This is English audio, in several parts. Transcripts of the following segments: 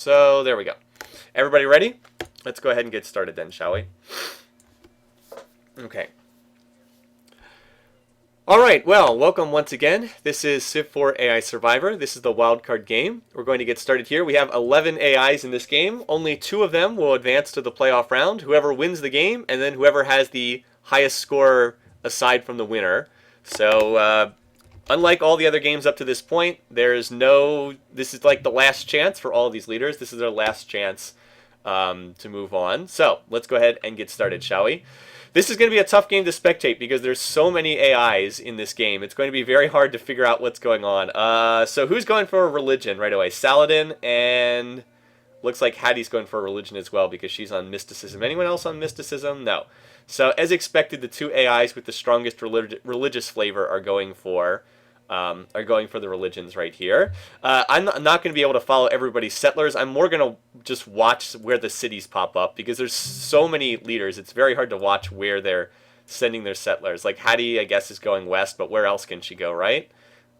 So there we go. Everybody ready? Let's go ahead and get started then, shall we? Okay. Alright, well, welcome once again. This is Civ4 AI Survivor. This is the wildcard game. We're going to get started here. We have 11 AIs in this game. Only 2 of them will advance to the playoff round. Whoever wins the game, and then whoever has the highest score aside from the winner. So, unlike all the other games up to this point, this is like the last chance for all of these leaders. This is their last chance to move on. So, let's go ahead and get started, shall we? This is going to be a tough game to spectate because there's so many AIs in this game. It's going to be very hard to figure out what's going on. So who's going for a religion right away? Saladin, and looks like Hattie's going for a religion as well because she's on mysticism. Anyone else on mysticism? No. So as expected, the 2 AIs with the strongest religious flavor are going for the religions right here. I'm not going to be able to follow everybody's settlers. I'm more going to just watch where the cities pop up because there's so many leaders. It's very hard to watch where they're sending their settlers. Like Hattie, I guess, is going west, but where else can she go, right?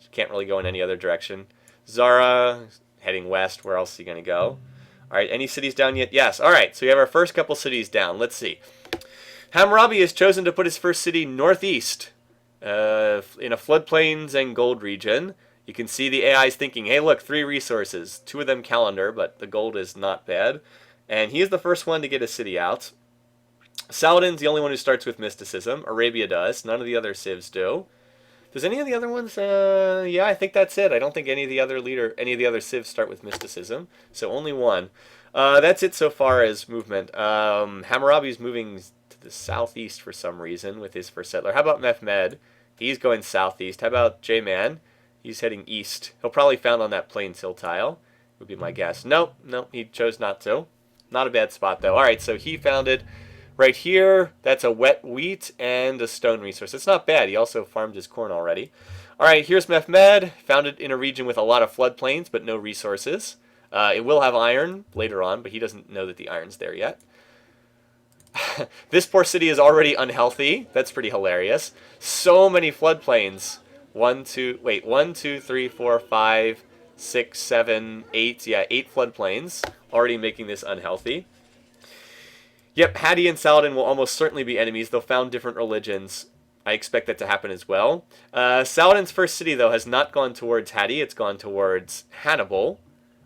She can't really go in any other direction. Zara, heading west. Where else is he going to go? All right, any cities down yet? Yes. All right, so we have our first couple cities down. Let's see. Hammurabi has chosen to put his first city northeast. In a floodplains and gold region. You can see the AI's thinking, hey look, 3 resources, 2 of them calendar, but the gold is not bad. And he is the first one to get a city out. Saladin's the only one who starts with mysticism. Arabia does. None of the other civs do. Does any of the other ones? Yeah, I think that's it. I don't think any of the other civs start with mysticism. So only one. That's it so far as movement. Hammurabi's moving to the southeast for some reason with his first settler. How about Mehmed? He's going southeast. How about J-Man? He's heading east. He'll probably found on that Plains Hill tile, would be my guess. Nope, he chose not to. Not a bad spot, though. All right, so he founded right here. That's a wet wheat and a stone resource. It's not bad. He also farmed his corn already. All right, here's Mehmed, founded in a region with a lot of floodplains, but no resources. It will have iron later on, but he doesn't know that the iron's there yet. This poor city is already unhealthy. That's pretty hilarious. So many floodplains. 1, 2, 3, 4, 5, 6, 7, 8. Yeah, 8 floodplains. Already making this unhealthy. Yep, Hattie and Saladin will almost certainly be enemies. They'll found different religions. I expect that to happen as well. Saladin's first city, though, has not gone towards Hattie. It's gone towards Hannibal.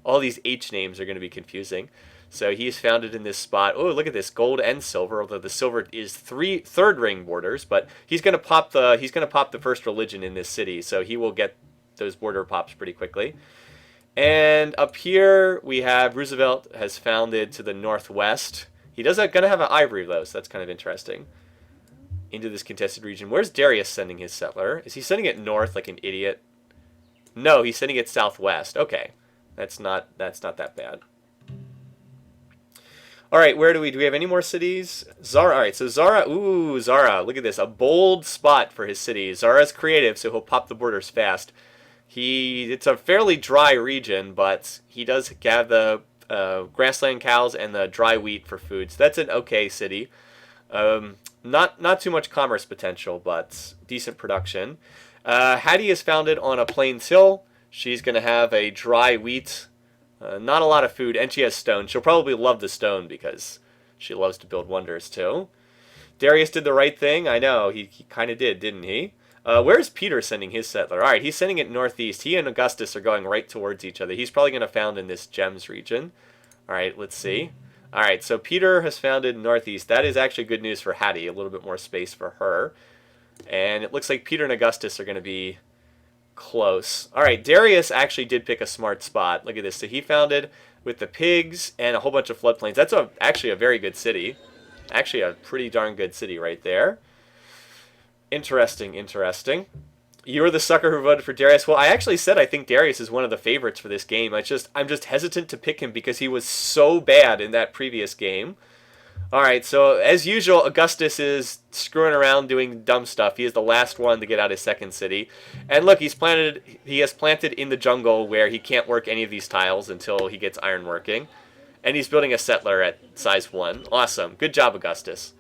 All these H names are going to be confusing. So he's founded in this spot. Oh, look at this, gold and silver. Although the silver is third ring borders, but he's going to pop the first religion in this city. So he will get those border pops pretty quickly. And up here we have Roosevelt has founded to the northwest. He does going to have an ivory though, so that's kind of interesting. Into this contested region. Where's Darius sending his settler? Is he sending it north like an idiot? No, he's sending it southwest. Okay, that's not that bad. All right, do we have any more cities? Zara, all right, so Zara, look at this, a bold spot for his city. Zara's creative, so he'll pop the borders fast. It's a fairly dry region, but he does have the grassland cows and the dry wheat for food, so that's an okay city. Not too much commerce potential, but decent production. Hattie is founded on a Plains Hill. She's going to have a dry wheat. Not a lot of food, and she has stone. She'll probably love the stone because she loves to build wonders too. Darius did the right thing. I know, he kind of did, didn't he? Where's Peter sending his settler? All right, he's sending it northeast. He and Augustus are going right towards each other. He's probably going to found in this Gems region. All right, let's see. All right, so Peter has founded northeast. That is actually good news for Hattie, a little bit more space for her. And it looks like Peter and Augustus are going to be close. All right, Darius actually did pick a smart spot. Look at this. So he founded with the pigs and a whole bunch of floodplains. That's actually a very good city. Actually a pretty darn good city right there. Interesting. You're the sucker who voted for Darius. Well, I actually said I think Darius is one of the favorites for this game. I'm just hesitant to pick him because he was so bad in that previous game. Alright, so as usual, Augustus is screwing around doing dumb stuff. He is the last one to get out his second city. And look, he has planted in the jungle where he can't work any of these tiles until he gets iron working. And he's building a settler at size 1. Awesome. Good job, Augustus.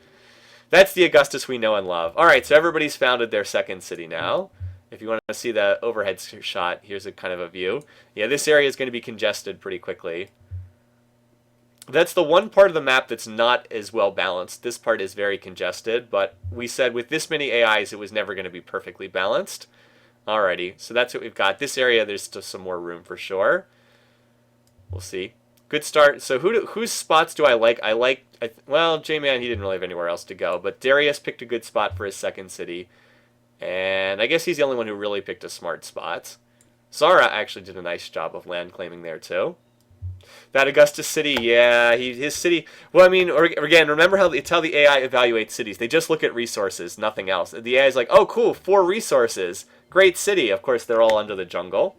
That's the Augustus we know and love. Alright, so everybody's founded their second city now. If you want to see the overhead shot, here's a kind of a view. Yeah, this area is going to be congested pretty quickly. That's the one part of the map that's not as well balanced. This part is very congested, but we said with this many AIs, it was never going to be perfectly balanced. Alrighty, so that's what we've got. This area, there's still some more room for sure. We'll see. Good start. So whose spots do I like? Well, J-Man, he didn't really have anywhere else to go, but Darius picked a good spot for his second city. And I guess he's the only one who really picked a smart spot. Zara actually did a nice job of land claiming there, too. That Augustus city, yeah, his city. Well, I mean, again, remember how it's how the AI evaluates cities. They just look at resources, nothing else. The AI is like, oh, cool, 4 resources, great city. Of course, they're all under the jungle.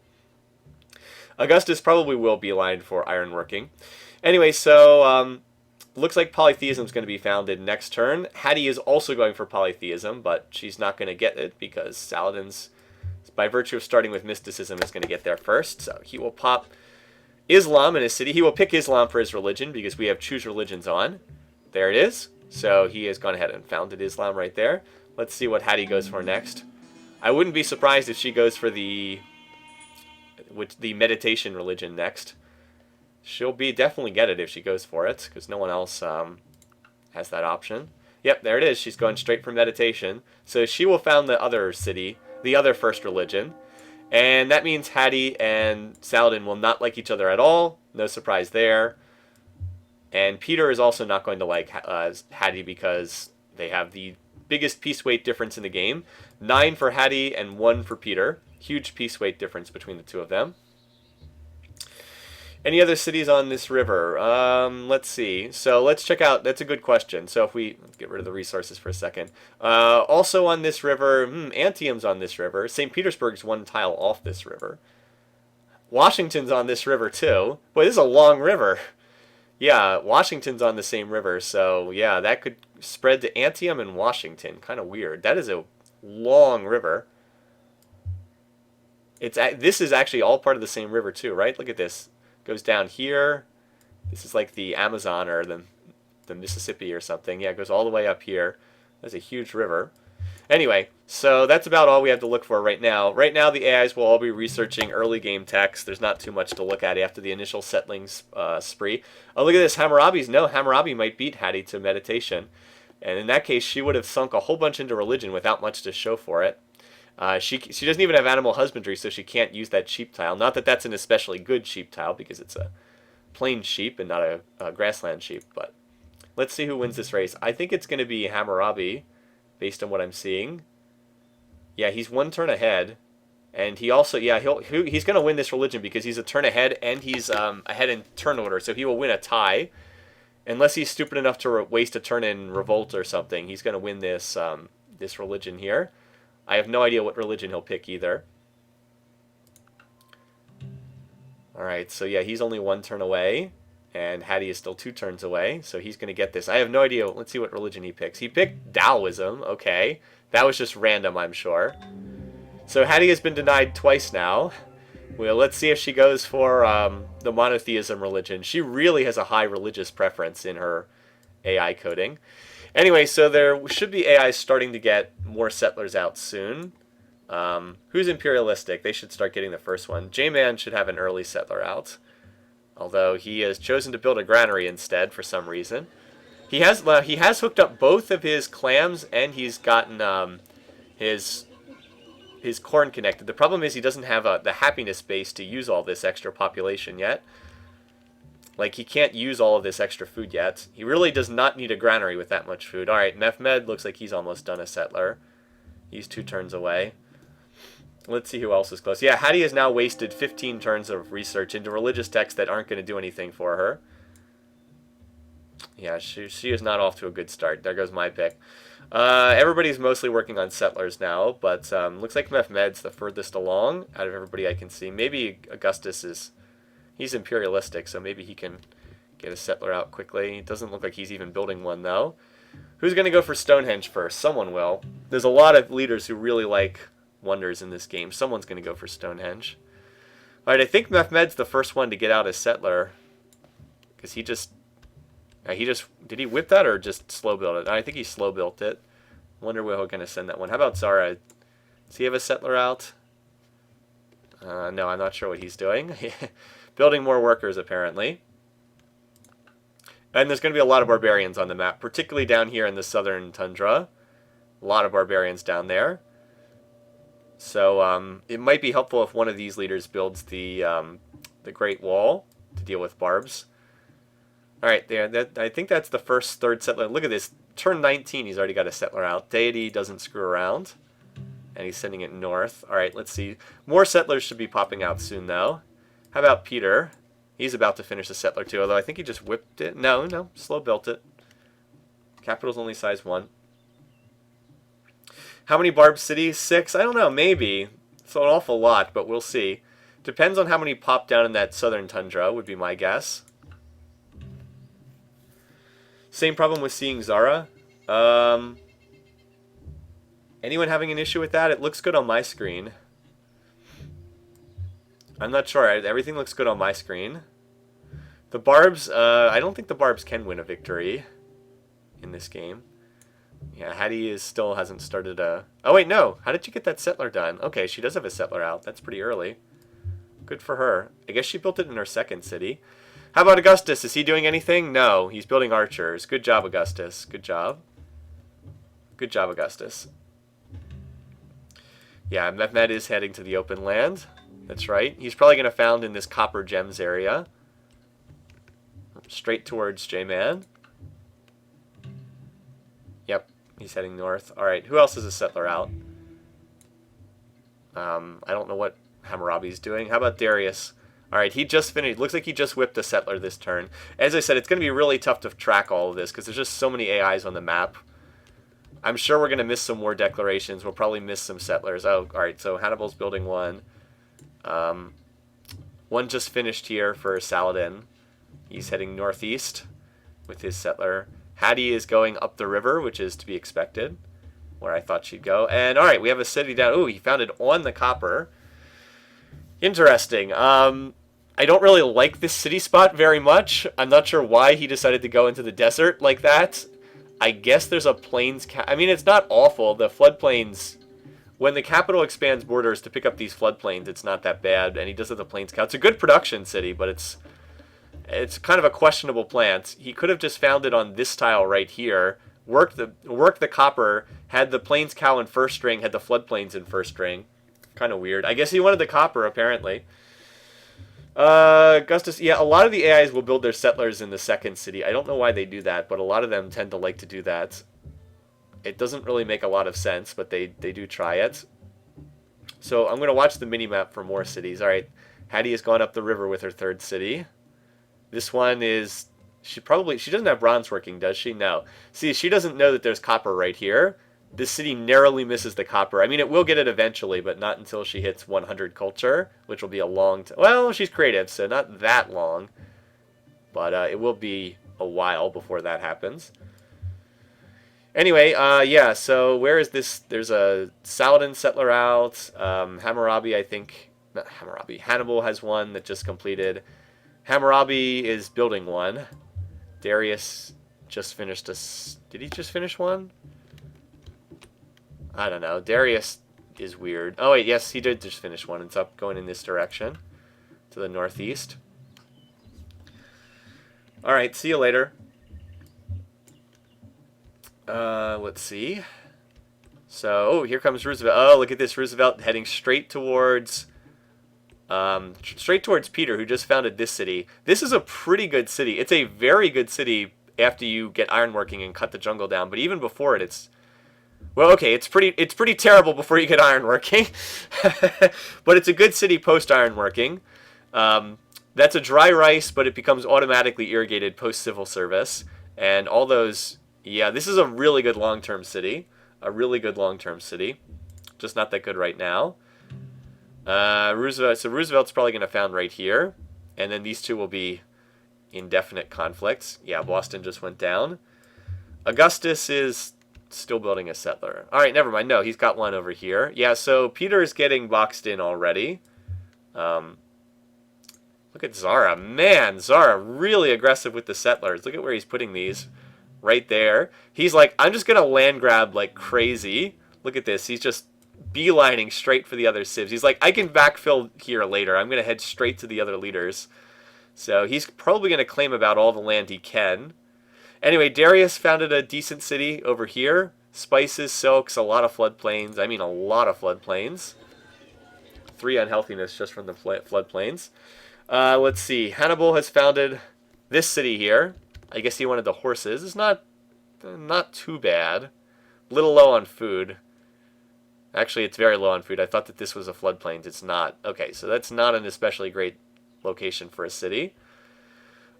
Augustus probably will be aligned for ironworking. Anyway, so looks like polytheism is going to be founded next turn. Hattie is also going for polytheism, but she's not going to get it because Saladin's, by virtue of starting with mysticism, is going to get there first. So he will pop Islam in his city. He will pick Islam for his religion because we have choose religions on. There it is. So he has gone ahead and founded Islam right there. Let's see what Hattie goes for next. I wouldn't be surprised if she goes for the meditation religion next. She'll definitely get it if she goes for it because no one else has that option. Yep, there it is. She's going straight for meditation. So she will found the other city, the other first religion. And that means Hattie and Saladin will not like each other at all. No surprise there. And Peter is also not going to like Hattie because they have the biggest piece weight difference in the game. 9 for Hattie and 1 for Peter. Huge piece weight difference between the two of them. Any other cities on this river? Let's see. So let's check out. That's a good question. So if we let's get rid of the resources for a second. Also on this river, Antium's on this river. St. Petersburg's 1 tile off this river. Washington's on this river too. Boy, this is a long river. Yeah, Washington's on the same river. So yeah, that could spread to Antium and Washington. Kind of weird. That is a long river. This is actually all part of the same river too, right? Look at this. Goes down here. This is like the Amazon or the Mississippi or something. Yeah, it goes all the way up here. That's a huge river. Anyway, so that's about all we have to look for right now. Right now, the AIs will all be researching early game text. There's not too much to look at after the initial settling spree. Oh, look at this. Hammurabi's. No, Hammurabi might beat Hattie to meditation. And in that case, she would have sunk a whole bunch into religion without much to show for it. She doesn't even have animal husbandry, so she can't use that sheep tile. Not that that's an especially good sheep tile, because it's a plain sheep and not a grassland sheep. But let's see who wins this race. I think it's going to be Hammurabi, based on what I'm seeing. Yeah, he's 1 turn ahead. And he also, yeah, he's going to win this religion because he's a turn ahead and he's ahead in turn order, so he will win a tie. Unless he's stupid enough to waste a turn in revolt or something, he's going to win this this religion here. I have no idea what religion he'll pick either. Alright, so yeah, he's only 1 turn away. And Hattie is still 2 turns away, so he's going to get this. I have no idea. Let's see what religion he picks. He picked Taoism. Okay. That was just random, I'm sure. So Hattie has been denied twice now. Well, let's see if she goes for the monotheism religion. She really has a high religious preference in her AI coding. Anyway, so there should be AIs starting to get more settlers out soon. Who's imperialistic? They should start getting the first one. J-Man should have an early settler out. Although he has chosen to build a granary instead for some reason. He has hooked up both of his clams and he's gotten his corn connected. The problem is he doesn't have the happiness base to use all this extra population yet. Like, he can't use all of this extra food yet. He really does not need a granary with that much food. Alright, Mehmed looks like he's almost done a settler. He's 2 turns away. Let's see who else is close. Yeah, Hattie has now wasted 15 turns of research into religious texts that aren't going to do anything for her. Yeah, she is not off to a good start. There goes my pick. Everybody's mostly working on settlers now, but looks like Mehmed's the furthest along out of everybody I can see. Maybe Augustus is... He's imperialistic, so maybe he can get a settler out quickly. It doesn't look like he's even building one, though. Who's going to go for Stonehenge first? Someone will. There's a lot of leaders who really like wonders in this game. Someone's going to go for Stonehenge. Alright, I think Mehmed's the first one to get out as settler. Because he just... Did he whip that or just slow build it? I think he slow built it. Wonder where we're going to send that one. How about Zara? Does he have a settler out? No, I'm not sure what he's doing. Building more workers, apparently. And there's going to be a lot of barbarians on the map, particularly down here in the southern tundra. A lot of barbarians down there. So it might be helpful if one of these leaders builds the Great Wall to deal with barbs. All right, there. I think that's the third settler. Look at this. Turn 19, he's already got a settler out. Deity doesn't screw around. And he's sending it north. All right, let's see. More settlers should be popping out soon, though. How about Peter? He's about to finish a settler, too, although I think he just whipped it. No, slow built it. Capital's only size 1. How many barb cities? 6? I don't know, maybe. It's an awful lot, but we'll see. Depends on how many pop down in that southern tundra, would be my guess. Same problem with seeing Zara. Anyone having an issue with that? It looks good on my screen. I'm not sure. Everything looks good on my screen. The barbs, I don't think the barbs can win a victory in this game. Yeah, Hattie still hasn't started a... Oh, wait, no. How did you get that settler done? Okay, she does have a settler out. That's pretty early. Good for her. I guess she built it in her second city. How about Augustus? Is he doing anything? No, he's building archers. Good job, Augustus. Good job. Good job, Augustus. Yeah, Mehmed is heading to the open land. That's right. He's probably going to found in this copper gems area. Straight towards J-Man. Yep, he's heading north. All right, who else is a settler out? I don't know what Hammurabi's doing. How about Darius? All right, he just finished. Looks like he just whipped a settler this turn. As I said, it's going to be really tough to track all of this because there's just so many AIs on the map. I'm sure we're going to miss some more declarations. We'll probably miss some settlers. Oh, all right, so Hannibal's building one. One just finished here for Saladin. He's heading northeast with his settler. Hattie is going up the river, which is to be expected, where I thought she'd go. And all right, we have a city down. Ooh, he found it on the copper. Interesting. I don't really like this city spot very much. I'm not sure why he decided to go into the desert like that. I guess there's a plains... I mean, it's not awful. The floodplains... When the capital expands borders to pick up these floodplains, it's not that bad. And he does have the plains count. It's a good production city, but it's kind of a questionable plant. He could have just found it on this tile right here. Worked the copper, had the plains cow in first string, had the floodplains in first string. Kind of weird. I guess he wanted the copper, apparently. Augustus, yeah, a lot of the AIs will build their settlers in the second city. I don't know why they do that, but a lot of them tend to like to do that. It doesn't really make a lot of sense, but they do try it. So I'm going to watch the mini-map for more cities. All right, Hattie has gone up the river with her third city. This one is... She doesn't have bronze working, does she? No. See, she doesn't know that there's copper right here. This city narrowly misses the copper. I mean, it will get it eventually, but not until she hits 100 culture, which will be a long time. Well, she's creative, so not that long. But it will be a while before that happens. Anyway, yeah, so where is this? There's a Saladin settler out. Hammurabi, I think... Not Hammurabi. Hannibal has one that just completed. Hammurabi is building one. Darius just finished a... Did he just finish one? I don't know. Darius is weird. Oh, wait, yes, he did just finish one. It's up going in this direction to the northeast. All right, see you later. Let's see. So, oh, here comes Roosevelt. Oh, look at this. Roosevelt heading straight towards Peter, who just founded this city. This is a pretty good city. It's a very good city after you get ironworking and cut the jungle down. But even before it, it's... Well, okay, it's pretty terrible before you get ironworking. But it's a good city post-ironworking. That's a dry rice, but it becomes automatically irrigated post-civil service. And all those... Yeah, this is a really good long-term city. A really good long-term city. Just not that good right now. So Roosevelt's probably going to found right here. And then these two will be indefinite conflicts. Yeah, Boston just went down. Augustus is... still building a settler. All right, never mind. No, he's got one over here. Yeah, so Peter is getting boxed in already. Look at Zara. Man, Zara, really aggressive with the settlers. Look at where he's putting these. Right there. He's like, I'm just going to land grab like crazy. Look at this. He's just beelining straight for the other civs. He's like, I can backfill here later. I'm going to head straight to the other leaders. So he's probably going to claim about all the land he can. Anyway, Darius founded a decent city over here. Spices, silks, a lot of floodplains. I mean, a lot of floodplains. 3 unhealthiness just from the floodplains. Let's see. Hannibal has founded this city here. I guess he wanted the horses. It's not too bad. Little low on food. Actually, it's very low on food. I thought that this was a floodplains. It's not. Okay, so that's not an especially great location for a city.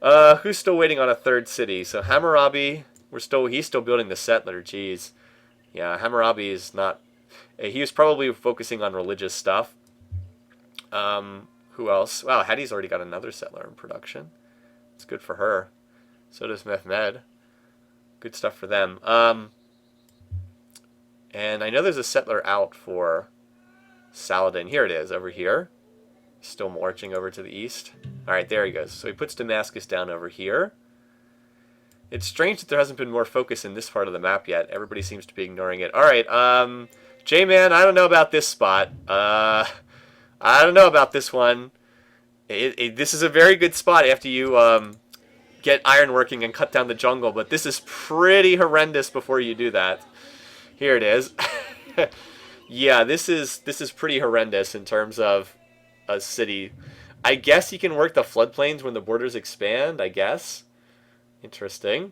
Who's still waiting on a 3rd city? So Hammurabi, he's still building the settler. Jeez. Yeah, Hammurabi is not... He was probably focusing on religious stuff. Who else? Wow, Hattie's already got another settler in production. It's good for her. So does Mehmed. Good stuff for them. And I know there's a settler out for Saladin. Here it is, over here. Still marching over to the east. Alright, there he goes. So he puts Damascus down over here. It's strange that there hasn't been more focus in this part of the map yet. Everybody seems to be ignoring it. Alright, J-Man, I don't know about this spot. I don't know about this one. This is a very good spot after you get iron working and cut down the jungle, but this is pretty horrendous before you do that. Here it is. Yeah, this is pretty horrendous in terms of a city. I guess you can work the floodplains when the borders expand, I guess. Interesting.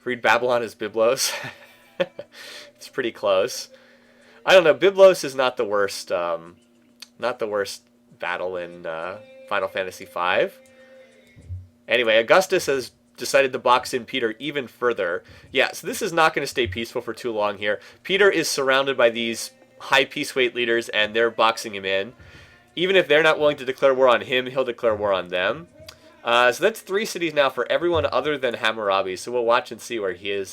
Read Babylon as Byblos. It's pretty close. I don't know, Byblos is not the worst battle in Final Fantasy V. Anyway, Augustus has decided to box in Peter even further. Yeah, so this is not going to stay peaceful for too long here. Peter is surrounded by these high peace weight leaders, and they're boxing him in. Even if they're not willing to declare war on him, he'll declare war on them. So that's 3 cities now for everyone other than Hammurabi. So we'll watch and see where he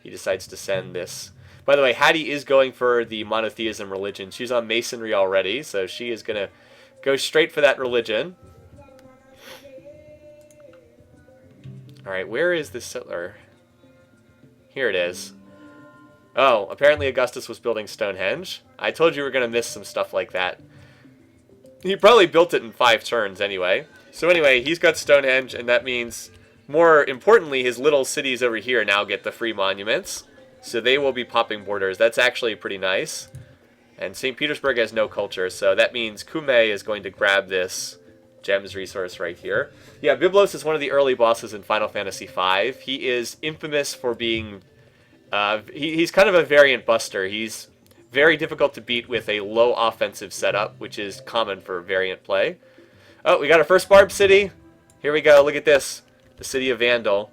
decides to send this. By the way, Hattie is going for the monotheism religion. She's on masonry already, so she is going to go straight for that religion. Alright, where is this settler? Here it is. Oh, apparently Augustus was building Stonehenge. I told you we were going to miss some stuff like that. He probably built it in 5 turns anyway. So anyway, he's got Stonehenge, and that means, more importantly, his little cities over here now get the free monuments. So they will be popping borders. That's actually pretty nice. And St. Petersburg has no culture, so that means Kume is going to grab this gems resource right here. Yeah, Byblos is one of the early bosses in Final Fantasy V. He is infamous for being... he's kind of a variant buster. He's very difficult to beat with a low offensive setup, which is common for variant play. Oh, we got our first Barb City. Here we go. Look at this. The City of Vandal.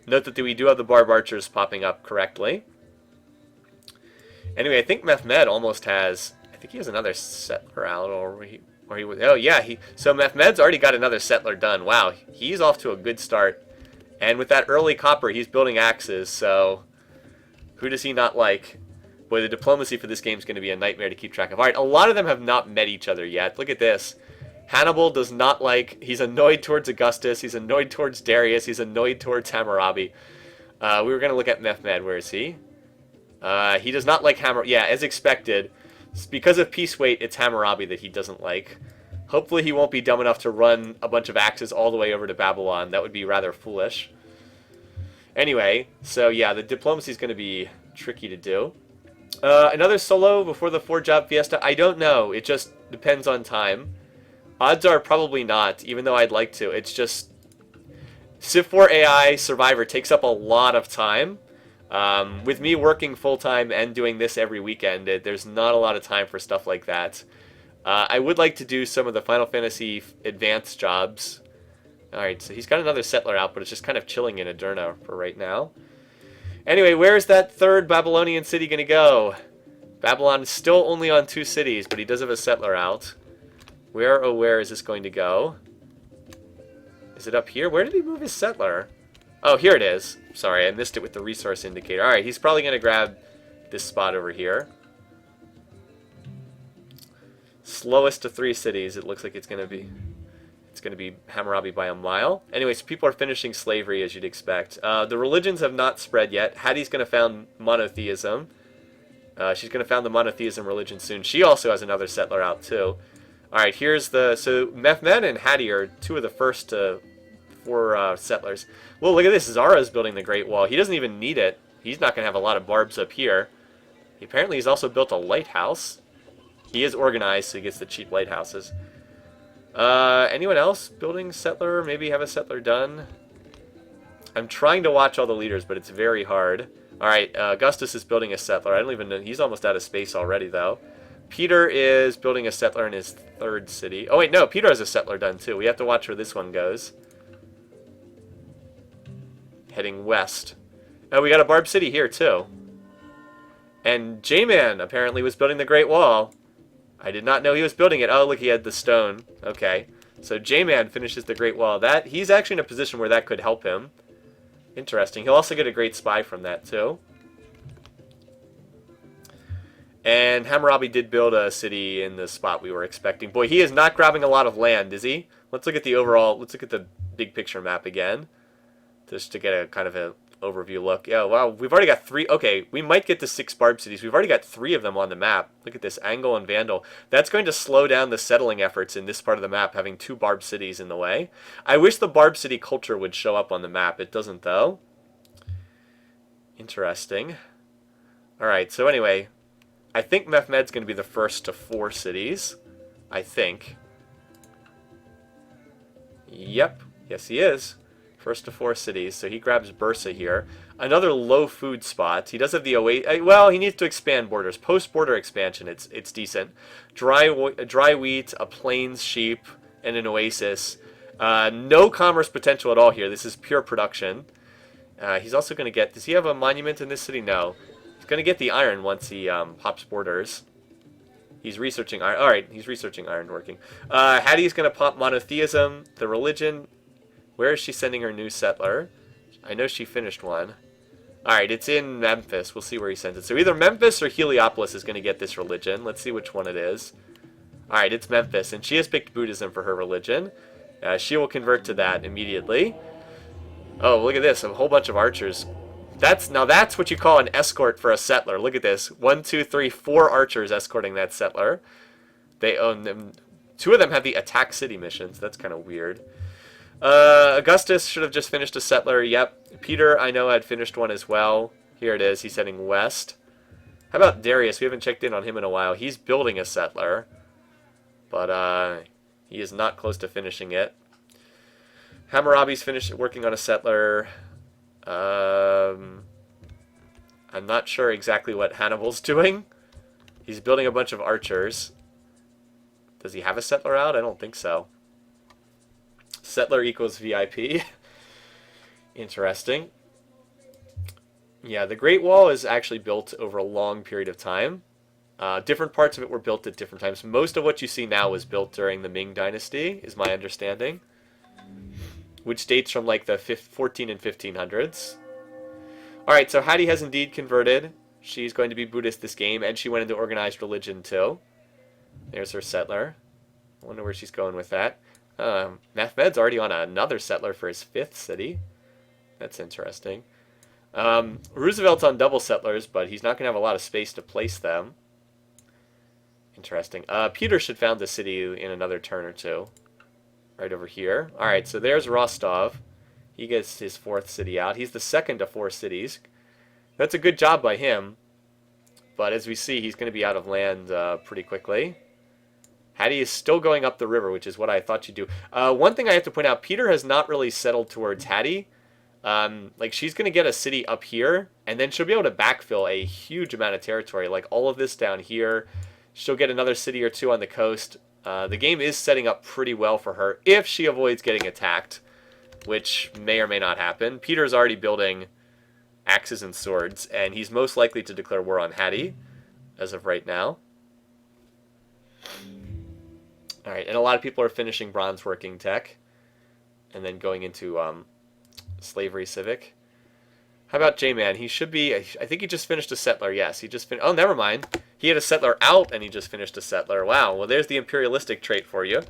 Note that we do have the Barb Archers popping up correctly. Anyway, I think Mehmed almost has... I think he has another settler out, oh yeah, so Mehmed's already got another settler done. Wow, he's off to a good start. And with that early copper, he's building axes, so who does he not like? Boy, the diplomacy for this game is going to be a nightmare to keep track of. Alright, a lot of them have not met each other yet. Look at this. Hannibal does not like... He's annoyed towards Augustus. He's annoyed towards Darius. He's annoyed towards Hammurabi. We were going to look at Mehmed. Where is he? He does not like Hammurabi. Yeah, as expected. Because of peace weight, it's Hammurabi that he doesn't like. Hopefully he won't be dumb enough to run a bunch of axes all the way over to Babylon. That would be rather foolish. Anyway, so yeah, the diplomacy is going to be tricky to do. Another solo before the 4-job fiesta? I don't know. It just depends on time. Odds are probably not, even though I'd like to. It's just... Civ4 AI Survivor takes up a lot of time. With me working full-time and doing this every weekend, there's not a lot of time for stuff like that. I would like to do some of the Final Fantasy advanced jobs. Alright, so he's got another settler out, but it's just kind of chilling in Aderna for right now. Anyway, where's that 3rd Babylonian city going to go? Babylon is still only on 2 cities, but he does have a settler out. Where, oh where is this going to go? Is it up here? Where did he move his settler? Oh, here it is. Sorry, I missed it with the resource indicator. Alright, he's probably going to grab this spot over here. Slowest to 3 cities, it looks like it's going to be. It's going to be Hammurabi by a mile. Anyways, people are finishing slavery, as you'd expect. The religions have not spread yet. Hattie's going to found monotheism. She's going to found the monotheism religion soon. She also has another settler out, too. Alright, here's the... So, Mehmed and Hattie are 2 of the first to four settlers. Well, look at this. Zara's building the Great Wall. He doesn't even need it. He's not going to have a lot of barbs up here. Apparently, he's also built a lighthouse. He is organized, so he gets the cheap lighthouses. Anyone else building settler? Maybe have a settler done? I'm trying to watch all the leaders, but it's very hard. Alright, Augustus is building a settler. I don't even know. He's almost out of space already, though. Peter is building a settler in his third city. Oh, wait, no. Peter has a settler done, too. We have to watch where this one goes. Heading west. Oh, we got a Barb City here, too. And J-Man apparently was building the Great Wall. I did not know he was building it. Oh, look, he had the stone. Okay. So J-Man finishes the Great Wall. He's actually in a position where that could help him. Interesting. He'll also get a great spy from that, too. And Hammurabi did build a city in the spot we were expecting. Boy, he is not grabbing a lot of land, is he? Let's look at the overall, let's look at the big picture map again. Just to get a kind of an overview look. Yeah, wow, we've already got 3. Okay, we might get to 6 Barb cities. We've already got 3 of them on the map. Look at this, Angle and Vandal. That's going to slow down the settling efforts in this part of the map, having 2 Barb cities in the way. I wish the Barb city culture would show up on the map. It doesn't, though. Interesting. Alright, so anyway, I think Mehmed's going to be the first to 4 cities. I think. Yep, yes he is. First to 4 cities, so he grabs Bursa here. Another low food spot. He does have the oasis. Well, he needs to expand borders. Post-border expansion, it's decent. Dry wheat, a plains sheep, and an oasis. No commerce potential at all here. This is pure production. He's also going to get... Does he have a monument in this city? No. He's going to get the iron once he pops borders. He's researching iron. Alright, he's researching ironworking. Hattie's going to pop monotheism, the religion... Where is she sending her new settler? I know she finished one. Alright, it's in Memphis. We'll see where he sends it. So either Memphis or Heliopolis is going to get this religion. Let's see which one it is. Alright, it's Memphis. And she has picked Buddhism for her religion. She will convert to that immediately. Oh, look at this. A whole bunch of archers. Now that's what you call an escort for a settler. Look at this. 1, 2, 3, 4 archers escorting that settler. They own them. 2 of them have the attack city missions. That's kind of weird. Augustus should have just finished a settler. Yep. Peter, I know, had finished one as well. Here it is. He's heading west. How about Darius? We haven't checked in on him in a while. He's building a settler. But, he is not close to finishing it. Hammurabi's finished working on a settler. I'm not sure exactly what Hannibal's doing. He's building a bunch of archers. Does he have a settler out? I don't think so. Settler equals VIP. Interesting. Yeah, the Great Wall is actually built over a long period of time. Different parts of it were built at different times. Most of what you see now was built during the Ming Dynasty, is my understanding. Which dates from like the 14 and 1500s. Alright, so Hattie has indeed converted. She's going to be Buddhist this game, and she went into organized religion too. There's her settler. I wonder where she's going with that. Mehmed's already on another settler for his 5th city. That's interesting. Roosevelt's on double settlers, but he's not going to have a lot of space to place them. Interesting. Peter should found the city in another turn or 2. Right over here. Alright, so there's Rostov. He gets his 4th city out. He's the 2nd to 4 cities. That's a good job by him. But as we see, he's going to be out of land pretty quickly. Hattie is still going up the river, which is what I thought you'd do. One thing I have to point out, Peter has not really settled towards Hattie. Like, she's going to get a city up here, and then she'll be able to backfill a huge amount of territory. Like, all of this down here. She'll get another city or 2 on the coast. The game is setting up pretty well for her if she avoids getting attacked, which may or may not happen. Peter's already building axes and swords, and he's most likely to declare war on Hattie as of right now. Alright, and a lot of people are finishing bronze working tech and then going into slavery civic. How about J-Man? He should be... I think he just finished a settler. Yes, he just finished... Oh, never mind. He had a settler out, and he just finished a settler. Wow, well, there's the imperialistic trait for you.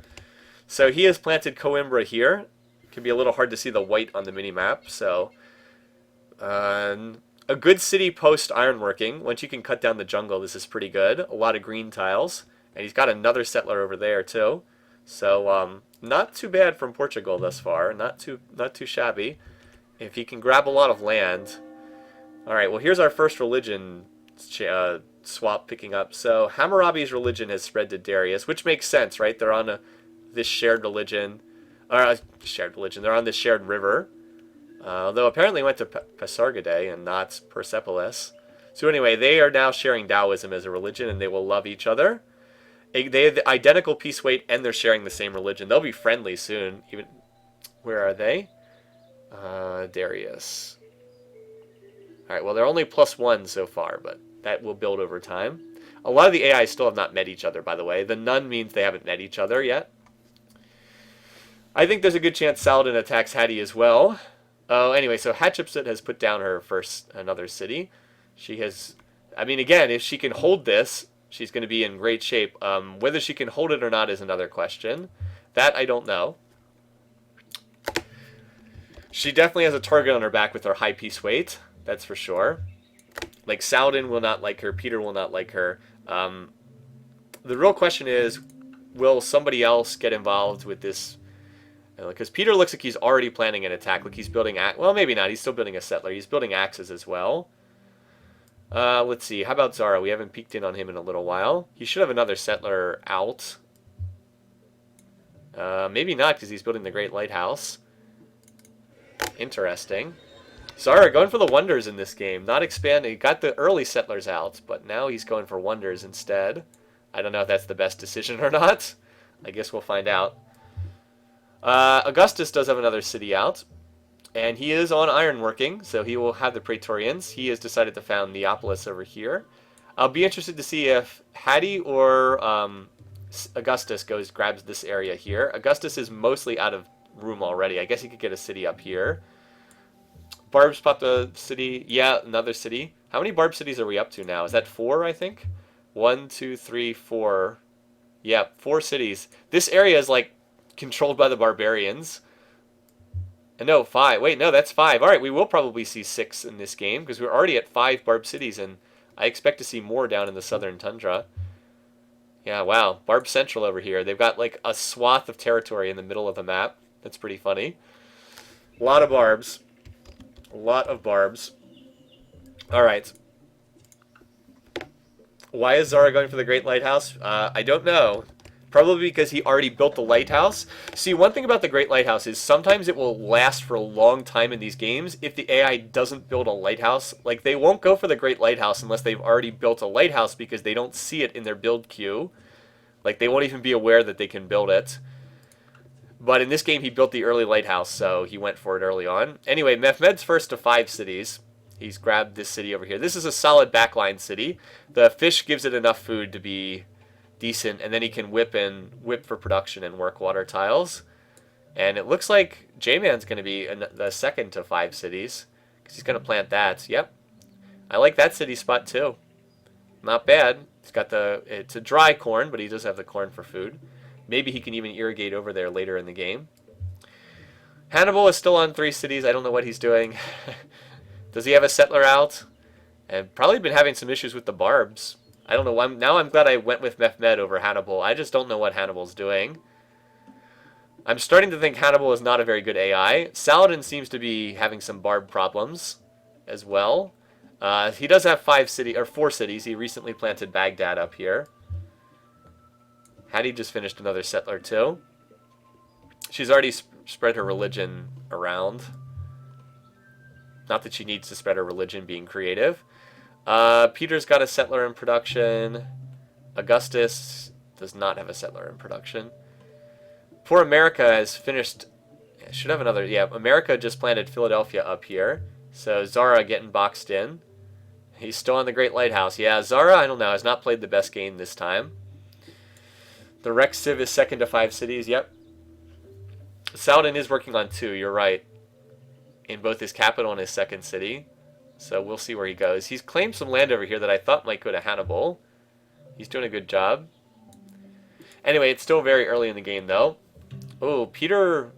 So he has planted Coimbra here. It can be a little hard to see the white on the mini-map, so... a good city post-ironworking. Once you can cut down the jungle, this is pretty good. A lot of green tiles. And he's got another settler over there, too. So, Not too bad from Portugal thus far. Not too shabby. If he can grab a lot of land. All right. Well, here's our first religion swap picking up. So Hammurabi's religion has spread to Darius, which makes sense, right? They're on this shared religion, or shared religion. They're on this shared river. Although apparently went to Pasargadae and not Persepolis. So anyway, they are now sharing Taoism as a religion, and they will love each other. They have the identical piece weight, and they're sharing the same religion. They'll be friendly soon. Even where are they? Darius. All right. Well, they're only +1 so far, but that will build over time. A lot of the AI still have not met each other, by the way. The none means they haven't met each other yet. I think there's a good chance Saladin attacks Hattie as well. Oh, anyway, so Hatshepsut has put down her another city. She has, I mean, again, if she can hold this, she's going to be in great shape. Whether she can hold it or not is another question. That I don't know. She definitely has a target on her back with her high piece weight. That's for sure. Like, Saladin will not like her. Peter will not like her. The real question is, will somebody else get involved with this? Because Peter looks like he's already planning an attack. Like he's building... Well, maybe not. He's still building a settler. He's building axes as well. Let's see. How about Zara? We haven't peeked in on him in a little while. He should have another settler out. Maybe not, because he's building the Great Lighthouse. Interesting. Zara going for the wonders in this game. Not expanding. He got the early settlers out, but now he's going for wonders instead. I don't know if that's the best decision or not. I guess we'll find out. Augustus does have another city out, and he is on ironworking, so he will have the Praetorians. He has decided to found Neapolis over here. I'll be interested to see if Hattie or Augustus grabs this area here. Augustus is mostly out of room already. I guess he could get a city up here. Barb's popped a city. Yeah, another city. How many Barb cities are we up to now? Is that 4, I think? 1, 2, 3, 4. Yeah, 4 cities. This area is like controlled by the barbarians. No, 5. Wait, no, that's 5. All right, we will probably see 6 in this game because we're already at 5 Barb cities, and I expect to see more down in the southern tundra. Yeah, wow. Barb Central over here. They've got like a swath of territory in the middle of the map. That's pretty funny. A lot of barbs. A lot of barbs. All right. Why is Zara going for the Great Lighthouse? I don't know. Probably because he already built the lighthouse. See, one thing about the Great Lighthouse is sometimes it will last for a long time in these games if the AI doesn't build a lighthouse. Like, they won't go for the Great Lighthouse unless they've already built a lighthouse because they don't see it in their build queue. Like, they won't even be aware that they can build it. But in this game, he built the early lighthouse, so he went for it early on. Anyway, Mehmed's first to 5 cities. He's grabbed this city over here. This is a solid backline city. The fish gives it enough food to be decent, and then he can whip for production and work water tiles. And it looks like J-Man's going to be the second to 5 cities, because he's going to plant that. Yep. I like that city spot, too. Not bad. It's got it's a dry corn, but he does have the corn for food. Maybe he can even irrigate over there later in the game. Hannibal is still on 3 cities. I don't know what he's doing. Does he have a settler out? And probably been having some issues with the barbs. I don't know. Now I'm glad I went with Mehmed over Hannibal. I just don't know what Hannibal's doing. I'm starting to think Hannibal is not a very good AI. Saladin seems to be having some barb problems as well. He does have 4 cities. He recently planted Baghdad up here. Hattie just finished another settler too. She's already spread her religion around. Not that she needs to spread her religion being creative. Peter's got a settler in production. Augustus does not have a settler in production. Poor America has finished... Should have another... Yeah, America just planted Philadelphia up here. So Zara getting boxed in. He's still on the Great Lighthouse. Yeah, Zara, I don't know, has not played the best game this time. The Rex Civ is second to 5 cities. Yep. Saladin is working on 2, you're right. In both his capital and his second city. So we'll see where he goes. He's claimed some land over here that I thought might go to Hannibal. He's doing a good job. Anyway, it's still very early in the game, though. Oh, Peter...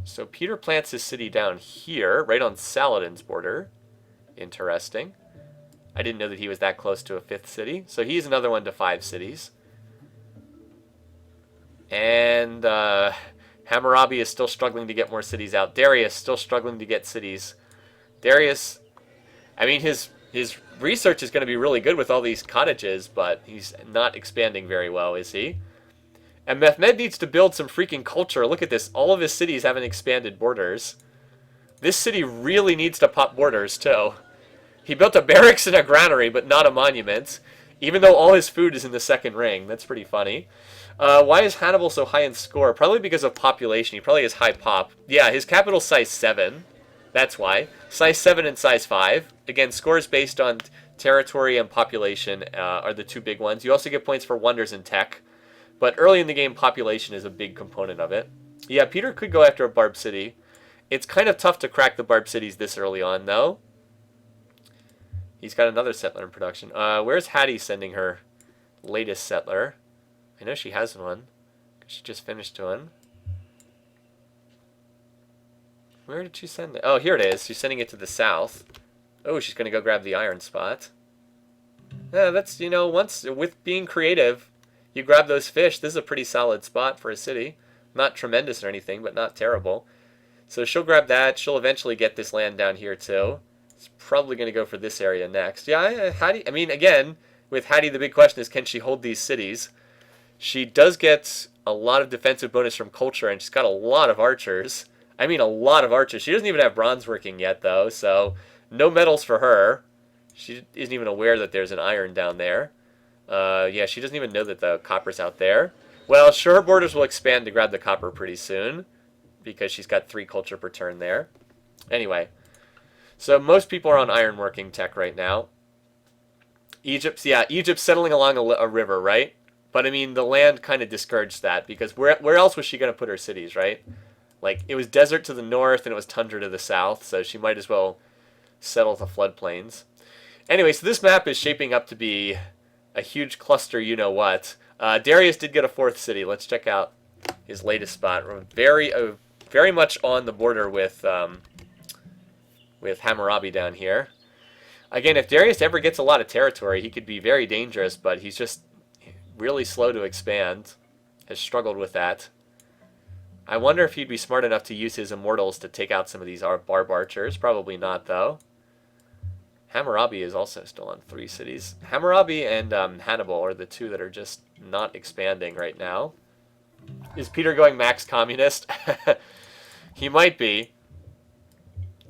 So Peter plants his city down here, right on Saladin's border. Interesting. I didn't know that he was that close to a 5th city. So he's another one to 5 cities. And Hammurabi is still struggling to get more cities out. Darius still struggling to get cities. Darius, I mean, his research is going to be really good with all these cottages, but he's not expanding very well, is he? And Mehmed needs to build some freaking culture. Look at this. All of his cities haven't expanded borders. This city really needs to pop borders, too. He built a barracks and a granary, but not a monument, even though all his food is in the second ring. That's pretty funny. Why is Hannibal so high in score? Probably because of population. He probably has high pop. Yeah, his capital's size 7. That's why. Size 7 and size 5. Again, scores based on territory and population are the two big ones. You also get points for wonders and tech. But early in the game, population is a big component of it. Yeah, Peter could go after a Barb City. It's kind of tough to crack the Barb Cities this early on, though. He's got another settler in production. Where's Hattie sending her latest settler? I know she has one. She just finished one. Where did she send it? Oh, here it is. She's sending it to the south. Oh, she's going to go grab the iron spot. Yeah, that's, you know, once, with being creative, you grab those fish. This is a pretty solid spot for a city. Not tremendous or anything, but not terrible. So she'll grab that. She'll eventually get this land down here, too. It's probably going to go for this area next. Yeah, Hattie, I mean, again, with Hattie, the big question is, can she hold these cities? She does get a lot of defensive bonus from culture, and she's got a lot of archers. I mean, a lot of archers. She doesn't even have bronze working yet, though, so no medals for her. She isn't even aware that there's an iron down there. Yeah, she doesn't even know that the copper's out there. Well, sure, her borders will expand to grab the copper pretty soon, because she's got 3 culture per turn there. Anyway, so most people are on iron working tech right now. Egypt's settling along a river, right? But, I mean, the land kind of discouraged that, because where else was she going to put her cities, right? Like, it was desert to the north, and it was tundra to the south, so she might as well settle the floodplains. Anyway, so this map is shaping up to be a huge cluster you-know-what. Darius did get a 4th city. Let's check out his latest spot. We're very much on the border with Hammurabi down here. Again, if Darius ever gets a lot of territory, he could be very dangerous, but he's just really slow to expand. Has struggled with that. I wonder if he'd be smart enough to use his immortals to take out some of these barb archers. Probably not, though. Hammurabi is also still on 3 cities. Hammurabi and Hannibal are the two that are just not expanding right now. Is Peter going max communist? He might be.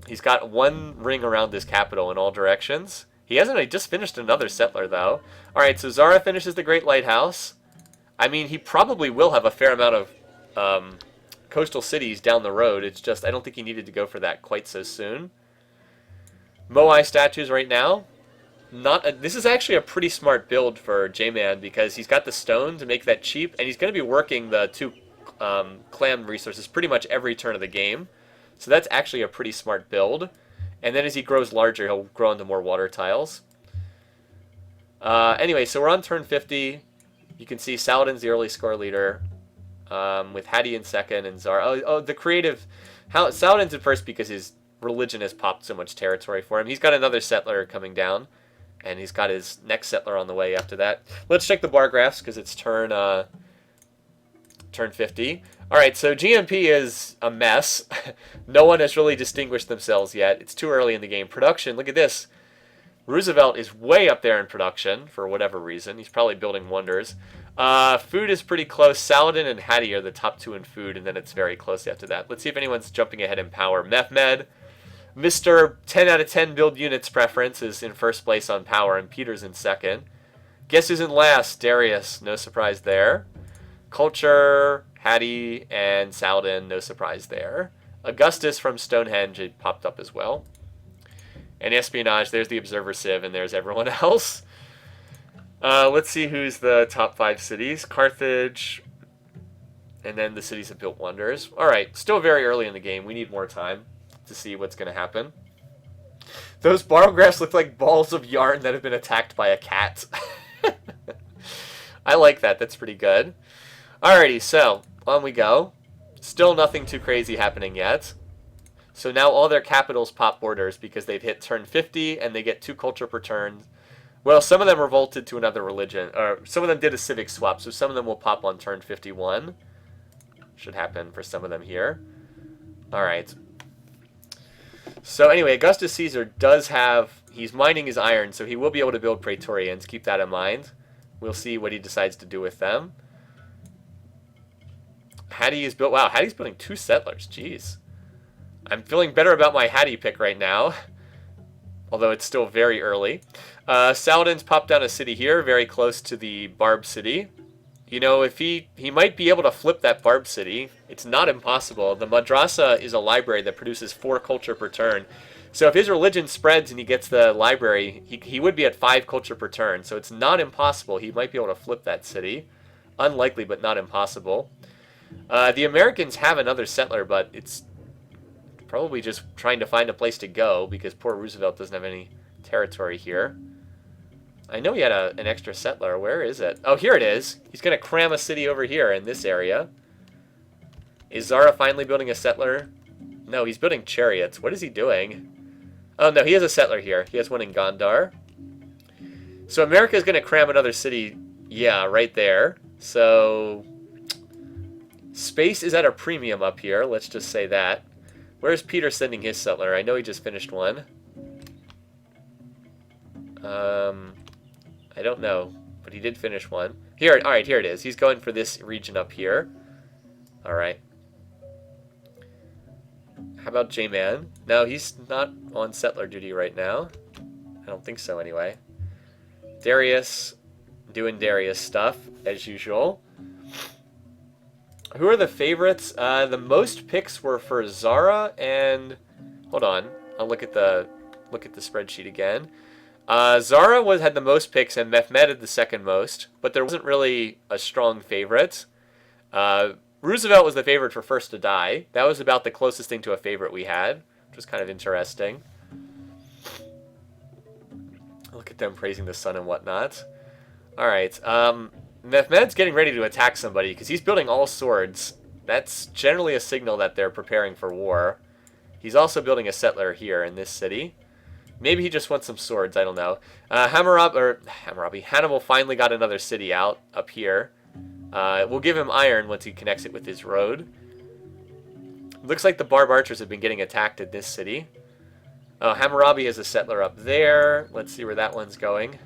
He's got 1 ring around his capital in all directions. He just finished another settler, though. Alright, so Zara finishes the Great Lighthouse. I mean, he probably will have a fair amount of coastal cities down the road. It's just, I don't think he needed to go for that quite so soon. Moai statues right now. This is actually a pretty smart build for J-Man, because he's got the stone to make that cheap, and he's going to be working the 2 clan resources pretty much every turn of the game. So that's actually a pretty smart build. And then as he grows larger, he'll grow into more water tiles. Anyway, so we're on turn 50. You can see Saladin's the early score leader, with Hattie in second and Zara. Oh, the creative... Saladin's at first because his religion has popped so much territory for him. He's got another settler coming down, and he's got his next settler on the way after that. Let's check the bar graphs, because it's turn 50. Alright, so GMP is a mess. No one has really distinguished themselves yet. It's too early in the game. Production, look at this. Roosevelt is way up there in production, for whatever reason. He's probably building wonders. Food is pretty close. Saladin and Hattie are the top 2 in food, and then it's very close after that. Let's see if anyone's jumping ahead in power. Mehmed, Mr. 10 out of 10 build units preference, is in first place on power, and Peter's in second. Guess who's in last? Darius. No surprise there. Culture, Hattie, and Saladin. No surprise there. Augustus from Stonehenge had popped up as well. And espionage, there's the Observer Civ, and there's everyone else. Let's see who's the top 5 cities. Carthage, and then the cities that built wonders. Alright, still very early in the game. We need more time to see what's going to happen. Those barographs look like balls of yarn that have been attacked by a cat. I like that. That's pretty good. Alrighty, so on we go. Still nothing too crazy happening yet. So now all their capitals pop borders because they've hit turn 50 and they get 2 culture per turn. Well, some of them revolted to another religion, or some of them did a civic swap, so some of them will pop on turn 51. should happen for some of them here. All right. So anyway, Augustus Caesar does have, he's mining his iron, so he will be able to build Praetorians. Keep that in mind. We'll see what he decides to do with them. Hattie is built, wow, Hattie's building 2 settlers, jeez. I'm feeling better about my Hattie pick right now, although it's still very early. Saladin's popped down a city here, very close to the Barb city. You know, if he might be able to flip that Barb city. It's not impossible. The madrasa is a library that produces 4 culture per turn. So if his religion spreads and he gets the library, he would be at 5 culture per turn. So it's not impossible. He might be able to flip that city. Unlikely, but not impossible. The Americans have another settler, but it's probably just trying to find a place to go because poor Roosevelt doesn't have any territory here. I know he had an extra settler. Where is it? Oh, here it is. He's going to cram a city over here in this area. Is Zara finally building a settler? No, he's building chariots. What is he doing? Oh, no, he has a settler here. He has one in Gondar. So America is going to cram another city, yeah, right there. So space is at a premium up here. Let's just say that. Where's Peter sending his settler? I know he just finished one. I don't know, but he did finish one. Here, all right, here it is. He's going for this region up here. All right. How about J-Man? No, he's not on settler duty right now. I don't think so anyway. Darius, doing Darius stuff, as usual. Who are the favorites? The most picks were for Zara and... Hold on. I'll look at the spreadsheet again. Zara had the most picks and Mehmed had the second most, but there wasn't really a strong favorite. Roosevelt was the favorite for first to die. That was about the closest thing to a favorite we had, which was kind of interesting. Look at them praising the sun and whatnot. All right. Mehmed's getting ready to attack somebody because he's building all swords. That's generally a signal that they're preparing for war. He's also building a settler here in this city. Maybe he just wants some swords, I don't know. Hannibal finally got another city out up here. We'll give him iron once he connects it with his road. Looks like the Barb Archers have been getting attacked in this city. Oh, Hammurabi has a settler up there. Let's see where that one's going.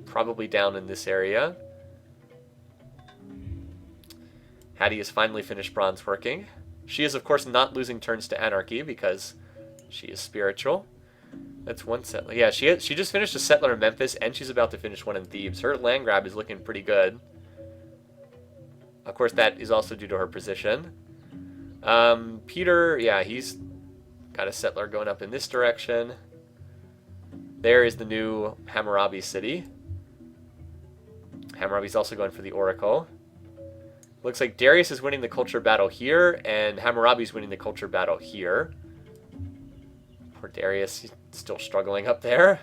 Probably down in this area. Hattie has finally finished bronze working. She is, of course, not losing turns to anarchy because she is spiritual. That's one settler. Yeah, she just finished a settler in Memphis, and she's about to finish one in Thebes. Her land grab is looking pretty good. Of course, that is also due to her position. Peter, yeah, he's got a settler going up in this direction. There is the new Hammurabi city. Hammurabi's also going for the Oracle. Looks like Darius is winning the culture battle here, and Hammurabi's winning the culture battle here. Poor Darius, he's still struggling up there.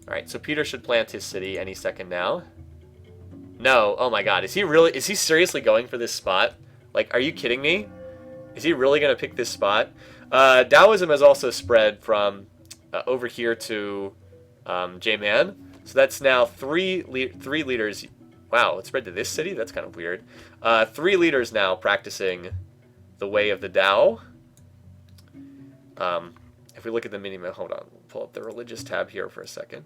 Alright, so Peter should plant his city any second now. No, oh my god, is he seriously going for this spot? Like, are you kidding me? Is he really going to pick this spot? Taoism has also spread from over here to J-Man. So that's now three leaders. Wow, it spread to this city? That's kind of weird. 3 leaders now practicing the way of the Tao. If we look at the mini-map, hold on, we'll pull up the religious tab here for a second.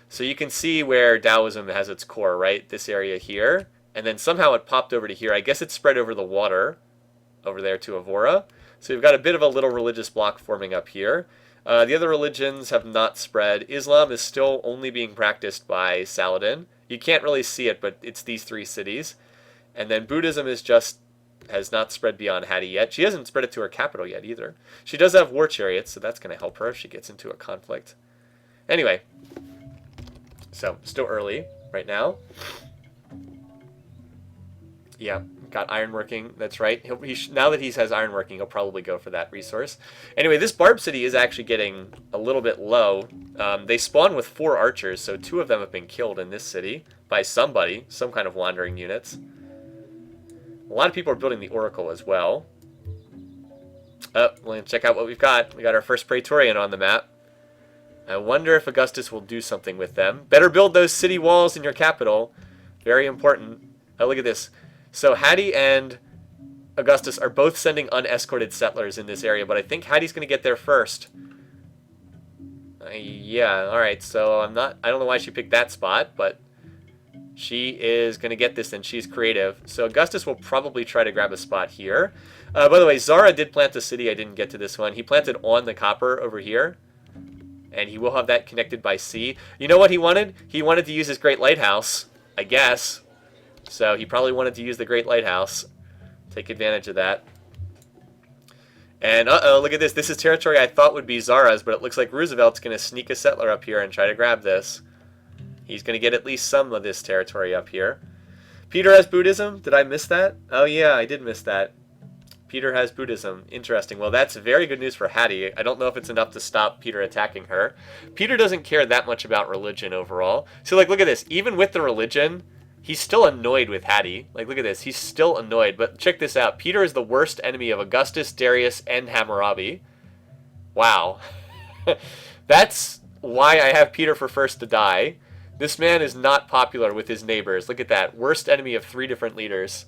So you can see where Taoism has its core, right? This area here. And then somehow it popped over to here. I guess it spread over the water over there to Evora. So we've got a bit of a little religious block forming up here. The other religions have not spread. Islam is still only being practiced by Saladin. You can't really see it, but it's these 3 cities. And then Buddhism has not spread beyond Hattie yet. She hasn't spread it to her capital yet either. She does have war chariots, so that's going to help her if she gets into a conflict. Anyway, so still early right now. Yeah, got ironworking. That's right. Now that he has ironworking, he'll probably go for that resource. Anyway, this Barb city is actually getting a little bit low. They spawn with 4 archers, so 2 of them have been killed in this city by somebody, some kind of wandering units. A lot of people are building the Oracle as well. Oh, we'll check out what we've got. We got our first Praetorian on the map. I wonder if Augustus will do something with them. Better build those city walls in your capital. Very important. Oh, look at this. So Hattie and Augustus are both sending unescorted settlers in this area, but I think Hattie's going to get there first. Yeah, alright, so I don't know why she picked that spot, but she is going to get this, and she's creative. So Augustus will probably try to grab a spot here. By the way, Zara did plant a city. I didn't get to this one. He planted on the copper over here, and he will have that connected by sea. You know what he wanted? He wanted to use his Great Lighthouse, I guess. So he probably wanted to use the Great Lighthouse. Take advantage of that. And uh-oh, look at this. This is territory I thought would be Zara's, but it looks like Roosevelt's going to sneak a settler up here and try to grab this. He's going to get at least some of this territory up here. Peter has Buddhism. Did I miss that? Oh yeah, I did miss that. Peter has Buddhism. Interesting. Well, that's very good news for Hattie. I don't know if it's enough to stop Peter attacking her. Peter doesn't care that much about religion overall. So, like, look at this. Even with the religion, he's still annoyed with Hattie. Like, look at this. He's still annoyed. But check this out. Peter is the worst enemy of Augustus, Darius, and Hammurabi. Wow. That's why I have Peter for first to die. This man is not popular with his neighbors. Look at that. Worst enemy of 3 different leaders.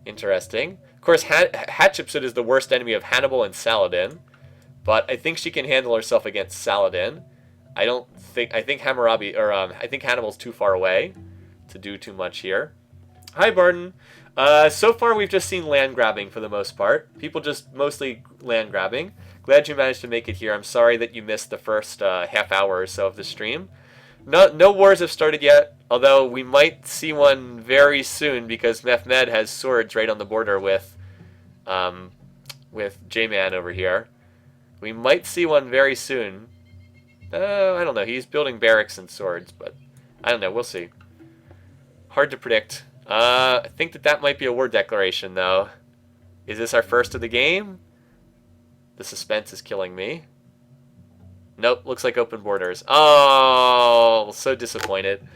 Interesting. Of course, Hatshepsut is the worst enemy of Hannibal and Saladin. But I think she can handle herself against Saladin. I think Hammurabi, or I think Hannibal's too far away to do too much here. Hi, Barton. So far, we've just seen land grabbing for the most part. People just mostly land grabbing. Glad you managed to make it here. I'm sorry that you missed the first half hour or so of the stream. No wars have started yet, although we might see one very soon because Mehmed has swords right on the border with J-Man over here. We might see one very soon. I don't know. He's building barracks and swords, but I don't know. We'll see. Hard to predict. I think that might be a war declaration, though. Is this our first of the game? The suspense is killing me. Nope, looks like open borders. Oh, so disappointed.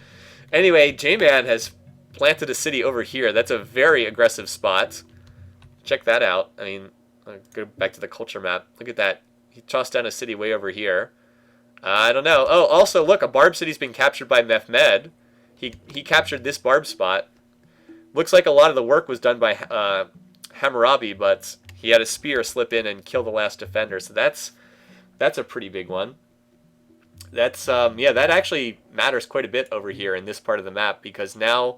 Anyway, J-Man has planted a city over here. That's a very aggressive spot. Check that out. I mean, I'll go back to the culture map. Look at that. He tossed down a city way over here. I don't know. Oh, also, look, a barb city's been captured by Mehmed. He captured this barb spot. Looks like a lot of the work was done by Hammurabi, but he had a spear slip in and kill the last defender. So that's a pretty big one. That's yeah, that actually matters quite a bit over here in this part of the map because now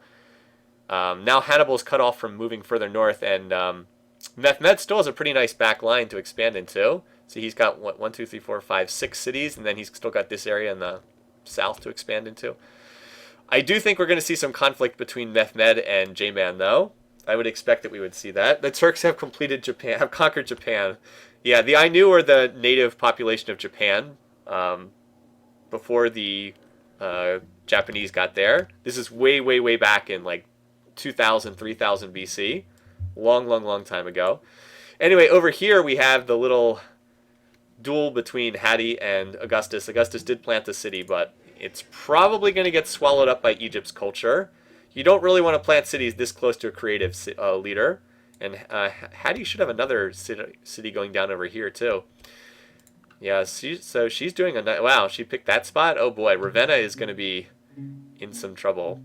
Hannibal's cut off from moving further north, and Mehmed still has a pretty nice back line to expand into. So he's got 1, 2, 3, 4, 5, 6 cities, and then he's still got this area in the south to expand into. I do think we're going to see some conflict between Mehmed and J-Man, though. I would expect that we would see that. The Turks have conquered Japan. Yeah, the Ainu are the native population of Japan before the Japanese got there. This is way, way, way back in like 2000, 3000 BC. Long time ago. Anyway, over here we have the little duel between Hattie and Augustus. Augustus did plant a city, but it's probably going to get swallowed up by Egypt's culture. You don't really want to plant cities this close to a creative leader. And Hattie should have another city going down over here, too. Yeah, so she's doing a... Wow, she picked that spot? Oh, boy. Ravenna is going to be in some trouble.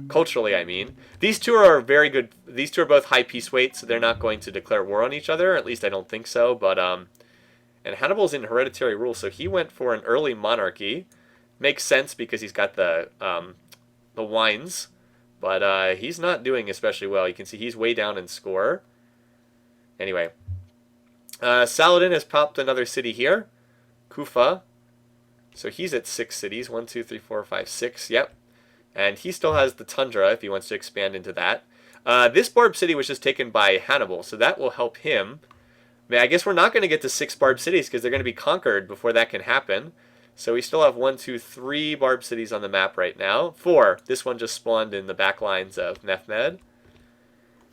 Culturally, I mean. These two are very good. These two are both high peace weight, so they're not going to declare war on each other. At least I don't think so. But and Hannibal's in hereditary rule, so he went for an early monarchy. Makes sense because he's got the wines. But he's not doing especially well. You can see he's way down in score. Anyway. Saladin has popped another city here. Kufa. So he's at 6 cities. 1, 2, 3, 4, 5, 6. Yep. And he still has the tundra if he wants to expand into that. This barb city was just taken by Hannibal, so that will help him. I guess we're not going to get to 6 barb cities because they're going to be conquered before that can happen. So we still have 1, 2, 3 barb cities on the map right now. 4. This one just spawned in the back lines of Mehmed. Yeah,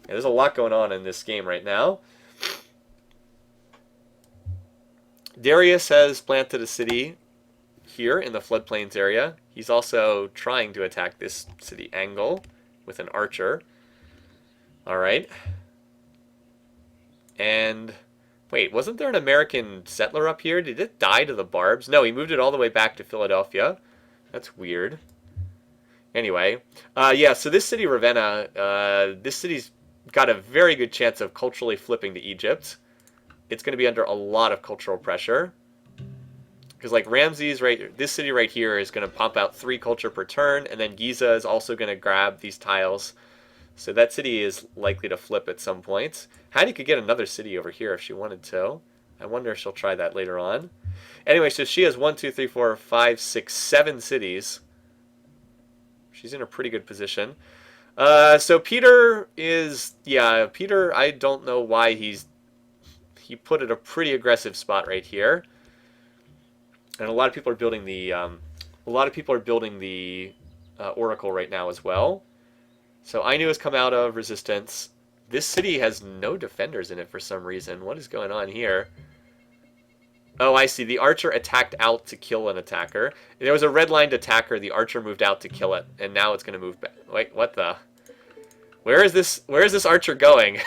there's a lot going on in this game right now. Darius has planted a city here in the floodplains area. He's also trying to attack this city angle with an archer. Alright. And... wait, wasn't there an American settler up here? Did it die to the barbs? No, he moved it all the way back to Philadelphia. That's weird. Anyway, yeah, so this city, Ravenna, this city's got a very good chance of culturally flipping to Egypt. It's going to be under a lot of cultural pressure. Because, like, Ramses, right, this city right here is going to pump out 3 culture per turn, and then Giza is also going to grab these tiles. So that city is likely to flip at some point. Hattie could get another city over here if she wanted to. I wonder if she'll try that later on. Anyway, so she has 1, 2, 3, 4, 5, 6, 7 cities. She's in a pretty good position. So Peter is, yeah, Peter, I don't know why he put it a pretty aggressive spot right here. And a lot of people are building the, Oracle right now as well. So Ainu has come out of resistance. This city has no defenders in it for some reason. What is going on here? Oh, I see. The archer attacked out to kill an attacker. There was a red-lined attacker. The archer moved out to kill it, and now it's going to move back. Wait, what the? Where is this archer going?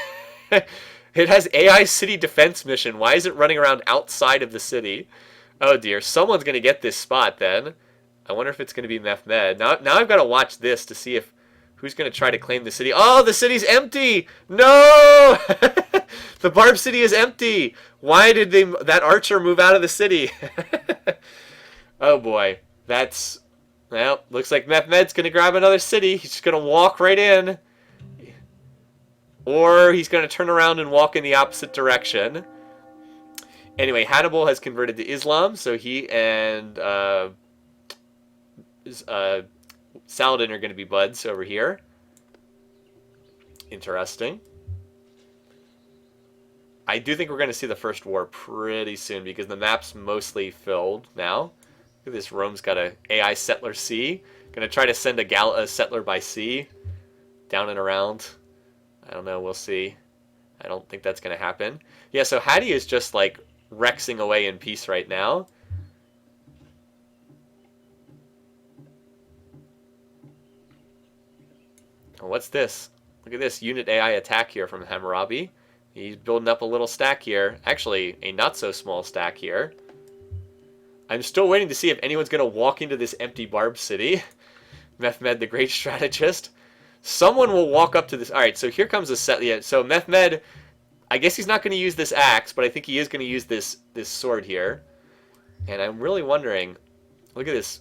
It has AI city defense mission. Why is it running around outside of the city? Oh dear, someone's going to get this spot then. I wonder if it's going to be Mehmed. Now I've got to watch this to see if who's going to try to claim the city. Oh, the city's empty! No! The Barb city is empty! Why did that archer move out of the city? Oh boy. Well, looks like Mehmed's going to grab another city. He's just going to walk right in. Or he's going to turn around and walk in the opposite direction. Anyway, Hannibal has converted to Islam, so he and Saladin are going to be buds over here. Interesting. I do think we're going to see the first war pretty soon because the map's mostly filled now. Look at this. Rome's got a AI settler C. Going to try to send a settler by sea down and around. I don't know. We'll see. I don't think that's going to happen. Yeah, so Hattie is just like Rexing away in peace right now. Oh, what's this? Look at this unit AI attack here from Hammurabi. He's building up a little stack here. Actually, a not so small stack here. I'm still waiting to see if anyone's going to walk into this empty Barb city. Mehmed, the great strategist. Someone will walk up to this. All right, so here comes a set. Yeah, so Mehmed, I guess he's not going to use this axe, but I think he is going to use this sword here. And I'm really wondering, look at this.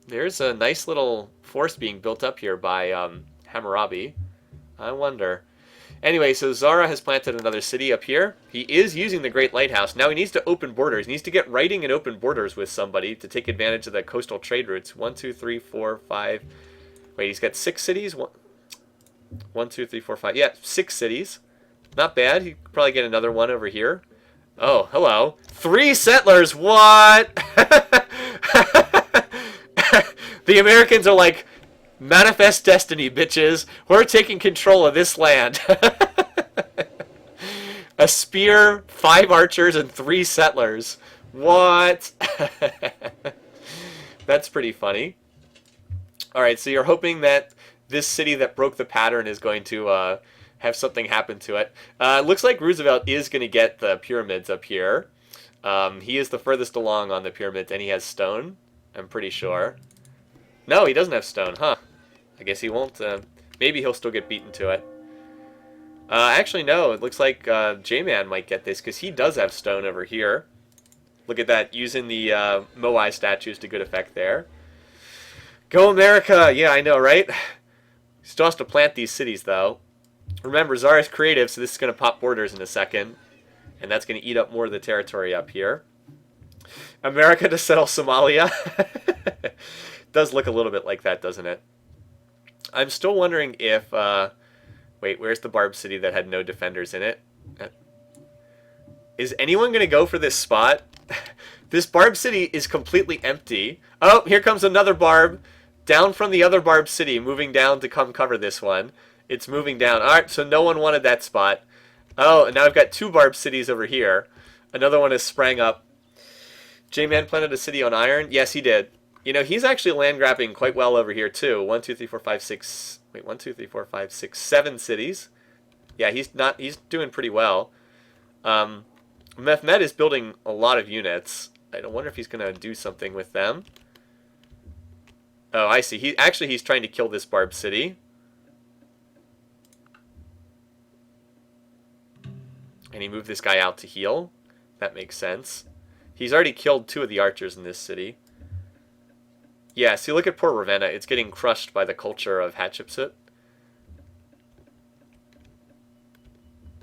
There's a nice little force being built up here by Hammurabi. I wonder. Anyway, so Zara has planted another city up here. He is using the Great Lighthouse. Now he needs to open borders. He needs to get writing and open borders with somebody to take advantage of the coastal trade routes. 1, 2, 3, 4, 5. Wait, he's got 6 cities? 1, 2, 3, 4, 5. Yeah, 6 cities. Not bad. He could probably get another one over here. Oh, hello. 3 settlers. What? The Americans are like, manifest destiny, bitches. We're taking control of this land. A spear, 5 archers, and 3 settlers. What? That's pretty funny. Alright, so you're hoping that this city that broke the pattern is going to have something happen to it. Looks like Roosevelt is going to get the pyramids up here. He is the furthest along on the pyramids, and he has stone, I'm pretty sure. No, he doesn't have stone, huh? I guess he won't. Maybe he'll still get beaten to it. Actually, no. It looks like J-Man might get this, because he does have stone over here. Look at that, using the Moai statues to good effect there. Go America! Yeah, I know, right? Still has to plant these cities, though. Remember, Zara's creative, so this is going to pop borders in a second. And that's going to eat up more of the territory up here. America to settle Somalia. Does look a little bit like that, doesn't it? I'm still wondering if... wait, where's the Barb city that had no defenders in it? Is anyone going to go for this spot? This Barb city is completely empty. Oh, here comes another Barb. Down from the other Barb city, moving down to come cover this one. It's moving down. Alright, so no one wanted that spot. Oh, and now I've got 2 Barb cities over here. Another one has sprang up. J-Man planted a city on iron? Yes, he did. You know, he's actually land grabbing quite well over here, too. 1, 2, 3, 4, 5, 6... Wait, 1, 2, 3, 4, 5, 6, 7 cities. Yeah, he's doing pretty well. Mehmed is building a lot of units. I don't wonder if he's going to do something with them. Oh, I see. He's trying to kill this Barb city. And he moved this guy out to heal. That makes sense. He's already killed 2 of the archers in this city. Yeah, see, look at poor Ravenna. It's getting crushed by the culture of Hatshepsut.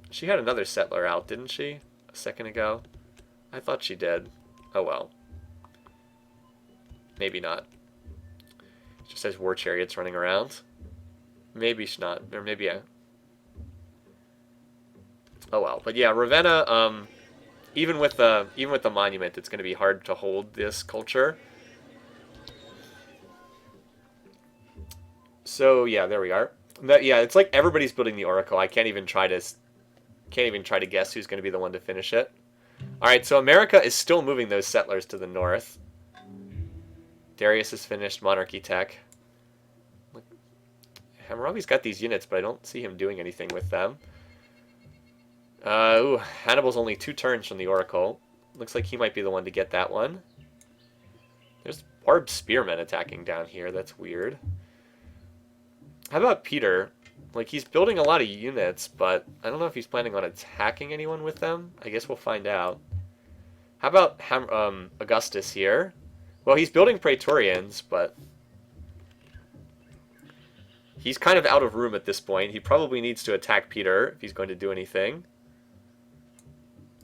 She had another settler out, didn't she? A second ago? I thought she did. Oh well. Maybe not. It just has war chariots running around. Maybe she's not. Or maybe yeah. Oh well. But yeah, Ravenna, even with the monument, it's going to be hard to hold this culture. So yeah, there we are. Yeah, it's like everybody's building the Oracle. I can't even try to guess who's going to be the one to finish it. All right, so America is still moving those settlers to the north. Darius has finished monarchy tech. Look, Hammurabi's got these units, but I don't see him doing anything with them. Ooh, Hannibal's only 2 turns from the Oracle. Looks like he might be the one to get that one. There's barbed spearmen attacking down here. That's weird. How about Peter? Like, he's building a lot of units, but I don't know if he's planning on attacking anyone with them. I guess we'll find out. How about Augustus here? Well, he's building Praetorians, but he's kind of out of room at this point. He probably needs to attack Peter if he's going to do anything.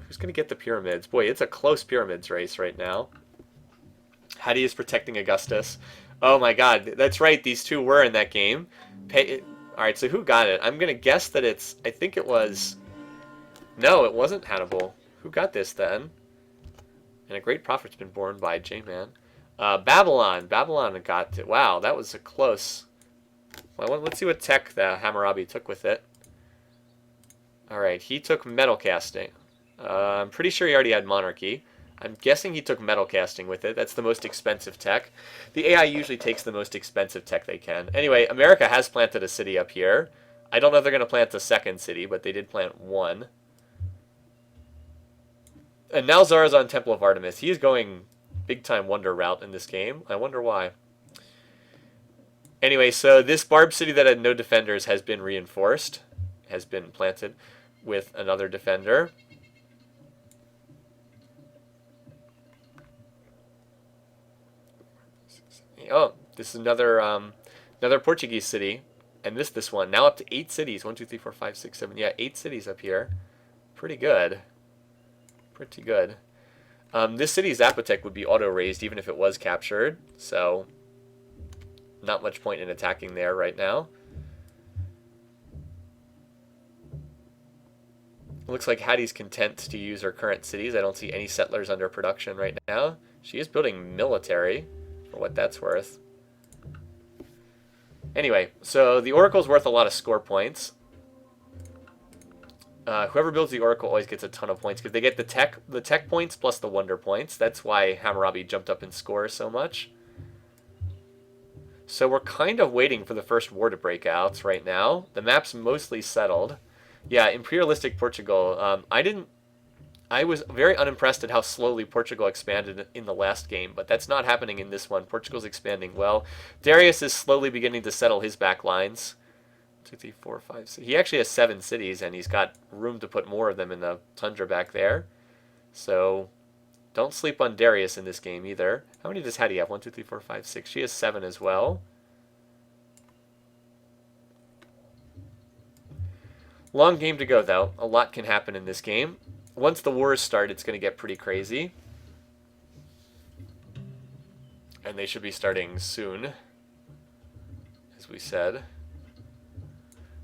Who's going to get the pyramids? Boy, it's a close pyramids race right now. Hattie is protecting Augustus. Oh my god, that's right, these 2 were in that game. Alright, so who got it? I'm going to guess that it's... I think it was... No, it wasn't Hannibal. Who got this then? And a great prophet's been born by J-Man. Babylon. Babylon got it. Wow, that was a close... Well, let's see what tech the Hammurabi took with it. Alright, he took metal casting. I'm pretty sure he already had monarchy. I'm guessing he took metal casting with it. That's the most expensive tech. The AI usually takes the most expensive tech they can. Anyway, America has planted a city up here. I don't know if they're going to plant a second city, but they did plant 1. And now Zara's on Temple of Artemis. He is going big-time wonder route in this game. I wonder why. Anyway, so this Barb city that had no defenders has been reinforced. Has been planted with another defender. Oh, this is another Portuguese city, and this one now up to 8 cities. 1, 2, 3, 4, 5, 6, 7. Yeah, 8 cities up here. Pretty good. Pretty good. This city's Zapotec would be auto raised even if it was captured, so not much point in attacking there right now. It looks like Hattie's content to use her current cities. I don't see any settlers under production right now. She is building military. For what that's worth. Anyway, so the Oracle's worth a lot of score points. Whoever builds the Oracle always gets a ton of points because they get the tech points plus the wonder points. That's why Hammurabi jumped up in score so much. So we're kind of waiting for the first war to break out right now. The map's mostly settled. Yeah, imperialistic Portugal. I was very unimpressed at how slowly Portugal expanded in the last game, but that's not happening in this one. Portugal's expanding well. Darius is slowly beginning to settle his back lines. 2, 3, 4, 5, 6. He actually has 7 cities, and he's got room to put more of them in the tundra back there. So don't sleep on Darius in this game either. How many does Hattie have? 1, 2, 3, 4, 5, 6. She has 7 as well. Long game to go, though. A lot can happen in this game. Once the wars start, it's going to get pretty crazy. And they should be starting soon, as we said.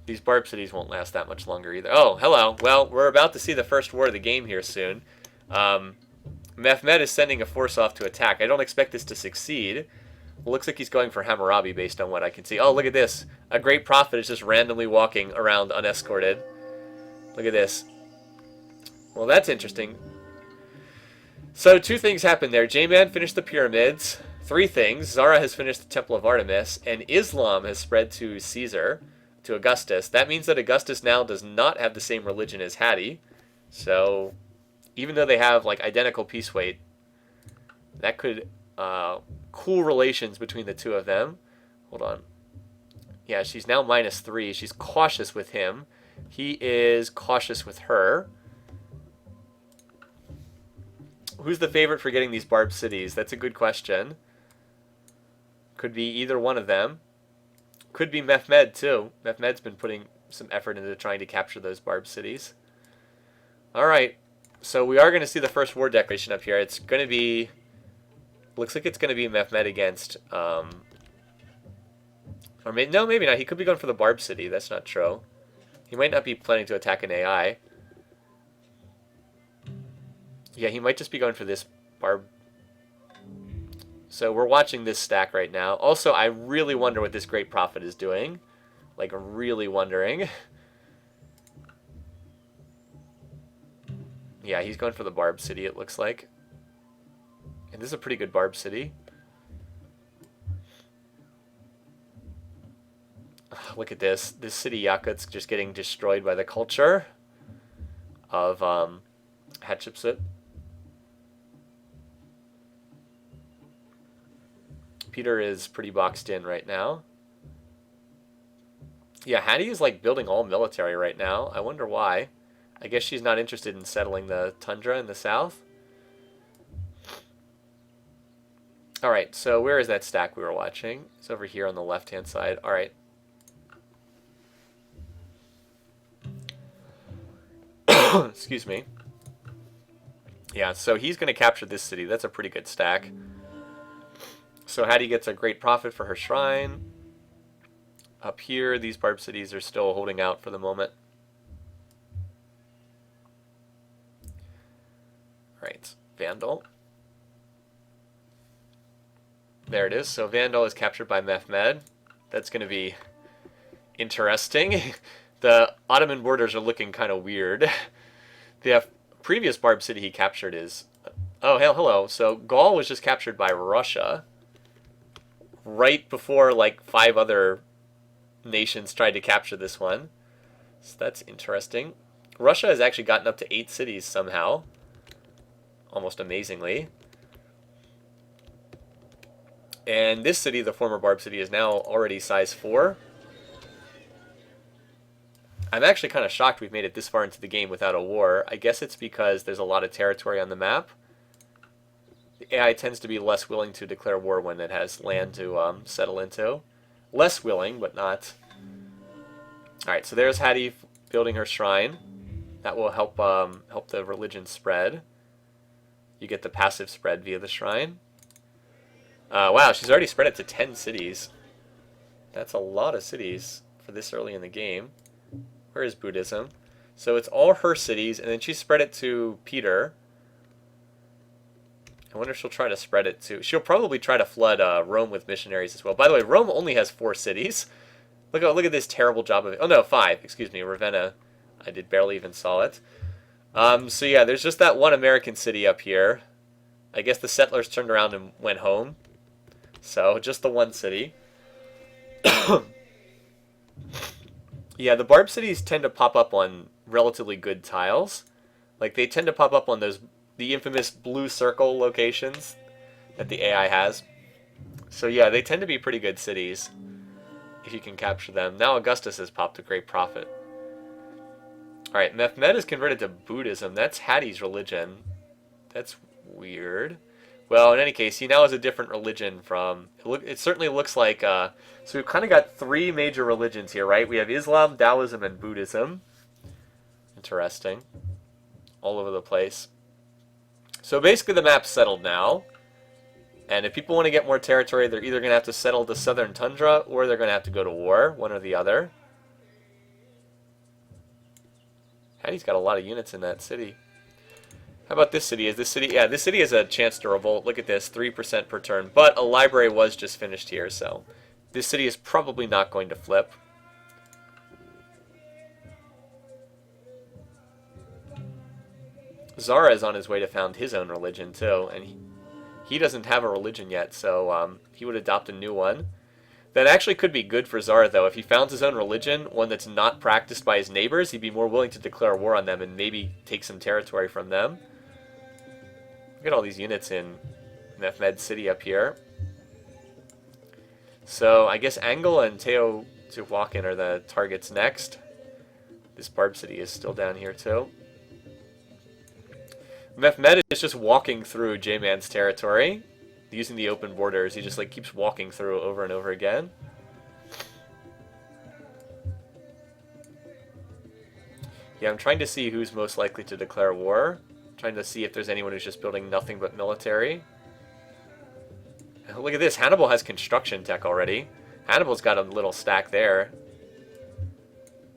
These Barb cities won't last that much longer either. Oh, hello. Well, we're about to see the first war of the game here soon. Mehmed is sending a force off to attack. I don't expect this to succeed. Looks like he's going for Hammurabi based on what I can see. Oh, look at this. A great prophet is just randomly walking around unescorted. Look at this. Well, that's interesting. So 2 things happened there. J-Man finished the pyramids. 3 things. Zara has finished the Temple of Artemis. And Islam has spread to Caesar, to Augustus. That means that Augustus now does not have the same religion as Hattie. So even though they have like identical piece weight, that could cool relations between the two of them. Hold on. Yeah, she's now -3. She's cautious with him. He is cautious with her. Who's the favorite for getting these barbed cities? That's a good question. Could be either one of them. Could be Mehmed too. Mehmed's been putting some effort into trying to capture those barbed cities. Alright, so we are going to see the first war declaration up here. It's going to be... Looks like it's going to be Mehmed against... or no, maybe not. He could be going for the barbed city. That's not true. He might not be planning to attack an AI. Yeah, he might just be going for this barb. So we're watching this stack right now. Also, I really wonder what this Great Prophet is doing. Like, really wondering. Yeah, he's going for the barb city, it looks like. And this is a pretty good barb city. Look at this. This city Yakut's just getting destroyed by the culture of Hatshepsut. Peter is pretty boxed in right now. Yeah, Hattie is like building all military right now. I wonder why. I guess she's not interested in settling the tundra in the south. Alright, so where is that stack we were watching? It's over here on the left-hand side. Alright. Excuse me. Yeah, so he's going to capture this city. That's a pretty good stack. So Hattie gets a great profit for her shrine. Up here, these barb cities are still holding out for the moment. Right, Vandal. There it is. So Vandal is captured by Mehmed. That's going to be interesting. The Ottoman borders are looking kind of weird. The previous barb city he captured is... Oh, hell, hello. So Gaul was just captured by Russia. Right before, like, 5 other nations tried to capture this one. So that's interesting. Russia has actually gotten up to 8 cities somehow. Almost amazingly. And this city, the former barb city, is now already size 4. I'm actually kind of shocked we've made it this far into the game without a war. I guess it's because there's a lot of territory on the map. The AI tends to be less willing to declare war when it has land to settle into. Less willing, but not. Alright, so there's Hattie building her shrine. That will help help the religion spread. You get the passive spread via the shrine. Wow, she's already spread it to 10 cities. That's a lot of cities for this early in the game. Where is Buddhism? So it's all her cities, and then she spread it to Peter. I wonder if she'll try to spread it to... She'll probably try to flood Rome with missionaries as well. By the way, Rome only has 4 cities. Look at this terrible job of it. Oh, no, 5. Excuse me, Ravenna. I did barely even saw it. So yeah, there's just that one American city up here. I guess the settlers turned around and went home. So, just the one city. Yeah, the barb cities tend to pop up on relatively good tiles. Like, they tend to pop up on those... the infamous blue circle locations that the AI has. So yeah, they tend to be pretty good cities if you can capture them. Now Augustus has popped a great profit. Alright, Mehmed is converted to Buddhism. That's Hattie's religion. That's weird. Well, in any case, he now has a different religion from... It certainly looks like... so we've kind of got 3 major religions here, right? We have Islam, Taoism, and Buddhism. Interesting. All over the place. So basically the map's settled now, and if people want to get more territory, they're either going to have to settle the southern tundra, or they're going to have to go to war, one or the other. Hattie's got a lot of units in that city. How about this city? Yeah, this city has a chance to revolt. Look at this, 3% per turn, but a library was just finished here, so this city is probably not going to flip. Zara is on his way to found his own religion, too, and he doesn't have a religion yet, so he would adopt a new one. That actually could be good for Zara, though. If he found his own religion, one that's not practiced by his neighbors, he'd be more willing to declare war on them and maybe take some territory from them. Look at all these units in Mehmed City up here. So I guess Angle and Teotihuacan are the targets next. This Barb City is still down here too. Mehmed is just walking through J-Man's territory, using the open borders. He just like keeps walking through over and over again. Yeah, I'm trying to see who's most likely to declare war. I'm trying to see if there's anyone who's just building nothing but military. Look at this. Hannibal has construction tech already. Hannibal's got a little stack there.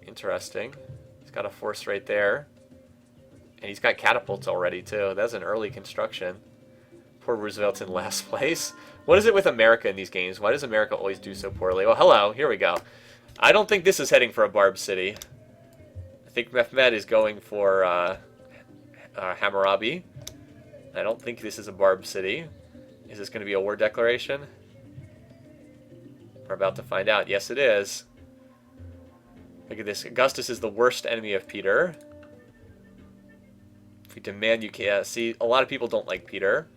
Interesting. He's got a force right there. And he's got catapults already, too. That's an early construction. Poor Roosevelt's in last place. What is it with America in these games? Why does America always do so poorly? Well, hello. Here we go. I don't think this is heading for a Barb City. I think Mehmed is going for Hammurabi. I don't think this is a Barb City. Is this going to be a war declaration? We're about to find out. Yes, it is. Look at this. Augustus is the worst enemy of Peter. If we demand you can't. See, a lot of people don't like Peter.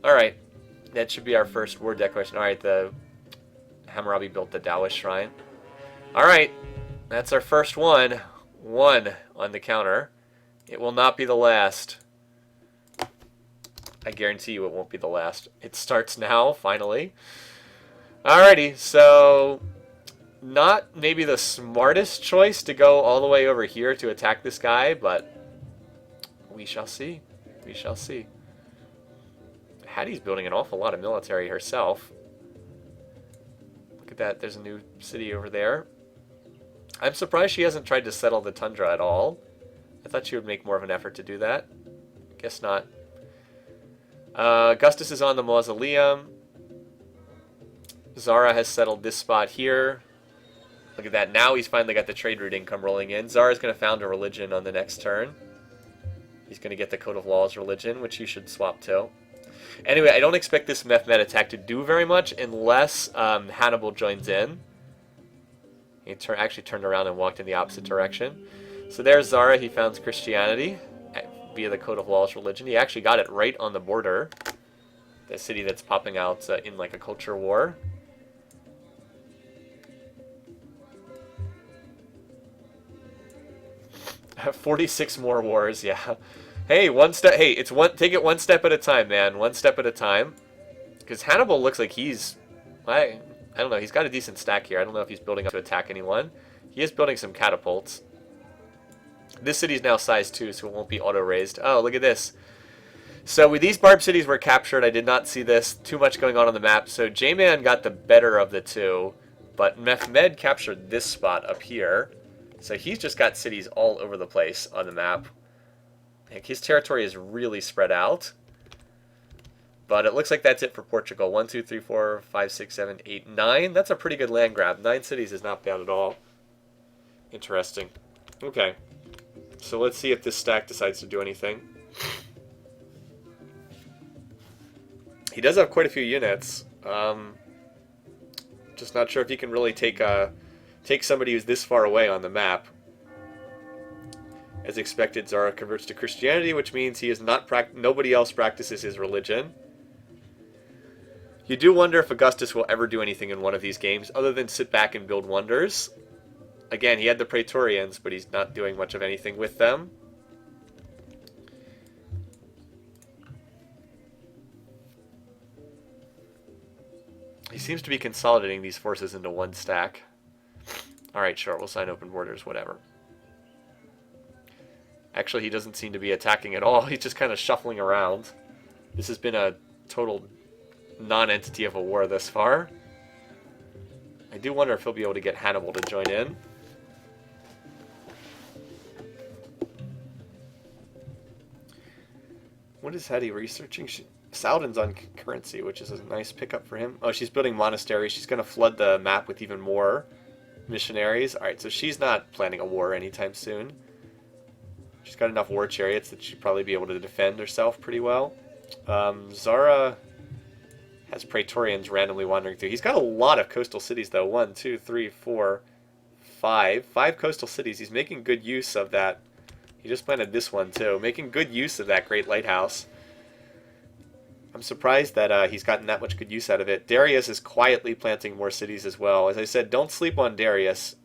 Alright. That should be our first war declaration. Alright, the Hammurabi built the Taoist shrine. Alright. That's our first one. One on the counter. It will not be the last. I guarantee you it won't be the last. It starts now, finally. Alrighty, so not maybe the smartest choice to go all the way over here to attack this guy, but we shall see. We shall see. Hattie's building an awful lot of military herself. Look at that, there's a new city over there. I'm surprised she hasn't tried to settle the tundra at all. I thought she would make more of an effort to do that. Guess not. Augustus is on the mausoleum. Zara has settled this spot here. Look at that. Now he's finally got the trade route income rolling in. Zara's going to found a religion on the next turn. He's going to get the Code of Laws religion, which you should swap to. Anyway, I don't expect this Mehmed attack to do very much unless Hannibal joins in. He actually turned around and walked in the opposite direction. So there's Zara. He founds Christianity via the Code of Laws religion. He actually got it right on the border. The city that's popping out in like a culture war. Have 46 more wars, yeah. Hey, one step. Hey, it's one. Take it one step at a time, man. One step at a time. Because Hannibal looks like he's, I don't know. He's got a decent stack here. I don't know if he's building up to attack anyone. He is building some catapults. This city is now size 2, so it won't be auto-raised. Oh, look at this. So these Barb cities were captured. I did not see this. Too much going on the map. So J-Man got the better of the two, but Mehmed captured this spot up here. So he's just got cities all over the place on the map. Like, his territory is really spread out. But it looks like that's it for Portugal. 1, 2, 3, 4, 5, 6, 7, 8, 9. That's a pretty good land grab. 9 cities is not bad at all. Interesting. Okay. So let's see if this stack decides to do anything. He does have quite a few units. Just not sure if he can really take somebody who's this far away on the map. As expected, Zara converts to Christianity, which means he is not nobody else practices his religion. You do wonder if Augustus will ever do anything in one of these games other than sit back and build wonders. Again, he had the Praetorians, but he's not doing much of anything with them. He seems to be consolidating these forces into one stack. Alright, sure, we'll sign open borders, whatever. Actually, he doesn't seem to be attacking at all. He's just kind of shuffling around. This has been a total non-entity of a war thus far. I do wonder if he'll be able to get Hannibal to join in. What is Hattie researching? Saladin's on currency, which is a nice pickup for him. Oh, she's building monasteries. She's going to flood the map with even more missionaries. Alright, so she's not planning a war anytime soon. She's got enough war chariots that she'd probably be able to defend herself pretty well. Zara has Praetorians randomly wandering through. He's got a lot of coastal cities, though. 1, 2, 3, 4, 5. 5 coastal cities. He's making good use of that. He just planted this one, too. Making good use of that great lighthouse. I'm surprised that he's gotten that much good use out of it. Darius is quietly planting more cities as well. As I said, don't sleep on Darius.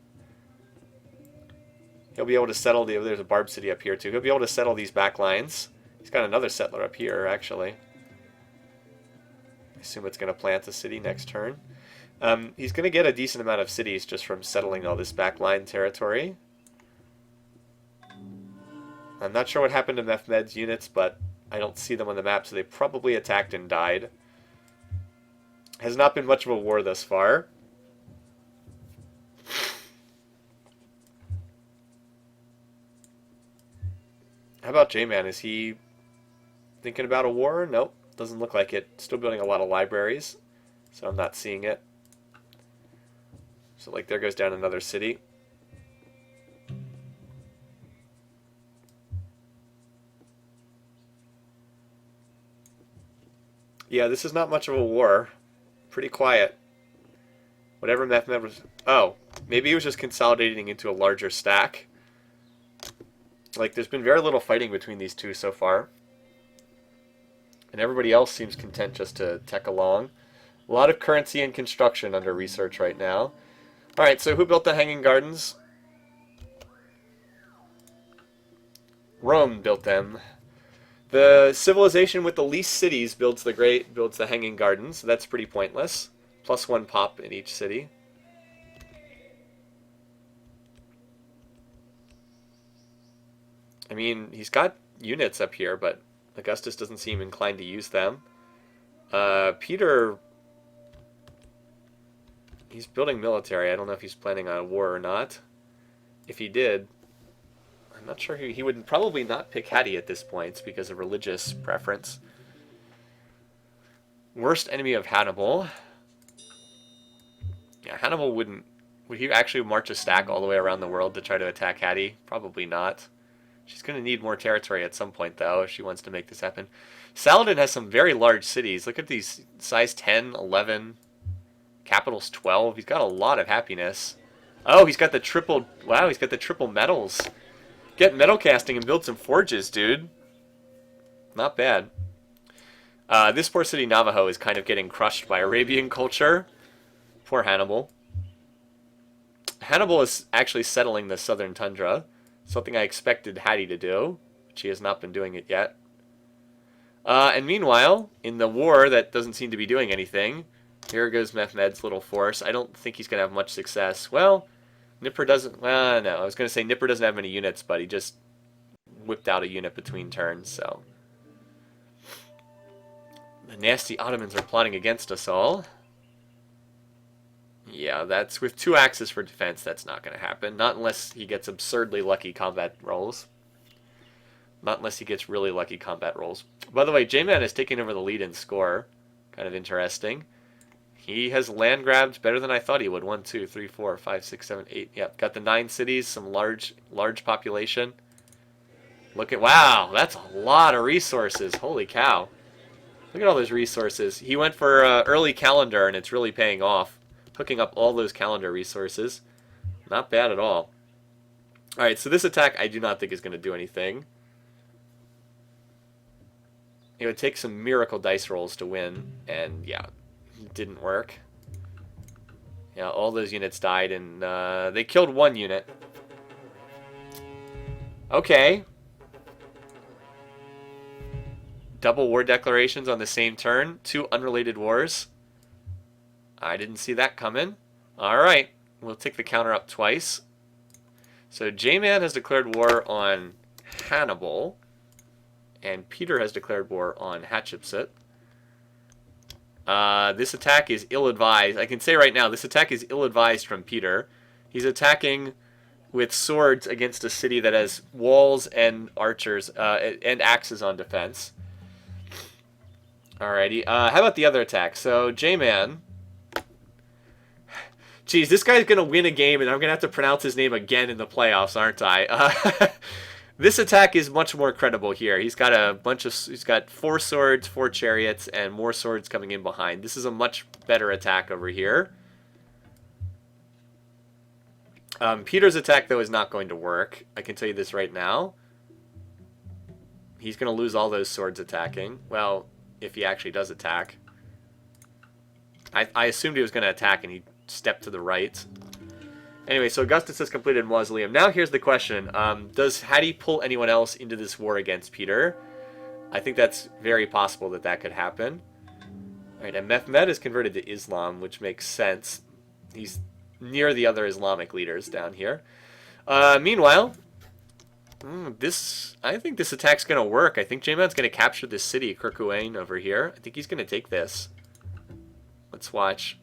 He'll be able to settle the... There's a Barb city up here, too. He'll be able to settle these back lines. He's got another settler up here, actually. I assume it's going to plant a city next turn. He's going to get a decent amount of cities just from settling all this backline territory. I'm not sure what happened to Mehmed's units, but I don't see them on the map, so they probably attacked and died. Has not been much of a war thus far. How about J-Man? Is he thinking about a war? Nope, doesn't look like it. Still building a lot of libraries, so I'm not seeing it. So, like, there goes down another city. Yeah, this is not much of a war. Pretty quiet. Whatever Mehmed was... Oh, maybe he was just consolidating into a larger stack. Like, there's been very little fighting between these two so far. And everybody else seems content just to tech along. A lot of currency and construction under research right now. Alright, so who built the Hanging Gardens? Rome built them. The civilization with the least cities builds the Hanging Gardens. That's pretty pointless. +1 pop in each city. I mean, he's got units up here, but Augustus doesn't seem inclined to use them. Peter... He's building military. I don't know if he's planning on a war or not. If he did, I'm not sure. He would probably not pick Hattie at this point because of religious preference. Worst enemy of Hannibal. Yeah, Hannibal wouldn't... Would he actually march a stack all the way around the world to try to attack Hattie? Probably not. She's going to need more territory at some point, though, if she wants to make this happen. Saladin has some very large cities. Look at these. Size 10, 11... Capitals 12. He's got a lot of happiness. Oh, he's got the triple... Wow, he's got the triple metals. Get metal casting and build some forges, dude. Not bad. This poor city, Navajo, is kind of getting crushed by Arabian culture. Poor Hannibal. Hannibal is actually settling the southern tundra. Something I expected Hattie to do. But she has not been doing it yet. And meanwhile, in the war that doesn't seem to be doing anything... Here goes Mehmed's little force. I don't think he's going to have much success. Well, Nipper doesn't... Well, no, I was going to say Nipper doesn't have many units, but he just whipped out a unit between turns, so... The nasty Ottomans are plotting against us all. Yeah, that's... With 2 axes for defense, that's not going to happen. Not unless he gets absurdly lucky combat rolls. Not unless he gets really lucky combat rolls. By the way, J-Man is taking over the lead in score. Kind of interesting. He has land grabbed better than I thought he would. 1, 2, 3, 4, 5, 6, 7, 8. Yep, got the 9 cities, some large population. Look at... Wow, that's a lot of resources. Holy cow. Look at all those resources. He went for early calendar, and it's really paying off. Hooking up all those calendar resources. Not bad at all. Alright, so this attack I do not think is going to do anything. It would take some miracle dice rolls to win, and yeah... Didn't work. Yeah, all those units died, and they killed 1 unit. Okay. Double war declarations on the same turn. 2 unrelated wars. I didn't see that coming. Alright, we'll take the counter up twice. So J-Man has declared war on Hannibal, and Peter has declared war on Hatshepsut. This attack is ill-advised. I can say right now, this attack is ill-advised from Peter. He's attacking with swords against a city that has walls and archers, and axes on defense. Alrighty, how about the other attack? So, J-Man... Geez, this guy's gonna win a game, and I'm gonna have to pronounce his name again in the playoffs, aren't I? This attack is much more credible here. He's got a bunch of... He's got 4 swords, 4 chariots, and more swords coming in behind. This is a much better attack over here. Peter's attack, though, is not going to work. I can tell you this right now. He's going to lose all those swords attacking. Well, if he actually does attack. I assumed he was going to attack and he stepped to the right. Anyway, so Augustus has completed Mausoleum. Now here's the question. Does Hattie pull anyone else into this war against Peter? I think that's very possible that that could happen. Alright, and Mehmed is converted to Islam, which makes sense. He's near the other Islamic leaders down here. Meanwhile, I think this attack's going to work. I think J-Man's going to capture this city, Kirkuane, over here. I think he's going to take this. Let's watch.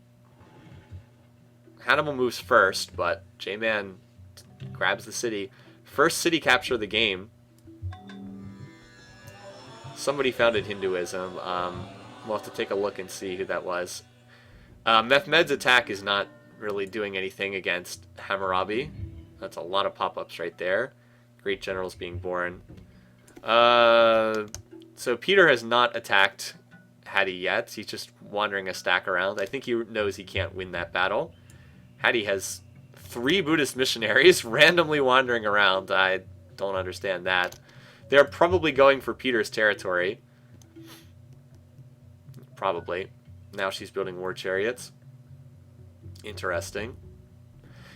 Hannibal moves first, but J-Man grabs the city. First city capture of the game. Somebody founded Hinduism. We'll have to take a look and see who that was. Mehmed's attack is not really doing anything against Hammurabi. That's a lot of pop-ups right there. Great generals being born. So Peter has not attacked Hattie yet. He's just wandering a stack around. I think he knows he can't win that battle. Hattie has 3 Buddhist missionaries randomly wandering around. I don't understand that. They're probably going for Peter's territory. Probably. Now she's building war chariots. Interesting.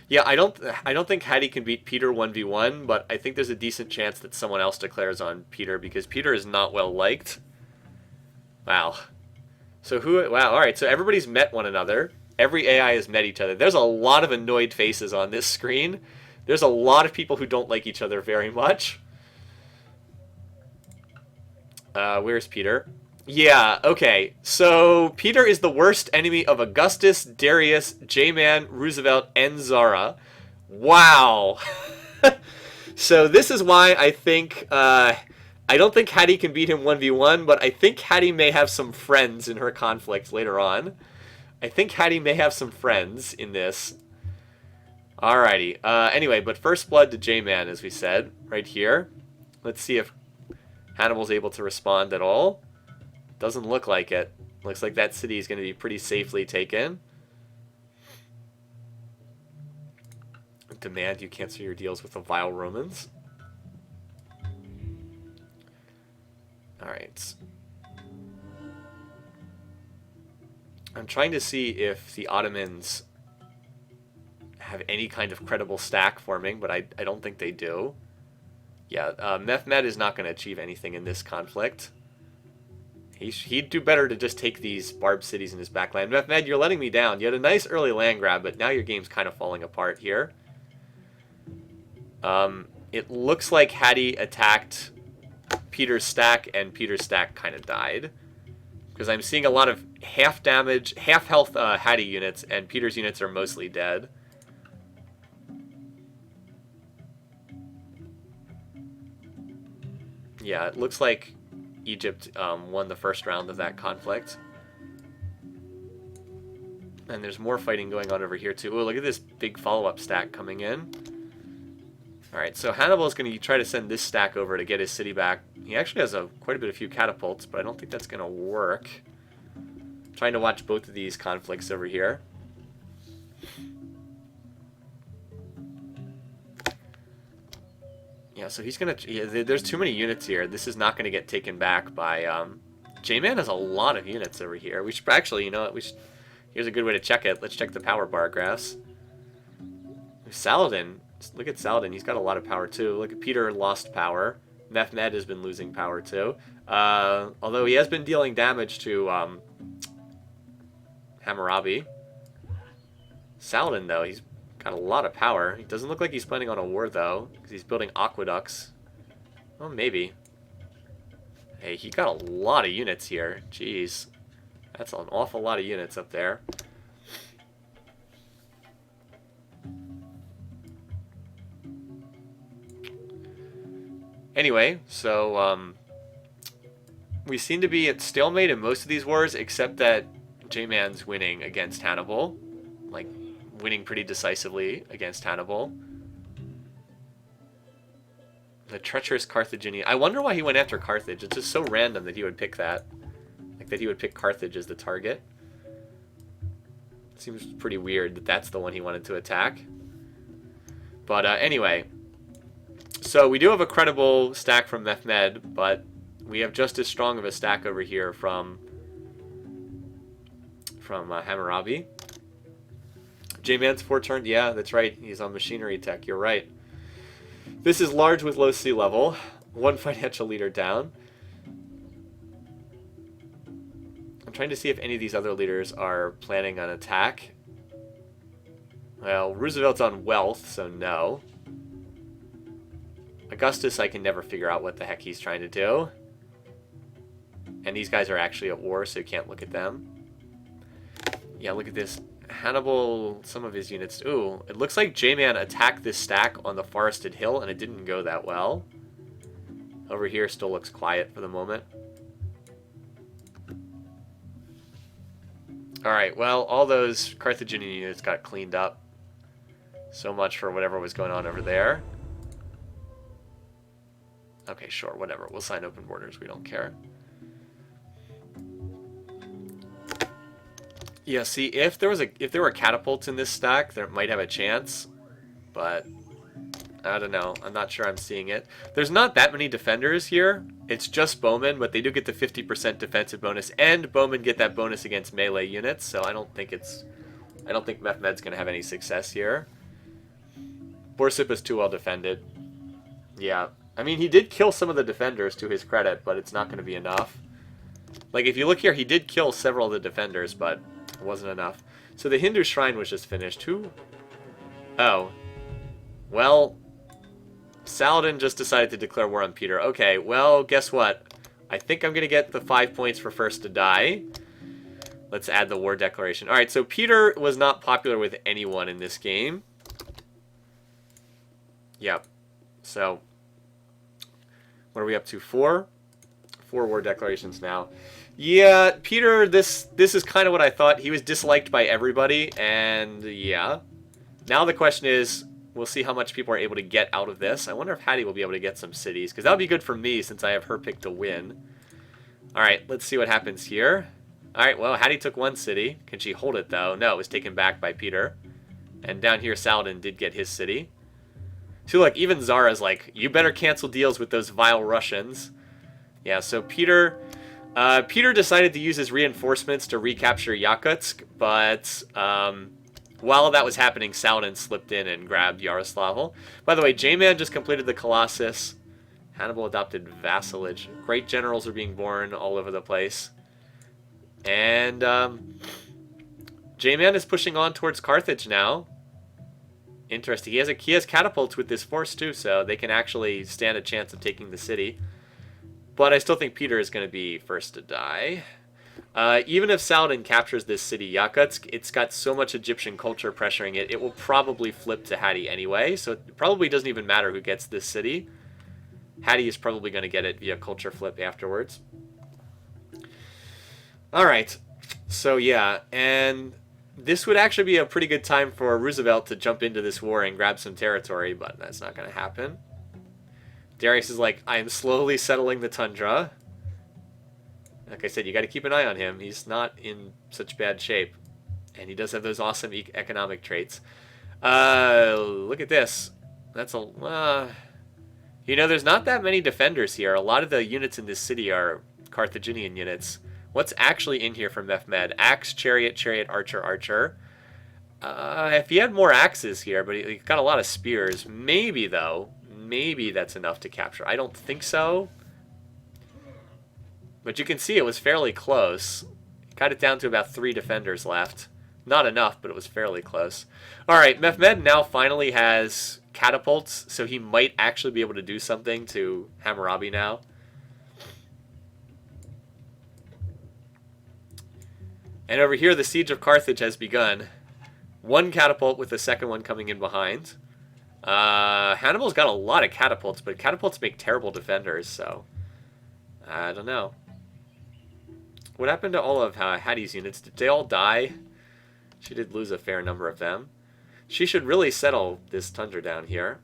Yeah, I don't think Hattie can beat Peter 1v1, but I think there's a decent chance that someone else declares on Peter because Peter is not well liked. Wow. So wow, alright, so everybody's met one another. Every AI has met each other. There's a lot of annoyed faces on this screen. There's a lot of people who don't like each other very much. Where's Peter? Yeah, okay. So Peter is the worst enemy of Augustus, Darius, J-Man, Roosevelt, and Zara. Wow. So this is why I think... I don't think Hattie can beat him 1v1, but I think Hattie may have some friends in her conflict later on. I think Hattie may have some friends in this. Alrighty. Anyway, but first blood to J-Man, as we said, right here. Let's see if Hannibal's able to respond at all. Doesn't look like it. Looks like that city is going to be pretty safely taken. Demand you cancel your deals with the vile Romans. Alright. I'm trying to see if the Ottomans have any kind of credible stack forming, but I don't think they do. Yeah, Mehmed is not going to achieve anything in this conflict. He'd do better to just take these barbed cities in his backland. Mehmed, you're letting me down. You had a nice early land grab, but now your game's kind of falling apart here. It looks like Hattie attacked Peter's stack, and Peter's stack kind of died. Because I'm seeing a lot of half damage, half health Hattie units, and Peter's units are mostly dead. Yeah, it looks like Egypt won the first round of that conflict. And there's more fighting going on over here too. Oh, look at this big follow-up stack coming in. Alright, so Hannibal is going to try to send this stack over to get his city back. He actually has quite a few catapults, but I don't think that's going to work. I'm trying to watch both of these conflicts over here. Yeah, so he's going to... Yeah, there's too many units here. This is not going to get taken back by... J-Man has a lot of units over here. We should actually, you know what, here's a good way to check it. Let's check the power bar graphs. Saladin. Look at Saladin. He's got a lot of power, too. Look at Peter lost power. Mehmed has been losing power, too. Although he has been dealing damage to Hammurabi. Saladin, though, he's got a lot of power. He doesn't look like he's planning on a war, though, because he's building aqueducts. Oh, maybe. Hey, he got a lot of units here. Jeez. That's an awful lot of units up there. Anyway, so we seem to be at stalemate in most of these wars, except that J-Man's winning against Hannibal. Like, winning pretty decisively against Hannibal. The treacherous Carthaginian. I wonder why he went after Carthage. It's just so random that he would pick that. Like, that he would pick Carthage as the target. Seems pretty weird that that's the one he wanted to attack. But anyway... So we do have a credible stack from Mehmed, but we have just as strong of a stack over here from Hammurabi. J-Man's 4 turn. Yeah, that's right. He's on machinery tech. You're right. This is large with low sea level. 1 financial leader down. I'm trying to see if any of these other leaders are planning on attack. Well, Roosevelt's on wealth, so no. Augustus, I can never figure out what the heck he's trying to do. And these guys are actually at war, so you can't look at them. Yeah, look at this. Hannibal, some of his units. Ooh, it looks like J-Man attacked this stack on the forested hill, and it didn't go that well. Over here still looks quiet for the moment. Alright, well, all those Carthaginian units got cleaned up. So much for whatever was going on over there. Okay, sure, whatever. We'll sign open borders. We don't care. Yeah, see, if there were catapults in this stack, there might have a chance. But I don't know. I'm not sure I'm seeing it. There's not that many defenders here. It's just bowmen, but they do get the 50% defensive bonus, and bowmen get that bonus against melee units. So I don't think Mehmed's gonna have any success here. Borsip is too well defended. Yeah. I mean, he did kill some of the defenders to his credit, but it's not going to be enough. Like, if you look here, he did kill several of the defenders, but it wasn't enough. So the Hindu shrine was just finished. Who? Oh. Well, Saladin just decided to declare war on Peter. Okay, well, guess what? I think I'm going to get the 5 points for first to die. Let's add the war declaration. Alright, so Peter was not popular with anyone in this game. Yep. So, what are we up to? 4? 4 war declarations now. Yeah, Peter, this is kind of what I thought. He was disliked by everybody, and yeah. Now the question is, we'll see how much people are able to get out of this. I wonder if Hattie will be able to get some cities, because that would be good for me since I have her pick to win. Alright, let's see what happens here. Alright, well, Hattie took 1 city. Can she hold it, though? No, it was taken back by Peter. And down here, Saladin did get his city. See, look, even Zara's like, you better cancel deals with those vile Russians. Yeah, so Peter decided to use his reinforcements to recapture Yakutsk, but while that was happening, Saladin slipped in and grabbed Yaroslavl. By the way, J-Man just completed the Colossus. Hannibal adopted vassalage. Great generals are being born all over the place. And J-Man is pushing on towards Carthage now. Interesting. He has catapults with this force too, so they can actually stand a chance of taking the city. But I still think Peter is going to be first to die. Even if Saladin captures this city, Yakutsk, it's got so much Egyptian culture pressuring it, it will probably flip to Hattie anyway, so it probably doesn't even matter who gets this city. Hattie is probably going to get it via culture flip afterwards. Alright, so yeah, and this would actually be a pretty good time for Roosevelt to jump into this war and grab some territory, but that's not going to happen. Darius is like, I am slowly settling the tundra. Like I said, you got to keep an eye on him. He's not in such bad shape. And he does have those awesome economic traits. Look at this. That's a... you know, there's not that many defenders here. A lot of the units in this city are Carthaginian units. What's actually in here from Mehmed? Axe, chariot, chariot, archer, archer. If he had more axes here, but he got a lot of spears. Maybe, though. Maybe that's enough to capture. I don't think so. But you can see it was fairly close. Got it down to about 3 defenders left. Not enough, but it was fairly close. Alright, Mehmed now finally has catapults, so he might actually be able to do something to Hammurabi now. And over here, the siege of Carthage has begun. 1 catapult with the second one coming in behind. Hannibal's got a lot of catapults, but catapults make terrible defenders, so I don't know. What happened to all of Hattie's units? Did they all die? She did lose a fair number of them. She should really settle this tundra down here.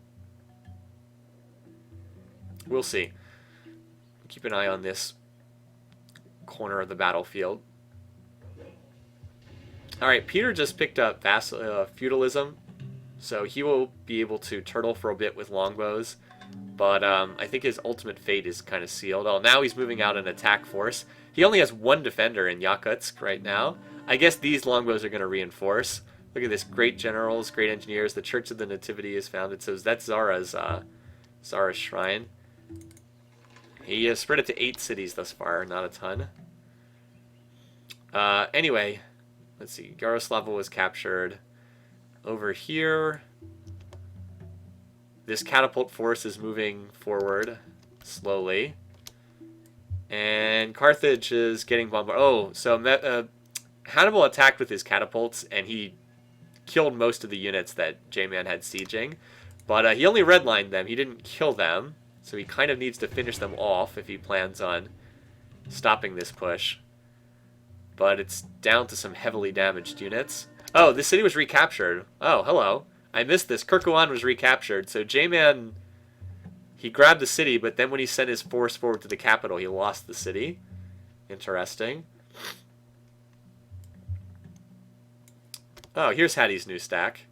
We'll see. Keep an eye on this corner of the battlefield. Alright, Peter just picked up feudalism. So he will be able to turtle for a bit with longbows. But I think his ultimate fate is kind of sealed. Oh, now he's moving out an attack force. He only has one defender in Yakutsk right now. I guess these longbows are going to reinforce. Look at this. Great generals, great engineers. The Church of the Nativity is founded. So that's Zara's shrine. He has spread it to 8 cities thus far. Not a ton. Anyway, let's see. Yaroslava was captured. Over here, this catapult force is moving forward slowly. And Carthage is getting bombarded. Oh, so Hannibal attacked with his catapults, and he killed most of the units that J-Man had sieging. But he only redlined them. He didn't kill them. So he kind of needs to finish them off if he plans on stopping this push. But it's down to some heavily damaged units. Oh, this city was recaptured. Oh, hello. I missed this. Kirkwan was recaptured. So J-Man, he grabbed the city, but then when he sent his force forward to the capital, he lost the city. Interesting. Oh, here's Hattie's new stack.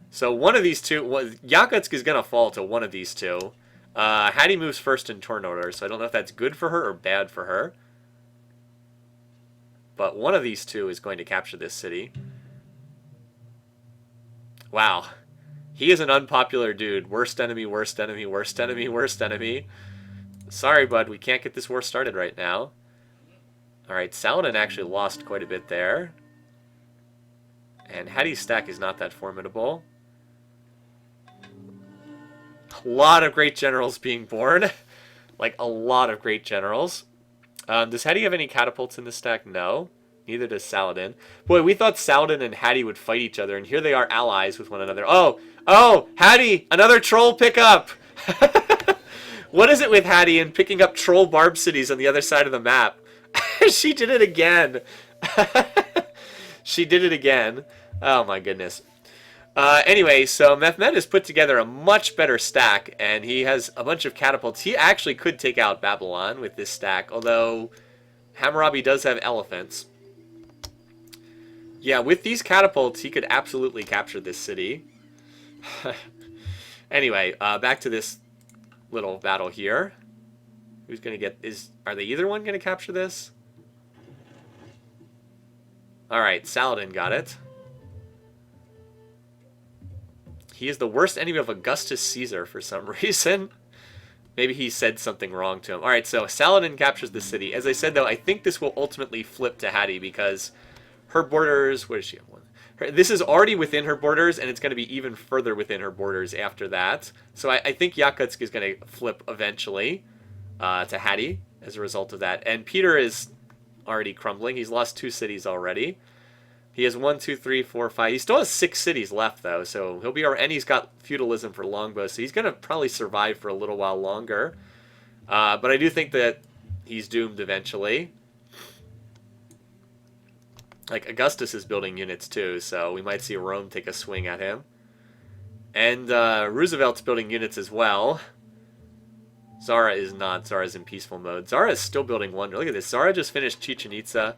So one of these two, Yakutsk is going to fall to one of these two. Hattie moves first in turn order, so I don't know if that's good for her or bad for her. But one of these two is going to capture this city. Wow. He is an unpopular dude. Worst enemy, worst enemy, worst enemy, worst enemy. Sorry, bud, we can't get this war started right now. Alright, Saladin actually lost quite a bit there. And Hattie's stack is not that formidable. A lot of great generals being born. Like, a lot of great generals. Does Hattie have any catapults in this stack? No. Neither does Saladin. Boy, we thought Saladin and Hattie would fight each other, and here they are allies with one another. Oh! Oh! Hattie! Another troll pickup! What is it with Hattie and picking up troll barb cities on the other side of the map? She did it again! She did it again. Oh my goodness. Anyway, so Mehmed has put together a much better stack, and he has a bunch of catapults. He actually could take out Babylon with this stack, although Hammurabi does have elephants. Yeah, with these catapults, he could absolutely capture this city. Anyway, back to this little battle here. Who's going to get... Are they either one going to capture this? Alright, Saladin got it. He is the worst enemy of Augustus Caesar for some reason. Maybe he said something wrong to him. Alright, so Saladin captures the city. As I said, though, I think this will ultimately flip to Hattie because her borders... Where does she have one? This is already within her borders, and it's going to be even further within her borders after that. So I think Yakutsk is going to flip eventually to Hattie as a result of that. And Peter is already crumbling. He's lost 2 cities already. He has 1, 2, 3, 4, 5. He still has 6 cities left, though, so he'll be... And he's got feudalism for longbows, so he's going to probably survive for a little while longer. But I do think that he's doomed eventually. Like, Augustus is building units, too, so we might see Rome take a swing at him. And Roosevelt's building units as well. Zara is not. Zara's in peaceful mode. Zara is still building wonder. Look at this. Zara just finished Chichen Itza.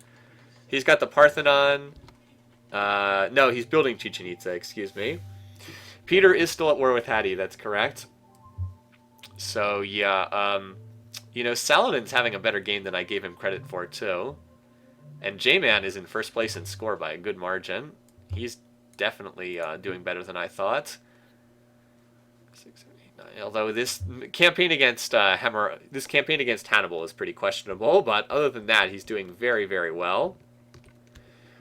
He's got the Parthenon... no, he's building Chichen Itza, excuse me. Peter is still at war with Hattie, that's correct. So, yeah, you know, Saladin's having a better game than I gave him credit for, too. And J-Man is in first place in score by a good margin. He's definitely doing better than I thought. 6, 7, 8, 9. Although this campaign against Hannibal is pretty questionable, but other than that, he's doing very, very well.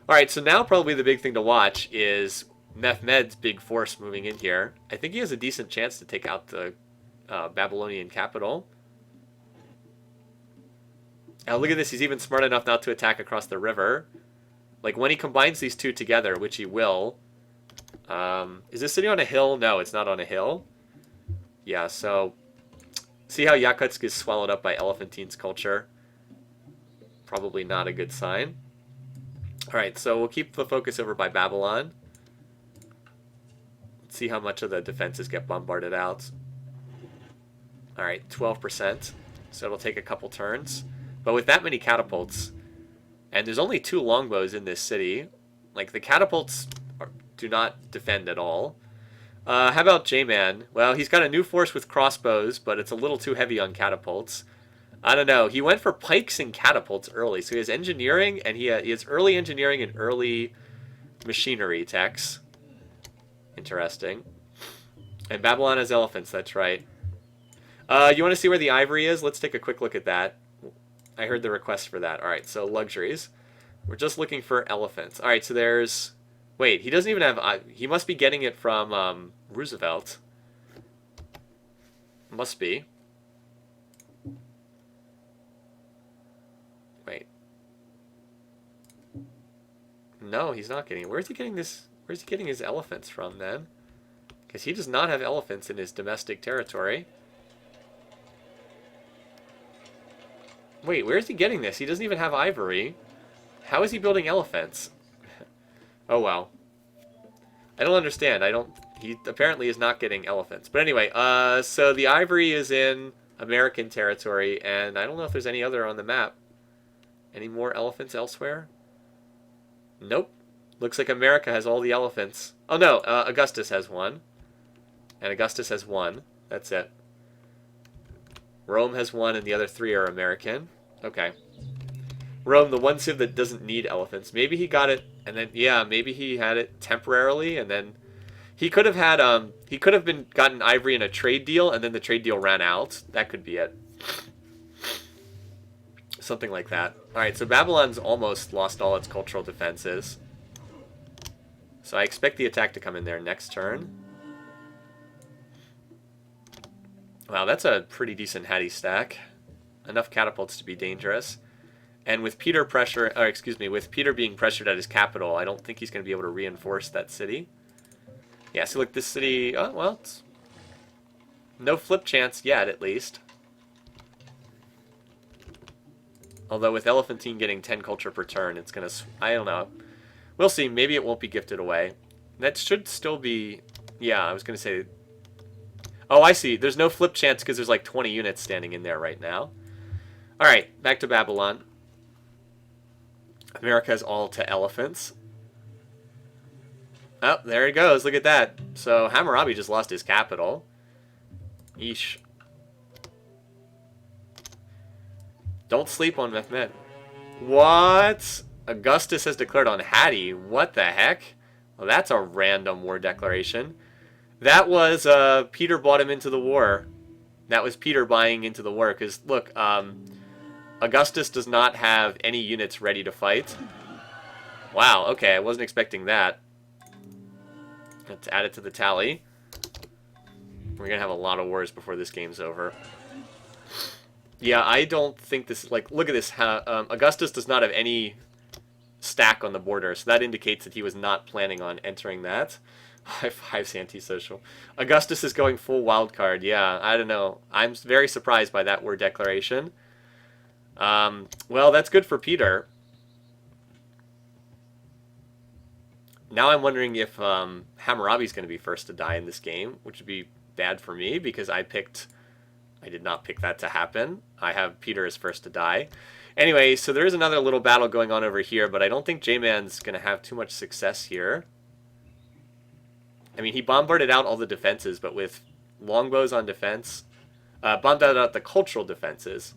Alright, so now probably the big thing to watch is Mehmed's big force moving in here. I think he has a decent chance to take out the Babylonian capital. Now look at this, he's even smart enough not to attack across the river. Like, when he combines these two together, which he will... is this city on a hill? No, it's not on a hill. Yeah, so... See how Yakutsk is swallowed up by Elephantine's culture? Probably not a good sign. Alright, so we'll keep the focus over by Babylon. Let's see how much of the defenses get bombarded out. Alright, 12%. So it'll take a couple turns. But with that many catapults, and there's only 2 longbows in this city, like, the catapults do not defend at all. How about J-Man? Well, he's got a new force with crossbows, but it's a little too heavy on catapults. I don't know. He went for pikes and catapults early, so he has engineering, and he has early engineering and early machinery techs. Interesting. And Babylon has elephants, that's right. You want to see where the ivory is? Let's take a quick look at that. I heard the request for that. All right, so luxuries. We're just looking for elephants. All right, so there's... Wait, he doesn't even have... he must be getting it from Roosevelt. Must be. Wait. No, he's not getting it. Where's he getting this? Where's he getting his elephants from, then? Because he does not have elephants in his domestic territory. Wait, where's he getting this? He doesn't even have ivory. How is he building elephants? Oh, well. I don't understand. He apparently is not getting elephants. But anyway, so the ivory is in American territory, and I don't know if there's any other on the map. Any more elephants elsewhere? Nope. Looks like America has all the elephants. Oh, no. Augustus has one. And Augustus has one. That's it. Rome has one, and the other three are American. Okay. Rome, the one civ that doesn't need elephants. Maybe he got it, and then, yeah, maybe he had it temporarily, and then he could have had, he could have gotten ivory in a trade deal, and then the trade deal ran out. That could be it. Something like that. Alright, so Babylon's almost lost all its cultural defenses. So I expect the attack to come in there next turn. Wow, that's a pretty decent Hattie stack. Enough catapults to be dangerous. And with Peter with Peter being pressured at his capital, I don't think he's going to be able to reinforce that city. Yeah, so look, this city, oh, well, it's no flip chance yet, at least. Although with Elephantine getting 10 culture per turn, it's going to, I don't know. We'll see, maybe it won't be gifted away. That should still be, yeah, I was going to say, oh, I see, there's no flip chance because there's like 20 units standing in there right now. Alright, back to Babylon. America's all to elephants. Oh, there he goes. Look at that. So Hammurabi just lost his capital. Yeesh. Don't sleep on Mehmed. What? Augustus has declared on Hattie. What the heck? Well, that's a random war declaration. That was Peter bought him into the war. That was Peter buying into the war. Because, look, Augustus does not have any units ready to fight. Wow, okay, I wasn't expecting that. Let's add it to the tally. We're going to have a lot of wars before this game's over. Yeah, I don't think this... Like, look at this. Augustus does not have any stack on the border, so that indicates that he was not planning on entering that. High fives, antisocial. Augustus is going full wildcard. Yeah, I don't know. I'm very surprised by that word declaration. Well, that's good for Peter. Now I'm wondering if Hammurabi's going to be first to die in this game, which would be bad for me because I did not pick that to happen. I have Peter as first to die. Anyway, so there is another little battle going on over here, but I don't think J-Man's going to have too much success here. I mean, he bombarded out all the defenses, but with longbows on defense, bombarded out the cultural defenses.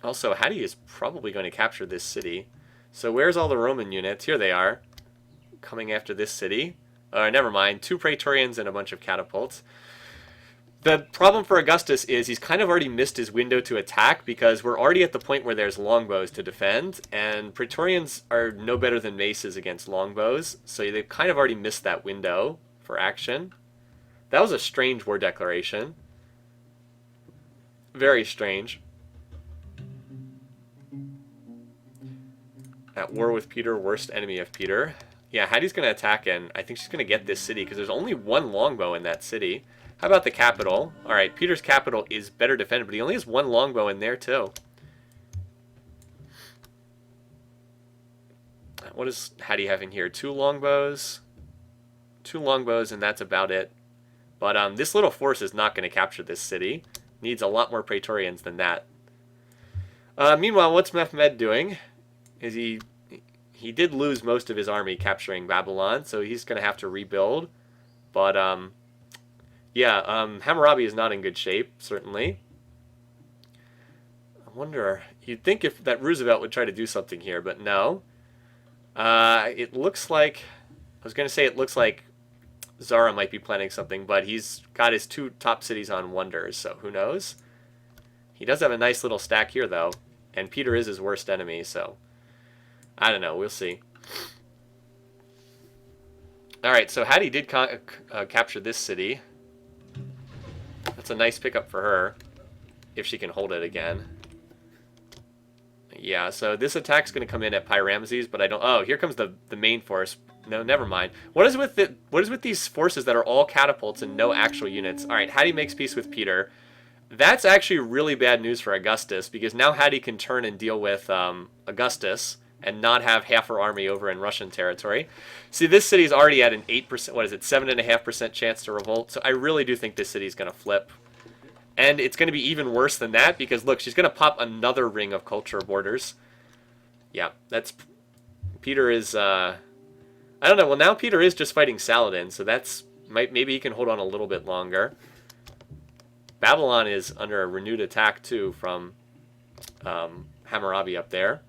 Also, Hattie is probably going to capture this city. So where's all the Roman units? Here they are, coming after this city. Never mind, 2 Praetorians and a bunch of catapults. The problem for Augustus is he's kind of already missed his window to attack because we're already at the point where there's longbows to defend, and Praetorians are no better than maces against longbows, so they've kind of already missed that window for action. That was a strange war declaration. Very strange. At war with Peter, worst enemy of Peter. Yeah, Hattie's going to attack, and I think she's going to get this city because there's only 1 longbow in that city. How about the capital? Alright, Peter's capital is better defended, but he only has 1 longbow in there, too. What is Hattie having here? 2 longbows? 2 longbows, and that's about it. But this little force is not going to capture this city. Needs a lot more Praetorians than that. Meanwhile, what's Mehmed doing? Is he he did lose most of his army capturing Babylon, so he's going to have to rebuild. But, yeah, Hammurabi is not in good shape, certainly. I wonder, you'd think if that Roosevelt would try to do something here, but no. It looks like, I was going to say it looks like Zara might be planning something, but he's got his 2 top cities on wonders, so who knows? He does have a nice little stack here, though, and Peter is his worst enemy, so I don't know. We'll see. All right, so Hattie did capture this city. That's a nice pickup for her, if she can hold it again. Yeah, so this attack's going to come in at Pi-Ramses, but I don't... Oh, here comes the main force. No, never mind. What is with these forces that are all catapults and no actual units? All right, Hattie makes peace with Peter. That's actually really bad news for Augustus, because now Hattie can turn and deal with Augustus and not have half her army over in Russian territory. See, this city's already at an 8%, what is it, 7.5% chance to revolt, so I really do think this city's going to flip. And it's going to be even worse than that, because look, she's going to pop another ring of culture borders. Yeah, that's... Peter is, I don't know, well now Peter is just fighting Saladin, so that's... Maybe he can hold on a little bit longer. Babylon is under a renewed attack, too, from Hammurabi up there.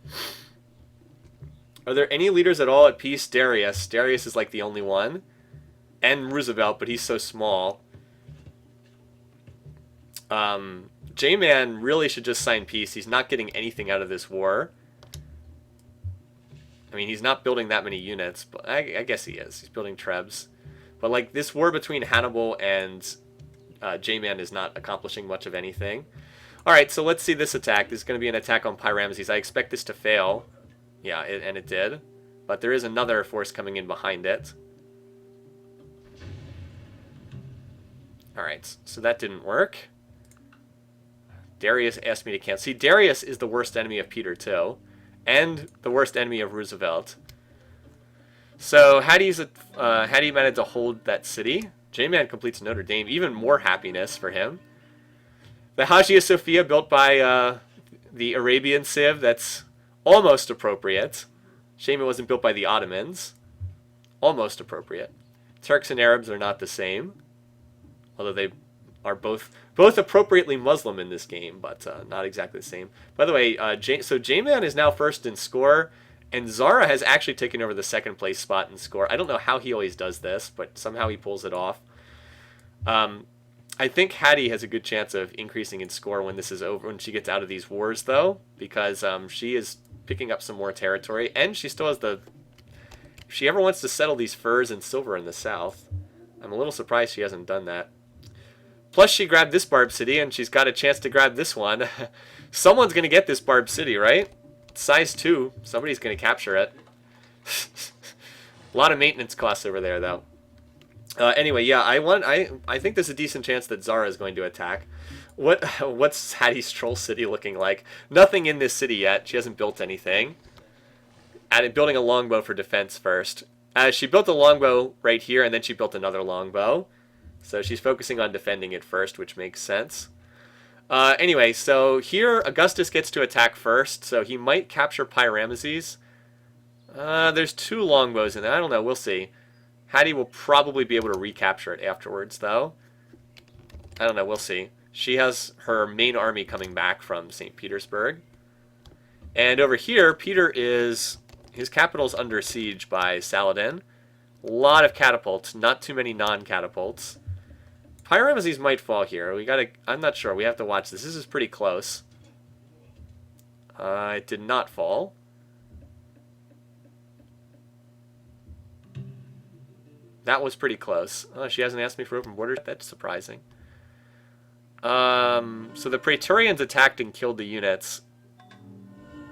Are there any leaders at all at peace? Darius. Darius is like the only one. And Roosevelt, but he's so small. J-Man really should just sign peace. He's not getting anything out of this war. I mean, he's not building that many units, but I guess he is. He's building Trebs. But, like, this war between Hannibal and J-Man is not accomplishing much of anything. Alright, so let's see this attack. This is going to be an attack on Pi-Ramses. I expect this to fail. Yeah, and it did. But there is another force coming in behind it. Alright, so that didn't work. Darius asked me to cancel. See, Darius is the worst enemy of Peter, too. And the worst enemy of Roosevelt. So, Hattie managed to hold that city. J-Man completes Notre Dame. Even more happiness for him. The Hagia Sophia, built by the Arabian Civ, that's almost appropriate. Shame it wasn't built by the Ottomans. Almost appropriate. Turks and Arabs are not the same. Although they are both appropriately Muslim in this game, but not exactly the same. By the way, so J-Man is now first in score, and Zara has actually taken over the second place spot in score. I don't know how he always does this, but somehow he pulls it off. I think Hattie has a good chance of increasing in score when this is over, when she gets out of these wars, though, because she is picking up some more territory, and she still has the... If she ever wants to settle these furs and silver in the south, I'm a little surprised she hasn't done that. Plus, she grabbed this Barb City, and she's got a chance to grab this one. Someone's going to get this Barb City, right? Size 2. Somebody's going to capture it. A lot of maintenance costs over there, though. Anyway, yeah, I think there's a decent chance that Zara is going to attack. What's Hattie's Troll City looking like? Nothing in this city yet. She hasn't built anything. And building a longbow for defense first. She built a longbow right here, and then she built another longbow. So she's focusing on defending it first, which makes sense. Anyway, so here Augustus gets to attack first, so he might capture Pi-Ramses. There's 2 longbows in there. I don't know. We'll see. Hattie will probably be able to recapture it afterwards, though. I don't know. We'll see. She has her main army coming back from St. Petersburg. And over here, Peter is... His capital's under siege by Saladin. A lot of catapults. Not too many non-catapults. Pi-Ramses might fall here. I'm not sure. We have to watch this. This is pretty close. It did not fall. That was pretty close. Oh, she hasn't asked me for open borders. That's surprising. So the Praetorians attacked and killed the units.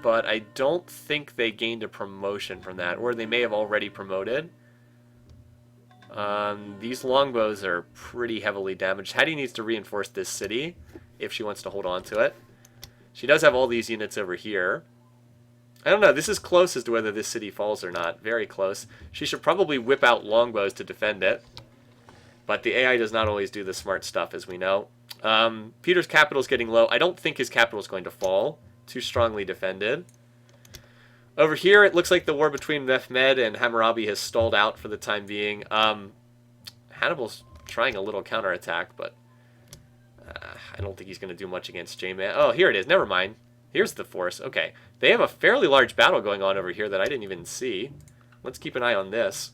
But I don't think they gained a promotion from that. Or they may have already promoted. These longbows are pretty heavily damaged. Hattie needs to reinforce this city if she wants to hold on to it. She does have all these units over here. I don't know. This is close as to whether this city falls or not. Very close. She should probably whip out longbows to defend it. But the AI does not always do the smart stuff, as we know. Peter's capital is getting low. I don't think his capital is going to fall. Too strongly defended. Over here, it looks like the war between Mehmed and Hammurabi has stalled out for the time being. Hannibal's trying a little counterattack, but I don't think he's going to do much against J-Man. Oh, here it is. Never mind. Here's the force. Okay. They have a fairly large battle going on over here that I didn't even see. Let's keep an eye on this.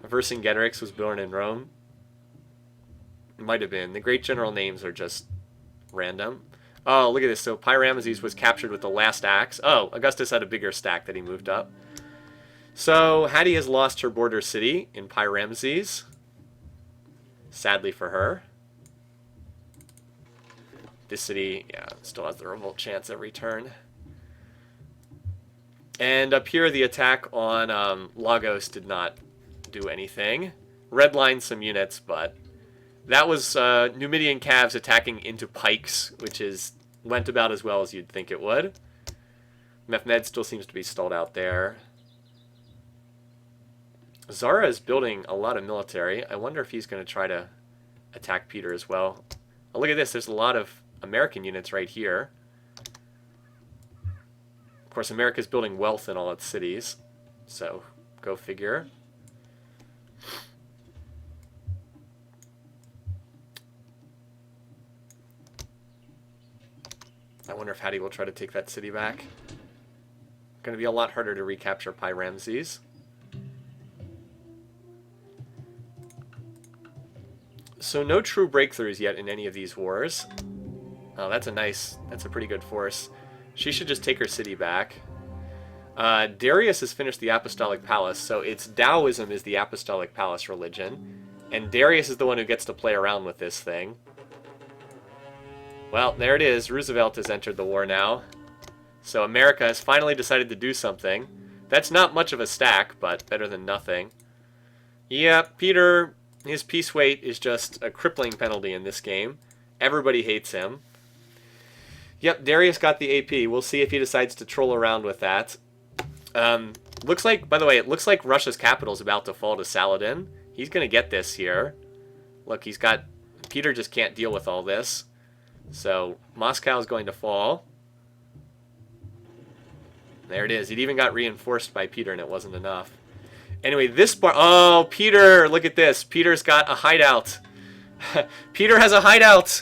Vercingetorix was born in Rome. It might have been. The great general names are just random. Oh, look at this. So Pi-Ramesses was captured with the last axe. Oh, Augustus had a bigger stack that he moved up. So Hattie has lost her border city in Pi-Ramesses. Sadly for her. This city, yeah, still has the revolt chance every turn. And up here, the attack on Lagos did not do anything. Redlined some units, but that was Numidian calves attacking into pikes, which went about as well as you'd think it would. Mehmed still seems to be stalled out there. Zara is building a lot of military. I wonder if he's going to try to attack Peter as well. Oh, look at this. There's a lot of American units right here. Of course, America's building wealth in all its cities. So, go figure. I wonder if Hattie will try to take that city back. Going to be a lot harder to recapture Pi-Ramesses. So no true breakthroughs yet in any of these wars. Oh, that's a pretty good force. She should just take her city back. Darius has finished the Apostolic Palace, so it's Taoism is the Apostolic Palace religion. And Darius is the one who gets to play around with this thing. Well, there it is. Roosevelt has entered the war now. So America has finally decided to do something. That's not much of a stack, but better than nothing. Yeah, Peter, his peace weight is just a crippling penalty in this game. Everybody hates him. Yep, Darius got the AP. We'll see if he decides to troll around with that. Looks like, by the way, it looks like Russia's capital is about to fall to Saladin. He's going to get this here. Look, Peter just can't deal with all this. So, Moscow is going to fall. There it is. It even got reinforced by Peter, and it wasn't enough. Anyway, this part... Oh, Peter! Look at this. Peter's got a hideout. Peter has a hideout!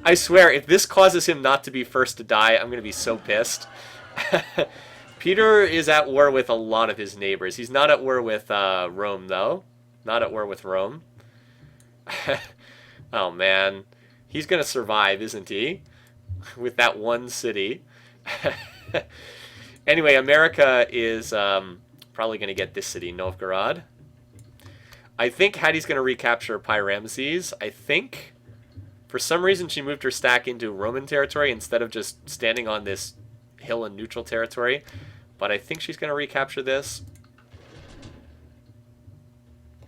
I swear, if this causes him not to be first to die, I'm going to be so pissed. Peter is at war with a lot of his neighbors. He's not at war with Rome, though. Not at war with Rome. Oh, man. He's going to survive, isn't he? With that one city. Anyway, America is probably going to get this city, Novgorod. I think Hattie's going to recapture Pi-Ramesses. I think, for some reason, she moved her stack into Roman territory instead of just standing on this hill in neutral territory. But I think she's going to recapture this.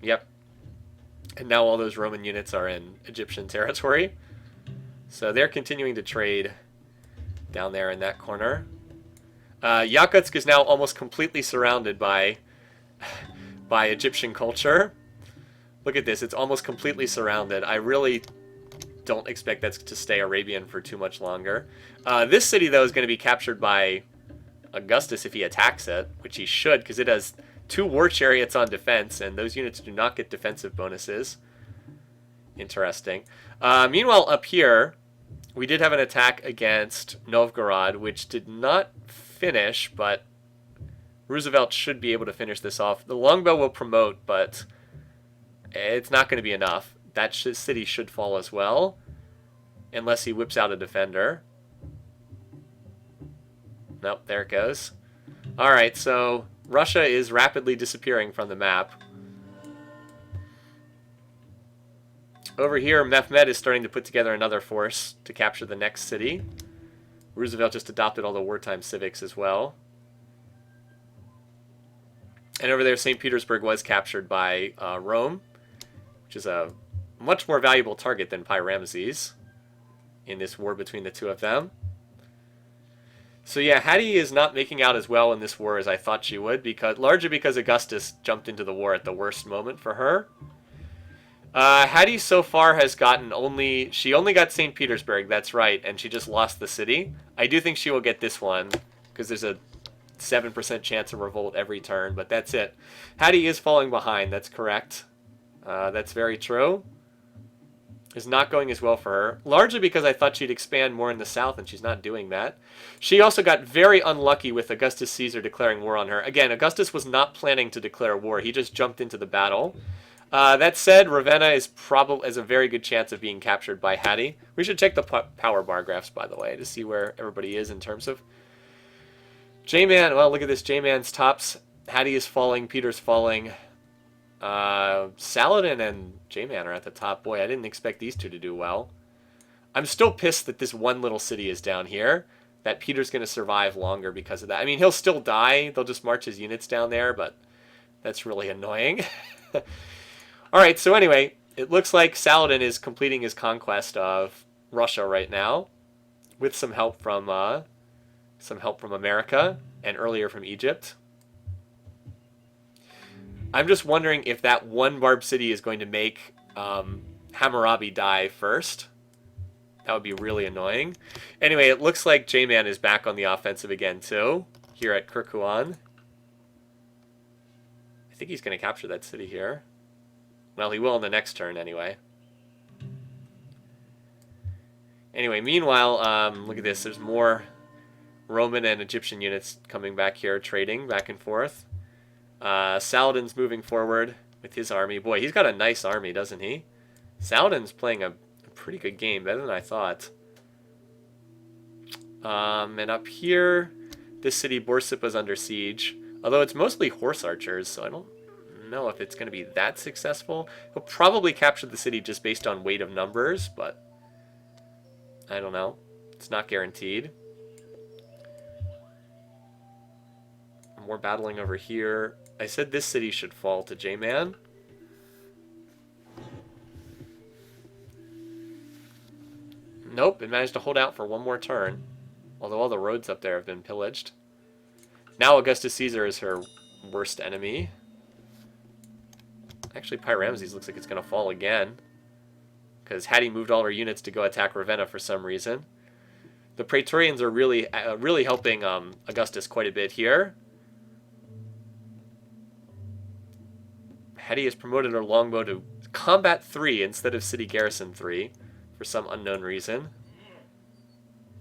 Yep. And now all those Roman units are in Egyptian territory. So they're continuing to trade down there in that corner. Yakutsk is now almost completely surrounded by Egyptian culture. Look at this. It's almost completely surrounded. I really don't expect that to stay Arabian for too much longer. This city, though, is going to be captured by Augustus if he attacks it, which he should, because it has 2 war chariots on defense, and those units do not get defensive bonuses. Interesting. Meanwhile, up here, we did have an attack against Novgorod, which did not finish, but Roosevelt should be able to finish this off. The longbow will promote, but it's not going to be enough. That city should fall as well, unless he whips out a defender. Nope, there it goes. Alright, so Russia is rapidly disappearing from the map. Over here, Mehmed is starting to put together another force to capture the next city. Roosevelt just adopted all the wartime civics as well. And over there, St. Petersburg was captured by Rome, which is a much more valuable target than Pi-Ramesses in this war between the two of them. So yeah, Hattie is not making out as well in this war as I thought she would, largely because Augustus jumped into the war at the worst moment for her. Hattie so far has gotten she only got St. Petersburg, that's right, and she just lost the city. I do think she will get this one, because there's a 7% chance of revolt every turn, but that's it. Hattie is falling behind, that's correct. That's very true. Is not going as well for her, largely because I thought she'd expand more in the south, and she's not doing that. She also got very unlucky with Augustus Caesar declaring war on her. Again, Augustus was not planning to declare war, he just jumped into the battle. That said, Ravenna is a very good chance of being captured by Hattie. We should check the power bar graphs, by the way, to see where everybody is in terms of J-Man. Well, look at this. J-Man's tops. Hattie is falling. Peter's falling. Saladin and J-Man are at the top. Boy, I didn't expect these two to do well. I'm still pissed that this one little city is down here, that Peter's going to survive longer because of that. I mean, he'll still die. They'll just march his units down there, but that's really annoying. Alright, so anyway, it looks like Saladin is completing his conquest of Russia right now, with some help from America, and earlier from Egypt. I'm just wondering if that one Barb city is going to make Hammurabi die first. That would be really annoying. Anyway, it looks like J-Man is back on the offensive again, too, here at Kirkuan. I think he's going to capture that city here. Well, he will in the next turn, anyway. Anyway, meanwhile, look at this. There's more Roman and Egyptian units coming back here, trading back and forth. Saladin's moving forward with his army. Boy, he's got a nice army, doesn't he? Saladin's playing a pretty good game, better than I thought. And up here, this city, Borsippa's under siege. Although it's mostly horse archers, so I don't know if it's going to be that successful. He'll probably capture the city just based on weight of numbers, but I don't know. It's not guaranteed. More battling over here. I said this city should fall to J-Man. Nope, it managed to hold out for one more turn. Although all the roads up there have been pillaged. Now Augustus Caesar is her worst enemy. Actually, Pyramses looks like it's going to fall again. Because Hattie moved all her units to go attack Ravenna for some reason. The Praetorians are really helping Augustus quite a bit here. Hattie has promoted her longbow to combat 3 instead of city garrison 3 for some unknown reason.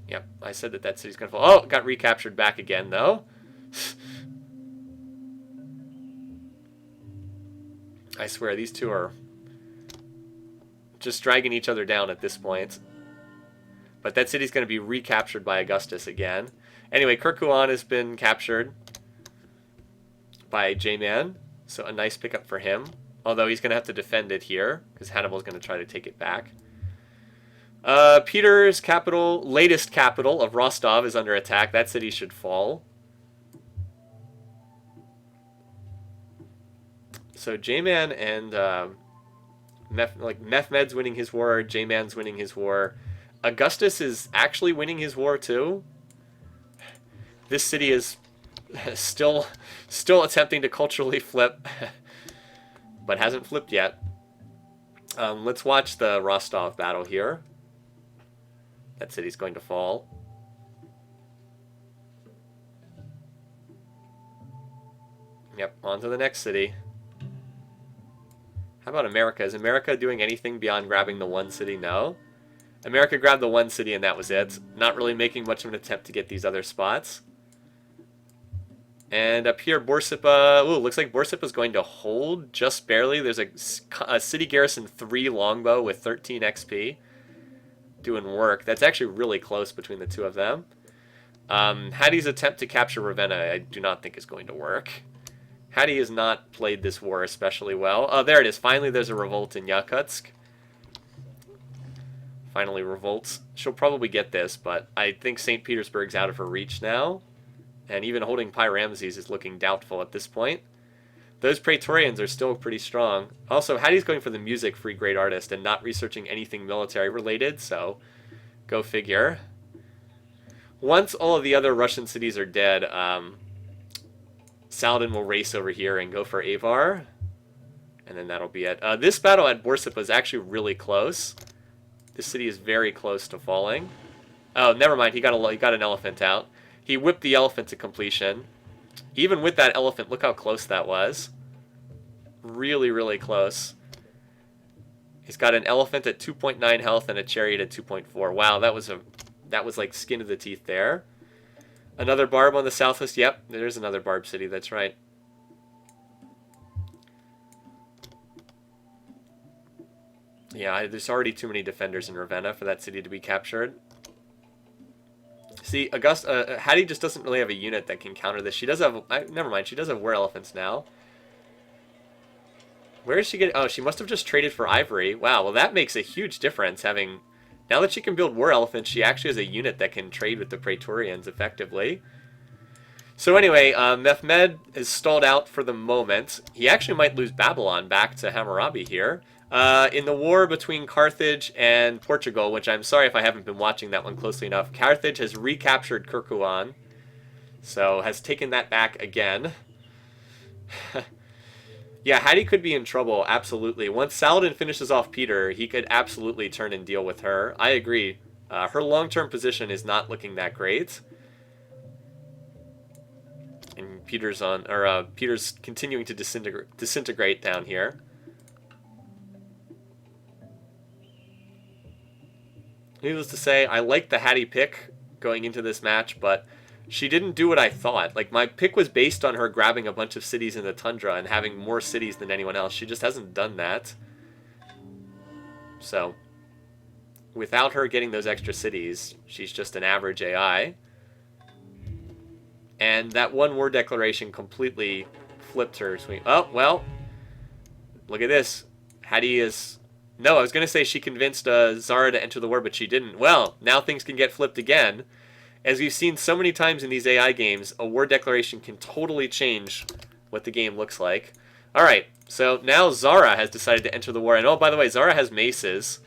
Yep, I said that city's going to fall. Oh, got recaptured back again, though. I swear, these two are just dragging each other down at this point. But that city's going to be recaptured by Augustus again. Anyway, Kirkuan has been captured by J-Man, so a nice pickup for him. Although he's going to have to defend it here, because Hannibal's going to try to take it back. Peter's capital, latest capital of Rostov, is under attack. That city should fall. So J-Man and Mehmed's winning his war, J-Man's winning his war. Augustus is actually winning his war too. This city is still attempting to culturally flip, but hasn't flipped yet. Let's watch the Rostov battle here. That city's going to fall. Yep, on to the next city. How about America? Is America doing anything beyond grabbing the one city? No. America grabbed the one city and that was it. Not really making much of an attempt to get these other spots. And up here, Borsippa... Ooh, looks like Borsippa's going to hold just barely. There's a city garrison 3 longbow with 13 XP doing work. That's actually really close between the two of them. Hattie's attempt to capture Ravenna I do not think is going to work. Hattie has not played this war especially well. Oh, there it is. Finally, there's a revolt in Yakutsk. Finally revolts. She'll probably get this, but I think St. Petersburg's out of her reach now. And even holding Pyramses is looking doubtful at this point. Those Praetorians are still pretty strong. Also, Hattie's going for the music free great artist and not researching anything military related, so go figure. Once all of the other Russian cities are dead, Saladin will race over here and go for Avar. And then that'll be it. This battle at Borsip was actually really close. This city is very close to falling. Oh, never mind. He got an elephant out. He whipped the elephant to completion. Even with that elephant, look how close that was. Really, really close. He's got an elephant at 2.9 health and a chariot at 2.4. Wow, that was like skin of the teeth there. Another barb on the southwest. Yep, there's another barb city. That's right. Yeah, there's already too many defenders in Ravenna for that city to be captured. See, Hattie just doesn't really have a unit that can counter this. She does have... never mind, she does have war elephants now. Where is she getting... Oh, she must have just traded for ivory. Wow, well that makes a huge difference having... Now that she can build war elephants, she actually has a unit that can trade with the Praetorians effectively. So anyway, Mehmed is stalled out for the moment. He actually might lose Babylon back to Hammurabi here. In the war between Carthage and Portugal, which I'm sorry if I haven't been watching that one closely enough, Carthage has recaptured Kirkuan, so has taken that back again. Yeah, Hattie could be in trouble, absolutely. Once Saladin finishes off Peter, he could absolutely turn and deal with her. I agree. Her long-term position is not looking that great. And Peter's continuing to disintegrate down here. Needless to say, I like the Hattie pick going into this match, but she didn't do what I thought. Like, my pick was based on her grabbing a bunch of cities in the tundra and having more cities than anyone else. She just hasn't done that. So, without her getting those extra cities, she's just an average AI. And that one war declaration completely flipped her swing. Oh, well, look at this. Hattie is... No, I was going to say she convinced Zara to enter the war, but she didn't. Well, now things can get flipped again. As we've seen so many times in these AI games, a war declaration can totally change what the game looks like. Alright, so now Zara has decided to enter the war. And oh, by the way, Zara has maces.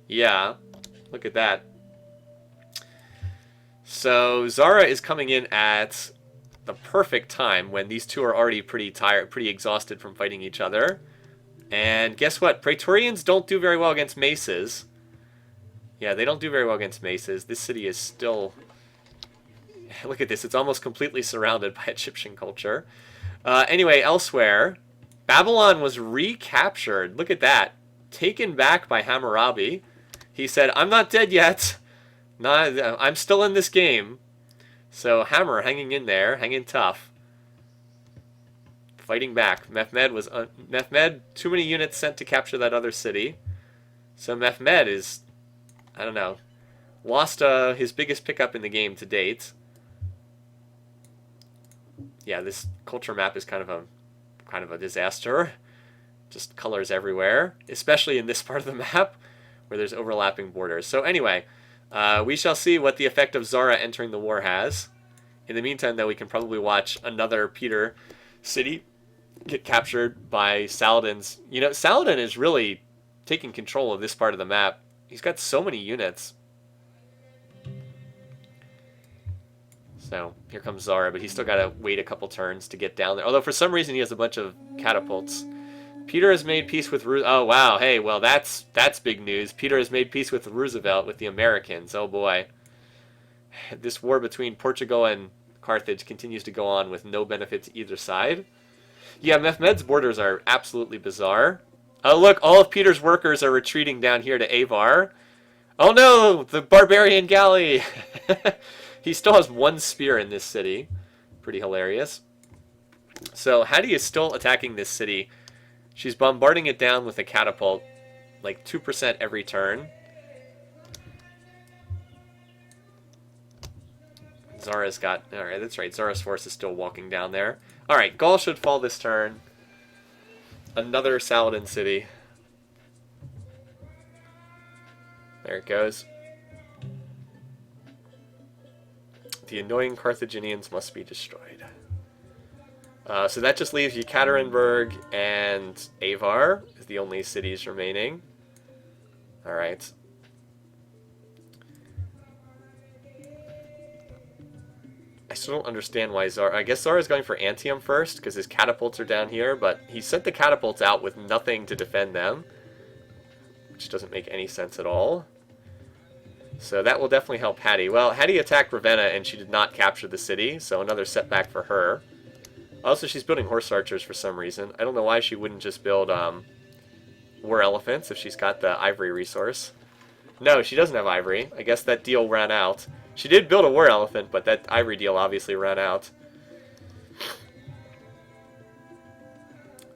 Yeah, look at that. So Zara is coming in at the perfect time when these two are already pretty tired, pretty exhausted from fighting each other. And guess what? Praetorians don't do very well against maces. Yeah, they don't do very well against maces. This city is still... Look at this. It's almost completely surrounded by Egyptian culture. Anyway, elsewhere, Babylon was recaptured. Look at that. Taken back by Hammurabi. He said, I'm not dead yet. I'm still in this game. So Hammer hanging in there, hanging tough. Fighting back. Mehmed, too many units sent to capture that other city. So Mehmed is, I don't know, lost his biggest pickup in the game to date. Yeah, this culture map is kind of a disaster. Just colors everywhere, especially in this part of the map where there's overlapping borders. So anyway, we shall see what the effect of Zara entering the war has. In the meantime, though, we can probably watch another Peter city get captured by Saladin's... You know, Saladin is really taking control of this part of the map. He's got so many units. So, here comes Zara, but he's still got to wait a couple turns to get down there. Although, for some reason, he has a bunch of catapults. Peter has made peace with... Oh, wow. Hey, well, that's big news. Peter has made peace with Roosevelt, with the Americans. Oh, boy. This war between Portugal and Carthage continues to go on with no benefit to either side. Yeah, Mehmed's borders are absolutely bizarre. Oh, look, all of Peter's workers are retreating down here to Avar. Oh, no, the barbarian galley. He still has one spear in this city. Pretty hilarious. So Hattie is still attacking this city. She's bombarding it down with a catapult, like 2% every turn. Zara's got... Alright, that's right. Zara's force is still walking down there. Alright, Gaul should fall this turn. Another Saladin city. There it goes. The annoying Carthaginians must be destroyed. So that just leaves Yekaterinburg and Avar as the only cities remaining. Alright. still don't understand why Zara... I guess Zara's going for Antium first, because his catapults are down here, but he sent the catapults out with nothing to defend them, which doesn't make any sense at all. So that will definitely help Hattie. Well, Hattie attacked Ravenna, and she did not capture the city, so another setback for her. Also, she's building horse archers for some reason. I don't know why she wouldn't just build war elephants if she's got the ivory resource. No, she doesn't have ivory. I guess that deal ran out. She did build a war elephant, but that ivory deal obviously ran out.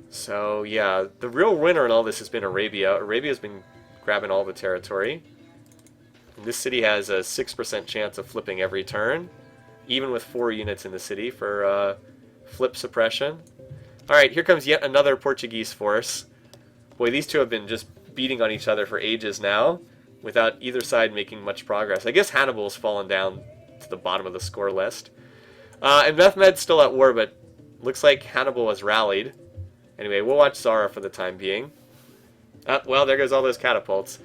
So, yeah, the real winner in all this has been Arabia. Arabia's been grabbing all the territory. And this city has a 6% chance of flipping every turn, even with 4 units in the city for flip suppression. Alright, here comes yet another Portuguese force. Boy, these two have been just beating on each other for ages now, without either side making much progress. I guess Hannibal's fallen down to the bottom of the score list. And Mehmed's still at war, but looks like Hannibal has rallied. Anyway, we'll watch Zara for the time being. Well, there goes all those catapults.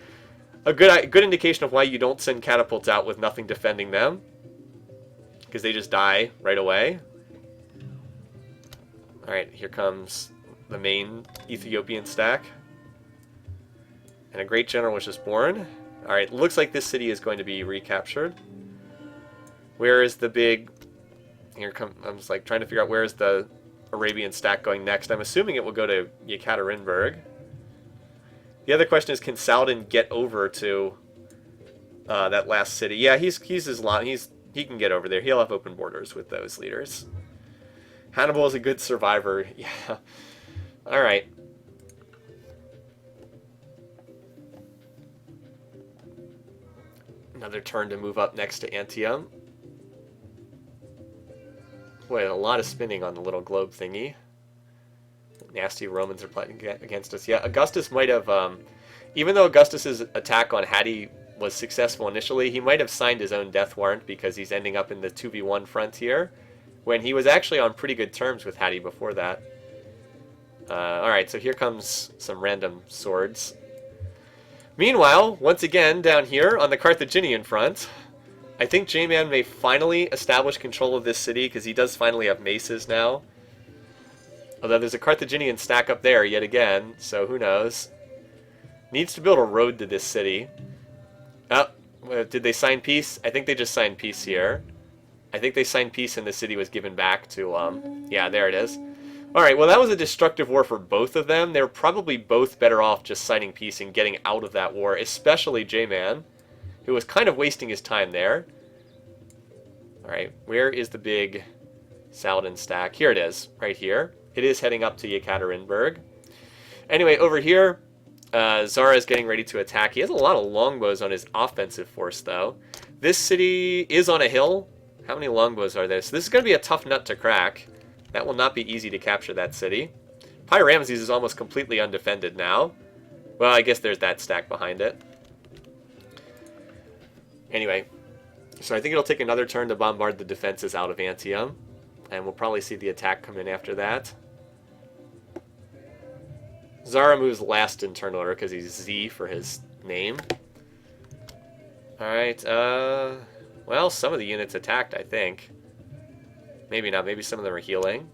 A good indication of why you don't send catapults out with nothing defending them, because they just die right away. Alright, here comes the main Ethiopian stack. And a great general was just born. Alright, looks like this city is going to be recaptured. Where is the big... I'm just like trying to figure out where is the Arabian stack going next. I'm assuming it will go to Yekaterinburg. The other question is, can Saladin get over to that last city? Yeah, he can get over there. He'll have open borders with those leaders. Hannibal is a good survivor. Yeah. Alright. Another turn to move up next to Antium. Boy, a lot of spinning on the little globe thingy. Nasty Romans are playing against us. Yeah, Augustus might have... even though Augustus's attack on Hattie was successful initially, he might have signed his own death warrant because he's ending up in the 2v1 frontier, when he was actually on pretty good terms with Hattie before that. Alright, so here comes some random swords. Meanwhile, once again, down here on the Carthaginian front, I think J-Man may finally establish control of this city, because he does finally have maces now. Although there's a Carthaginian stack up there yet again, so who knows. Needs to build a road to this city. Oh, did they sign peace? I think they just signed peace here. I think they signed peace and the city was given back to, yeah, there it is. Alright, well that was a destructive war for both of them. They're probably both better off just signing peace and getting out of that war, especially J-Man, who was kind of wasting his time there. Alright, where is the big Saladin stack? Here it is, right here. It is heading up to Yekaterinburg. Anyway, over here, Zara is getting ready to attack. He has a lot of longbows on his offensive force, though. This city is on a hill. How many longbows are there? So this is going to be a tough nut to crack. That will not be easy to capture that city. Pyramses is almost completely undefended now. Well, I guess there's that stack behind it. Anyway, so I think it'll take another turn to bombard the defenses out of Antium. And we'll probably see the attack come in after that. Zara moves last in turn order because he's Z for his name. Alright, well, some of the units attacked, I think. Maybe not. Maybe some of them are healing.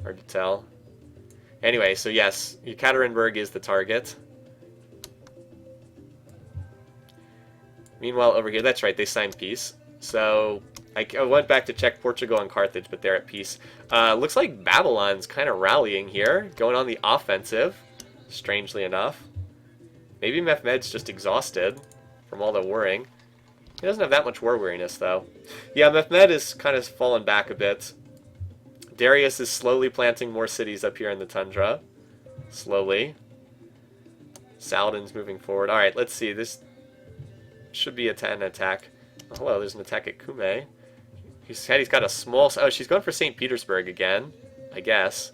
Hard to tell. Anyway, so yes, Yekaterinburg is the target. Meanwhile, over here, that's right, they signed peace. So, I went back to check Portugal and Carthage, but they're at peace. Looks like Babylon's kind of rallying here, going on the offensive, strangely enough. Maybe Mehmed's just exhausted from all the warring. He doesn't have that much war weariness, though. Yeah, Mehmed is kind of fallen back a bit. Darius is slowly planting more cities up here in the tundra. Slowly. Saladin's moving forward. Alright, let's see. This should be an attack. Oh, hello, there's an attack at Kume. He's got a small... Oh, she's going for St. Petersburg again, I guess.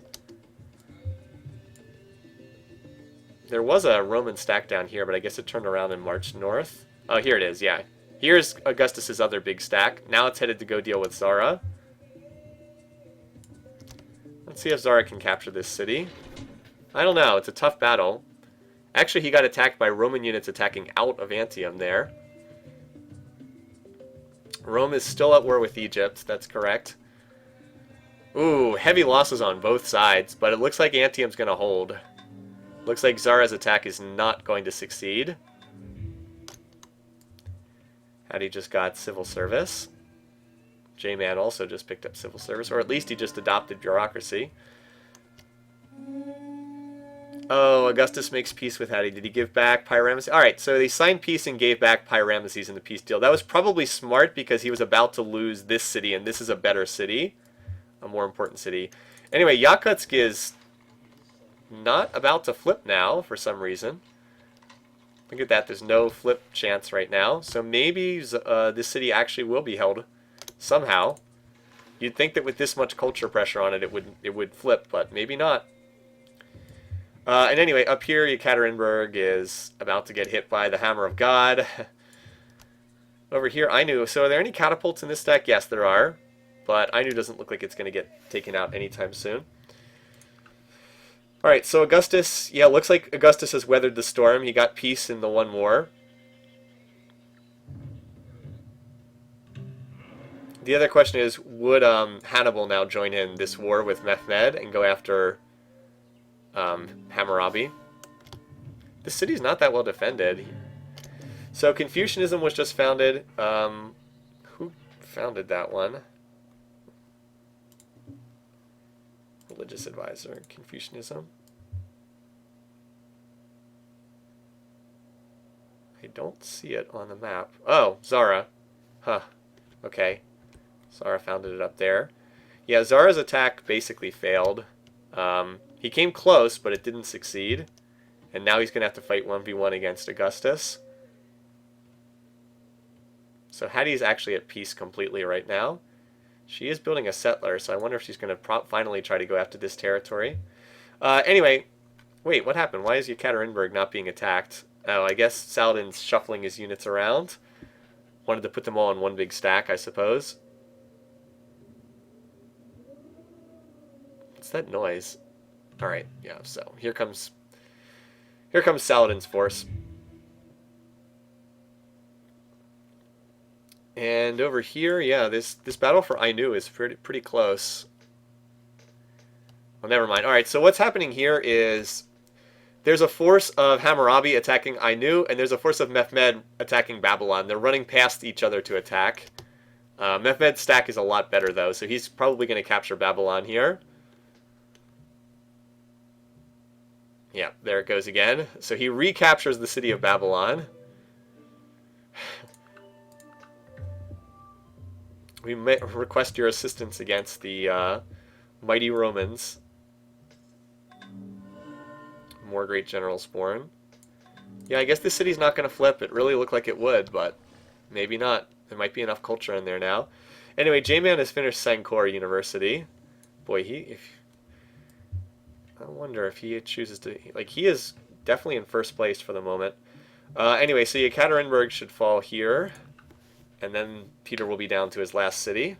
There was a Roman stack down here, but I guess it turned around and marched north. Oh, here it is, yeah. Here's Augustus's other big stack. Now it's headed to go deal with Zara. Let's see if Zara can capture this city. I don't know. It's a tough battle. Actually, he got attacked by Roman units attacking out of Antium there. Rome is still at war with Egypt. That's correct. Ooh, heavy losses on both sides, but it looks like Antium's going to hold. Looks like Zara's attack is not going to succeed. Hattie just got civil service. J-Man also just picked up civil service, or at least he just adopted bureaucracy. Oh, Augustus makes peace with Hattie. Did he give back Pyrameses? Alright, so they signed peace and gave back Pyrameses in the peace deal. That was probably smart because he was about to lose this city, and this is a better city. A more important city. Anyway, Yakutsk is not about to flip now for some reason. Look at that. There's no flip chance right now. So maybe this city actually will be held somehow. You'd think that with this much culture pressure on it, it would flip, but maybe not. And anyway, up here, Yekaterinburg is about to get hit by the Hammer of God. Over here, Ainu. So are there any catapults in this deck? Yes, there are. But Ainu doesn't look like it's going to get taken out anytime soon. Alright, so Augustus, yeah, looks like Augustus has weathered the storm. He got peace in the one war. The other question is, would Hannibal now join in this war with Mehmed and go after Hammurabi? This city's not that well defended. So Confucianism was just founded. Who founded that one? Religious advisor, Confucianism. I don't see it on the map. Oh, Zara. Huh. Okay. Zara founded it up there. Yeah, Zara's attack basically failed. He came close, but it didn't succeed. And now he's going to have to fight 1v1 against Augustus. So Hattie's actually at peace completely right now. She is building a settler, so I wonder if she's going to finally try to go after this territory. Anyway, wait, what happened? Why is Yekaterinburg not being attacked? Oh, I guess Saladin's shuffling his units around. Wanted to put them all in one big stack, I suppose. What's that noise? Alright, yeah, so here comes Saladin's force. And over here, yeah, this battle for Ainu is pretty close. Well, never mind. Alright, so what's happening here is there's a force of Hammurabi attacking Ainu, and there's a force of Mehmed attacking Babylon. They're running past each other to attack. Mehmed's stack is a lot better, though, so he's probably going to capture Babylon here. Yeah, there it goes again. So he recaptures the city of Babylon. We may request your assistance against the mighty Romans. More great generals born. Yeah, I guess this city's not going to flip. It really looked like it would, but maybe not. There might be enough culture in there now. Anyway, J-Man has finished Sankor University. Boy, I wonder if he chooses to... Like, he is definitely in first place for the moment. Anyway, so Yekaterinburg should fall here. And then Peter will be down to his last city.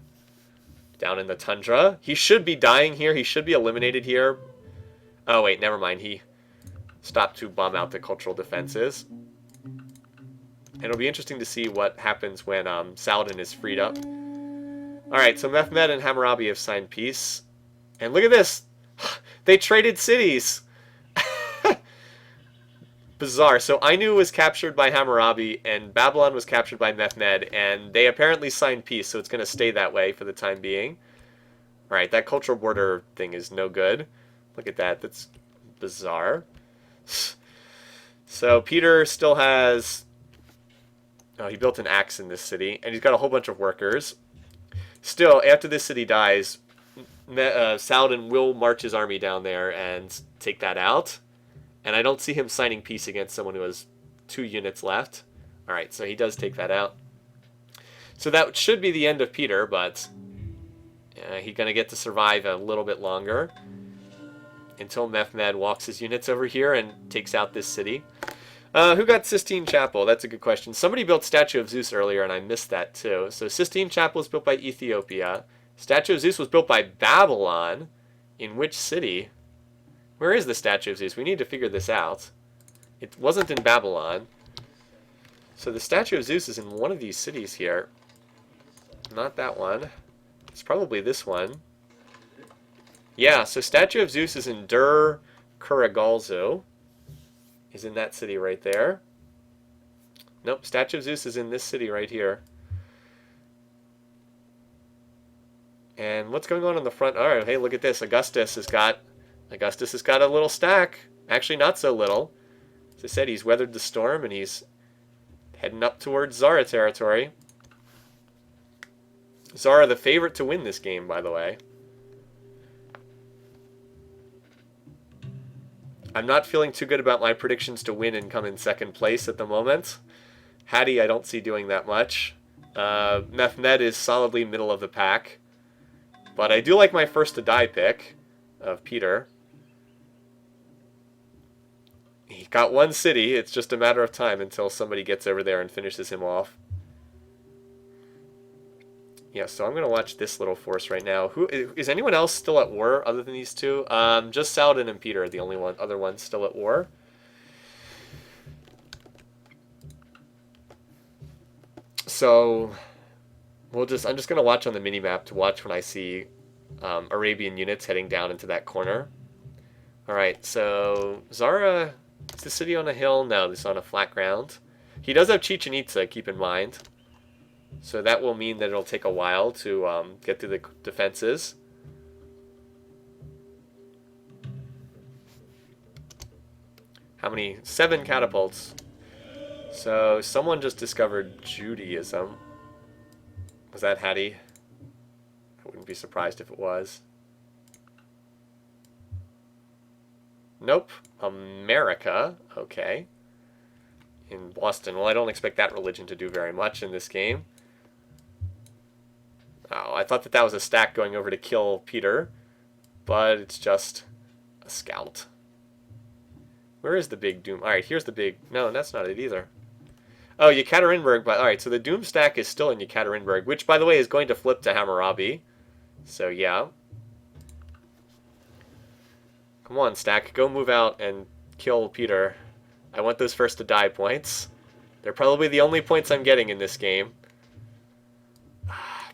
Down in the tundra. He should be dying here. He should be eliminated here. Oh, wait, never mind. He stopped to bomb out the cultural defenses. And it'll be interesting to see what happens when Saladin is freed up. Alright, so Mehmed and Hammurabi have signed peace. And look at this! They traded cities! Bizarre. So Ainu was captured by Hammurabi, and Babylon was captured by Mehmed, and they apparently signed peace, so it's going to stay that way for the time being. Alright, that cultural border thing is no good. Look at that. That's bizarre. So Peter still has... Oh, he built an axe in this city, and he's got a whole bunch of workers. Still, after this city dies, Saladin will march his army down there and take that out. And I don't see him signing peace against someone who has 2 units left. Alright, so he does take that out. So that should be the end of Peter, but he's going to get to survive a little bit longer. Until Mehmed walks his units over here and takes out this city. Who got Sistine Chapel? That's a good question. Somebody built Statue of Zeus earlier, and I missed that too. So Sistine Chapel was built by Ethiopia. Statue of Zeus was built by Babylon. In which city? Where is the Statue of Zeus? We need to figure this out. It wasn't in Babylon. So the Statue of Zeus is in one of these cities here. not that one. It's probably this one. Yeah, so Statue of Zeus is in Dur Kurigalzu. Is in that city right there. Nope, Statue of Zeus is in this city right here. And what's going on the front? All right, hey, look at this. Augustus has got a little stack. Actually, not so little. As I said, he's weathered the storm and he's heading up towards Zara territory. Zara, the favorite to win this game, by the way. I'm not feeling too good about my predictions to win and come in second place at the moment. Hattie, I don't see doing that much. Mehmed is solidly middle of the pack. But I do like my first to die pick of Peter. He got one city. It's just a matter of time until somebody gets over there and finishes him off. Yeah, so I'm going to watch this little force right now. Who is anyone else still at war other than these two? Just Saladin and Peter are the only other ones still at war. So I'm just going to watch on the minimap to watch when I see Arabian units heading down into that corner. All right, so Zara, is the city on a hill? No, this is on a flat ground. He does have Chichen Itza, keep in mind. So that will mean that it'll take a while to get through the defenses. How many? 7 catapults. So someone just discovered Judaism. Was that Hattie? I wouldn't be surprised if it was. Nope. America. Okay. In Boston. Well, I don't expect that religion to do very much in this game. Oh, I thought that was a stack going over to kill Peter, but it's just a scout. Where is the big Doom? All right, here's the big... No, that's not it either. Oh, Yekaterinburg. All right, so the Doom stack is still in Yekaterinburg, which, by the way, is going to flip to Hammurabi. So, yeah. Come on, stack. Go move out and kill Peter. I want those first to die points. They're probably the only points I'm getting in this game.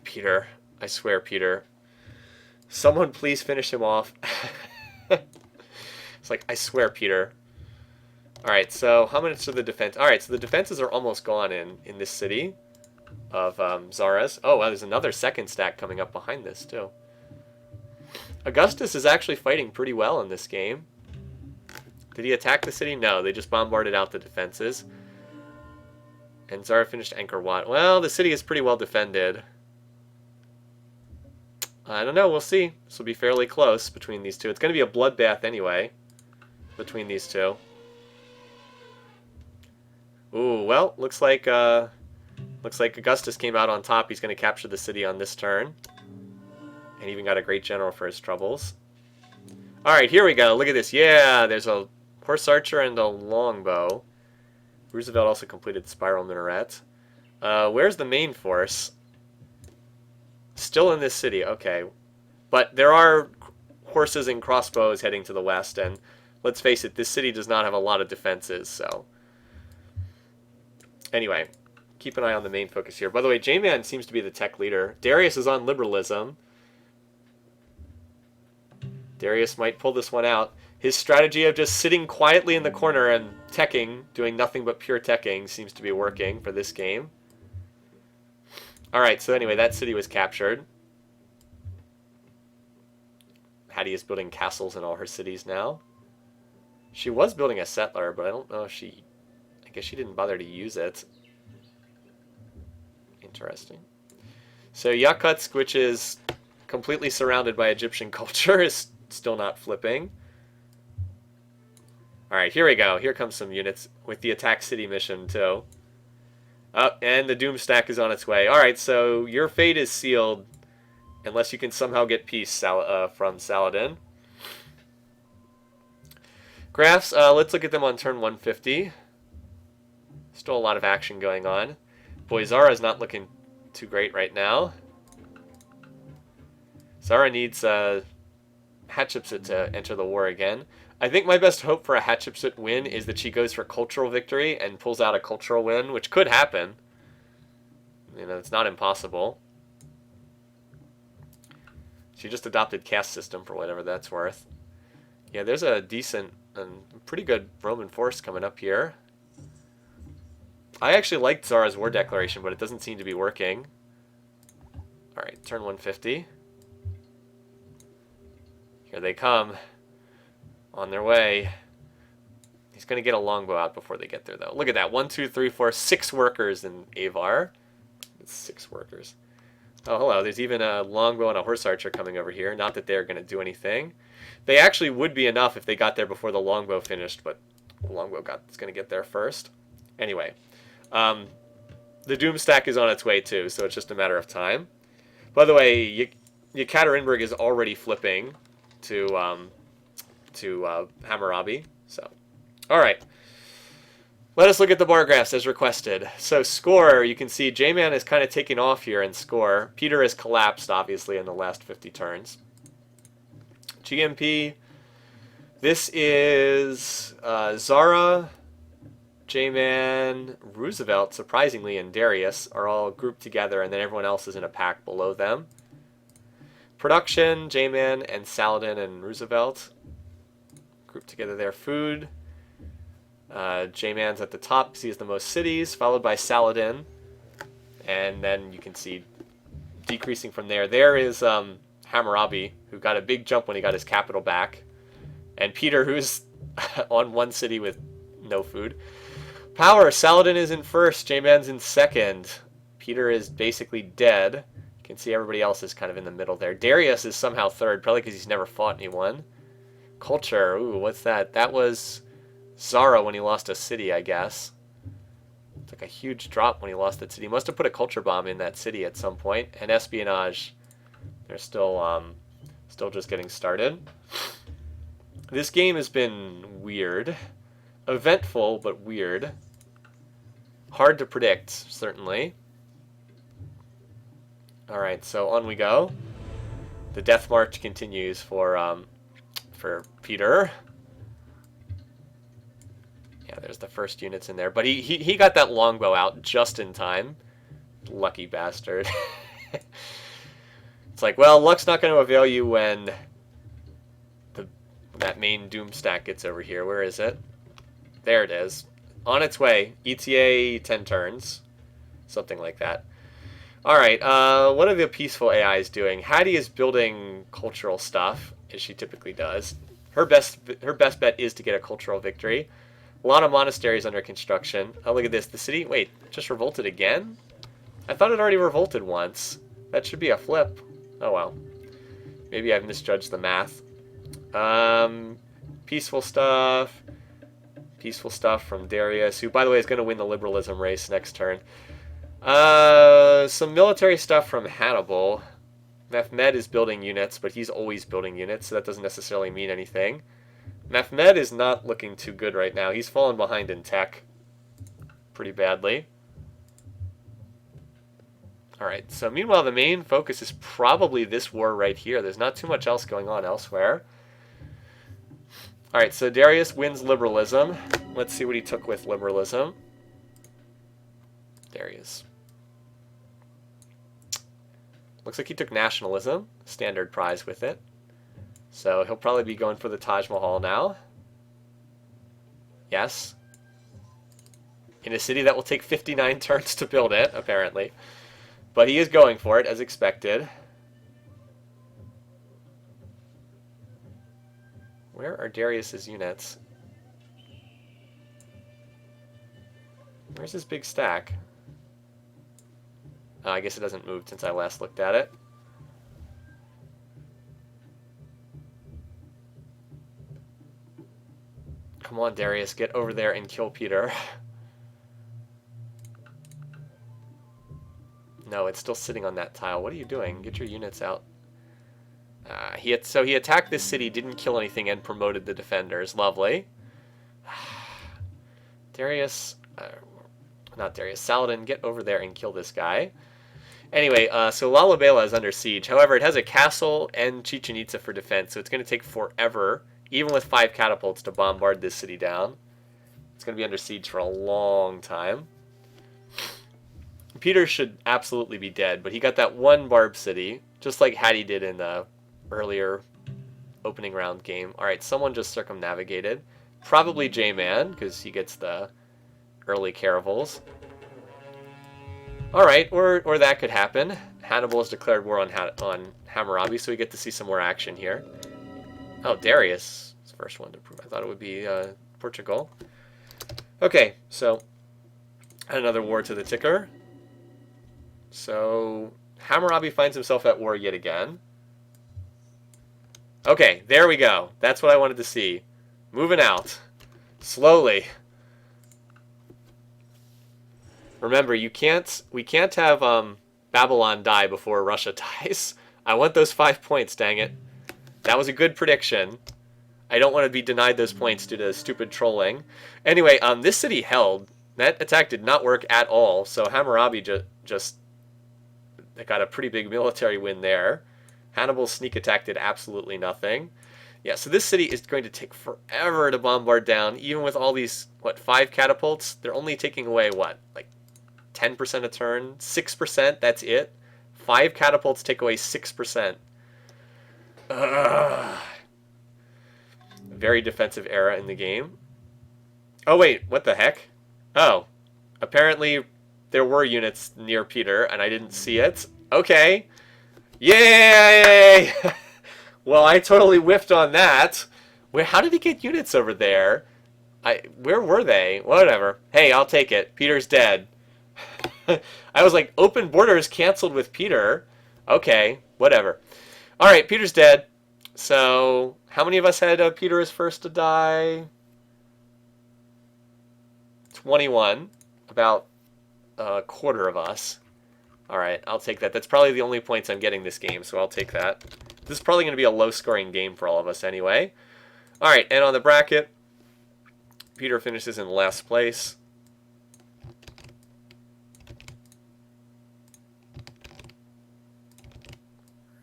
Peter. I swear, Peter. Someone please finish him off. It's like, I swear, Peter. Alright, so how much are the defense? Alright, so the defenses are almost gone in this city of Zara's. Oh, wow, there's another second stack coming up behind this, too. Augustus is actually fighting pretty well in this game. Did he attack the city? No, they just bombarded out the defenses. And Zara finished Angkor Wat. Well, the city is pretty well defended. I don't know, we'll see. This will be fairly close between these two. It's going to be a bloodbath anyway between these two. Ooh, well, looks like Augustus came out on top. He's going to capture the city on this turn. And even got a great general for his troubles. Alright, here we go. Look at this. Yeah, there's a horse archer and a longbow. Roosevelt also completed Spiral Minaret. Where's the main force? Still in this city, okay. But there are horses and crossbows heading to the west, and let's face it, this city does not have a lot of defenses, so... Anyway, keep an eye on the main focus here. By the way, J-Man seems to be the tech leader. Darius is on liberalism. Darius might pull this one out. His strategy of just sitting quietly in the corner and teching, doing nothing but pure teching, seems to be working for this game. Alright, so anyway, that city was captured. Hattie is building castles in all her cities now. She was building a settler, but I don't know if she... I guess she didn't bother to use it. Interesting. So Yakutsk, which is completely surrounded by Egyptian culture, is still not flipping. Alright, here we go. Here comes some units with the Attack City mission, too. And the Doom stack is on its way. Alright, so your fate is sealed unless you can somehow get peace from Saladin. Graphs, let's look at them on turn 150. Still a lot of action going on. Boy, Zara is not looking too great right now. Zara needs Hatshepsut to enter the war again. I think my best hope for a Hatshepsut win is that she goes for cultural victory and pulls out a cultural win, which could happen. You know, it's not impossible. She just adopted caste system for whatever that's worth. Yeah, there's a decent and pretty good Roman force coming up here. I actually liked Zara's war declaration, but it doesn't seem to be working. Alright, turn 150. Here they come. On their way. He's going to get a longbow out before they get there, though. Look at that. 1, 2, 3, 4, 6 workers in Avar. It's 6 workers. Oh, hello. There's even a longbow and a horse archer coming over here. Not that they're going to do anything. They actually would be enough if they got there before the longbow finished, but the longbow is going to get there first. Anyway, the doom stack is on its way, too, so it's just a matter of time. By the way, Yekaterinburg is already flipping to Hammurabi. So, all right. Let us look at the bar graphs as requested. So score, you can see J-Man is kind of taking off here in score. Peter has collapsed, obviously, in the last 50 turns. GMP, this is Zara, J-Man, Roosevelt, surprisingly, and Darius are all grouped together, and then everyone else is in a pack below them. Production, J-Man and Saladin and Roosevelt grouped together there. Food, J-Man's at the top because he has the most cities, followed by Saladin, and then you can see decreasing from there. There is Hammurabi, who got a big jump when he got his capital back, and Peter, who's on 1 city with no food. Power, Saladin is in first, J-Man's in second. Peter is basically dead. You can see everybody else is kind of in the middle there. Darius is somehow third, probably because he's never fought anyone. Culture, ooh, what's that? That was Zara when he lost a city, I guess. It's like a huge drop when he lost that city. He must have put a culture bomb in that city at some point. And espionage, they're still just getting started. This game has been weird. Eventful, but weird. Hard to predict, certainly. Alright, so on we go. The death march continues for Peter. Yeah, there's the first units in there. But he got that longbow out just in time. Lucky bastard. It's like, well, luck's not going to avail you when that main doom stack gets over here. Where is it? There it is. On its way. ETA 10 turns. Something like that. Alright, what are the peaceful AIs doing? Hattie is building cultural stuff, as she typically does. Her best bet is to get a cultural victory. A lot of monasteries under construction. Oh, look at this. The city, wait, just revolted again? I thought it already revolted once. That should be a flip. Oh well. Maybe I've misjudged the math. Peaceful stuff. Peaceful stuff from Darius, who, by the way, is going to win the liberalism race next turn. Some military stuff from Hannibal. Mehmed is building units, but he's always building units, so that doesn't necessarily mean anything. Mehmed is not looking too good right now. He's fallen behind in tech pretty badly. Alright, so meanwhile the main focus is probably this war right here. There's not too much else going on elsewhere. Alright, so Darius wins liberalism. Let's see what he took with liberalism. Darius. Looks like he took nationalism, standard prize with it. So he'll probably be going for the Taj Mahal now. Yes. In a city that will take 59 turns to build it, apparently. But he is going for it, as expected. Where are Darius's units? Where's his big stack? Oh, I guess it doesn't move since I last looked at it. Come on, Darius, get over there and kill Peter. No, it's still sitting on that tile. What are you doing? Get your units out. So he attacked this city, didn't kill anything, and promoted the defenders. Lovely. Darius, not Darius, Saladin, get over there and kill this guy. Anyway, so Lalibela is under siege. However, it has a castle and Chichen Itza for defense, so it's going to take forever, even with 5 catapults, to bombard this city down. It's going to be under siege for a long time. Peter should absolutely be dead, but he got that one barb city, just like Hattie did in earlier opening round game. All right, someone just circumnavigated. Probably J-Man, because he gets the early caravels. All right, or that could happen. Hannibal has declared war on Hammurabi, so we get to see some more action here. Oh, Darius is the first one to prove. I thought it would be Portugal. Okay, so another war to the ticker. So Hammurabi finds himself at war yet again. Okay, there we go. That's what I wanted to see. Moving out. Slowly. Remember, we can't have Babylon die before Russia dies. I want those 5 points, dang it. That was a good prediction. I don't want to be denied those points due to stupid trolling. Anyway, this city held. That attack did not work at all, so Hammurabi just got a pretty big military win there. Hannibal's sneak attack did absolutely nothing. Yeah, so this city is going to take forever to bombard down, even with all these, 5 catapults? They're only taking away, 10% a turn? 6%? That's it? 5 catapults take away 6%. Very defensive era in the game. Oh, wait, what the heck? Oh, apparently there were units near Peter, and I didn't see it. Okay. Yay! Well, I totally whiffed on that. How did he get units over there? Where were they? Whatever. Hey, I'll take it. Peter's dead. I was like, open borders canceled with Peter. Okay, whatever. All right, Peter's dead. So, how many of us had Peter as first to die? 21. About a quarter of us. All right, I'll take that. That's probably the only points I'm getting this game, so I'll take that. This is probably going to be a low-scoring game for all of us anyway. All right, and on the bracket, Peter finishes in last place.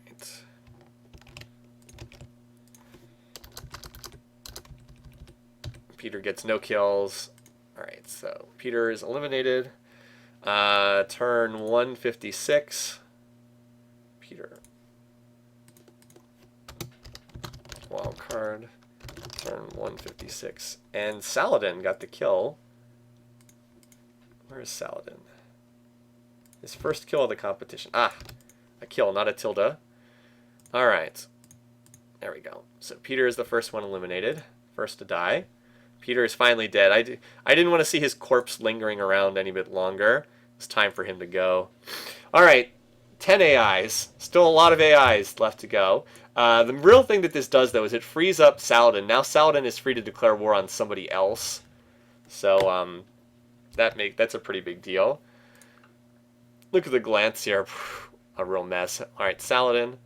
Right. Peter gets no kills. All right, so Peter is eliminated. Turn 156. Peter. Wildcard. Turn 156. And Saladin got the kill. Where is Saladin? His first kill of the competition. Ah, a kill, not a tilde. Alright. There we go. So Peter is the first one eliminated. First to die. Peter is finally dead. I didn't want to see his corpse lingering around any bit longer. It's time for him to go. All right, 10 AIs. Still a lot of AIs left to go. The real thing that this does, though, is it frees up Saladin. Now Saladin is free to declare war on somebody else. So that's a pretty big deal. Look at the glance here. A real mess. All right, Saladin.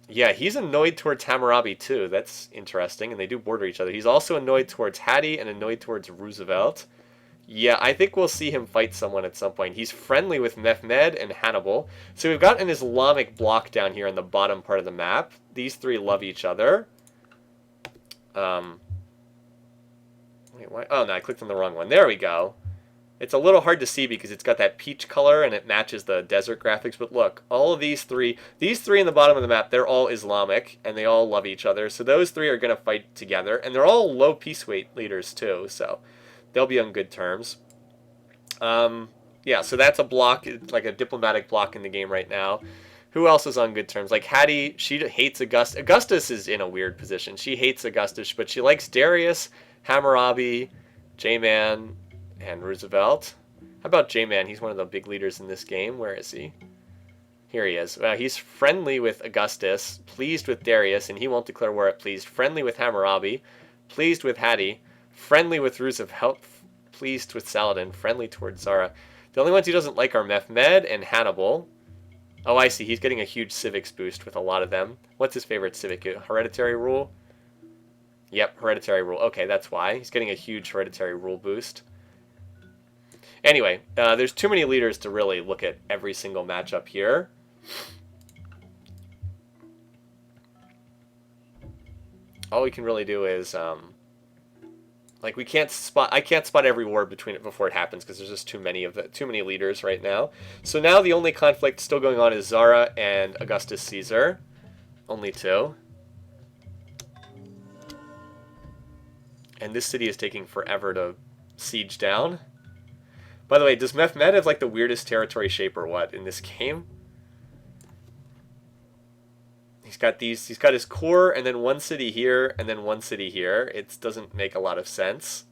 Yeah, he's annoyed towards Hammurabi, too. That's interesting, and they do border each other. He's also annoyed towards Hadi and annoyed towards Roosevelt. Yeah, I think we'll see him fight someone at some point. He's friendly with Mehmed and Hannibal. So we've got an Islamic block down here in the bottom part of the map. These three love each other. Wait, why? Oh, no, I clicked on the wrong one. There we go. It's a little hard to see because it's got that peach color and it matches the desert graphics. But look, all of these three in the bottom of the map, they're all Islamic and they all love each other. So those three are going to fight together. And they're all low peace weight leaders too. So they'll be on good terms. Yeah, so that's a block, like a diplomatic block in the game right now. Who else is on good terms? Like Hadi, she hates Augustus. Augustus is in a weird position. She hates Augustus, but she likes Darius, Hammurabi, J-Man, and Roosevelt. How about J-Man? He's one of the big leaders in this game. Where is he? Here he is. He's friendly with Augustus, pleased with Darius, and he won't declare war at pleased. Friendly with Hammurabi, pleased with Hadi, friendly with Roosevelt, pleased with Saladin, friendly towards Zara. The only ones he doesn't like are Mehmed and Hannibal. Oh, I see. He's getting a huge civics boost with a lot of them. What's his favorite civic? Hereditary rule? Yep, hereditary rule. Okay, that's why. He's getting a huge hereditary rule boost. Anyway, there's too many leaders to really look at every single matchup here. All we can really do is, like, I can't spot every war between it before it happens because there's just too many leaders right now. So now the only conflict still going on is Zara and Augustus Caesar. Only 2. And this city is taking forever to siege down. By the way, does Mehmed have like the weirdest territory shape or what in this game? He's got his core and then 1 city here and then 1 city here. It doesn't make a lot of sense.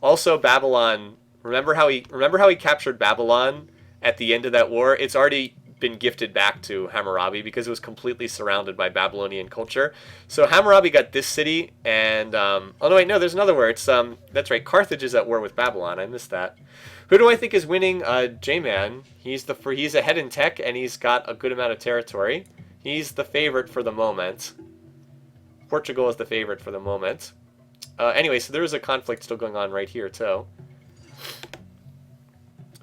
Also, Babylon, remember how he captured Babylon at the end of that war? It's already been gifted back to Hammurabi because it was completely surrounded by Babylonian culture. So Hammurabi got this city, and oh no, wait, no, there's another war. It's that's right, Carthage is at war with Babylon. I missed that. Who do I think is winning? J-Man. He's ahead in tech, and he's got a good amount of territory. He's the favorite for the moment. Portugal is the favorite for the moment. Anyway, so there is a conflict still going on right here too.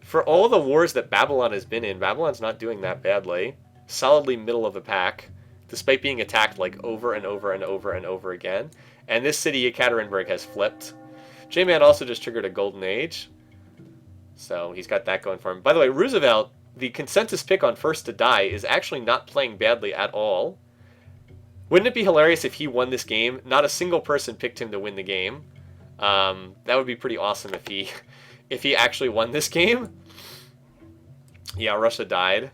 For all the wars that Babylon has been in, Babylon's not doing that badly. Solidly middle of the pack, despite being attacked like over and over and over and over again. And this city, Ekaterinburg, has flipped. J-Man also just triggered a golden age. So he's got that going for him. By the way, Roosevelt, the consensus pick on first to die, is actually not playing badly at all. Wouldn't it be hilarious if he won this game? Not a single person picked him to win the game. That would be pretty awesome if he actually won this game. Yeah, Russia died.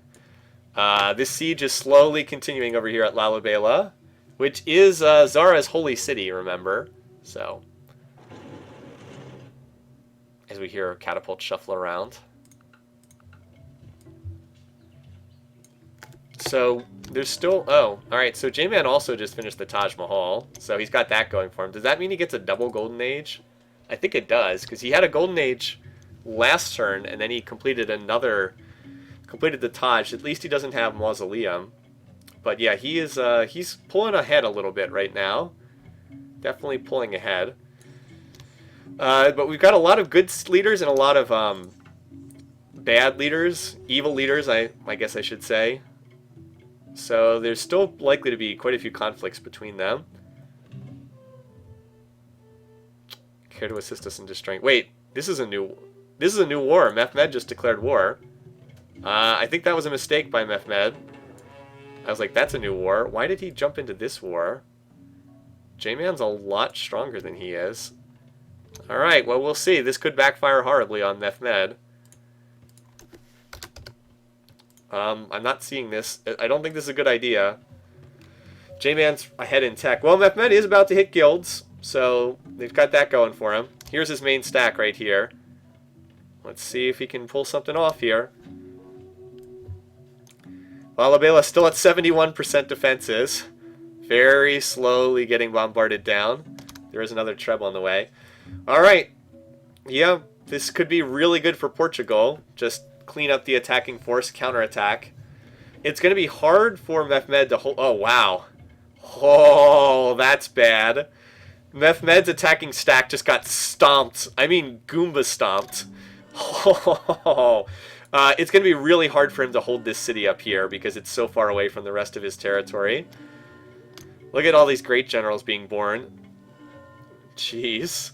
This siege is slowly continuing over here at Lalibela, which is Zara's holy city, remember? So, as we hear catapults shuffle around. So, there's still... Oh, alright, so J-Man also just finished the Taj Mahal, so he's got that going for him. Does that mean he gets a double Golden Age? I think it does, because he had a Golden Age last turn, and then he completed the Taj. At least he doesn't have Mausoleum. But yeah, he's pulling ahead a little bit right now. Definitely pulling ahead. But we've got a lot of good leaders and a lot of bad leaders, evil leaders, I guess I should say. So there's still likely to be quite a few conflicts between them. Care to assist us in destroying... Wait, this is a new war. Mehmed just declared war. I think that was a mistake by Mehmed. I was like, that's a new war. Why did he jump into this war? J-Man's a lot stronger than he is. Alright, well, we'll see. This could backfire horribly on Mehmed. I'm not seeing this. I don't think this is a good idea. J-Man's ahead in tech. Well, Mehmed is about to hit guilds, so they've got that going for him. Here's his main stack right here. Let's see if he can pull something off here. Lalibela still at 71% defenses. Very slowly getting bombarded down. There is another treble on the way. Alright. Yeah, this could be really good for Portugal. Just clean up the attacking force, counterattack. It's going to be hard for Mehmed to hold... Oh, wow. Oh, that's bad. Mehmed's attacking stack just got stomped. I mean, Goomba stomped. Oh, it's going to be really hard for him to hold this city up here because it's so far away from the rest of his territory. Look at all these great generals being born. Jeez.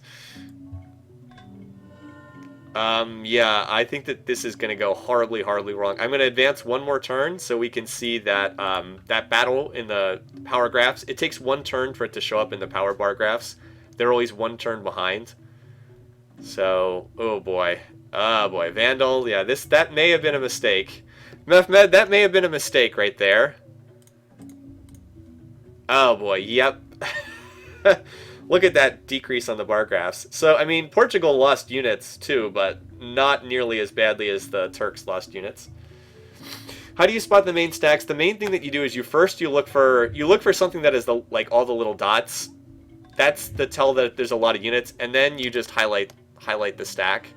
Yeah, I think that this is going to go horribly, horribly wrong. I'm going to advance one more turn so we can see that that battle in the power graphs. It takes one turn for it to show up in the power bar graphs. They're always one turn behind. So, oh boy. Oh boy, Vandal. Yeah, that may have been a mistake. Mehmed, that may have been a mistake right there. Oh boy, yep. Look at that decrease on the bar graphs. So, I mean, Portugal lost units too, but not nearly as badly as the Turks lost units. How do you spot the main stacks? The main thing that you do is you look for something that is like all the little dots. That's the tell that there's a lot of units, and then you just highlight the stack.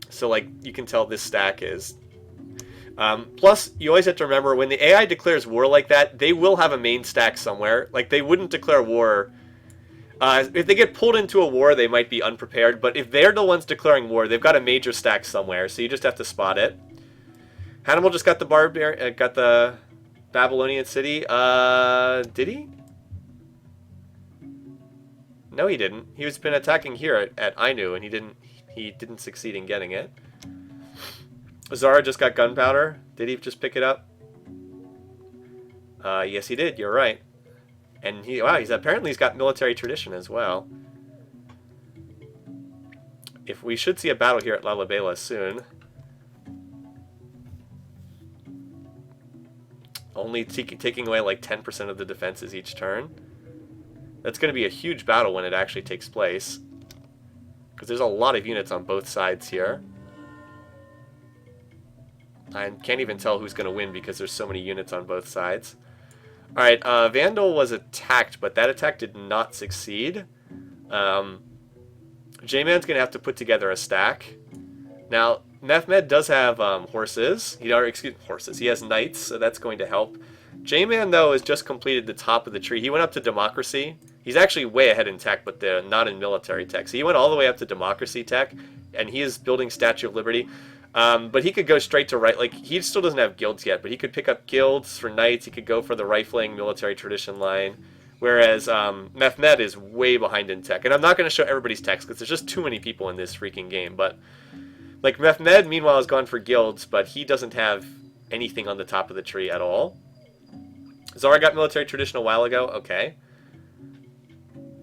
So like you can tell this stack is. Plus, you always have to remember, when the AI declares war like that, they will have a main stack somewhere. Like, they wouldn't declare war. If they get pulled into a war, they might be unprepared. But if they're the ones declaring war, they've got a major stack somewhere. So you just have to spot it. Hannibal just got the Babylonian city. Did he? No, he didn't. He's been attacking here at Ainu, and he didn't succeed in getting it. Zara just got gunpowder. Did he just pick it up? Yes, he did. You're right. And wow, he's got military tradition as well. If we should see a battle here at Lalibela soon. Only taking away like 10% of the defenses each turn. That's going to be a huge battle when it actually takes place. Because there's a lot of units on both sides here. I can't even tell who's going to win because there's so many units on both sides. Alright, Vandal was attacked, but that attack did not succeed. J-Man's going to have to put together a stack. Now, Mehmed does have horses. Horses. He has knights, so that's going to help. J-Man, though, has just completed the top of the tree. He went up to democracy. He's actually way ahead in tech, but not in military tech. So he went all the way up to democracy tech, and he is building Statue of Liberty. But he could go straight to right. Like, he still doesn't have guilds yet, but he could pick up guilds for knights. He could go for the rifling military tradition line. Whereas Mehmed is way behind in tech. And I'm not going to show everybody's techs because there's just too many people in this freaking game. But like Mehmed, meanwhile, has gone for guilds, but he doesn't have anything on the top of the tree at all. Zara got military tradition a while ago. Okay.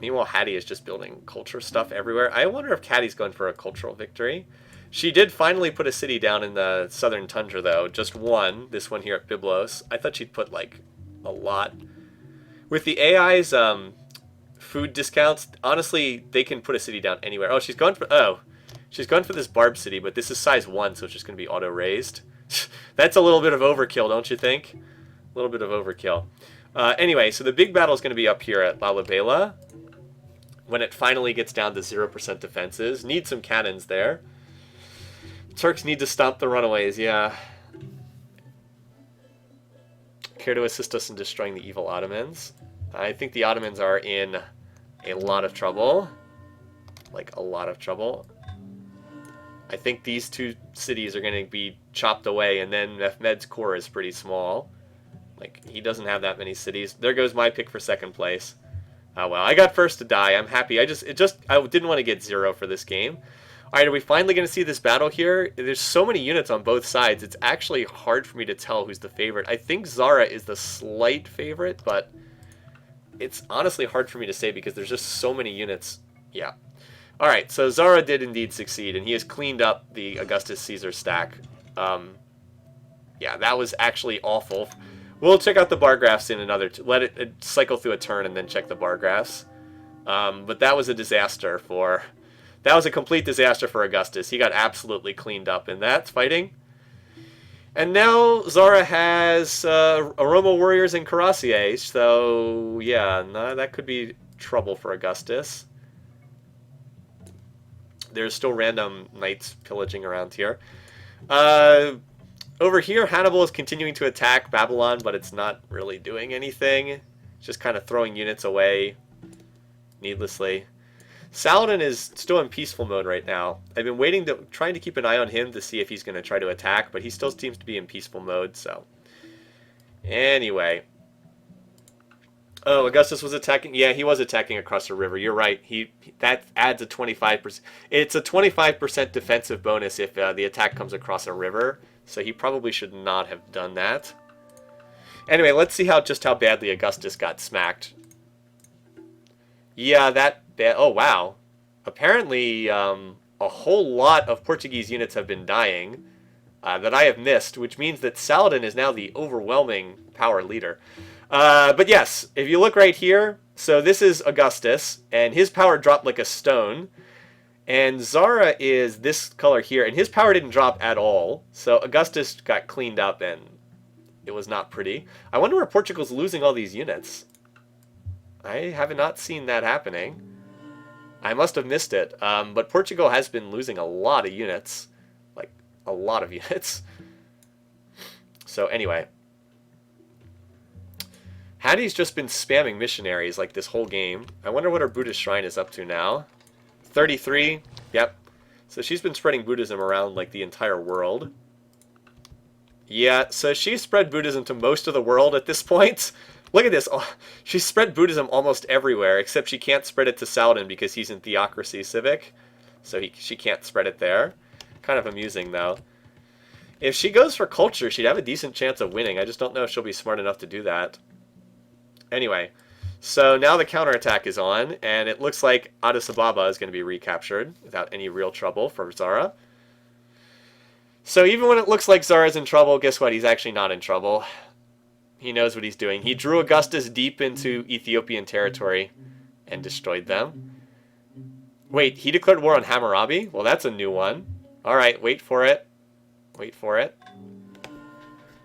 Meanwhile, Hattie is just building culture stuff everywhere. I wonder if Hattie's going for a cultural victory. She did finally put a city down in the southern tundra, though. Just one. This one here at Byblos. I thought she'd put, like, a lot. With the AI's food discounts, honestly, they can put a city down anywhere. She's gone for this Barb city, but this is size 1, so it's just going to be auto-raised. That's a little bit of overkill, don't you think? A little bit of overkill. Anyway, so the big battle is going to be up here at Lalibela. When it finally gets down to 0% defenses. Need some cannons there. Turks need to stop the runaways, yeah. Care to assist us in destroying the evil Ottomans? I think the Ottomans are in a lot of trouble. Like, a lot of trouble. I think these two cities are going to be chopped away, and then Mehmed's core is pretty small. Like, he doesn't have that many cities. There goes my pick for second place. Oh well, I got first to die. I'm happy. I didn't want to get 0 for this game. Alright, are we finally going to see this battle here? There's so many units on both sides. It's actually hard for me to tell who's the favorite. I think Zara is the slight favorite, but it's honestly hard for me to say because there's just so many units. Yeah. Alright, so Zara did indeed succeed, and he has cleaned up the Augustus Caesar stack. Yeah, that was actually awful. We'll check out the bar graphs in another... let it cycle through a turn and then check the bar graphs. But that was a disaster for... That was a complete disaster for Augustus. He got absolutely cleaned up in that fighting. And now Zara has Aroma Warriors and Cuirassiers. So, yeah, no, that could be trouble for Augustus. There's still random knights pillaging around here. Over here, Hannibal is continuing to attack Babylon, but it's not really doing anything. It's just kind of throwing units away needlessly. Saladin is still in peaceful mode right now. I've been trying to keep an eye on him to see if he's going to try to attack, but he still seems to be in peaceful mode, so. Anyway. Oh, Augustus was attacking? Yeah, he was attacking across the river. You're right. That adds a 25%. It's a 25% defensive bonus if the attack comes across a river. So he probably should not have done that. Anyway, let's see just how badly Augustus got smacked. Yeah, that bad. Oh, wow. Apparently, a whole lot of Portuguese units have been dying that I have missed, which means that Saladin is now the overwhelming power leader. But yes, if you look right here, so this is Augustus, and his power dropped like a stone. And Zara is this color here, and his power didn't drop at all. So Augustus got cleaned up, and it was not pretty. I wonder where Portugal's losing all these units. I have not seen that happening. I must have missed it. But Portugal has been losing a lot of units. Like, a lot of units. So anyway. Hattie's just been spamming missionaries like this whole game. I wonder what her Buddhist shrine is up to now. 33, yep. So she's been spreading Buddhism around like the entire world. Yeah, so she's spread Buddhism to most of the world at this point. Look at this. Oh, she's spread Buddhism almost everywhere, except she can't spread it to Saladin because he's in Theocracy Civic. So she can't spread it there. Kind of amusing, though. If she goes for culture, she'd have a decent chance of winning. I just don't know if she'll be smart enough to do that. Anyway, so now the counterattack is on, and it looks like Addis Ababa is going to be recaptured without any real trouble for Zara. So even when it looks like Zara's in trouble, guess what? He's actually not in trouble. He knows what he's doing. He drew Augustus deep into Ethiopian territory and destroyed them. Wait, he declared war on Hammurabi? Well, that's a new one. Alright, wait for it. Wait for it.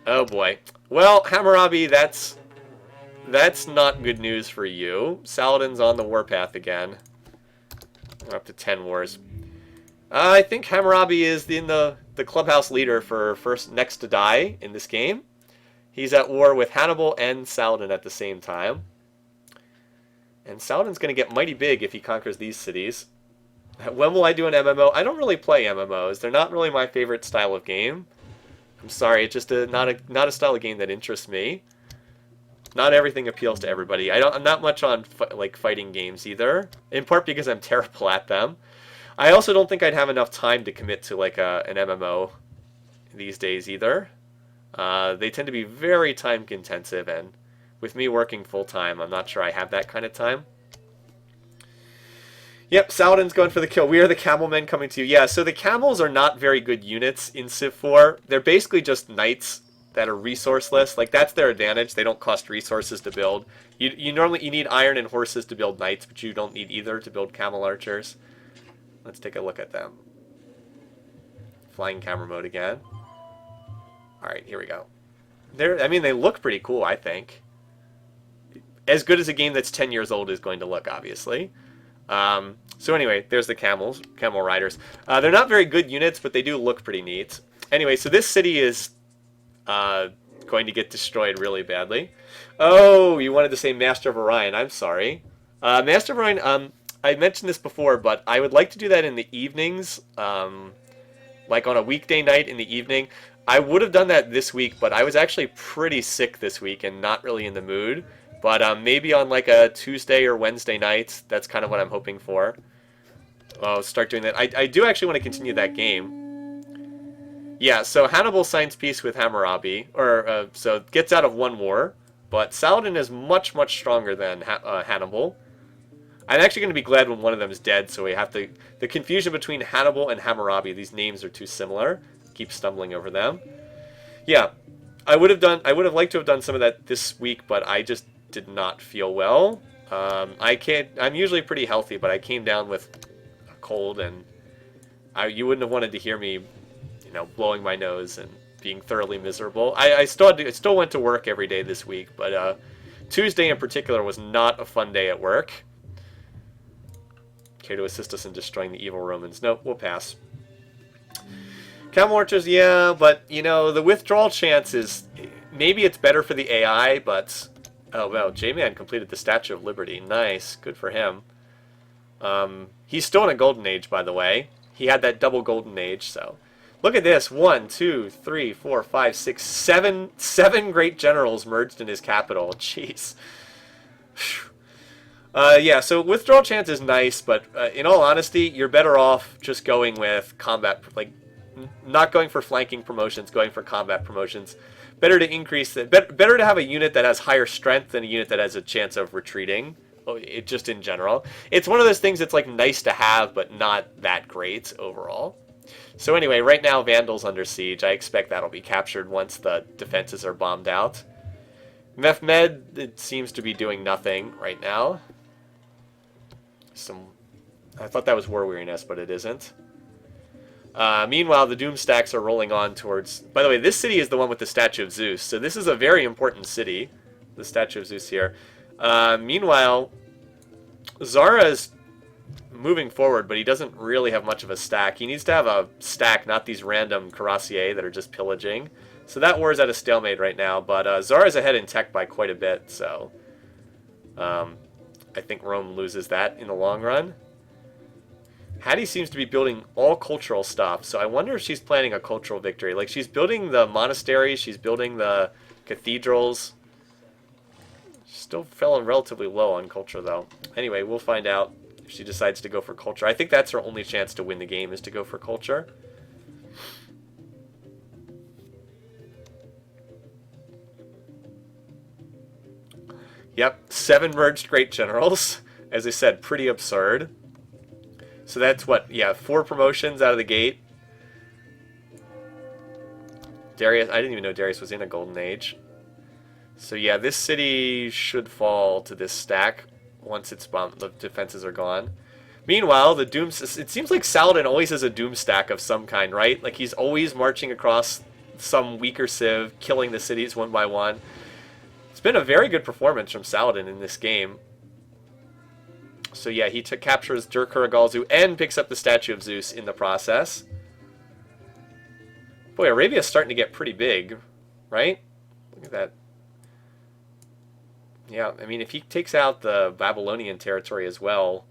Oh boy. Well, Hammurabi, that's not good news for you. Saladin's on the warpath again. We're up to 10 wars. I think Hammurabi is in the clubhouse leader for first next to die in this game. He's at war with Hannibal and Saladin at the same time. And Saladin's going to get mighty big if he conquers these cities. When will I do an MMO? I don't really play MMOs. They're not really my favorite style of game. I'm sorry, it's just not a style of game that interests me. Not everything appeals to everybody. I'm not much on like fighting games either. In part because I'm terrible at them. I also don't think I'd have enough time to commit to like an MMO these days either. They tend to be very time intensive, and with me working full time, I'm not sure I have that kind of time. Yep, Saladin's going for the kill. We are the camel men coming to you. Yeah, so the camels are not very good units in Civ4. They're basically just knights that are resourceless. Like, that's their advantage. They don't cost resources to build. You normally need iron and horses to build knights, but you don't need either to build camel archers. Let's take a look at them. Flying camera mode again. Alright, here we go. I mean, they look pretty cool, I think. As good as a game that's 10 years old is going to look, obviously. So anyway, there's the camel riders. They're not very good units, but they do look pretty neat. Anyway, so this city is going to get destroyed really badly. Oh, you wanted to say Master of Orion. I'm sorry. Master of Orion, I mentioned this before, but I would like to do that in the evenings, like on a weekday night in the evening. I would have done that this week, but I was actually pretty sick this week and not really in the mood. But maybe on like a Tuesday or Wednesday night, that's kind of what I'm hoping for. I'll start doing that. I do actually want to continue that game. Yeah, so Hannibal signs peace with Hammurabi, or so gets out of one war. But Saladin is much, much stronger than Hannibal. I'm actually going to be glad when one of them is dead, so we have to... The confusion between Hannibal and Hammurabi, these names are too similar. Keep stumbling over them. Yeah, I would have liked to have done some of that this week, but I just did not feel well. I'm usually pretty healthy, but I came down with a cold, and you wouldn't have wanted to hear me, blowing my nose and being thoroughly miserable. I still went to work every day this week, but Tuesday in particular was not a fun day at work. Okay, to assist us in destroying the evil Romans. Nope, we'll pass. Camel archers, yeah, but, the withdrawal chance is... Maybe it's better for the AI, but... Oh, well, J-Man completed the Statue of Liberty. Nice. Good for him. He's still in a golden age, by the way. He had that double golden age, so... Look at this. 1, 2, 3, 4, 5, 6, 7... 7 great generals merged in his capital. Jeez. Yeah, so withdrawal chance is nice, but in all honesty, you're better off just going with combat... Like, not going for flanking promotions, going for combat promotions. Better to increase the, better to have a unit that has higher strength than a unit that has a chance of retreating. Just in general, it's one of those things that's like nice to have, but not that great overall. So anyway, right now Vandal's under siege. I expect that'll be captured once the defenses are bombed out. Mehmed, it seems to be doing nothing right now. I thought that was war weariness, but it isn't. Meanwhile, the Doom stacks are rolling on towards... By the way, this city is the one with the Statue of Zeus, so this is a very important city, the Statue of Zeus here. Meanwhile, Zara is moving forward, but he doesn't really have much of a stack. He needs to have a stack, not these random cuirassiers that are just pillaging. So that war is at a stalemate right now, but Zara's ahead in tech by quite a bit, so... I think Rome loses that in the long run. Hattie seems to be building all cultural stuff, so I wonder if she's planning a cultural victory. Like, she's building the monasteries, she's building the cathedrals. She's still falling relatively low on culture, though. Anyway, we'll find out if she decides to go for culture. I think that's her only chance to win the game, is to go for culture. Yep, 7 merged great generals. As I said, pretty absurd. So that's what, yeah, 4 promotions out of the gate. Darius, I didn't even know Darius was in a golden age. So yeah, this city should fall to this stack once its the defenses are gone. Meanwhile, the Doom, it seems like Saladin always has a Doom stack of some kind, right? Like he's always marching across some weaker civ, killing the cities one by one. It's been a very good performance from Saladin in this game. So yeah, he captures Dur Kurigalzu and picks up the statue of Zeus in the process. Boy, Arabia's starting to get pretty big, right? Look at that. Yeah, I mean, if he takes out the Babylonian territory as well,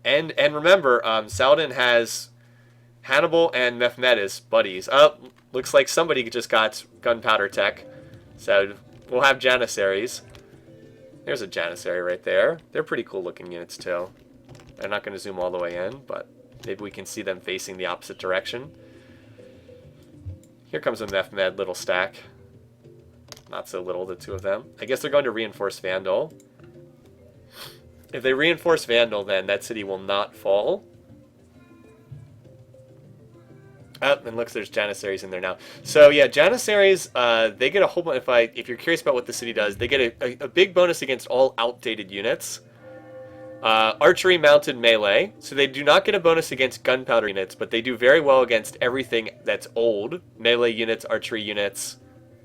and remember, Saladin has Hannibal and Mehmed as buddies. Oh, looks like somebody just got gunpowder tech, so we'll have Janissaries. There's a Janissary right there. They're pretty cool looking units too. I'm not going to zoom all the way in, but maybe we can see them facing the opposite direction. Here comes a Mehmed little stack. Not so little, the two of them. I guess they're going to reinforce Vandal. If they reinforce Vandal, then that city will not fall. Oh, and looks, there's Janissaries in there now. So yeah, Janissaries, they get a whole bunch. If you're curious about what the city does, they get a big bonus against all outdated units. Archery, mounted, melee. So they do not get a bonus against gunpowder units, but they do very well against everything that's old. Melee units, archery units,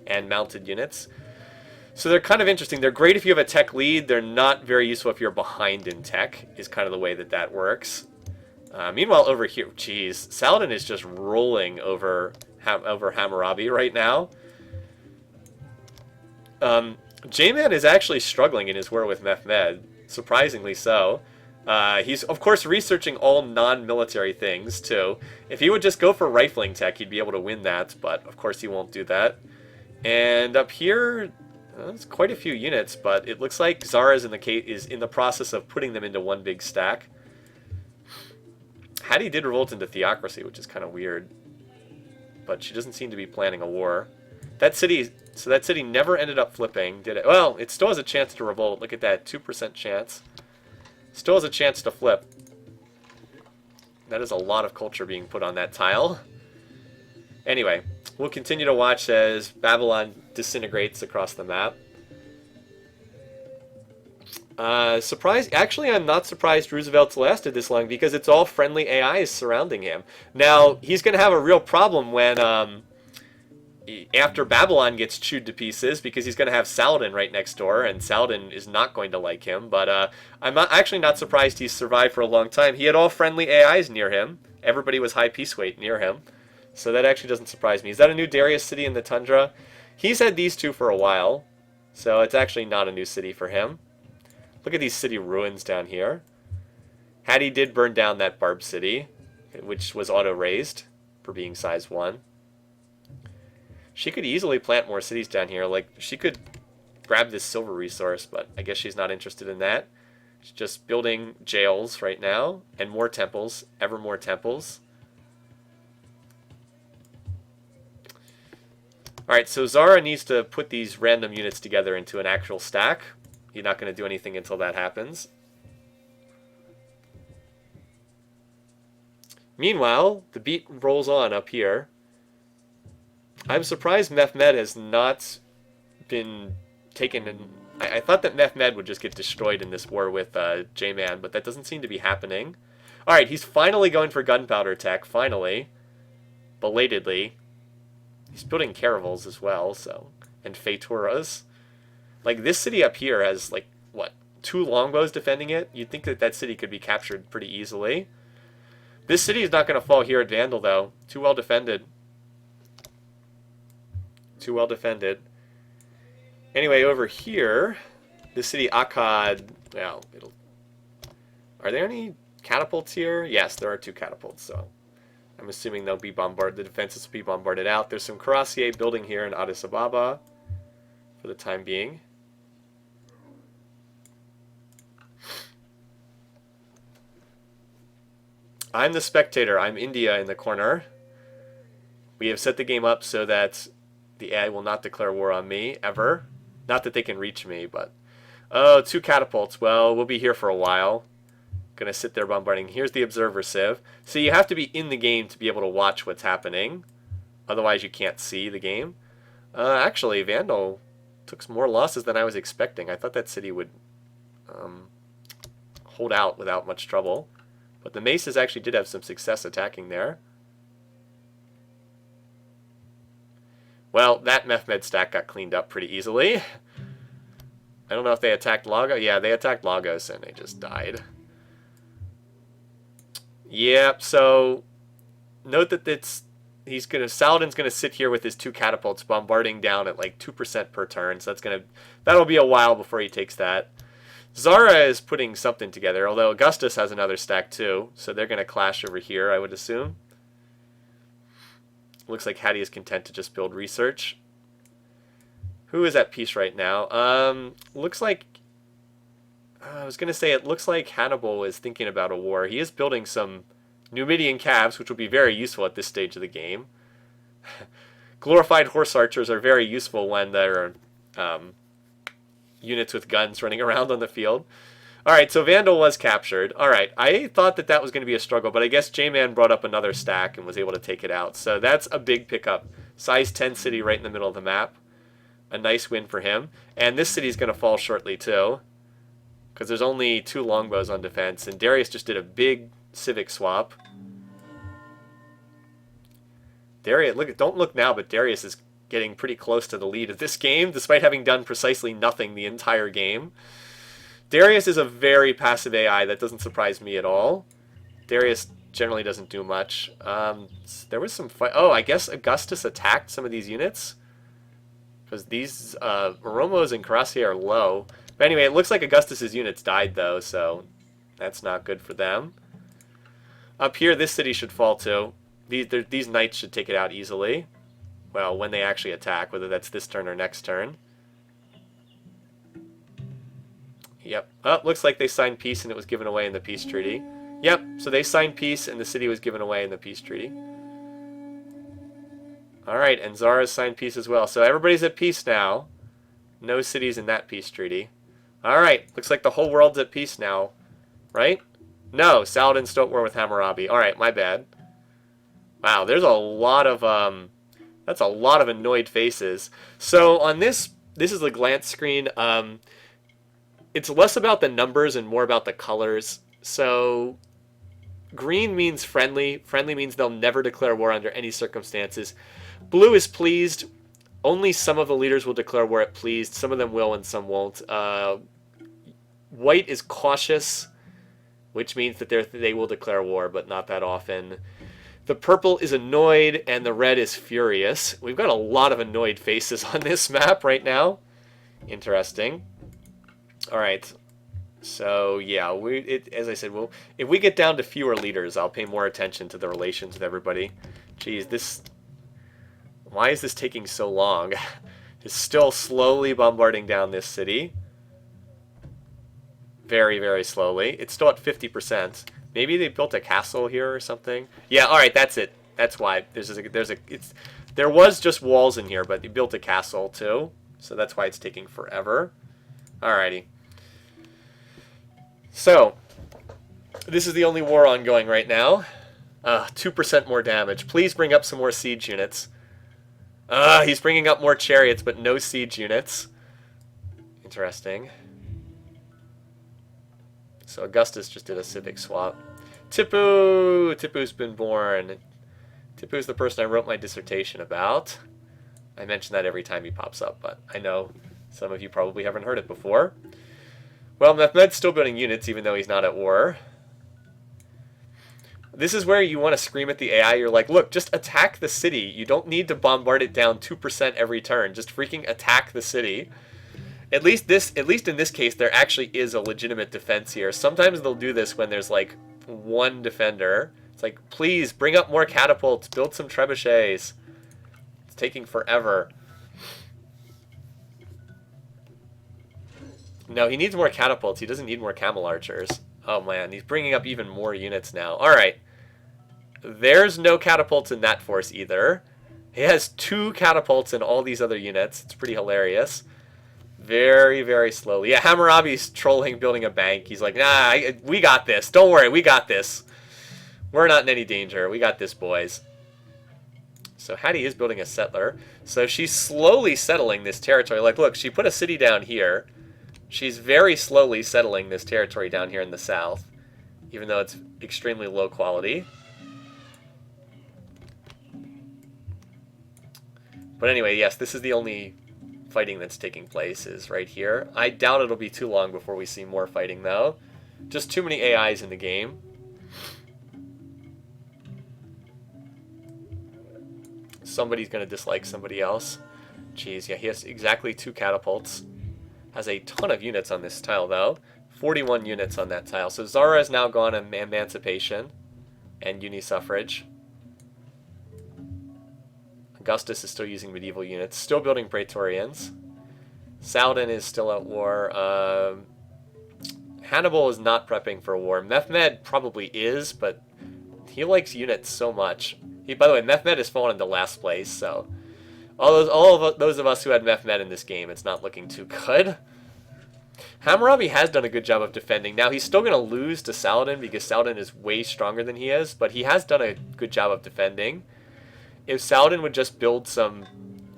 and mounted units. So they're kind of interesting. They're great if you have a tech lead. They're not very useful if you're behind in tech, is kind of the way that works. Meanwhile, over here, geez, Saladin is just rolling over Hammurabi right now. J-Man is actually struggling in his war with Mehmed, surprisingly so. He's, of course, researching all non-military things, too. If he would just go for rifling tech, he'd be able to win that, but of course he won't do that. And up here, there's quite a few units, but it looks like Zara is in the process of putting them into one big stack. Hattie did revolt into theocracy, which is kind of weird. But she doesn't seem to be planning a war. That city never ended up flipping, did it? Well, it still has a chance to revolt. Look at that, 2% chance. Still has a chance to flip. That is a lot of culture being put on that tile. Anyway, we'll continue to watch as Babylon disintegrates across the map. Actually, I'm not surprised Roosevelt's lasted this long because it's all friendly AIs surrounding him. Now, he's going to have a real problem when, after Babylon gets chewed to pieces, because he's going to have Saladin right next door, and Saladin is not going to like him. But I'm actually not surprised he's survived for a long time. He had all friendly AIs near him. Everybody was high peace weight near him. So that actually doesn't surprise me. Is that a new Darius city in the tundra? He's had these two for a while, so it's actually not a new city for him. Look at these city ruins down here. Hattie did burn down that Barb city, which was auto-raised for being size 1. She could easily plant more cities down here. Like, she could grab this silver resource, but I guess she's not interested in that. She's just building jails right now, and more temples, ever more temples. Alright, so Zara needs to put these random units together into an actual stack. He's not going to do anything until that happens. Meanwhile, the beat rolls on up here. I'm surprised Mehmed has not been taken in. I thought that Mehmed would just get destroyed in this war with J-Man, but that doesn't seem to be happening. Alright, he's finally going for gunpowder tech, finally. Belatedly. He's building caravels as well, so. And Feituras. Like, this city up here has, like, what, 2 longbows defending it? You'd think that city could be captured pretty easily. This city is not going to fall here at Vandal, though. Too well defended. Too well defended. Anyway, over here, the city Akkad, well, are there any catapults here? Yes, there are 2 catapults, so I'm assuming they'll be bombarded. The defenses will be bombarded out. There's some cuirassier building here in Addis Ababa for the time being. I'm the spectator. I'm India in the corner. We have set the game up so that the AI will not declare war on me, ever. Not that they can reach me, but Oh, 2 catapults. Well, we'll be here for a while. Gonna sit there bombarding. Here's the observer civ. So you have to be in the game to be able to watch what's happening. Otherwise, you can't see the game. Actually, Vandal took some more losses than I was expecting. I thought that city would hold out without much trouble. But the Maces actually did have some success attacking there. Well, that Methmed stack got cleaned up pretty easily. I don't know if they attacked Lagos. Yeah, they attacked Lagos and they just died. Yep, so note that Saladin's gonna sit here with his 2 catapults bombarding down at like 2% per turn, so that'll be a while before he takes that. Zara is putting something together, although Augustus has another stack too, so they're gonna clash over here, I would assume. Looks like Hattie is content to just build research. Who is at peace right now? Looks like I was gonna say it looks like Hannibal is thinking about a war. He is building some Numidian calves, which will be very useful at this stage of the game. Glorified horse archers are very useful when there are units with guns running around on the field. Alright, so Vandal was captured. Alright, I thought that was going to be a struggle, but I guess J-Man brought up another stack and was able to take it out. So that's a big pickup. Size 10 city right in the middle of the map. A nice win for him. And this city's going to fall shortly too, because there's only 2 longbows on defense, and Darius just did a big civic swap. Darius, don't look now, but Darius is getting pretty close to the lead of this game, despite having done precisely nothing the entire game. Darius is a very passive AI. That doesn't surprise me at all. Darius generally doesn't do much. There was some fight. Oh, I guess Augustus attacked some of these units, because these Romos and Karasi are low. But anyway, it looks like Augustus's units died, though, so that's not good for them. Up here, this city should fall, too. These knights should take it out easily. Well, when they actually attack, whether that's this turn or next turn. Yep. Oh, looks like they signed peace and it was given away in the peace treaty. Yep, so they signed peace and the city was given away in the peace treaty. Alright, and Zara's signed peace as well. So everybody's at peace now. No cities in that peace treaty. Alright, looks like the whole world's at peace now. Right? No, Saladin's still at war with Hammurabi. Alright, my bad. Wow, there's a lot of, that's a lot of annoyed faces. So on this is the glance screen. It's less about the numbers and more about the colors. So green means friendly. Friendly means they'll never declare war under any circumstances. Blue is pleased. Only some of the leaders will declare war at pleased. Some of them will and some won't. White is cautious, which means that they will declare war, but not that often. The purple is annoyed, and the red is furious. We've got a lot of annoyed faces on this map right now. Interesting. All right. So, yeah, as I said, if we get down to fewer leaders, I'll pay more attention to the relations with everybody. Geez, why is this taking so long? It's still slowly bombarding down this city. Very, very slowly. It's still at 50%. Maybe they built a castle here or something. Yeah, all right, that's it. That's why there was just walls in here, but they built a castle too, so that's why it's taking forever. Alrighty. So this is the only war ongoing right now. 2% more damage. Please bring up some more siege units. He's bringing up more chariots, but no siege units. Interesting. So Augustus just did a civic swap. Tipu! Tipu's been born. Tipu's the person I wrote my dissertation about. I mention that every time he pops up, but I know some of you probably haven't heard it before. Well, Mehmed's still building units even though he's not at war. This is where you want to scream at the AI. You're like, look, just attack the city. You don't need to bombard it down 2% every turn. Just freaking attack the city. At least in this case, there actually is a legitimate defense here. Sometimes they'll do this when there's like one defender. It's like, please bring up more catapults, build some trebuchets. It's taking forever. No, he needs more catapults. He doesn't need more camel archers. Oh man, he's bringing up even more units now. All right, there's no catapults in that force either. He has 2 catapults in all these other units. It's pretty hilarious. Very, very slowly. Yeah, Hammurabi's trolling building a bank. He's like, nah, we got this. Don't worry, we got this. We're not in any danger. We got this, boys. So Hattie is building a settler. So she's slowly settling this territory. Like, look, she put a city down here. She's very slowly settling this territory down here in the south, even though it's extremely low quality. But anyway, yes, this is the only fighting that's taking place is right here. I doubt it'll be too long before we see more fighting, though. Just too many AIs in the game. Somebody's going to dislike somebody else. Jeez, yeah, he has exactly 2 catapults. Has a ton of units on this tile, though. 41 units on that tile. So Zara has now gone on Emancipation and Unisuffrage. Augustus is still using medieval units. Still building Praetorians. Saladin is still at war. Hannibal is not prepping for war. Mehmed probably is, but he likes units so much. By the way, Mehmed has fallen into last place, so all of those of us who had Mehmed in this game, it's not looking too good. Hammurabi has done a good job of defending. Now, he's still going to lose to Saladin because Saladin is way stronger than he is, but he has done a good job of defending. If Saladin would just build some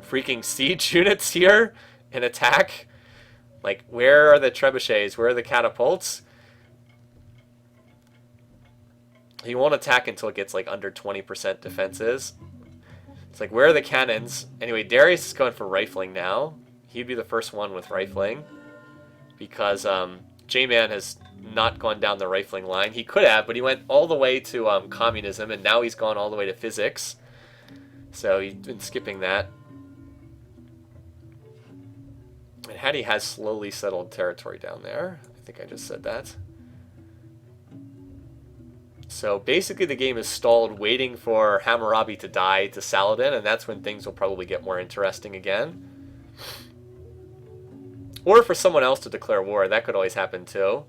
freaking siege units here and attack, like, where are the trebuchets? Where are the catapults? He won't attack until it gets, like, under 20% defenses. It's like, where are the cannons? Anyway, Darius is going for rifling now. He'd be the first one with rifling. Because J-Man has not gone down the rifling line. He could have, but he went all the way to communism, and now he's gone all the way to physics. So he's been skipping that. And Hattie has slowly settled territory down there. I think I just said that. So basically the game is stalled waiting for Hammurabi to die to Saladin, and that's when things will probably get more interesting again. Or for someone else to declare war. That could always happen too.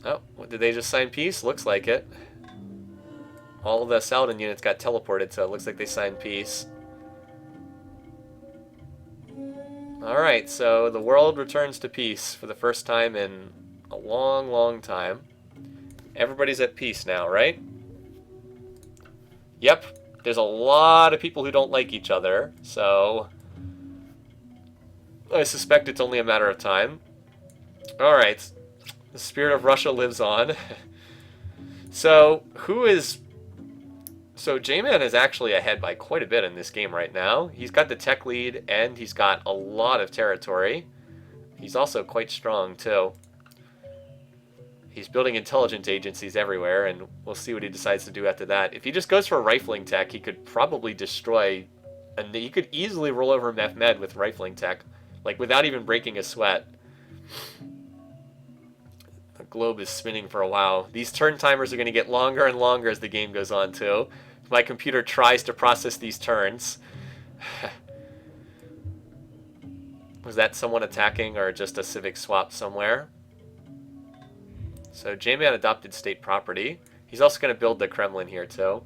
Oh, did they just sign peace? Looks like it. All the Saladin units got teleported, so it looks like they signed peace. Alright, so the world returns to peace for the first time in a long, long time. Everybody's at peace now, right? Yep. There's a lot of people who don't like each other, so I suspect it's only a matter of time. Alright. The spirit of Russia lives on. So, So J-Man is actually ahead by quite a bit in this game right now. He's got the tech lead, and he's got a lot of territory. He's also quite strong, too. He's building intelligence agencies everywhere, and we'll see what he decides to do after that. If he just goes for rifling tech, he could probably destroy, and he could easily roll over Mehmed with rifling tech, like without even breaking a sweat. The globe is spinning for a while. These turn timers are going to get longer and longer as the game goes on, too. My computer tries to process these turns. Was that someone attacking or just a civic swap somewhere? So J-Man adopted state property. He's also going to build the Kremlin here too.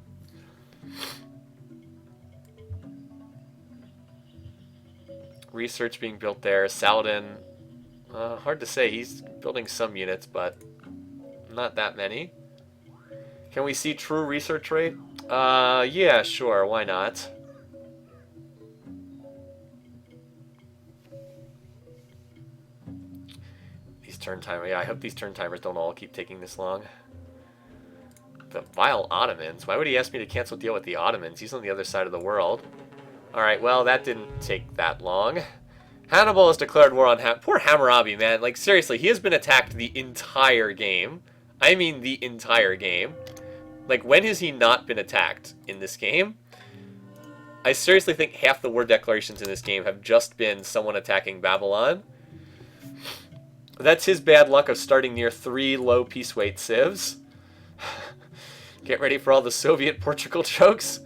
Research being built there. Saladin, hard to say. He's building some units, but not that many. Can we see true research rate? Yeah, sure. Why not? These turn timers. Yeah, I hope these turn timers don't all keep taking this long. The vile Ottomans. Why would he ask me to cancel deal with the Ottomans? He's on the other side of the world. Alright, well, that didn't take that long. Hannibal has declared war on poor Hammurabi, man. Like, seriously, he has been attacked the entire game. I mean the entire game. Like, when has he not been attacked in this game? I seriously think half the war declarations in this game have just been someone attacking Babylon. That's his bad luck of starting near 3 low peace weight civs. Get ready for all the Soviet Portugal jokes.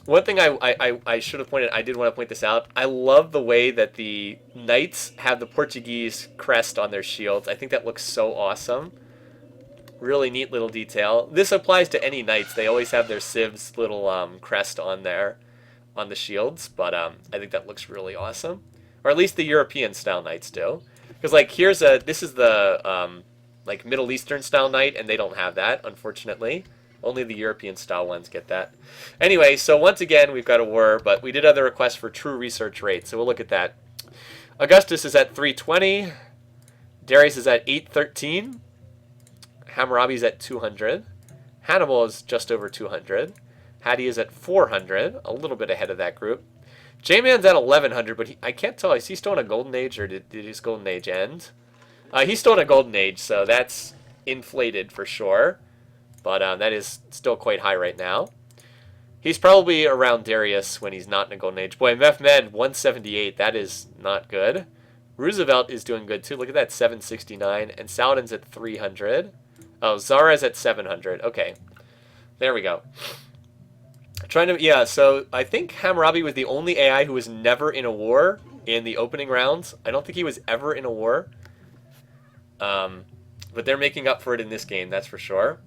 One thing I should have pointed, I did want to point this out. I love the way that the knights have the Portuguese crest on their shields. I think that looks so awesome. Really neat little detail. This applies to any knights. They always have their civ's little crest on there. on the shields, but I think that looks really awesome. Or at least the European style knights do. Because like this is the like Middle Eastern style knight, and they don't have that, unfortunately. Only the European style ones get that. Anyway, so once again, we've got a war, but we did other requests for true research rate, so we'll look at that. Augustus is at 320. Darius is at 813. Hammurabi's at 200. Hannibal is just over 200. Hattie is at 400, a little bit ahead of that group. J-Man's at 1100, but I can't tell, is he still in a golden age, or did his golden age end? He's still in a golden age, so that's inflated for sure. But that is still quite high right now. He's probably around Darius when he's not in a golden age. Boy, Mehmed, 178, that is not good. Roosevelt is doing good too. Look at that, 769. And Saladin's at 300. Oh, Zara's at 700. Okay, there we go. Yeah, so I think Hammurabi was the only AI who was never in a war in the opening rounds. I don't think he was ever in a war. But they're making up for it in this game, that's for sure.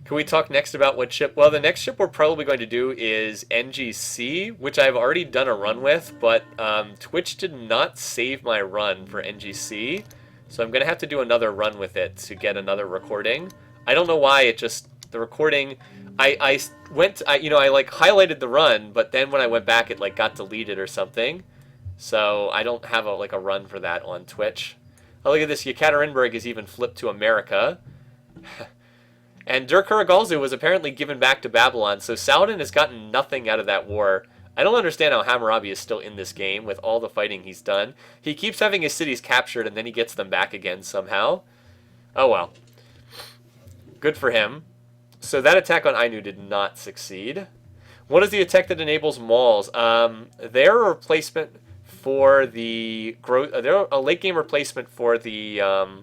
Can we talk next about what ship? Well, the next ship we're probably going to do is NGC, which I've already done a run with, but Twitch did not save my run for NGC, so I'm going to have to do another run with it to get another recording. I don't know why, it just, the recording, I like highlighted the run, but then when I went back it like got deleted or something, so I don't have a run for that on Twitch. Oh, look at this, Yekaterinburg is even flipped to America. And Dur-Karagalzu was apparently given back to Babylon, so Saladin has gotten nothing out of that war. I don't understand how Hammurabi is still in this game with all the fighting he's done. He keeps having his cities captured and then he gets them back again somehow. Oh well. Good for him. So that attack on Ainu did not succeed. What is the attack that enables malls? They're a replacement for the... They're a late game replacement for the...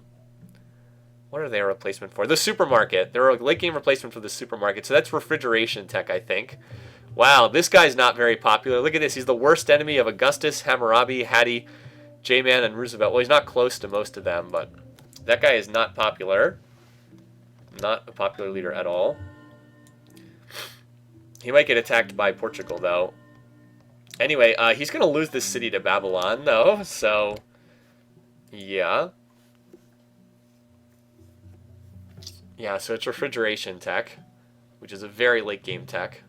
What are they a replacement for? The supermarket. They're a late game replacement for the supermarket. So that's refrigeration tech, I think. Wow, this guy's not very popular. Look at this. He's the worst enemy of Augustus, Hammurabi, Hattie, J-Man, and Roosevelt. Well, he's not close to most of them, but that guy is not popular. Not a popular leader at all. He might get attacked by Portugal, though. Anyway, he's going to lose this city to Babylon, though, so... Yeah. Yeah, so it's refrigeration tech, which is a very late game tech.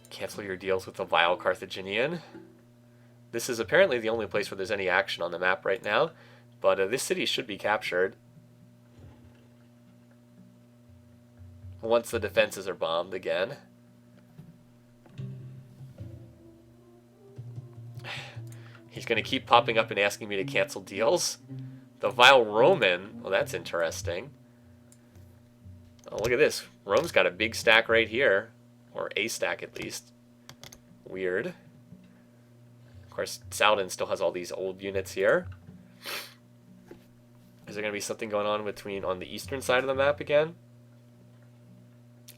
Cancel your deals with the vile Carthaginian. This is apparently the only place where there's any action on the map right now, but this city should be captured once the defenses are bombed again. He's going to keep popping up and asking me to cancel deals. The vile Roman, well, that's interesting. Oh, look at this. Rome's got a big stack right here. Or a stack, at least. Weird. Of course, Saladin still has all these old units here. Is there going to be something going on on the eastern side of the map again?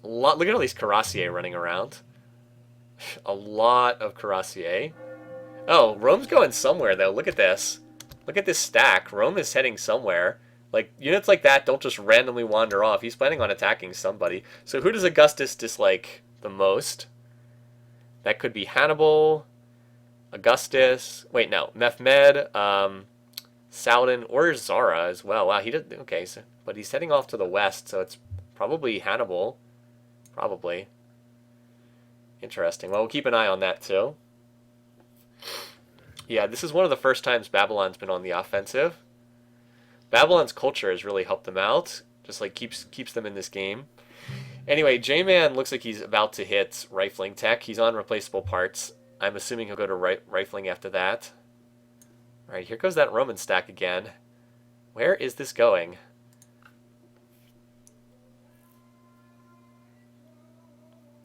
Look at all these cuirassiers running around. A lot of cuirassiers. Oh, Rome's going somewhere, though. Look at this. Look at this stack. Rome is heading somewhere. Like, units like that don't just randomly wander off. He's planning on attacking somebody. So who does Augustus dislike the most? That could be Hannibal, Augustus. Wait, no. Mehmed, Saladin, or Zara as well. Wow, he did. Okay, so, but he's heading off to the west, so it's probably Hannibal. Probably. Interesting. Well, we'll keep an eye on that, too. Yeah, this is one of the first times Babylon's been on the offensive. Babylon's culture has really helped them out. Just like keeps them in this game. Anyway, J-Man looks like he's about to hit rifling tech. He's on replaceable parts. I'm assuming he'll go to rifling after that. Alright, here goes that Roman stack again. Where is this going?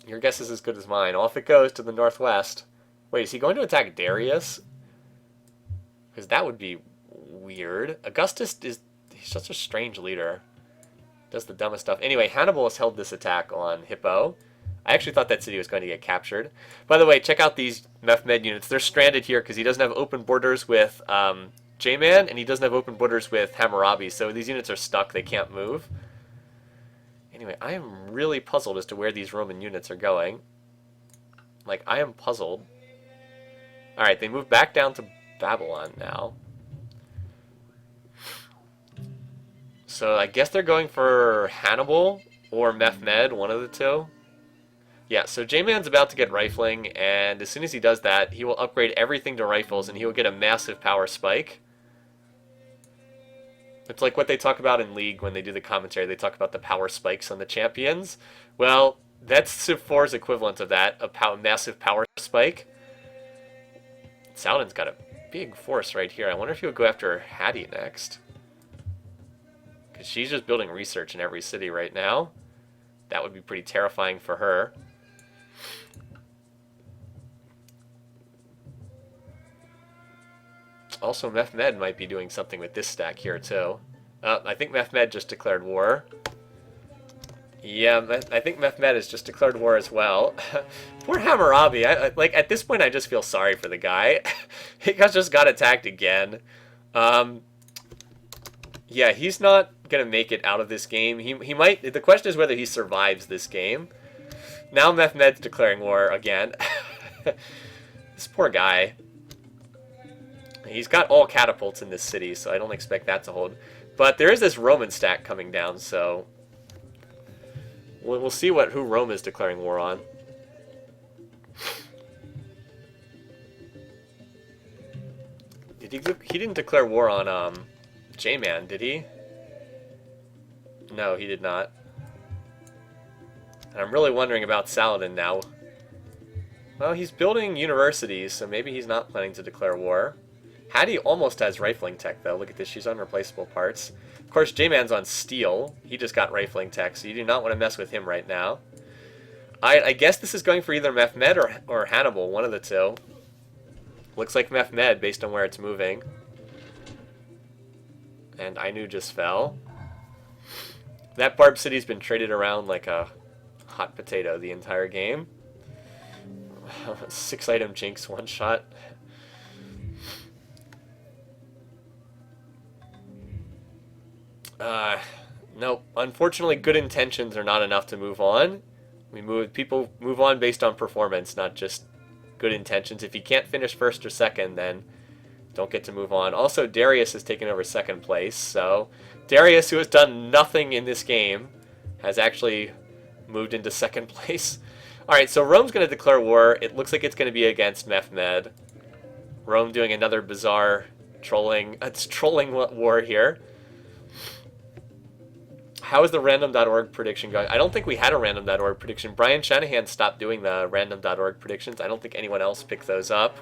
Your guess is as good as mine. Off it goes to the northwest. Wait, is he going to attack Darius? Because that would be weird. Augustus he's such a strange leader. Does the dumbest stuff. Anyway, Hannibal has held this attack on Hippo. I actually thought that city was going to get captured. By the way, check out these Mehmed units. They're stranded here because he doesn't have open borders with J-Man, and he doesn't have open borders with Hammurabi, so these units are stuck. They can't move. Anyway, I am really puzzled as to where these Roman units are going. Like, I am puzzled. Alright, they move back down to Babylon now. So I guess they're going for Hannibal or Mehmed, one of the two. Yeah, so J-Man's about to get rifling, and as soon as he does that, he will upgrade everything to rifles, and he will get a massive power spike. It's like what they talk about in League when they do the commentary. They talk about the power spikes on the champions. Well, that's Civ4's equivalent of that, a massive power spike. Saladin's got a big force right here. I wonder if he'll go after Hattie next. Because she's just building research in every city right now. That would be pretty terrifying for her. Also, Mehmed might be doing something with this stack here, too. I think Mehmed just declared war. Yeah, I think Mehmed has just declared war as well. Poor Hammurabi. Like, at this point, I just feel sorry for the guy. He just got attacked again. Yeah, he's not going to make it out of this game. He might... The question is whether he survives this game. Now Mehmed's declaring war again. This poor guy. He's got all catapults in this city, so I don't expect that to hold. But there is this Roman stack coming down, so... We'll see who Rome is declaring war on. He didn't declare war on J-Man, did he? No, he did not. And I'm really wondering about Saladin now. Well, he's building universities, so maybe he's not planning to declare war. Hattie almost has rifling tech, though. Look at this, she's on replaceable parts. Of course, J-Man's on steel. He just got rifling tech, so you do not want to mess with him right now. I guess this is going for either Mehmed or Hannibal, one of the two. Looks like Mehmed, based on where it's moving. And Ainu just fell. That Barb City's been traded around like a hot potato the entire game. 6-item Jinx one-shot. Nope. Unfortunately, good intentions are not enough to move on. People move on based on performance, not just good intentions. If you can't finish first or second, then don't get to move on. Also, Darius has taken over second place, so Darius, who has done nothing in this game, has actually moved into second place. Alright, so Rome's going to declare war. It looks like it's going to be against Mehmed. Rome doing another bizarre trolling war here. How is the random.org prediction going? I don't think we had a random.org prediction. Brian Shanahan stopped doing the random.org predictions. I don't think anyone else picked those up.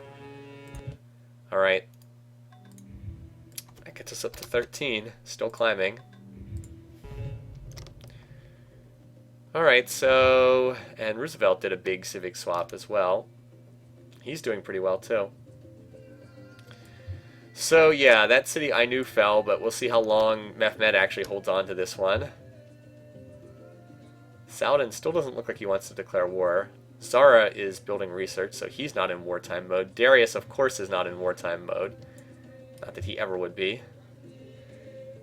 Alright. That gets us up to 13. Still climbing. Alright, so... And Roosevelt did a big civic swap as well. He's doing pretty well, too. So, yeah, that city I knew fell, but we'll see how long Mehmed actually holds on to this one. Saladin still doesn't look like he wants to declare war. Zara is building research, so he's not in wartime mode. Darius, of course, is not in wartime mode. Not that he ever would be.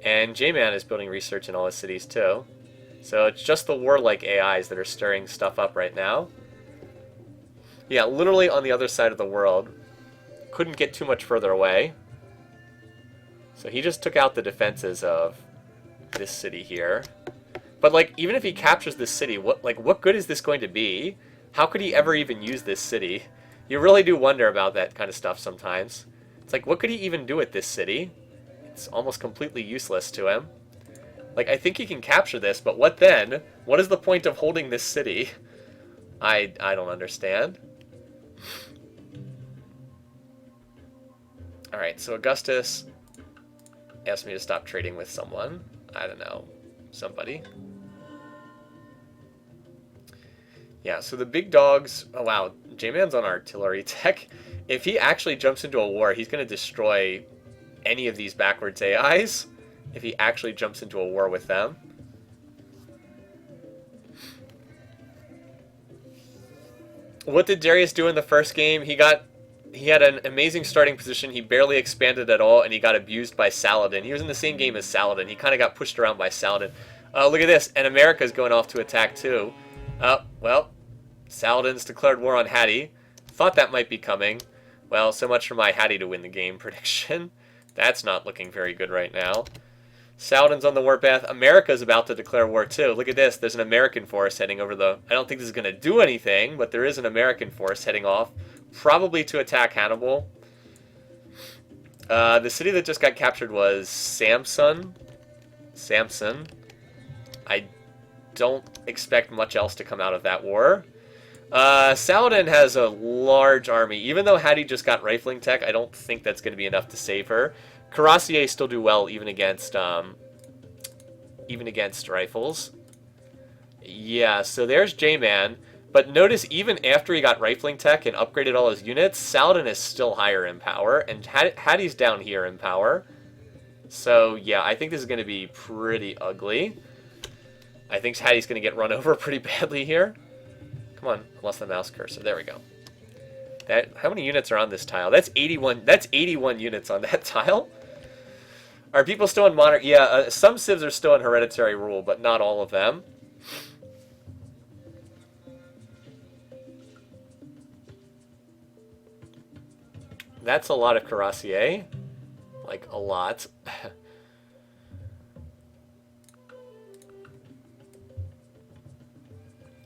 And J-Man is building research in all his cities, too. So it's just the warlike AIs that are stirring stuff up right now. Yeah, literally on the other side of the world. Couldn't get too much further away. So he just took out the defenses of this city here. But, like, even if he captures this city, what good is this going to be? How could he ever even use this city? You really do wonder about that kind of stuff sometimes. It's like, what could he even do with this city? It's almost completely useless to him. Like, I think he can capture this, but what then? What is the point of holding this city? I don't understand. Alright, so Augustus asked me to stop trading with someone. I don't know. Somebody. Yeah, so the big dogs... Oh, wow. J-Man's on artillery tech. If he actually jumps into a war, he's going to destroy any of these backwards AIs. If he actually jumps into a war with them. What did Darius do in the first game? He had an amazing starting position. He barely expanded at all, and he got abused by Saladin. He was in the same game as Saladin. He kind of got pushed around by Saladin. Oh, look at this. And America's going off to attack too. Oh, well, Saladin's declared war on Hattie. Thought that might be coming. Well, so much for my Hattie to win the game prediction. That's not looking very good right now. Saladin's on the warpath. America's about to declare war too. Look at this. There's an American force heading over the... I don't think this is going to do anything, but there is an American force heading off. Probably to attack Hannibal. The city that just got captured was Samson. I don't expect much else to come out of that war. Saladin has a large army. Even though Hattie just got rifling tech, I don't think that's going to be enough to save her. Cuirassiers still do well even against rifles. Yeah, so there's J-Man. But notice even after he got rifling tech and upgraded all his units, Saladin is still higher in power, and Hattie's down here in power. So yeah, I think this is going to be pretty ugly. I think Hattie's going to get run over pretty badly here. Come on, I lost the mouse cursor. There we go. How many units are on this tile? That's 81. That's 81 units on that tile. Are people still in monarch? Yeah, some civs are still in hereditary rule, but not all of them. That's a lot of cuirassier. Like, a lot.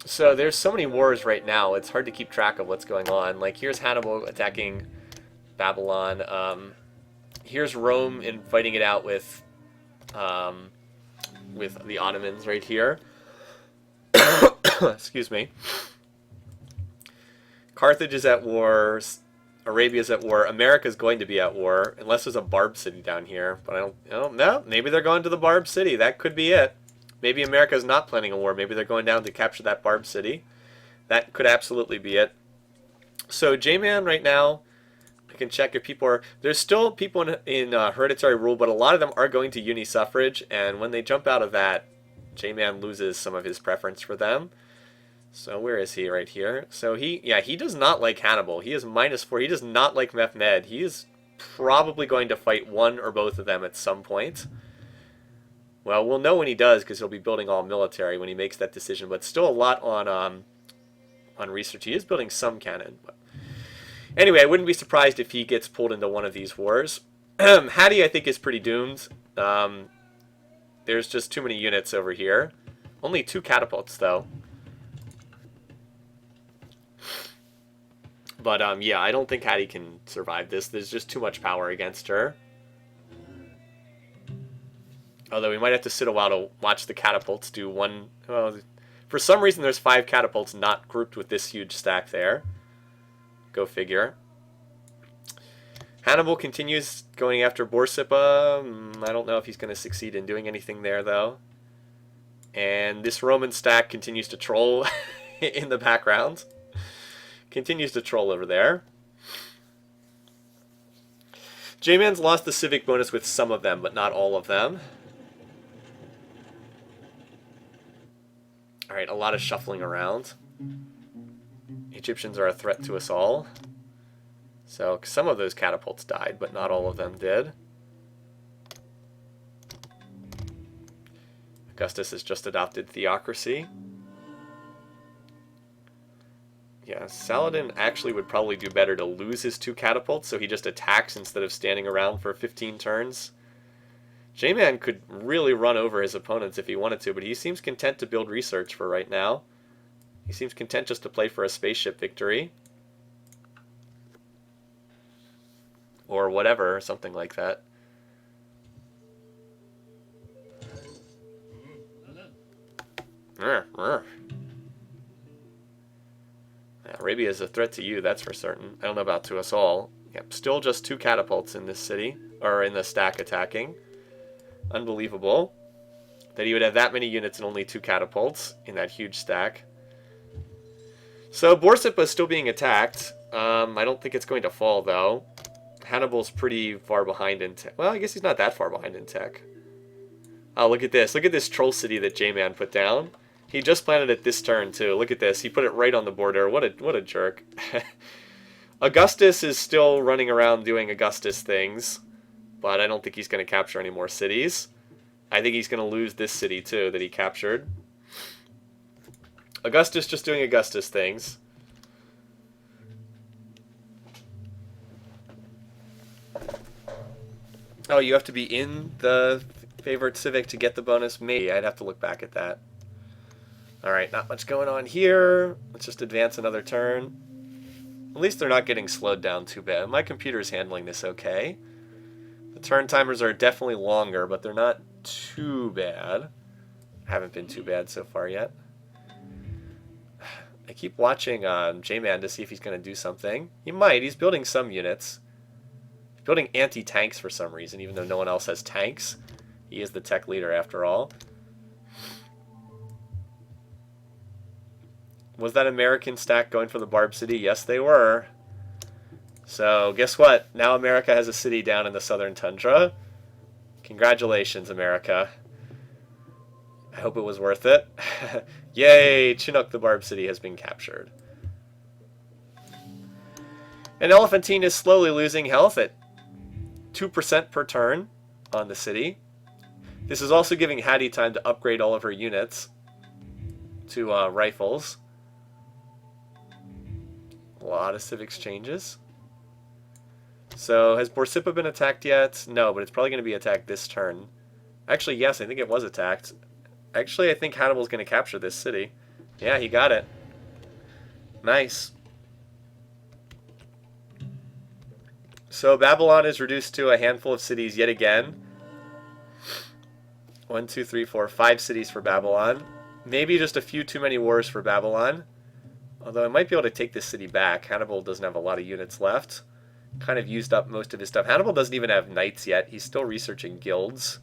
So there's so many wars right now, it's hard to keep track of what's going on. Like, here's Hannibal attacking Babylon. Here's Rome fighting it out with the Ottomans right here. Excuse me. Carthage is at war. Arabia's at war. America's going to be at war, unless there's a Barb city down here. But I don't know. Maybe they're going to the Barb city. That could be it. Maybe America's not planning a war. Maybe they're going down to capture that Barb city. That could absolutely be it. So J-Man right now, I can check if people are... There's still people in hereditary rule, but a lot of them are going to uni-suffrage, and when they jump out of that, J-Man loses some of his preference for them. So where is he? Right here. So he does not like Hannibal. He is -4. He does not like Mehmed. He is probably going to fight one or both of them at some point. Well, we'll know when he does, because he'll be building all military when he makes that decision. But still a lot on research. He is building some cannon. But anyway, I wouldn't be surprised if he gets pulled into one of these wars. Hattie, I think, is pretty doomed. There's just too many units over here. Only 2 catapults, though. But, yeah, I don't think Hattie can survive this. There's just too much power against her. Although we might have to sit a while to watch the catapults do one... Well, for some reason, there's 5 catapults not grouped with this huge stack there. Go figure. Hannibal continues going after Borsippa. I don't know if he's going to succeed in doing anything there, though. And this Roman stack continues to troll in the background. Continues to troll over there. J-Man's lost the civic bonus with some of them, but not all of them. Alright, a lot of shuffling around. Egyptians are a threat to us all. So some of those catapults died, but not all of them did. Augustus has just adopted theocracy. Yeah, Saladin actually would probably do better to lose his 2 catapults, so he just attacks instead of standing around for 15 turns. J-Man could really run over his opponents if he wanted to, but he seems content to build research for right now. He seems content just to play for a spaceship victory. Or whatever, something like that. Arabia is a threat to you, that's for certain. I don't know about to us all. Yep, still just 2 catapults in this city, or in the stack attacking. Unbelievable that he would have that many units and only 2 catapults in that huge stack. So Borsippa is still being attacked. I don't think it's going to fall, though. Hannibal's pretty far behind in tech. Well, I guess he's not that far behind in tech. Oh, look at this. Look at this troll city that J-Man put down. He just planted it this turn, too. Look at this. He put it right on the border. What a jerk. Augustus is still running around doing Augustus things, but I don't think he's going to capture any more cities. I think he's going to lose this city too that he captured. Augustus just doing Augustus things. Oh, you have to be in the favorite civic to get the bonus? Maybe. I'd have to look back at that. Alright, not much going on here. Let's just advance another turn. At least they're not getting slowed down too bad. My computer's handling this okay. The turn timers are definitely longer, but they're not too bad. Haven't been too bad so far yet. I keep watching J-Man to see if he's going to do something. He might. He's building some units. He's building anti-tanks for some reason, even though no one else has tanks. He is the tech leader after all. Was that American stack going for the Barb City? Yes, they were. So, guess what? Now America has a city down in the southern tundra. Congratulations, America. I hope it was worth it. Yay! Chinook, the Barb City, has been captured. And Elephantine is slowly losing health at 2% per turn on the city. This is also giving Hattie time to upgrade all of her units to rifles. A lot of civics changes. So, has Borsippa been attacked yet? No, but it's probably going to be attacked this turn. Actually, yes, I think it was attacked. Actually, I think Hannibal's going to capture this city. Yeah, he got it. Nice. So, Babylon is reduced to a handful of cities yet again. 1, 2, 3, 4, 5 cities for Babylon. Maybe just a few too many wars for Babylon. Although I might be able to take this city back. Hannibal doesn't have a lot of units left. Kind of used up most of his stuff. Hannibal doesn't even have knights yet. He's still researching guilds.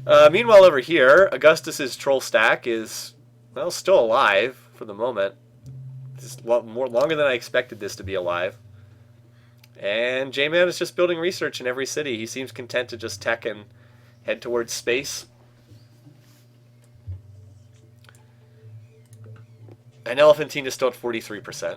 Meanwhile, over here, Augustus's troll stack is, well, still alive for the moment. It's longer than I expected this to be alive. And J-Man is just building research in every city. He seems content to just tech and head towards space. And Elephantine is still at 43%.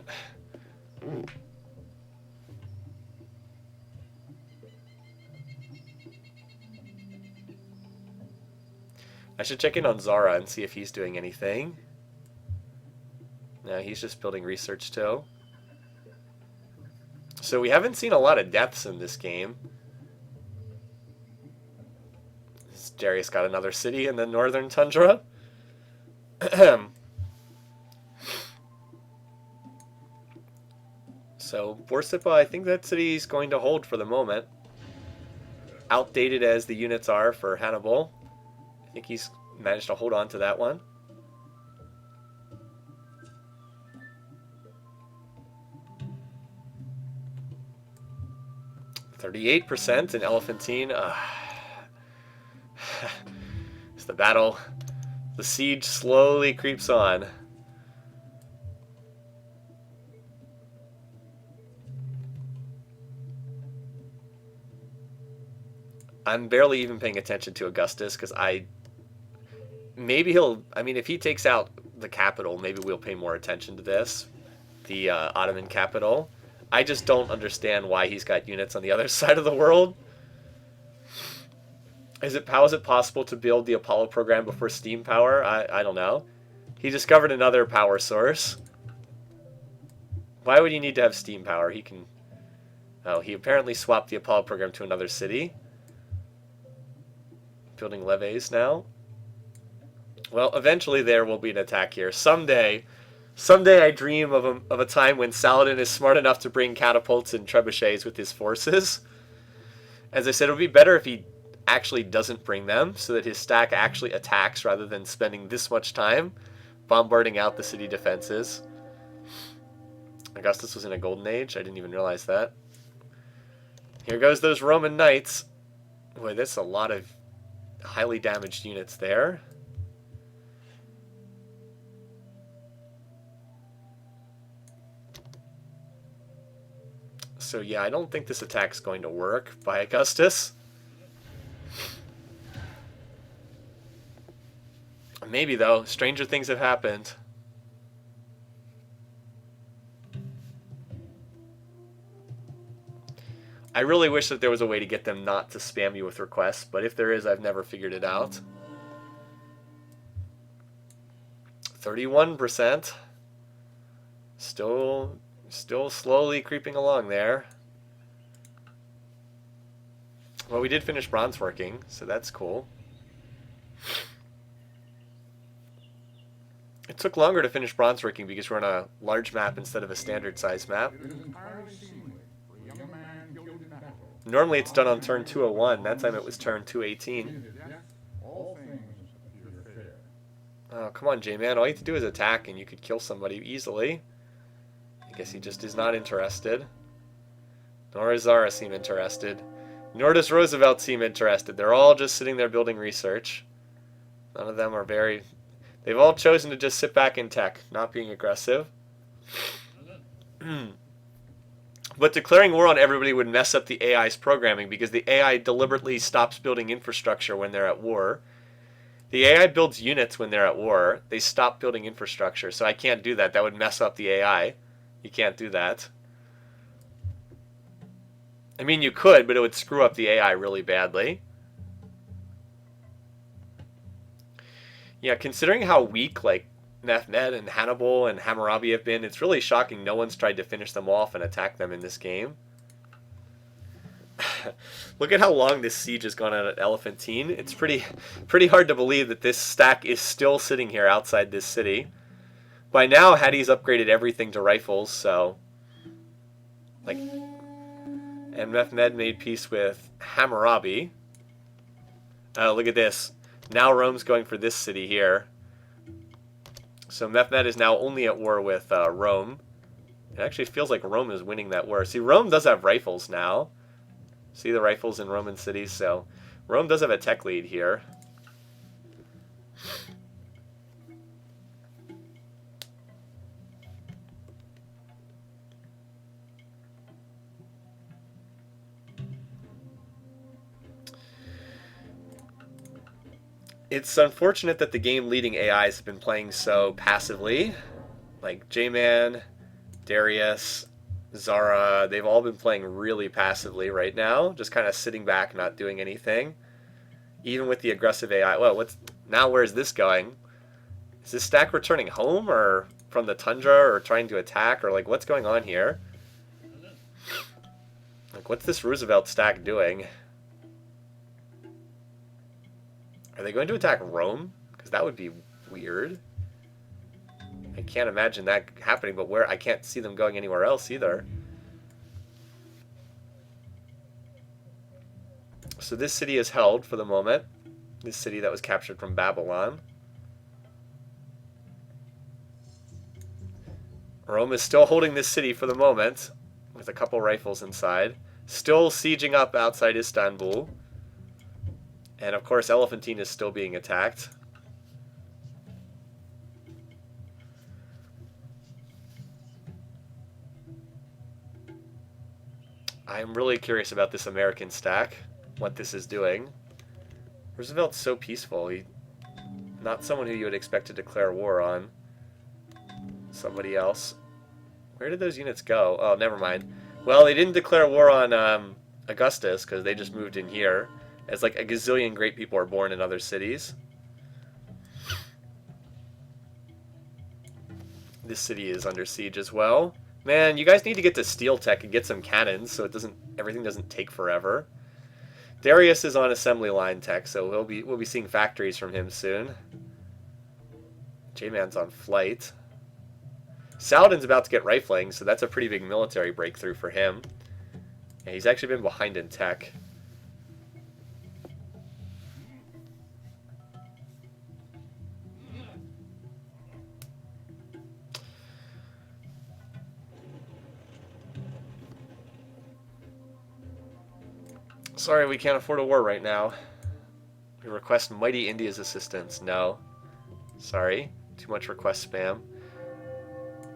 I should check in on Zara and see if he's doing anything. No, he's just building research too. So we haven't seen a lot of deaths in this game. Darius got another city in the northern tundra. So Borsippa, I think that city's going to hold for the moment. Outdated as the units are for Hannibal. I think he's managed to hold on to that one. %38% in Elephantine. As the battle, the siege slowly creeps on. I'm barely even paying attention to Augustus because maybe he'll, I mean, if he takes out the capital, maybe we'll pay more attention to this. The Ottoman capital. I just don't understand why he's got units on the other side of the world. How is it possible to build the Apollo program before steam power? I don't know. He discovered another power source. Why would he need to have steam power? He can... Oh, he apparently swapped the Apollo program to another city. Building levees now. Well, eventually there will be an attack here. Someday I dream of a time when Saladin is smart enough to bring catapults and trebuchets with his forces. As I said, it would be better if he actually doesn't bring them, so that his stack actually attacks rather than spending this much time bombarding out the city defenses. Augustus was in a golden age. I didn't even realize that. Here goes those Roman knights. Boy, that's a lot of highly damaged units there. So yeah, I don't think this attack's going to work by Augustus. Maybe though, stranger things have happened. I really wish that there was a way to get them not to spam you with requests, but if there is, I've never figured it out. 31%. Still slowly creeping along there. Well, we did finish bronze working, so that's cool. It took longer to finish bronze working because we're on a large map instead of a standard size map. Normally it's done on turn 201. That time it was turn 218. Oh, come on, J-Man. All you have to do is attack and you could kill somebody easily. I guess he just is not interested. Nor does Zara seem interested. Nor does Roosevelt seem interested. They're all just sitting there building research. None of them are very... They've all chosen to just sit back and tech, not being aggressive. But declaring war on everybody would mess up the AI's programming because the AI deliberately stops building infrastructure when they're at war. The AI builds units when they're at war. They stop building infrastructure, so I can't do that. That would mess up the AI. You can't do that. I mean, you could, but it would screw up the AI really badly. Yeah, considering how weak, like, Mehmed and Hannibal and Hammurabi have been, it's really shocking no one's tried to finish them off and attack them in this game. Look at how long this siege has gone on at Elephantine. It's pretty hard to believe that this stack is still sitting here outside this city. By now, Hattie's upgraded everything to rifles, so... like... And Mehmed made peace with Hammurabi. Oh, look at this. Now Rome's going for this city here. So Mehmed is now only at war with Rome. It actually feels like Rome is winning that war. See, Rome does have rifles now. See the rifles in Roman cities? So Rome does have a tech lead here. It's unfortunate that the game-leading AIs have been playing so passively. Like J-Man, Darius, Zara, they've all been playing really passively right now. Just kind of sitting back, not doing anything. Even with the aggressive AI. Well, now where's this going? Is this stack returning home or from the tundra or trying to attack? Or like what's going on here? Like what's this Roosevelt stack doing? Are they going to attack Rome? Because that would be weird. I can't imagine that happening, but where I can't see them going anywhere else either. So this city is held for the moment. This city that was captured from Babylon. Rome is still holding this city for the moment, with a couple rifles inside. Still sieging up outside Istanbul. And of course, Elephantine is still being attacked. I'm really curious about this American stack, what this is doing. Roosevelt's so peaceful. Not someone who you would expect to declare war on. Somebody else. Where did those units go? Oh, never mind. Well, they didn't declare war on Augustus because they just moved in here. As like a gazillion great people are born in other cities. This city is under siege as well. Man, you guys need to get to steel tech and get some cannons so everything doesn't take forever. Darius is on assembly line tech, so we'll be seeing factories from him soon. J-Man's on flight. Saladin's about to get rifling, so that's a pretty big military breakthrough for him. Yeah, he's actually been behind in tech. Sorry, we can't afford a war right now. We request Mighty India's assistance. No. Sorry. Too much request spam.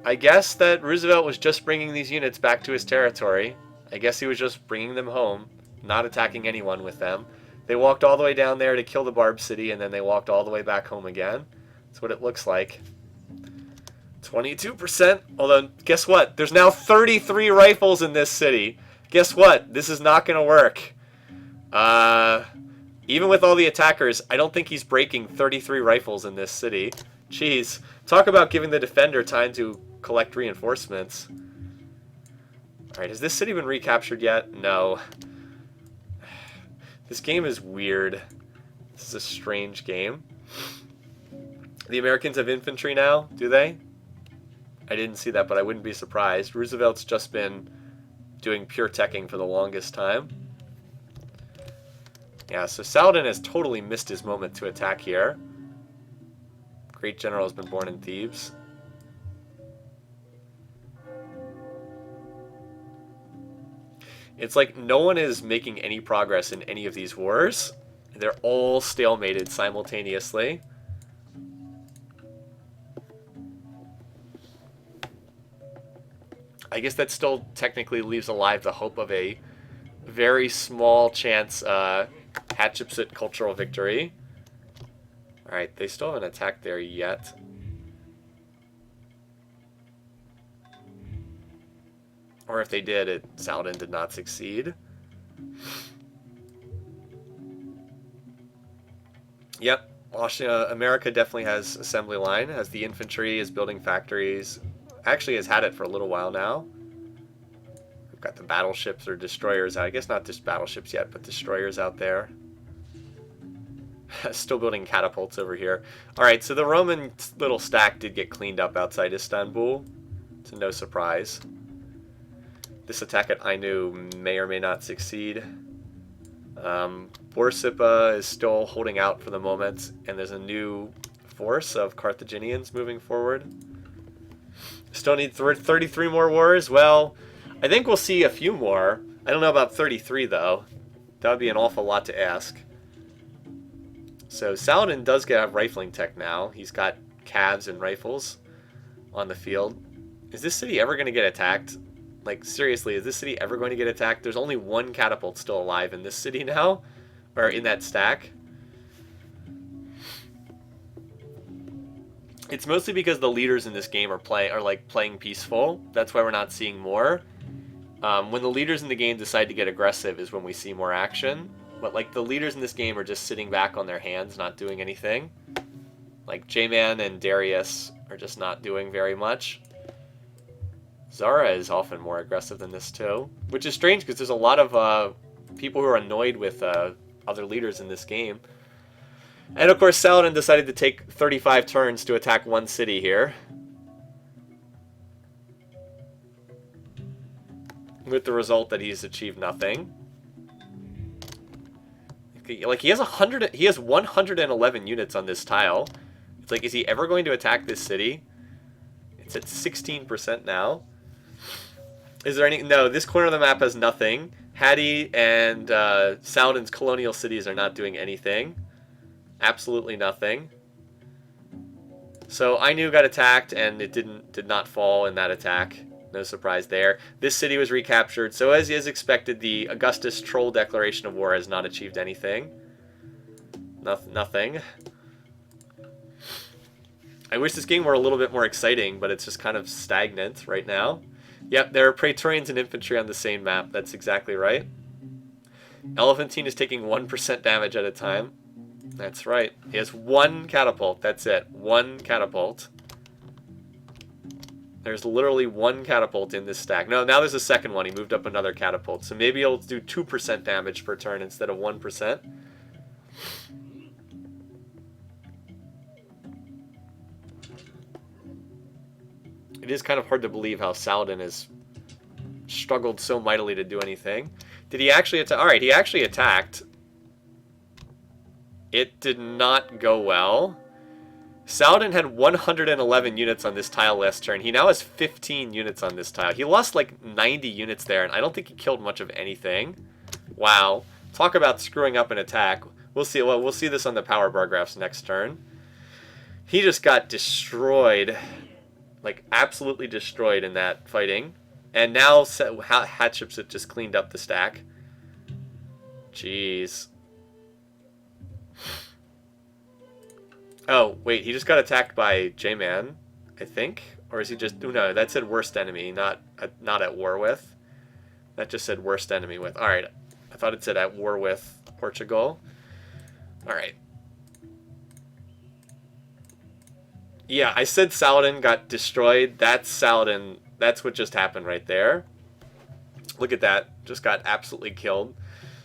I guess that Roosevelt was just bringing these units back to his territory. I guess he was just bringing them home, not attacking anyone with them. They walked all the way down there to kill the Barb City, and then they walked all the way back home again. That's what it looks like. 22%. Although, guess what? There's now 33 rifles in this city. Guess what? This is not going to work. Even with all the attackers, I don't think he's breaking 33 rifles in this city. Jeez. Talk about giving the defender time to collect reinforcements. Alright, has this city been recaptured yet? No. This game is weird. This is a strange game. The Americans have infantry now, do they? I didn't see that, but I wouldn't be surprised. Roosevelt's just been doing pure teching for the longest time. Yeah, so Saladin has totally missed his moment to attack here. Great general has been born in Thebes. It's like no one is making any progress in any of these wars. They're all stalemated simultaneously. I guess that still technically leaves alive the hope of a very small chance Hatshepsut cultural victory. Alright, they still haven't attacked there yet. Or if they did, Saladin did not succeed. Yep, America definitely has assembly line, has the infantry, is building factories. Actually has had it for a little while now. We've got the battleships or destroyers out. I guess not just battleships yet, but destroyers out there. Still building catapults over here. Alright, so the Roman little stack did get cleaned up outside Istanbul. To no surprise. This attack at Ainu may or may not succeed. Borsippa is still holding out for the moment, and there's a new force of Carthaginians moving forward. Still need 33 more wars? Well, I think we'll see a few more. I don't know about 33, though. That would be an awful lot to ask. So Saladin does have rifling tech now. He's got calves and rifles on the field. Is this city ever going to get attacked? Like, seriously, is this city ever going to get attacked? There's only one catapult still alive in this city now. Or in that stack. It's mostly because the leaders in this game are playing peaceful. That's why we're not seeing more. When the leaders in the game decide to get aggressive is when we see more action. But like the leaders in this game are just sitting back on their hands, not doing anything. Like J-Man and Darius are just not doing very much. Zara is often more aggressive than this too, which is strange because there's a lot of people who are annoyed with other leaders in this game. And of course Saladin decided to take 35 turns to attack one city here. With the result that he's achieved nothing. Like he has 111 units on this tile. It's like, is he ever going to attack this city? It's at 16% now. Is there any... No, this corner of the map has nothing. Hatti and Saladin's colonial cities are not doing anything. Absolutely nothing. So Ainu got attacked and it did not fall in that attack. No surprise there. This city was recaptured. So as is expected, the Augustus Troll declaration of war has not achieved anything. Nothing. I wish this game were a little bit more exciting, but it's just kind of stagnant right now. Yep, there are Praetorians and infantry on the same map. That's exactly right. Elephantine is taking 1% damage at a time. That's right. He has one catapult. That's it. One catapult. There's literally one catapult in this stack. No, now there's a second one. He moved up another catapult. So maybe he'll do 2% damage per turn instead of 1%. It is kind of hard to believe how Saladin has struggled so mightily to do anything. Did he actually attack? Alright, he actually attacked. It did not go well. Saladin had 111 units on this tile last turn. He now has 15 units on this tile. He lost like 90 units there, and I don't think he killed much of anything. Wow. Talk about screwing up an attack. We'll see. Well, we'll see this on the power bar graphs next turn. He just got destroyed. Like, absolutely destroyed in that fighting. And now Hatshepsut just cleaned up the stack. Jeez. Oh, wait, he just got attacked by J-Man, I think? Or is he just... Oh, no, that said worst enemy, not at war with. That just said worst enemy with. Alright. I thought it said at war with Portugal. Alright. Yeah, I said Saladin got destroyed. That's Saladin. That's what just happened right there. Look at that. Just got absolutely killed.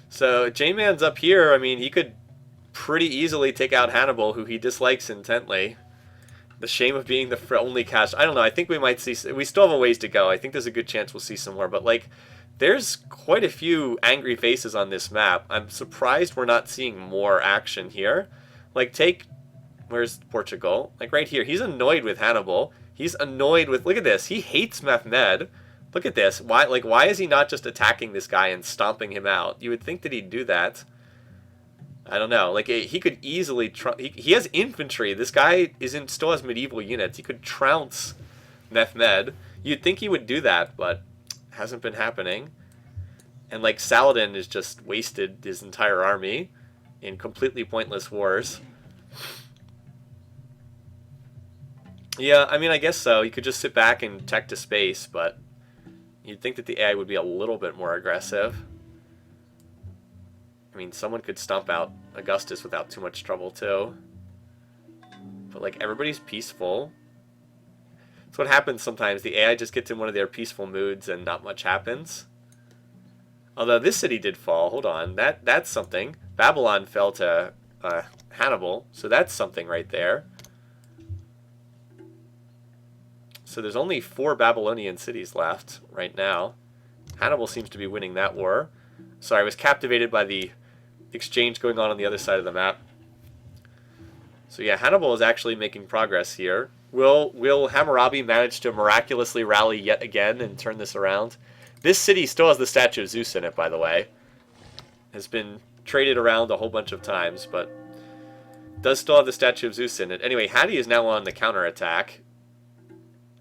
So J-Man's up here. I mean, he could pretty easily take out Hannibal, who he dislikes intently. The shame of being the only cast. I don't know. I think we might see... We still have a ways to go. I think there's a good chance we'll see some more. But, like, there's quite a few angry faces on this map. I'm surprised we're not seeing more action here. Like, take... Where's Portugal? Like, right here. He's annoyed with Hannibal. He's annoyed with... Look at this. He hates Mehmed. Look at this. Why is he not just attacking this guy and stomping him out? You would think that he'd do that. I don't know. Like, he could easily... He has infantry. This guy still has medieval units. He could trounce Mehmed. You'd think he would do that, but hasn't been happening. And, like, Saladin has just wasted his entire army in completely pointless wars. Yeah, I mean, I guess so. You could just sit back and tech to space, but you'd think that the AI would be a little bit more aggressive. I mean, someone could stomp out Augustus without too much trouble, too. But, like, everybody's peaceful. That's what happens sometimes. The AI just gets in one of their peaceful moods and not much happens. Although this city did fall. Hold on. That's something. Babylon fell to Hannibal, so that's something right there. So there's only 4 Babylonian cities left right now. Hannibal seems to be winning that war. Sorry, I was captivated by the exchange going on the other side of the map. So yeah, Hannibal is actually making progress here. Will Hammurabi manage to miraculously rally yet again and turn this around? This city still has the statue of Zeus in it, by the way. Has been traded around a whole bunch of times, but does still have the statue of Zeus in it. Anyway, Hattie is now on the counterattack.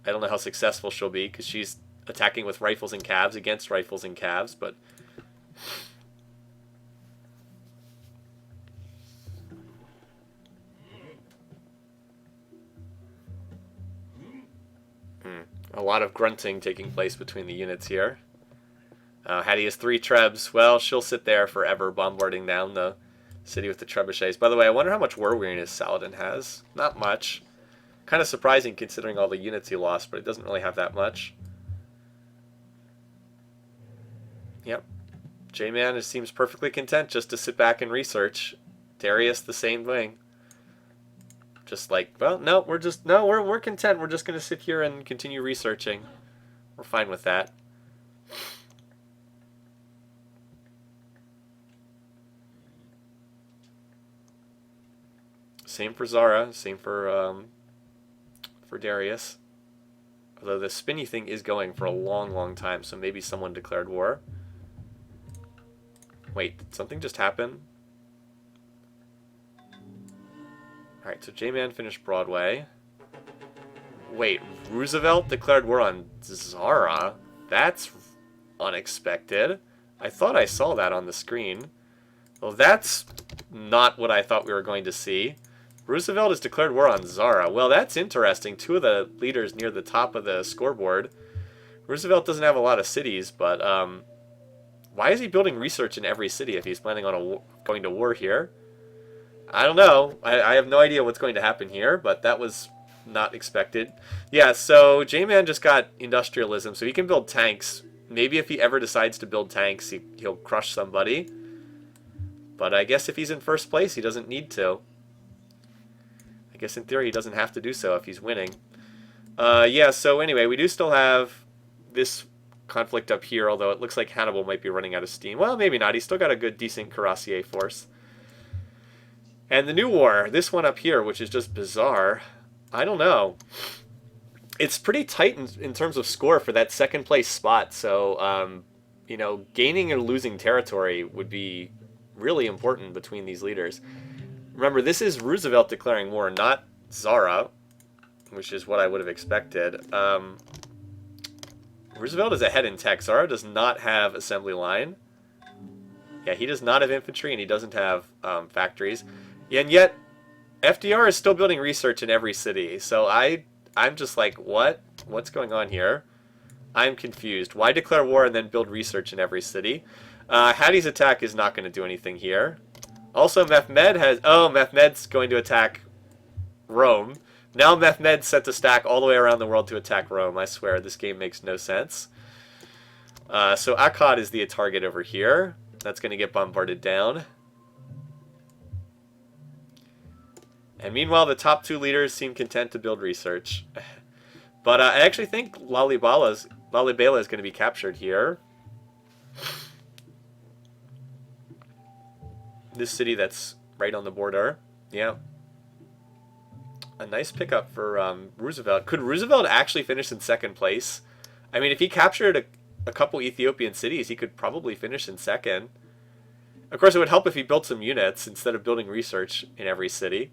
I don't know how successful she'll be, because she's attacking with rifles and calves against rifles and calves, but... A lot of grunting taking place between the units here. Hattie has 3 trebs. Well, she'll sit there forever bombarding down the city with the trebuchets. By the way, I wonder how much war weariness Saladin has. Not much. Kind of surprising considering all the units he lost, but it doesn't really have that much. Yep. J-Man seems perfectly content just to sit back and research. Darius, the same thing. Just like, well, no, we're content. We're just going to sit here and continue researching. We're fine with that. Same for Zara. Same for Darius. Although the spinny thing is going for a long, long time, so maybe someone declared war. Wait, did something just happen? Alright, so J-Man finished Broadway. Wait, Roosevelt declared war on Zara? That's unexpected. I thought I saw that on the screen. Well, that's not what I thought we were going to see. Roosevelt has declared war on Zara. Well, that's interesting. 2 of the leaders near the top of the scoreboard. Roosevelt doesn't have a lot of cities, but why is he building research in every city if he's planning on going to war here? I don't know. I have no idea what's going to happen here, but that was not expected. Yeah, so J-Man just got industrialism, so he can build tanks. Maybe if he ever decides to build tanks, he'll crush somebody. But I guess if he's in first place, he doesn't need to. I guess in theory he doesn't have to do so if he's winning. Yeah, so anyway, we do still have this conflict up here, although it looks like Hannibal might be running out of steam. Well, maybe not. He's still got a good, decent cuirassier force. And the new war, this one up here, which is just bizarre. I don't know. It's pretty tight in terms of score for that second place spot. So, you know, gaining or losing territory would be really important between these leaders. Remember, this is Roosevelt declaring war, not Zara, which is what I would have expected. Roosevelt is ahead in tech. Zara does not have assembly line. Yeah, he does not have infantry, and he doesn't have factories. And yet, FDR is still building research in every city. So I'm just like, what? What's going on here? I'm confused. Why declare war and then build research in every city? Hadi's attack is not going to do anything here. Also, Mehmed has... Oh, Mehmed's going to attack Rome. Now Mehmed's set to stack all the way around the world to attack Rome. I swear, this game makes no sense. So Akkad is the target over here. That's going to get bombarded down. And meanwhile, the top two leaders seem content to build research. But I actually think Lalibela is going to be captured here. This city that's right on the border. Yeah. A nice pickup for Roosevelt. Could Roosevelt actually finish in second place? I mean, if he captured a couple Ethiopian cities, he could probably finish in second. Of course, it would help if he built some units instead of building research in every city.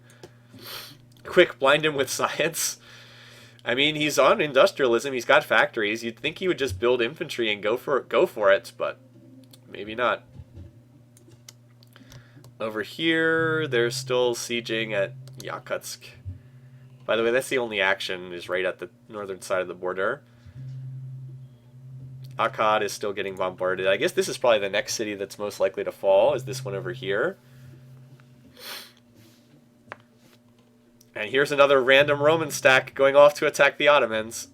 Quick, blind him with science. I mean, he's on industrialism. He's got factories. You'd think he would just build infantry and go for it, but maybe not. Over here, they're still sieging at Yakutsk. By the way, that's the only action, is right at the northern side of the border. Akkad is still getting bombarded. I guess this is probably the next city that's most likely to fall, is this one over here. And here's another random Roman stack going off to attack the Ottomans.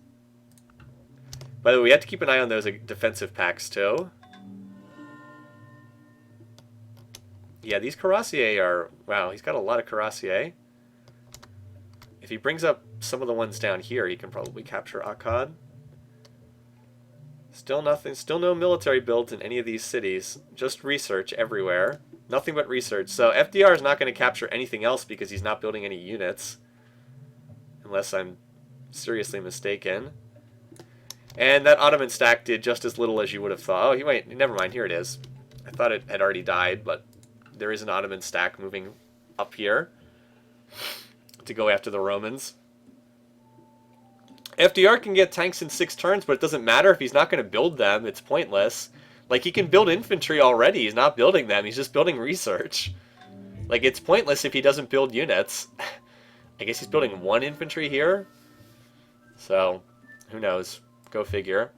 By the way, we have to keep an eye on those defensive packs too. Yeah, these cuirassiers are... Wow, he's got a lot of cuirassiers. If he brings up some of the ones down here, he can probably capture Akkad. Still nothing. Still no military builds in any of these cities. Just research everywhere. Nothing but research. So FDR is not going to capture anything else because he's not building any units. Unless I'm seriously mistaken. And that Ottoman stack did just as little as you would have thought. Oh, he might... Never mind, here it is. I thought it had already died, but there is an Ottoman stack moving up here to go after the Romans. FDR can get tanks in 6 turns, but it doesn't matter if he's not going to build them. It's pointless. Like, he can build infantry already. He's not building them. He's just building research. Like, it's pointless if he doesn't build units. I guess he's building 1 infantry here. So, who knows? Go figure.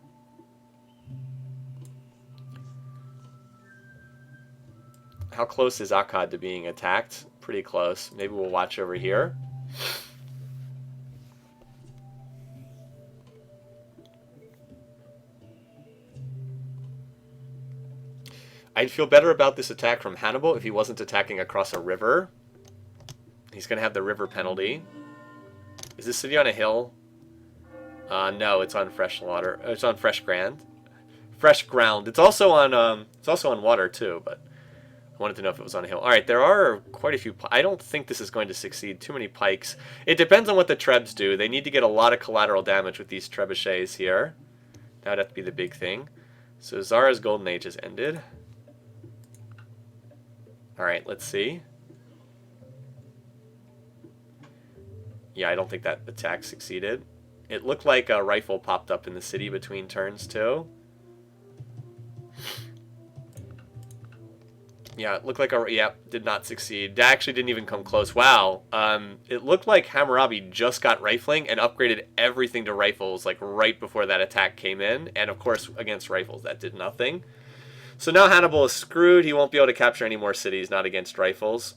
How close is Akkad to being attacked? Pretty close. Maybe we'll watch over here. I'd feel better about this attack from Hannibal if he wasn't attacking across a river. He's going to have the river penalty. Is this city on a hill? No, it's on fresh water. It's on fresh ground. Fresh ground. It's also on water too, but I wanted to know if it was on a hill. All right, there are quite a few. I don't think this is going to succeed. Too many pikes. It depends on what the Trebs do. They need to get a lot of collateral damage with these trebuchets here. That would have to be the big thing. So Zara's golden age has ended. All right, let's see. Yeah, I don't think that attack succeeded. It looked like a rifle popped up in the city between turns, too. Yeah, it looked like a... Yeah, did not succeed. That actually didn't even come close. Wow. It looked like Hammurabi just got rifling and upgraded everything to rifles, like, right before that attack came in. And, of course, against rifles, that did nothing. So now Hannibal is screwed. He won't be able to capture any more cities, not against rifles.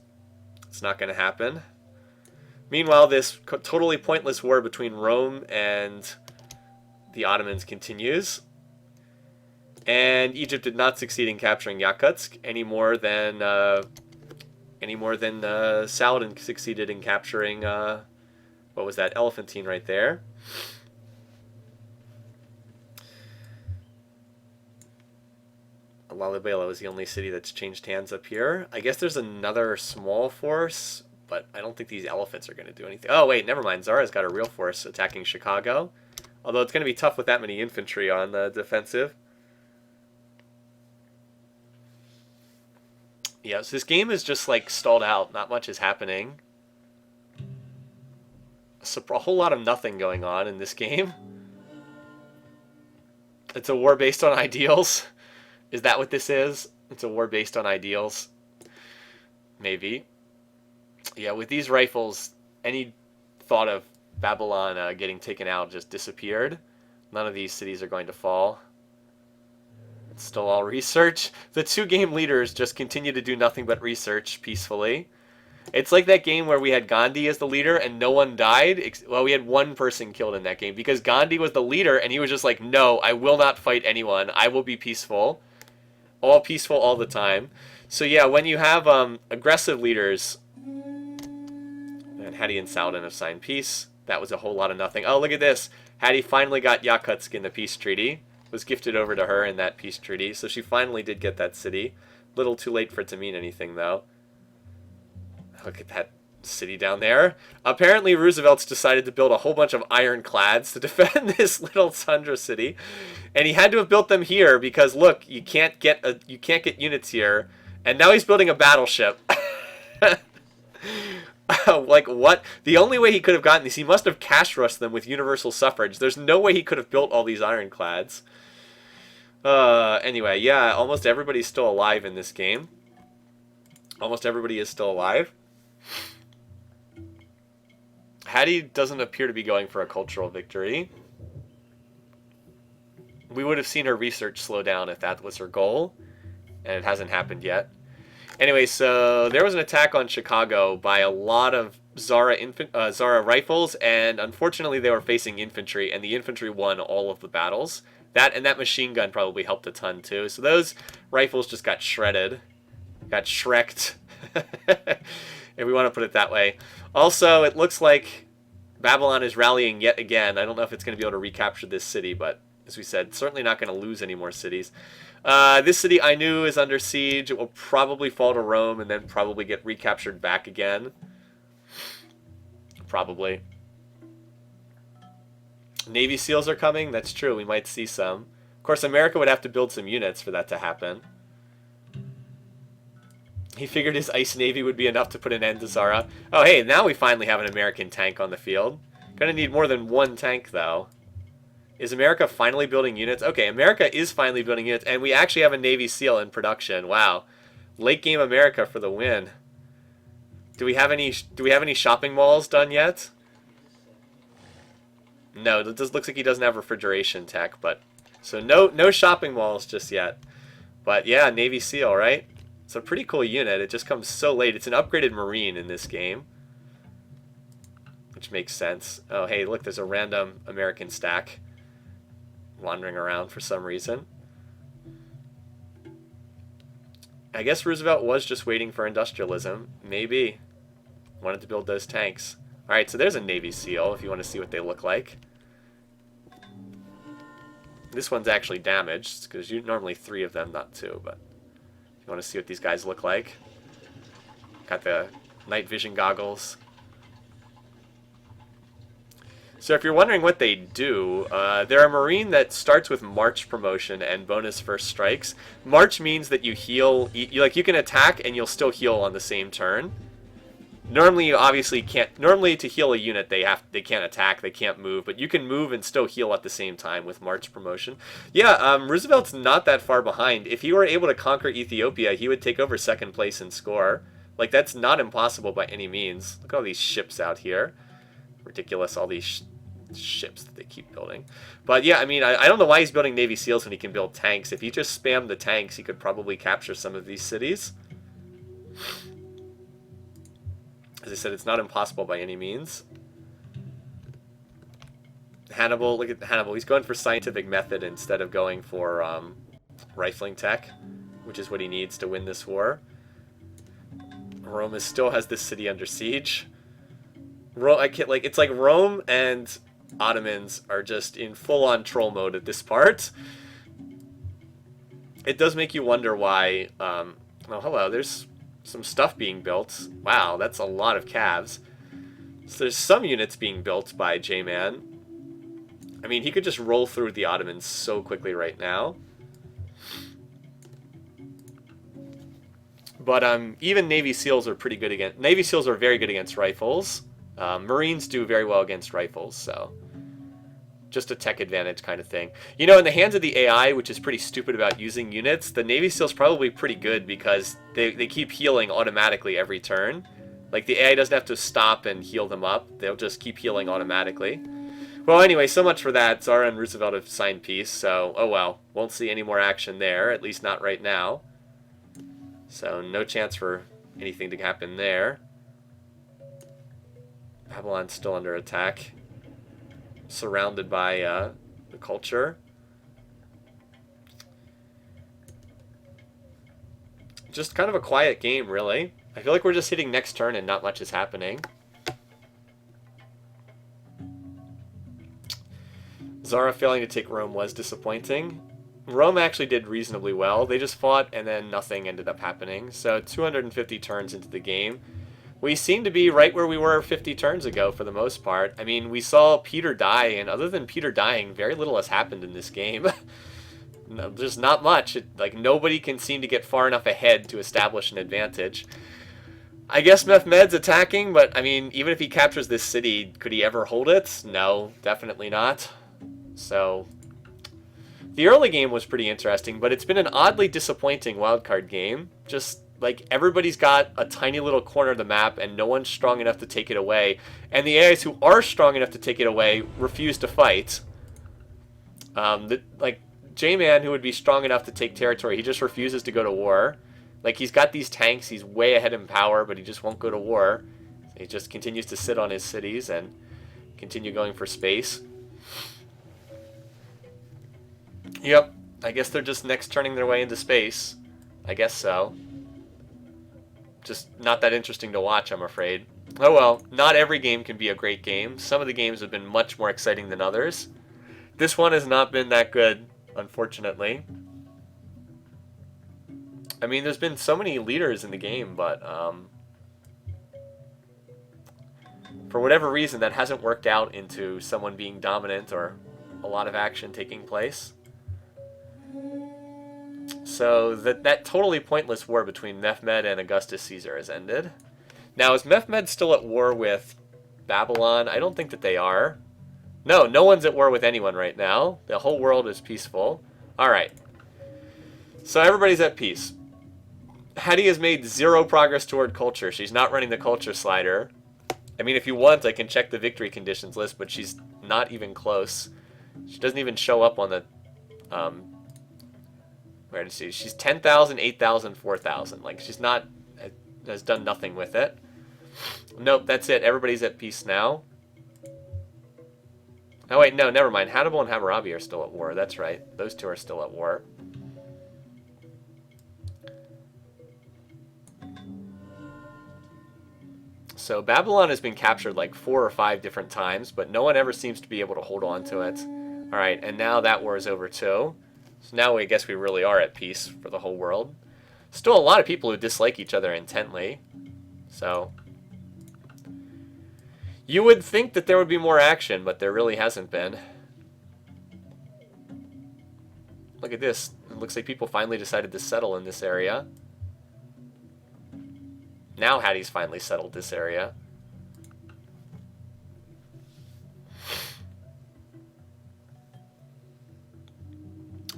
It's not going to happen. Meanwhile, this totally pointless war between Rome and the Ottomans continues. And Egypt did not succeed in capturing Yakutsk any more than Saladin succeeded in capturing, what was that, Elephantine right there. Lalibela was the only city that's changed hands up here. I guess there's another small force, but I don't think these elephants are going to do anything. Oh, wait, never mind. Zara's got a real force attacking Chicago. Although it's going to be tough with that many infantry on the defensive. Yeah, so this game is just, like, stalled out. Not much is happening. A whole lot of nothing going on in this game. It's a war based on ideals. Is that what this is? It's a war based on ideals. Maybe. Yeah, with these rifles, any thought of Babylon getting taken out just disappeared. None of these cities are going to fall. It's still all research. The 2 game leaders just continue to do nothing but research peacefully. It's like that game where we had Gandhi as the leader and no one died. Well, we had 1 person killed in that game because Gandhi was the leader and he was just like, no, I will not fight anyone. I will be peaceful. All peaceful all the time. So yeah, when you have aggressive leaders, and Hattie and Saladin have signed peace. That was a whole lot of nothing. Oh, look at this. Hattie finally got Yakutsk in the peace treaty. Was gifted over to her in that peace treaty. So she finally did get that city. Little too late for it to mean anything, though. Look at that city down there. Apparently, Roosevelt's decided to build a whole bunch of ironclads to defend this little tundra city. And he had to have built them here because, look, you can't get units here. And now he's building a battleship. Like, what? The only way he could have gotten these, he must have cash rushed them with universal suffrage. There's no way he could have built all these ironclads. Anyway, yeah, almost everybody's still alive in this game. Almost everybody is still alive. Hattie doesn't appear to be going for a cultural victory. We would have seen her research slow down if that was her goal. And it hasn't happened yet. Anyway, so there was an attack on Chicago by a lot of Zara rifles, and unfortunately they were facing infantry, and the infantry won all of the battles. That machine gun probably helped a ton too. So those rifles just got shredded. Got shreked. If we want to put it that way. Also, it looks like Babylon is rallying yet again. I don't know if it's going to be able to recapture this city, but as we said, certainly not going to lose any more cities. This city I knew is under siege. It will probably fall to Rome and then probably get recaptured back again. Probably. Navy SEALs are coming. That's true. We might see some. Of course, America would have to build some units for that to happen. He figured his ice navy would be enough to put an end to Zara. Oh, hey, now we finally have an American tank on the field. Gonna need more than 1 tank, though. Is America finally building units? Okay, America is finally building units, and we actually have a Navy SEAL in production. Wow. Late game America for the win. Do we have any shopping malls done yet? No, it just looks like he doesn't have refrigeration tech, but so no shopping malls just yet. But yeah, Navy SEAL, right? It's a pretty cool unit. It just comes so late. It's an upgraded Marine in this game, which makes sense. Oh, hey, look, there's a random American stack wandering around for some reason. I guess Roosevelt was just waiting for industrialism. Maybe. Wanted to build those tanks. Alright, so there's a Navy SEAL if you want to see what they look like. This one's actually damaged, because you normally 3 of them, not 2, but if you want to see what these guys look like. Got the night vision goggles. So if you're wondering what they do, they're a Marine that starts with March promotion and bonus first strikes. March means that you heal, you can attack and you'll still heal on the same turn. Normally you obviously can't, normally to heal a unit they can't attack, they can't move, but you can move and still heal at the same time with March promotion. Yeah, Roosevelt's not that far behind. If he were able to conquer Ethiopia, he would take over 2nd place in score. Like, that's not impossible by any means. Look at all these ships out here. Ridiculous, all these ships that they keep building. But yeah, I mean, I don't know why he's building Navy SEALs when he can build tanks. If he just spammed the tanks, he could probably capture some of these cities. As I said, it's not impossible by any means. Hannibal, look at Hannibal. He's going for scientific method instead of going for rifling tech, which is what he needs to win this war. Rome still has this city under siege. It's like Rome and Ottomans are just in full-on troll mode at this part. It does make you wonder why... oh, hello, there's some stuff being built. Wow, that's a lot of calves. So there's some units being built by J-Man. I mean, he could just roll through the Ottomans so quickly right now. But even Navy SEALs are pretty good against... Navy SEALs are very good against rifles. Marines do very well against rifles, so... Just a tech advantage kind of thing. You know, in the hands of the AI, which is pretty stupid about using units, the Navy SEAL's probably pretty good because they keep healing automatically every turn. Like, the AI doesn't have to stop and heal them up. They'll just keep healing automatically. Well, anyway, so much for that. Zara and Roosevelt have signed peace, so oh well. Won't see any more action there, at least not right now. So no chance for anything to happen there. Babylon's still under attack. Surrounded by the culture. Just kind of a quiet game, really. I feel like we're just hitting next turn and not much is happening. Zara failing to take Rome was disappointing. Rome actually did reasonably well. They just fought and then nothing ended up happening. So 250 turns into the game. We seem to be right where we were 50 turns ago for the most part. I mean, we saw Peter die, and other than Peter dying, very little has happened in this game. No, just not much. Like, nobody can seem to get far enough ahead to establish an advantage. I guess Mehmed's attacking, but, I mean, even if he captures this city, could he ever hold it? No, definitely not. So, the early game was pretty interesting, but it's been an oddly disappointing wildcard game. Just, like, everybody's got a tiny little corner of the map, and no one's strong enough to take it away. And the AIs who are strong enough to take it away refuse to fight. Like, J-Man, who would be strong enough to take territory, he just refuses to go to war. Like, he's got these tanks, he's way ahead in power, but he just won't go to war. He just continues to sit on his cities and continue going for space. Yep, I guess they're just next turning their way into space. I guess so. Just not that interesting to watch, I'm afraid. Oh well, not every game can be a great game. Some of the games have been much more exciting than others. This one has not been that good, unfortunately. I mean, there's been so many leaders in the game, but for whatever reason, that hasn't worked out into someone being dominant or a lot of action taking place. So that totally pointless war between Mehmed and Augustus Caesar has ended. Now, is Mehmed still at war with Babylon? I don't think that they are. No, no one's at war with anyone right now. The whole world is peaceful. Alright. So everybody's at peace. Hattie has made zero progress toward culture. She's not running the culture slider. I mean, if you want, I can check the victory conditions list, but she's not even close. She doesn't even show up on the... where to see? She's 10,000, 8,000, 4,000. Like, she's not... has done nothing with it. Nope, that's it. Everybody's at peace now. Oh, wait, no, never mind. Hannibal and Hammurabi are still at war. That's right. Those two are still at war. So Babylon has been captured like 4 or 5 different times, but no one ever seems to be able to hold on to it. All right, and now that war is over too. So now I guess we really are at peace for the whole world. Still a lot of people who dislike each other intently. So you would think that there would be more action, but there really hasn't been. Look at this. It looks like people finally decided to settle in this area. Now Hattie's finally settled this area.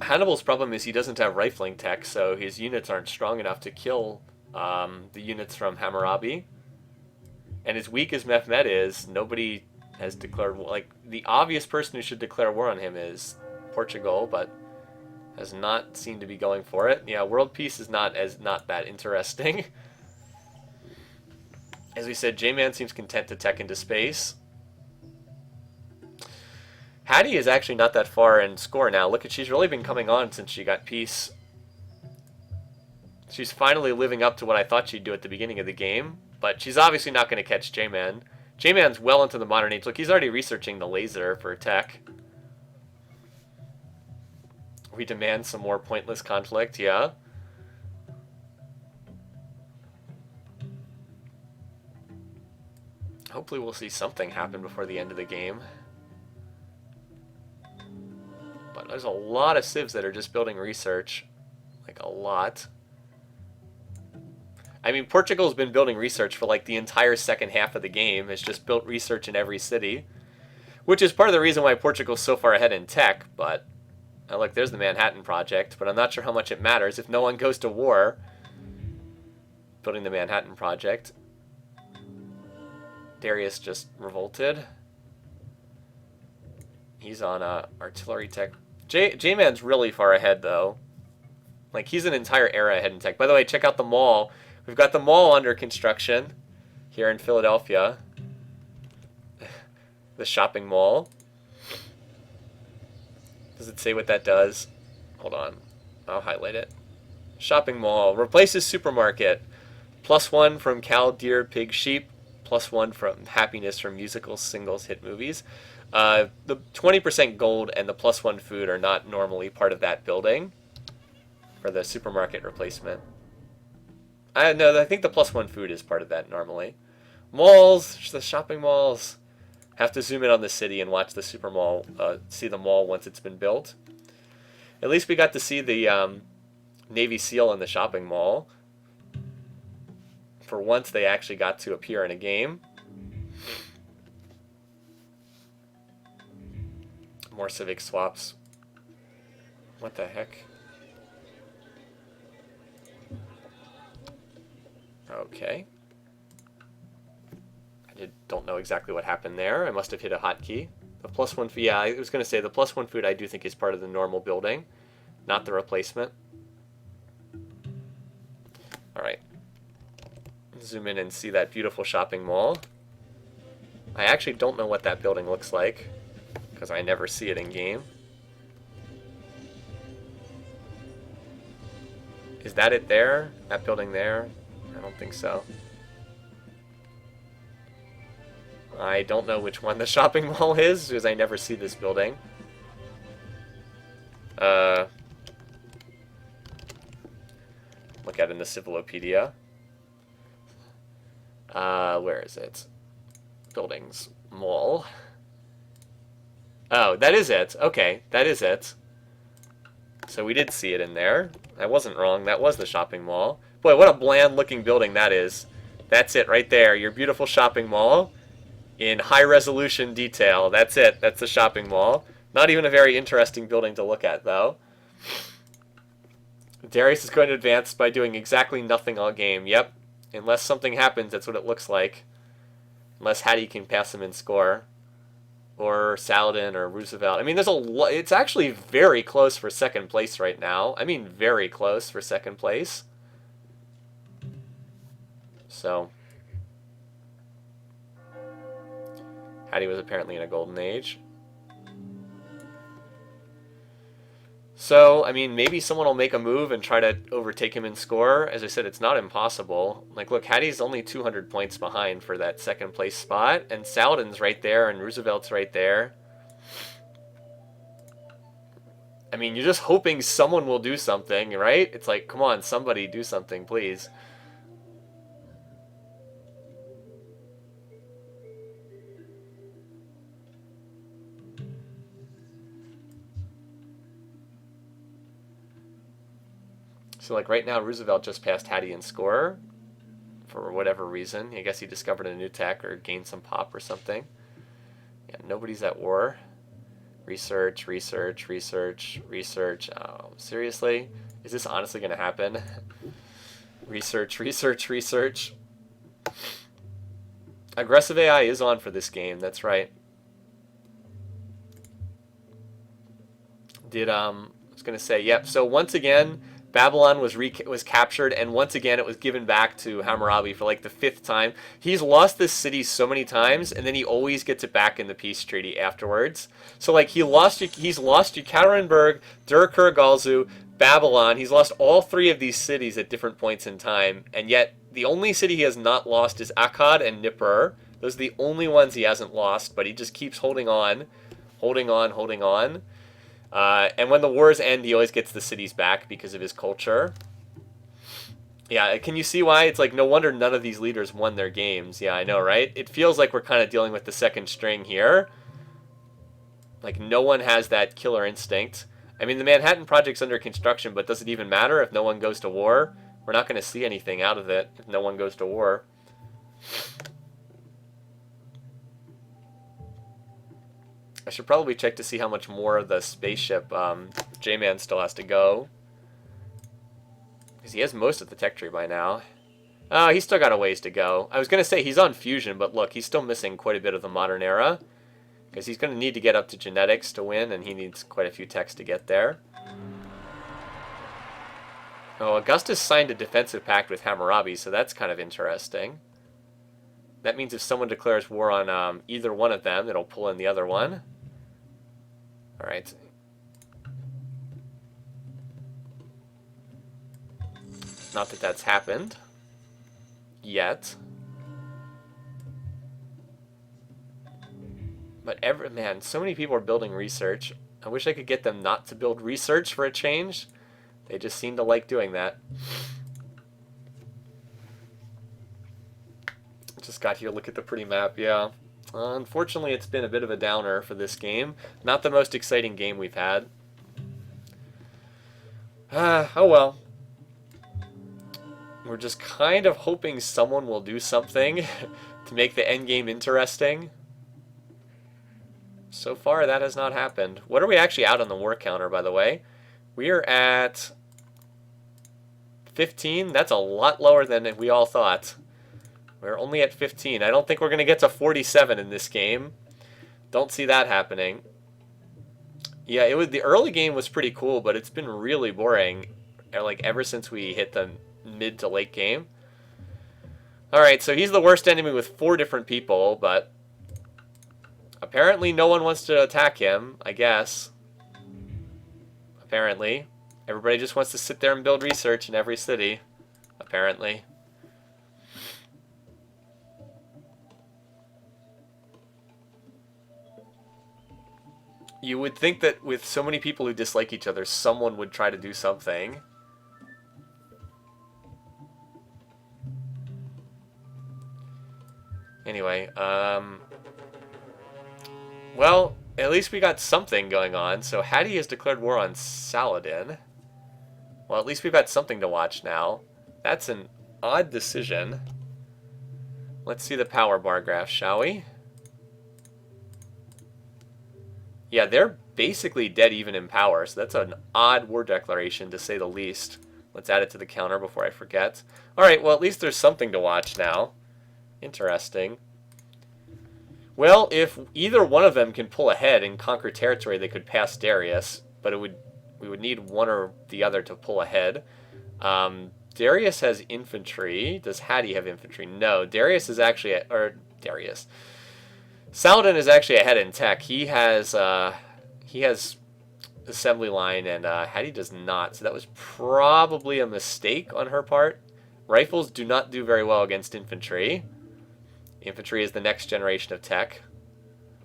Hannibal's problem is he doesn't have rifling tech, so his units aren't strong enough to kill the units from Hammurabi. And as weak as Mehmed is, nobody has declared war. Like, the obvious person who should declare war on him is Portugal, but has not seemed to be going for it. Yeah, world peace is not that interesting. As we said, J-Man seems content to tech into space. Hattie is actually not that far in score now. Look, she's really been coming on since she got peace. She's finally living up to what I thought she'd do at the beginning of the game. But she's obviously not going to catch J-Man. J-Man's well into the modern age. Look, he's already researching the laser for tech. We demand some more pointless conflict, yeah. Hopefully we'll see something happen before the end of the game. But there's a lot of civs that are just building research. Like, a lot. I mean, Portugal's been building research for like the entire second half of the game. It's just built research in every city. Which is part of the reason why Portugal's so far ahead in tech, but... Oh, look, there's the Manhattan Project, but I'm not sure how much it matters if no one goes to war. Building the Manhattan Project. Darius just revolted. He's on artillery tech. J-Man's really far ahead, though. Like, he's an entire era ahead in tech. By the way, check out the mall. We've got the mall under construction here in Philadelphia. The shopping mall. Does it say what that does? Hold on. I'll highlight it. Shopping mall. Replaces supermarket. +1 from cow, deer, pig, sheep. +1 from happiness from musical singles hit movies. The 20% gold and the +1 food are not normally part of that building for the supermarket replacement. No, I think the +1 food is part of that normally. Malls, the shopping malls. Have to zoom in on the city and watch the super mall, see the mall once it's been built. At least we got to see the Navy SEAL in the shopping mall. For once, they actually got to appear in a game. More civic swaps. What the heck? Okay. Don't know exactly what happened there. I must have hit a hotkey. The +1 food, yeah, I was going to say the +1 food I do think is part of the normal building, not the replacement. Alright. Zoom in and see that beautiful shopping mall. I actually don't know what that building looks like, because I never see it in game. Is that it there? That building there? I don't think so. I don't know which one the shopping mall is, because I never see this building. Look at it in the Civilopedia. Where is it? Buildings. Mall. Oh, that is it. Okay, that is it. So we did see it in there. I wasn't wrong. That was the shopping mall. Boy, what a bland-looking building that is. That's it right there. Your beautiful shopping mall. In high-resolution detail. That's it. That's the shopping mall. Not even a very interesting building to look at, though. Darius is going to advance by doing exactly nothing all game. Yep. Unless something happens, that's what it looks like. Unless Hattie can pass him in score. Or Saladin or Roosevelt. I mean, there's a lot. It's actually very close for second place right now. I mean, very close for second place. So... Hattie was apparently in a golden age. So, I mean, maybe someone will make a move and try to overtake him in score. As I said, it's not impossible. Like, look, Hattie's only 200 points behind for that second place spot. And Saladin's right there, and Roosevelt's right there. I mean, you're just hoping someone will do something, right? It's like, come on, somebody do something, please. So, like, right now, Roosevelt just passed Hattie in score for whatever reason. I guess he discovered a new tech or gained some pop or something. Yeah, nobody's at war. Research, research, research, research. Oh, seriously? Is this honestly going to happen? Research, research, research. Aggressive AI is on for this game. That's right. I was going to say, yep. So, once again... Babylon was captured, and once again it was given back to Hammurabi for like the 5th time. He's lost this city so many times, and then he always gets it back in the peace treaty afterwards. So like he's lost Yekaterinburg, Dur-Kur, Galzu, Babylon. He's lost all 3 of these cities at different points in time, and yet the only city he has not lost is Akkad and Nippur. Those are the only ones he hasn't lost, but he just keeps holding on, holding on, holding on. And when the wars end, he always gets the cities back because of his culture. Yeah, can you see why? It's like, no wonder none of these leaders won their games. Yeah, I know, right? It feels like we're kind of dealing with the second string here. Like, no one has that killer instinct. I mean, the Manhattan Project's under construction, but does it even matter if no one goes to war? We're not going to see anything out of it if no one goes to war. I should probably check to see how much more of the spaceship J-Man still has to go. Because he has most of the tech tree by now. Oh, he's still got a ways to go. I was going to say he's on fusion, but look, he's still missing quite a bit of the modern era. because he's going to need to get up to genetics to win, and he needs quite a few techs to get there. Oh, Augustus signed a defensive pact with Hammurabi, so that's kind of interesting. That means if someone declares war on either one of them, it'll pull in the other one. Alright. Not that that's happened yet. But man, so many people are building research. I wish I could get them not to build research for a change. They just seem to like doing that. Just got here, look at the pretty map, yeah. Unfortunately, it's been a bit of a downer for this game. Not the most exciting game we've had. Oh well. We're just kind of hoping someone will do something to make the endgame interesting. So far, that has not happened. What are we actually out on the war counter, by the way? We are at 15. That's a lot lower than we all thought. We're only at 15. I don't think we're going to get to 47 in this game. Don't see that happening. Yeah, the early game was pretty cool, but it's been really boring, like ever since we hit the mid to late game. Alright, so he's the worst enemy with 4 different people, but apparently no one wants to attack him, I guess. Apparently. Everybody just wants to sit there and build research in every city. Apparently. You would think that with so many people who dislike each other, someone would try to do something. Anyway, well, at least we got something going on. So Hattie has declared war on Saladin. Well, at least we've got something to watch now. That's an odd decision. Let's see the power bar graph, shall we? Yeah, they're basically dead even in power, so that's an odd war declaration, to say the least. Let's add it to the counter before I forget. Alright, well, at least there's something to watch now. Interesting. Well, if either one of them can pull ahead and conquer territory, they could pass Darius, but we would need one or the other to pull ahead. Darius has infantry. Does Hattie have infantry? No. Darius is actually... Darius. Saladin is actually ahead in tech. He has assembly line, and Hattie does not. So that was probably a mistake on her part. Rifles do not do very well against infantry. Infantry is the next generation of tech.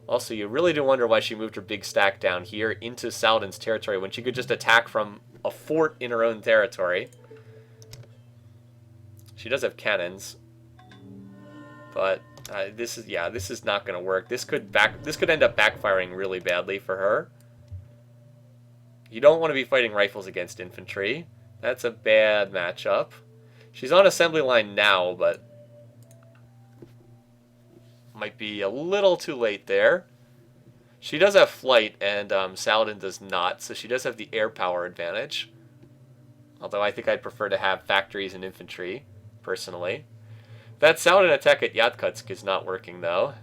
Also, you really do wonder why she moved her big stack down here into Saladin's territory when she could just attack from a fort in her own territory. She does have cannons, but this is not going to work. This could end up backfiring really badly for her. You don't want to be fighting rifles against infantry. That's a bad matchup. She's on assembly line now, but might be a little too late there. She does have flight, and Saladin does not, so she does have the air power advantage. Although I think I'd prefer to have factories and infantry, personally. That Saladin attack at Yatkutsk is not working, though.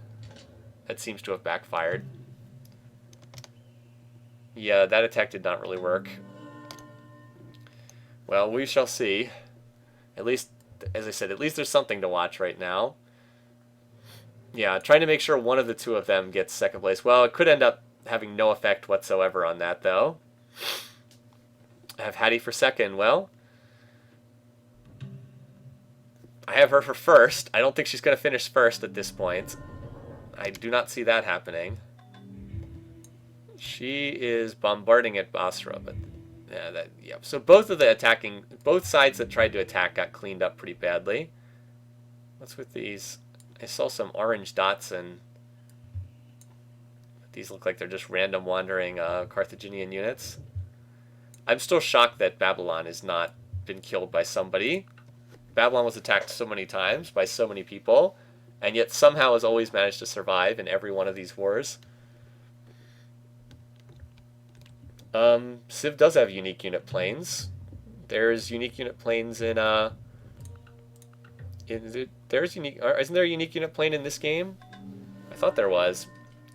That seems to have backfired. Yeah, that attack did not really work. Well, we shall see. At least, as I said, at least there's something to watch right now. Yeah, trying to make sure one of the two of them gets second place. Well, it could end up having no effect whatsoever on that, though. I have Hattie for second. Well, I have her for first. I don't think she's going to finish first at this point. I do not see that happening. She is bombarding at Basra, but yeah. So both sides that tried to attack got cleaned up pretty badly. What's with these? I saw some orange dots, and these look like they're just random wandering Carthaginian units. I'm still shocked that Babylon has not been killed by somebody. Babylon was attacked so many times by so many people, and yet somehow has always managed to survive in every one of these wars. Civ does have unique unit planes. There's unique unit planes in isn't there a unique unit plane in this game? I thought there was.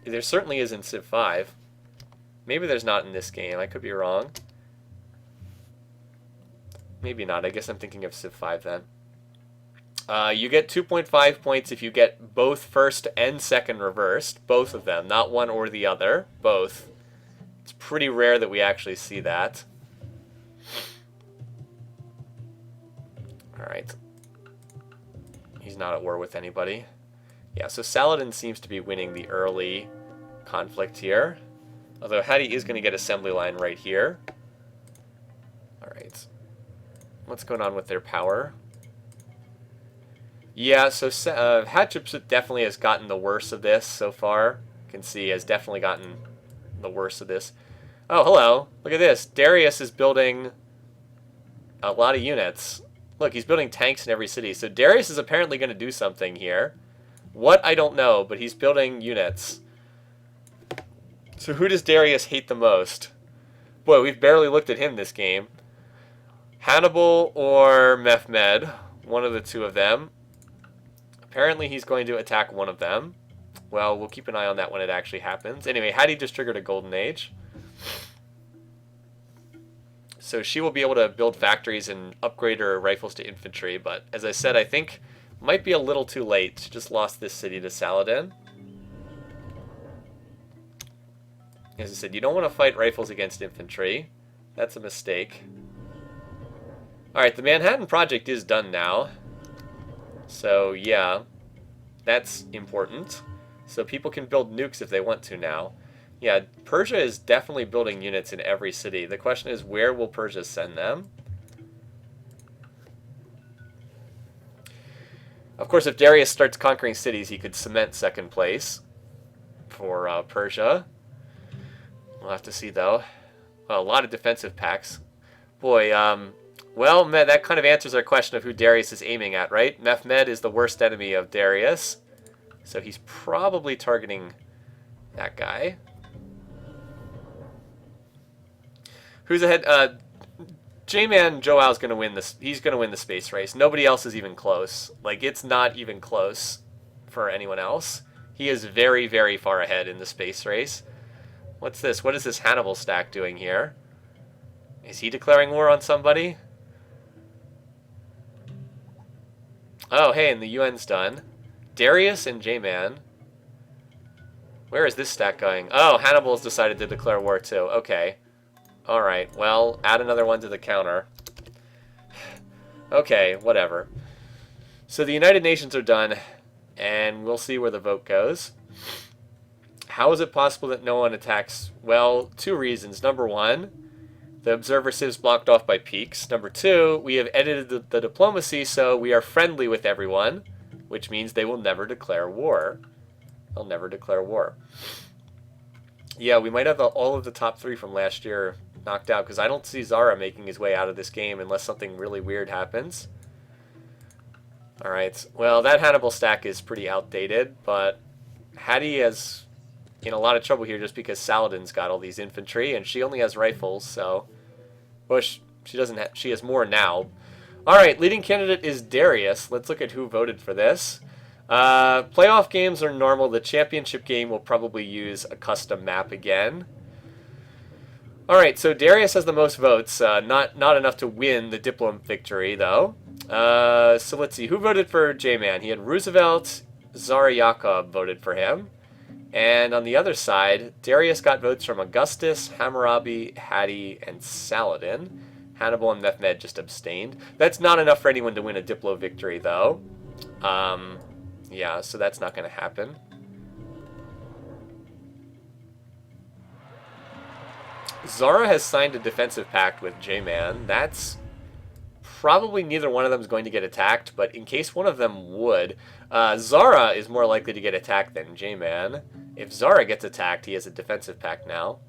There certainly is in Civ 5. Maybe there's not in this game. I could be wrong. Maybe not. I guess I'm thinking of Civ 5 then. You get 2.5 points if you get both first and second reversed. Both of them. Not one or the other. Both. It's pretty rare that we actually see that. Alright. He's not at war with anybody. Yeah, so Saladin seems to be winning the early conflict here. Although Hadi is going to get assembly line right here. Alright. What's going on with their power? Yeah, so Hatshepsut definitely has gotten the worst of this so far. You can see has definitely gotten the worst of this. Oh, hello. Look at this. Darius is building a lot of units. Look, he's building tanks in every city. So Darius is apparently going to do something here. What? I don't know, but he's building units. So who does Darius hate the most? Boy, we've barely looked at him this game. Hannibal or Mehmed. One of the two of them. Apparently he's going to attack one of them. Well, we'll keep an eye on that when it actually happens. Anyway, Hadi just triggered a golden age. So she will be able to build factories and upgrade her rifles to infantry. But as I said, I think might be a little too late. She just lost this city to Saladin. As I said, you don't want to fight rifles against infantry. That's a mistake. Alright, the Manhattan Project is done now. So, yeah. That's important. So people can build nukes if they want to now. Yeah, Persia is definitely building units in every city. The question is, where will Persia send them? Of course, if Darius starts conquering cities, he could cement second place for Persia. We'll have to see, though. Well, a lot of defensive packs. Boy, well, that kind of answers our question of who Darius is aiming at, right? Mehmed is the worst enemy of Darius. So he's probably targeting that guy. Who's ahead? J-Man Joao's going to win this. He's going to win the space race. Nobody else is even close. Like, it's not even close for anyone else. He is very, very far ahead in the space race. What's this? What is this Hannibal stack doing here? Is he declaring war on somebody? Oh, hey, and the UN's done. Darius and J-Man. Where is this stack going? Oh, Hannibal's decided to declare war too. Okay. Alright, well, add another one to the counter. Okay, whatever. So the United Nations are done, and we'll see where the vote goes. How is it possible that no one attacks? Well, two reasons. Number one, the observer civ's blocked off by peaks. Number two, we have edited the diplomacy, so we are friendly with everyone, which means they will never declare war. They'll never declare war. Yeah, we might have all of the top three from last year knocked out, because I don't see Zara making his way out of this game unless something really weird happens. Alright, well, that Hannibal stack is pretty outdated, but Hadi is in a lot of trouble here just because Saladin's got all these infantry, and she only has rifles, so... Well, she doesn't have... She has more now. Alright, leading candidate is Darius. Let's look at who voted for this. Playoff games are normal. The championship game will probably use a custom map again. Alright, so Darius has the most votes. Not enough to win the Diplom victory, though. So let's see. Who voted for J-Man? He had Roosevelt. Zara Yacob voted for him. And on the other side, Darius got votes from Augustus, Hammurabi, Hadi, and Saladin. Hannibal and Mehmed just abstained. That's not enough for anyone to win a Diplo victory, though. Yeah, so that's not going to happen. Zara has signed a defensive pact with J-Man. That's probably neither one of them is going to get attacked, but in case one of them would, Zara is more likely to get attacked than J-Man. If Zara gets attacked, he has a defensive pact now.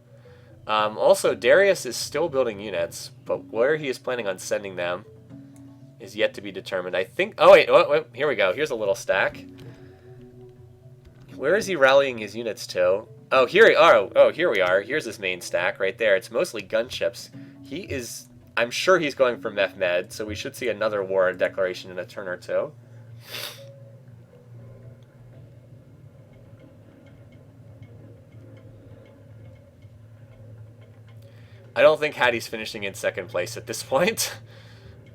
Also, Darius is still building units, but where he is planning on sending them is yet to be determined. I think... Oh, wait, here we go. Here's a little stack. Where is he rallying his units to? Oh, here we are. Here's his main stack right there. It's mostly gunships. He is... I'm sure he's going for Mehmed, so we should see another war declaration in a turn or two. I don't think Hattie's finishing in second place at this point.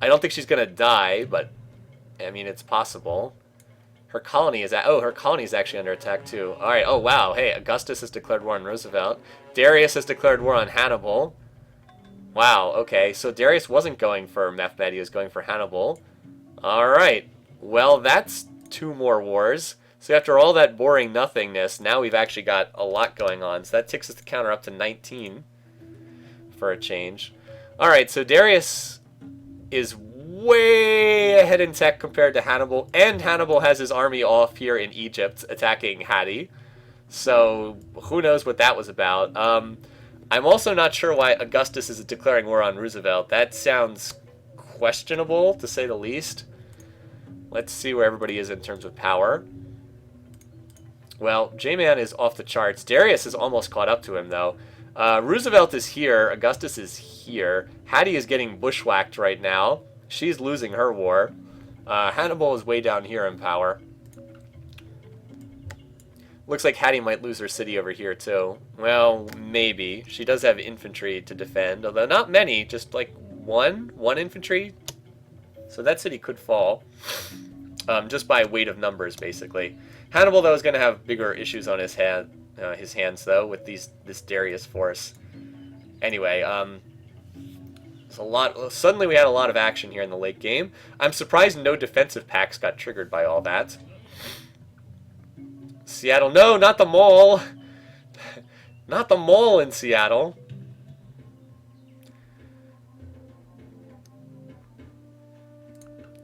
I don't think she's going to die, but, I mean, it's possible. Her colony is at... Oh, her colony is actually under attack, too. All right. Oh, wow. Hey, Augustus has declared war on Roosevelt. Darius has declared war on Hannibal. Wow, okay. So Darius wasn't going for Mehmed. He was going for Hannibal. All right. Well, that's 2 more wars. So after all that boring nothingness, now we've actually got a lot going on. So that takes us to counter up to 19 for a change. All right, so Darius is way ahead in tech compared to Hannibal, and Hannibal has his army off here in Egypt attacking Hattie. So who knows what that was about. I'm also not sure why Augustus is declaring war on Roosevelt. That sounds questionable, to say the least. Let's see where everybody is in terms of power. Well, J-Man is off the charts. Darius is almost caught up to him, though. Roosevelt is here. Augustus is here. Hattie is getting bushwhacked right now. She's losing her war. Hannibal is way down here in power. Looks like Hattie might lose her city over here, too. Well, maybe. She does have infantry to defend, although not many. Just, like, one infantry. So that city could fall. Just by weight of numbers, basically. Hannibal, though, is going to have bigger issues on his hands, though, with this Darius force. Anyway, there's a lot. Suddenly, we had a lot of action here in the late game. I'm surprised no defensive packs got triggered by all that. Seattle, no, not the mall. Not the mall in Seattle.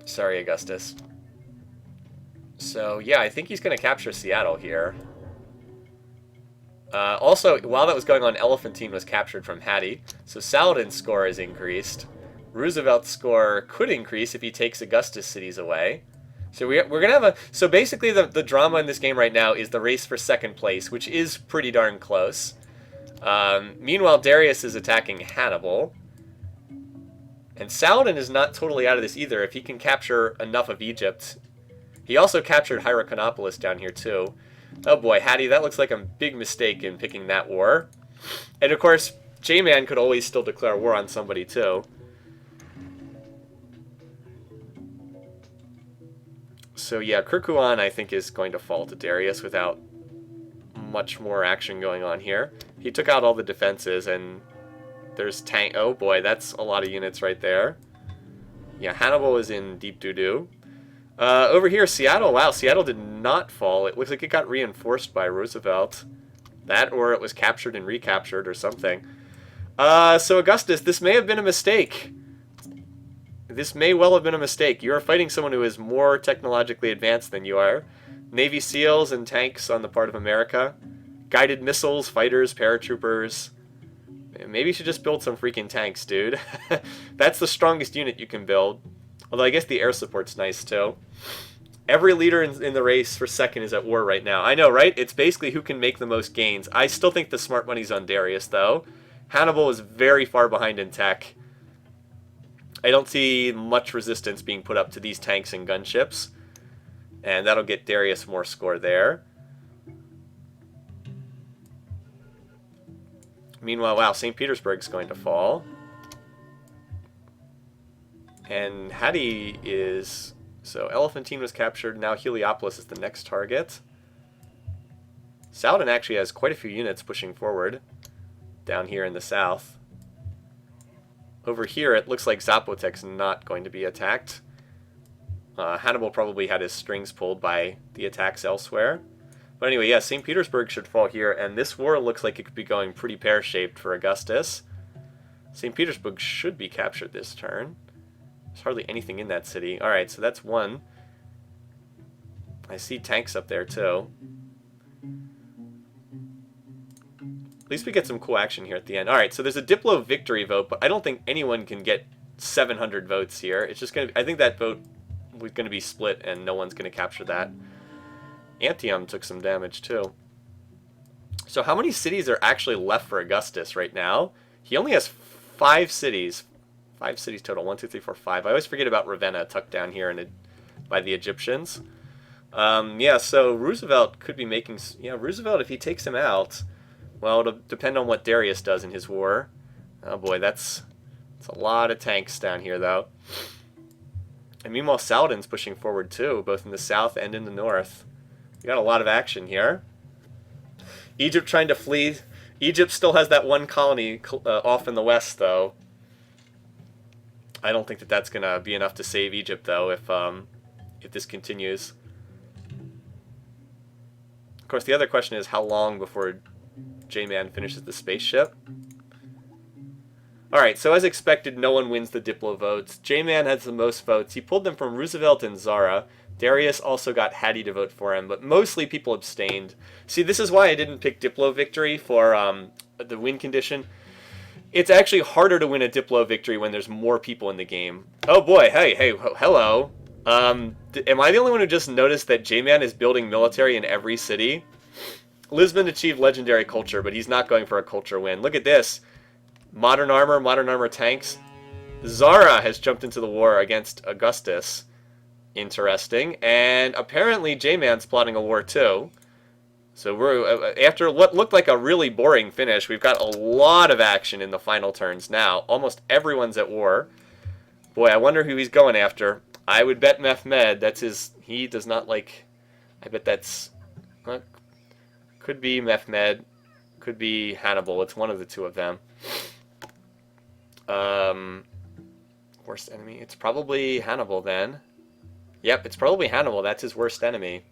Sorry, Augustus. So, yeah, I think he's going to capture Seattle here. Also, while that was going on, Elephantine was captured from Hattie. So Saladin's score is increased. Roosevelt's score could increase if he takes Augustus cities away. So we're going to have a... So basically the drama in this game right now is the race for second place, which is pretty darn close. Meanwhile, Darius is attacking Hannibal. And Saladin is not totally out of this either if he can capture enough of Egypt. He also captured Hyrcanopolis down here too. Oh boy, Hattie, that looks like a big mistake in picking that war. And of course, J-Man could always still declare war on somebody too. So yeah, Kirkuan I think is going to fall to Darius without much more action going on here. He took out all the defenses and there's tank. Oh boy, that's a lot of units right there. Yeah, Hannibal is in deep doo-doo. Over here, Seattle. Wow, Seattle did not fall. It looks like it got reinforced by Roosevelt. That or it was captured and recaptured or something. So Augustus, this may have been a mistake. This may well have been a mistake. You are fighting someone who is more technologically advanced than you are. Navy SEALs and tanks on the part of America. Guided missiles, fighters, paratroopers. Maybe you should just build some freaking tanks, dude. That's the strongest unit you can build. Although I guess the air support's nice, too. Every leader in the race for second is at war right now. I know, right? It's basically who can make the most gains. I still think the smart money's on Darius, though. Hannibal is very far behind in tech. I don't see much resistance being put up to these tanks and gunships. And that'll get Darius more score there. Meanwhile, wow, St. Petersburg's going to fall. And Hattie is... So Elephantine was captured. Now Heliopolis is the next target. Saladin actually has quite a few units pushing forward down here in the south. Over here, it looks like Zapotek's not going to be attacked. Hannibal probably had his strings pulled by the attacks elsewhere. But anyway, yeah, St. Petersburg should fall here, and this war looks like it could be going pretty pear-shaped for Augustus. St. Petersburg should be captured this turn. There's hardly anything in that city. Alright, so that's one. I see tanks up there, too. At least we get some cool action here at the end. Alright, so there's a Diplo victory vote, but I don't think anyone can get 700 votes here. It's just going to... I think that vote was going to be split, and no one's going to capture that. Antium took some damage, too. So how many cities are actually left for Augustus right now? He only has 5 cities. 5 cities total. 1, 2, 3, 4, 5. I always forget about Ravenna tucked down here by the Egyptians. Yeah, so Roosevelt could be making... Yeah, Roosevelt, if he takes him out... Well, it'll depend on what Darius does in his war. Oh boy, that's a lot of tanks down here, though. And meanwhile, Saladin's pushing forward, too, both in the south and in the north. We got a lot of action here. Egypt trying to flee. Egypt still has that one colony off in the west, though. I don't think that that's going to be enough to save Egypt, though, if this continues. Of course, the other question is how long before J-Man finishes the spaceship. Alright, so as expected, no one wins the Diplo votes. J-Man has the most votes. He pulled them from Roosevelt and Zara. Darius also got Hattie to vote for him, but mostly people abstained. See, this is why I didn't pick Diplo victory for the win condition. It's actually harder to win a Diplo victory when there's more people in the game. Oh boy, hey, hello. Am I the only one who just noticed that J-Man is building military in every city? Lisbon achieved legendary culture, but he's not going for a culture win. Look at this. Modern armor tanks. Zara has jumped into the war against Augustus. Interesting. And apparently J-Man's plotting a war too. So we're after what looked like a really boring finish, we've got a lot of action in the final turns now. Almost everyone's at war. Boy, I wonder who he's going after. I would bet Mehmed. That's his... He does not like... I bet that's... Could be Mehmed. Could be Hannibal. It's one of the two of them. Worst enemy? It's probably Hannibal then. Yep, it's probably Hannibal. That's his worst enemy.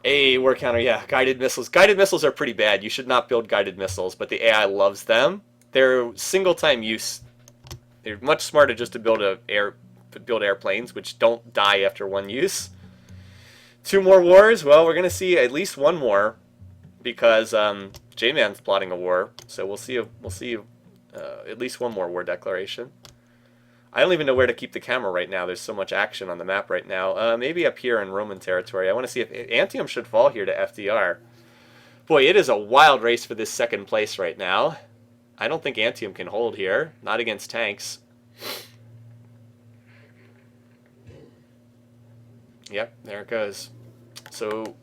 A war counter, yeah. Guided missiles. Guided missiles are pretty bad. You should not build guided missiles, but the AI loves them. They're single-time use. They're much smarter just to build airplanes, which don't die after one use. 2 more wars? Well, we're going to see at least one more, because J-Man's plotting a war. So we'll see at least one more war declaration. I don't even know where to keep the camera right now. There's so much action on the map right now. Maybe up here in Roman territory. I want to see if Antium should fall here to FDR. Boy, it is a wild race for this second place right now. I don't think Antium can hold here. Not against tanks. Yep, there it goes. So,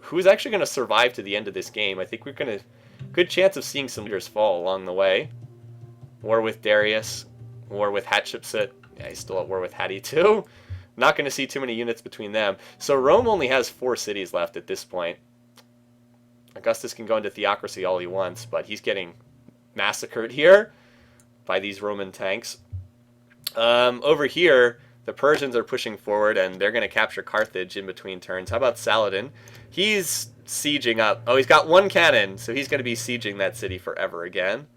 who's actually going to survive to the end of this game? I think we're going to... Good chance of seeing some leaders fall along the way. War with Darius. War with Hatshepsut. Yeah, he's still at war with Hattie too. Not going to see too many units between them. So Rome only has 4 cities left at this point. Augustus can go into theocracy all he wants, but he's getting massacred here by these Roman tanks. Over here, the Persians are pushing forward, and they're going to capture Carthage in between turns. How about Saladin? He's sieging up. Oh, he's got 1 cannon, so he's going to be sieging that city forever again.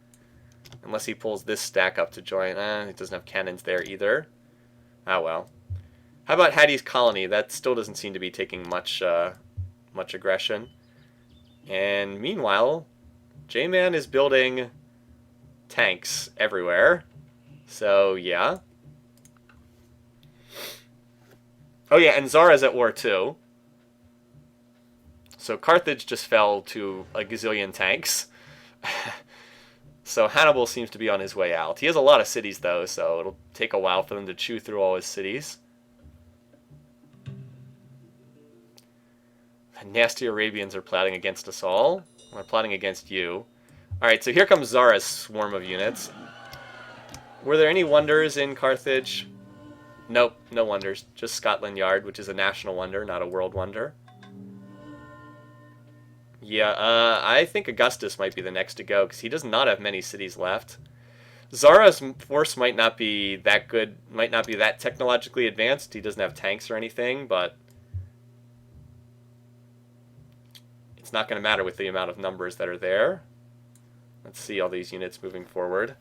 Unless he pulls this stack up to join. He doesn't have cannons there either. Ah, well. How about Hattie's colony? That still doesn't seem to be taking much aggression. And meanwhile, J-Man is building tanks everywhere. So, yeah. Oh, yeah, and Zara's at war, too. So Carthage just fell to a gazillion tanks. So Hannibal seems to be on his way out. He has a lot of cities, though, so it'll take a while for them to chew through all his cities. The nasty Arabians are plotting against us all. We're plotting against you. Alright, so here comes Zara's swarm of units. Were there any wonders in Carthage? Nope, no wonders. Just Scotland Yard, which is a national wonder, not a world wonder. Yeah, I think Augustus might be the next to go, because he does not have many cities left. Zara's force might not be that good, might not be that technologically advanced. He doesn't have tanks or anything, but it's not going to matter with the amount of numbers that are there. Let's see all these units moving forward.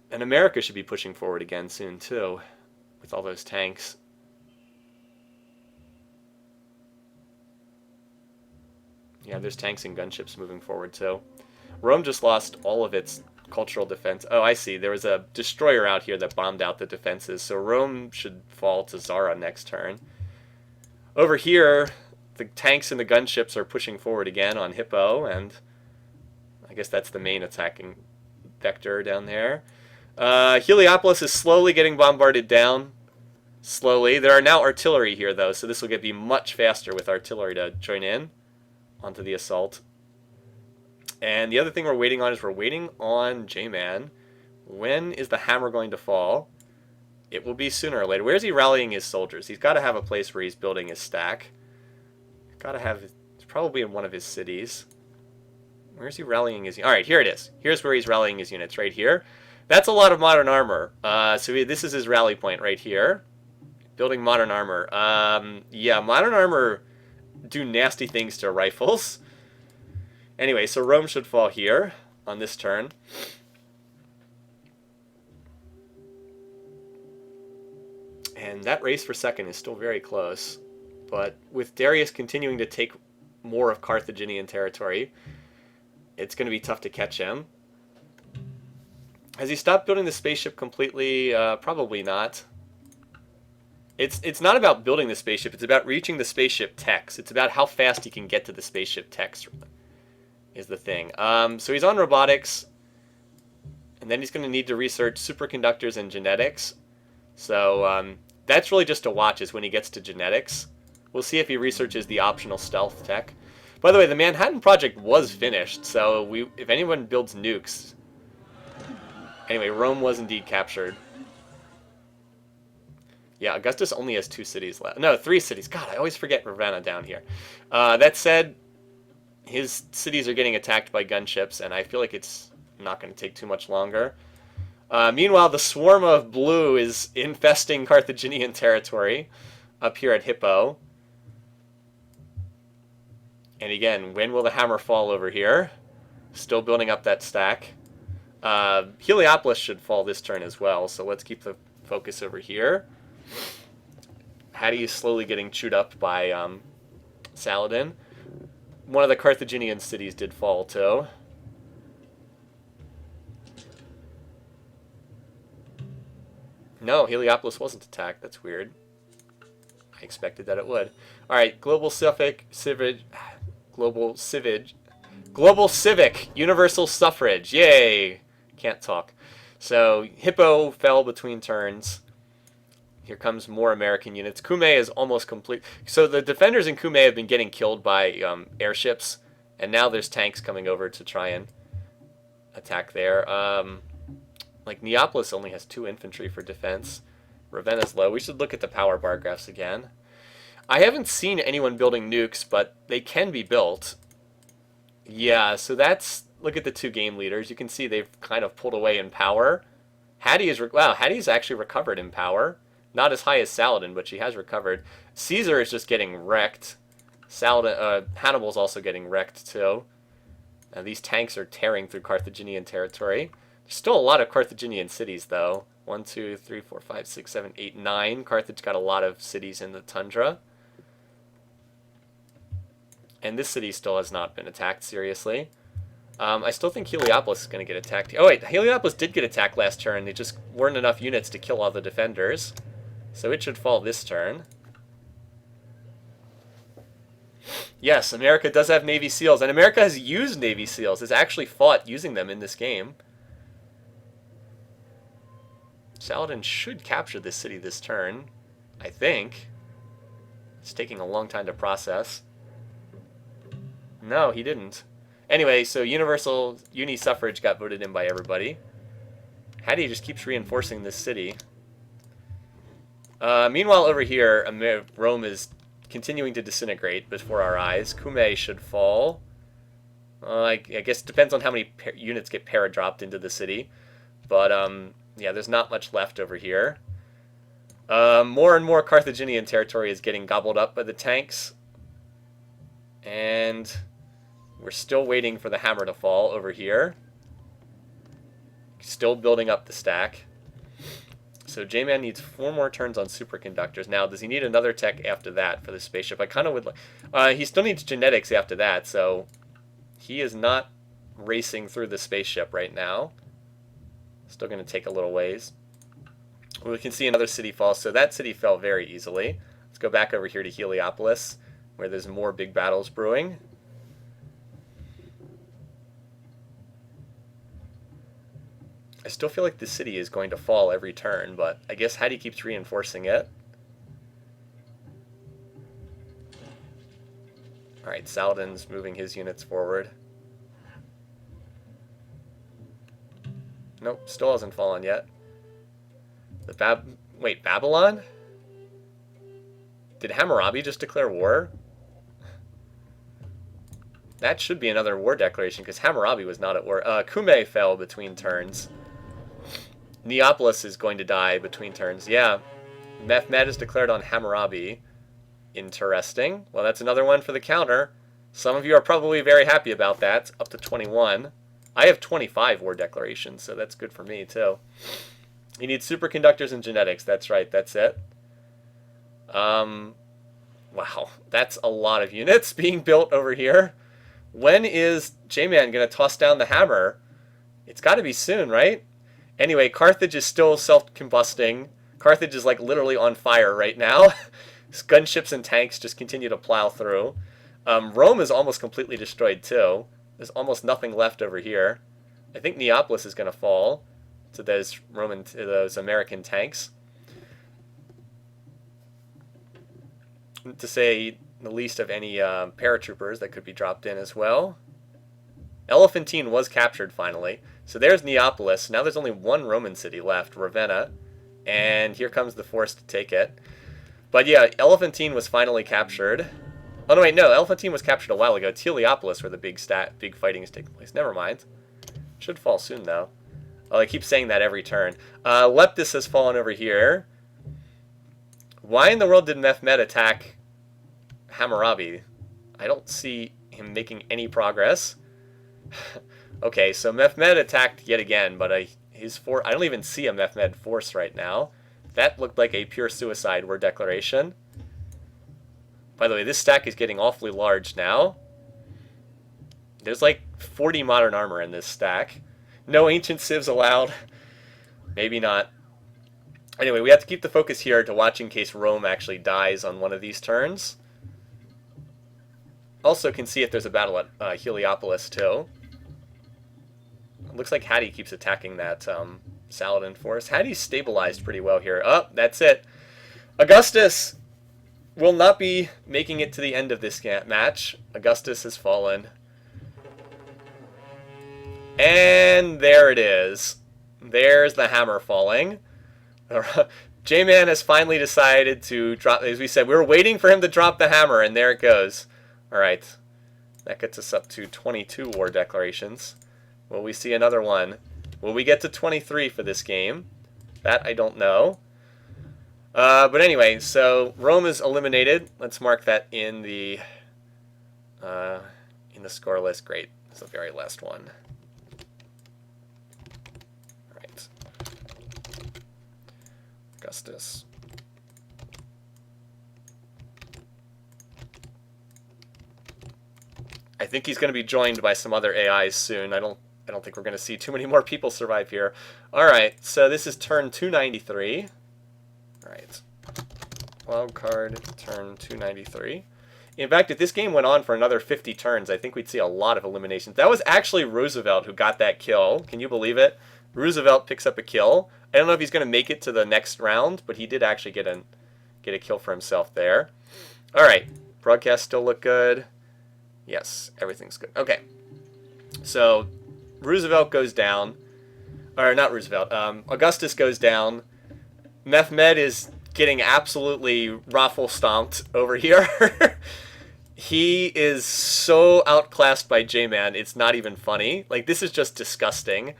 And America should be pushing forward again soon, too, with all those tanks. Yeah, there's tanks and gunships moving forward, too. Rome just lost all of its cultural defense. Oh, I see. There was a destroyer out here that bombed out the defenses, so Rome should fall to Zara next turn. Over here, the tanks and the gunships are pushing forward again on Hippo, and I guess that's the main attacking vector down there. Heliopolis is slowly getting bombarded down. Slowly. There are now artillery here, though, so this will be much faster with artillery to join in onto the assault. And the other thing we're waiting on is we're waiting on J-Man. When is the hammer going to fall? It will be sooner or later. Where's he rallying his soldiers? He's got to have a place where he's building his stack. Got to have... It's probably in one of his cities. Where's he rallying his... Alright, here it is. Here's where he's rallying his units, right here. That's a lot of modern armor. This is his rally point right here. Building modern armor. Yeah, modern armor do nasty things to rifles. Anyway, so Rome should fall here on this turn. And that race for second is still very close. But with Darius continuing to take more of Carthaginian territory, it's going to be tough to catch him. Has he stopped building the spaceship completely? Probably not. It's not about building the spaceship. It's about reaching the spaceship techs. It's about how fast he can get to the spaceship techs is the thing. So he's on robotics. And then he's going to need to research superconductors and genetics. So that's really just a watch is when he gets to genetics. We'll see if he researches the optional stealth tech. By the way, the Manhattan Project was finished. So if anyone builds nukes... Anyway, Rome was indeed captured. Yeah, Augustus only has 2 cities left. No, 3 cities. God, I always forget Ravenna down here. That said, his cities are getting attacked by gunships, and I feel like it's not going to take too much longer. Meanwhile, the swarm of blue is infesting Carthaginian territory up here at Hippo. And again, when will the hammer fall over here? Still building up that stack. Heliopolis should fall this turn as well, so let's keep the focus over here. Hattie is slowly getting chewed up by Saladin. One of the Carthaginian cities did fall too. No, Heliopolis wasn't attacked. That's weird. I expected that it would. Alright, Global Civic, Universal Suffrage. Yay! Can't talk. So, Hippo fell between turns. Here comes more American units. Kume is almost complete. So the defenders in Kume have been getting killed by airships. And now there's tanks coming over to try and attack there. Like, Neapolis only has 2 infantry for defense. Ravenna's low. We should look at the power bar graphs again. I haven't seen anyone building nukes, but they can be built. Yeah, so that's... Look at the 2 game leaders. You can see they've kind of pulled away in power. Hattie is... Wow, Hattie's actually recovered in power. Not as high as Saladin, but she has recovered. Caesar is just getting wrecked. Hannibal's also getting wrecked, too. These tanks are tearing through Carthaginian territory. There's still a lot of Carthaginian cities, though. 1, 2, 3, 4, 5, 6, 7, 8, 9. Carthage got a lot of cities in the tundra. And this city still has not been attacked seriously. I still think Heliopolis is going to get attacked. Oh, wait. Heliopolis did get attacked last turn. They just weren't enough units to kill all the defenders. So it should fall this turn. Yes, America does have Navy SEALs. And America has used Navy SEALs. Has actually fought using them in this game. Saladin should capture this city this turn. I think. It's taking a long time to process. No, he didn't. Anyway, so Universal Uni-Suffrage got voted in by everybody. Hattie just keeps reinforcing this city. Meanwhile, over here, Rome is continuing to disintegrate before our eyes. Cumae should fall. I guess it depends on how many units get para-dropped into the city. But, yeah, there's not much left over here. More and more Carthaginian territory is getting gobbled up by the tanks. And we're still waiting for the hammer to fall over here. Still building up the stack. So J-Man needs 4 more turns on superconductors. Now, does he need another tech after that for the spaceship? I kind of would like... he still needs genetics after that, so... He is not racing through the spaceship right now. Still going to take a little ways. We can see another city fall, so that city fell very easily. Let's go back over here to Heliopolis, where there's more big battles brewing. I still feel like the city is going to fall every turn, but I guess Hattie keeps reinforcing it. Alright, Saladin's moving his units forward. Nope, still hasn't fallen yet. Wait, Babylon? Did Hammurabi just declare war? That should be another war declaration, because Hammurabi was not at war. Kume fell between turns. Neapolis is going to die between turns. Yeah. Mehmed is declared on Hammurabi. Interesting. Well, that's another one for the counter. Some of you are probably very happy about that. Up to 21. I have 25 war declarations, so that's good for me, too. You need superconductors and genetics. That's right. That's it. Wow. That's a lot of units being built over here. When is J-Man going to toss down the hammer? It's got to be soon, right? Anyway, Carthage is still self-combusting. Carthage is like literally on fire right now. Gunships and tanks just continue to plow through. Rome is almost completely destroyed too. There's almost nothing left over here. I think Neapolis is going to fall to those American tanks. To say the least of any paratroopers that could be dropped in as well. Elephantine was captured finally. So there's Neapolis. Now there's only one Roman city left, Ravenna. And here comes the force to take it. But yeah, Elephantine was finally captured. Oh no, wait, no. Elephantine was captured a while ago. It's Heliopolis where the big fighting is taking place. Never mind. Should fall soon, though. Oh, I keep saying that every turn. Leptis has fallen over here. Why in the world did Mehmed attack Hammurabi? I don't see him making any progress. Okay, so Mehmed attacked yet again, but I don't even see a Mehmed force right now. That looked like a pure suicide word declaration. By the way, this stack is getting awfully large now. There's like 40 modern armor in this stack. No ancient civs allowed. Maybe not. Anyway, we have to keep the focus here to watch in case Rome actually dies on one of these turns. Also can see if there's a battle at Heliopolis too. It looks like Hattie keeps attacking that Saladin force. Hattie's stabilized pretty well here. Oh, that's it. Augustus will not be making it to the end of this match. Augustus has fallen. And there it is. There's the hammer falling. J-Man has finally decided to drop, as we said, we were waiting for him to drop the hammer, and there it goes. Alright. That gets us up to 22 war declarations. Will we see another one? Will we get to 23 for this game? That I don't know. But anyway, so Rome is eliminated. Let's mark that in the score list. Great. It's the very last one. All right. Augustus. I think he's going to be joined by some other AIs soon. I don't think we're going to see too many more people survive here. All right, so this is turn 293. All right, Wildcard turn 293. In fact, if this game went on for another 50 turns, I think we'd see a lot of eliminations. That was actually Roosevelt who got that kill. Can you believe it? Roosevelt picks up a kill. I don't know if he's going to make it to the next round, but he did actually get a kill for himself there. All right, broadcasts still look good. Yes, everything's good. Okay, so Roosevelt goes down. Or not Roosevelt, Augustus goes down. Mehmed is getting absolutely raffle stomped over here. He is so outclassed by J-Man, it's not even funny. Like, this is just disgusting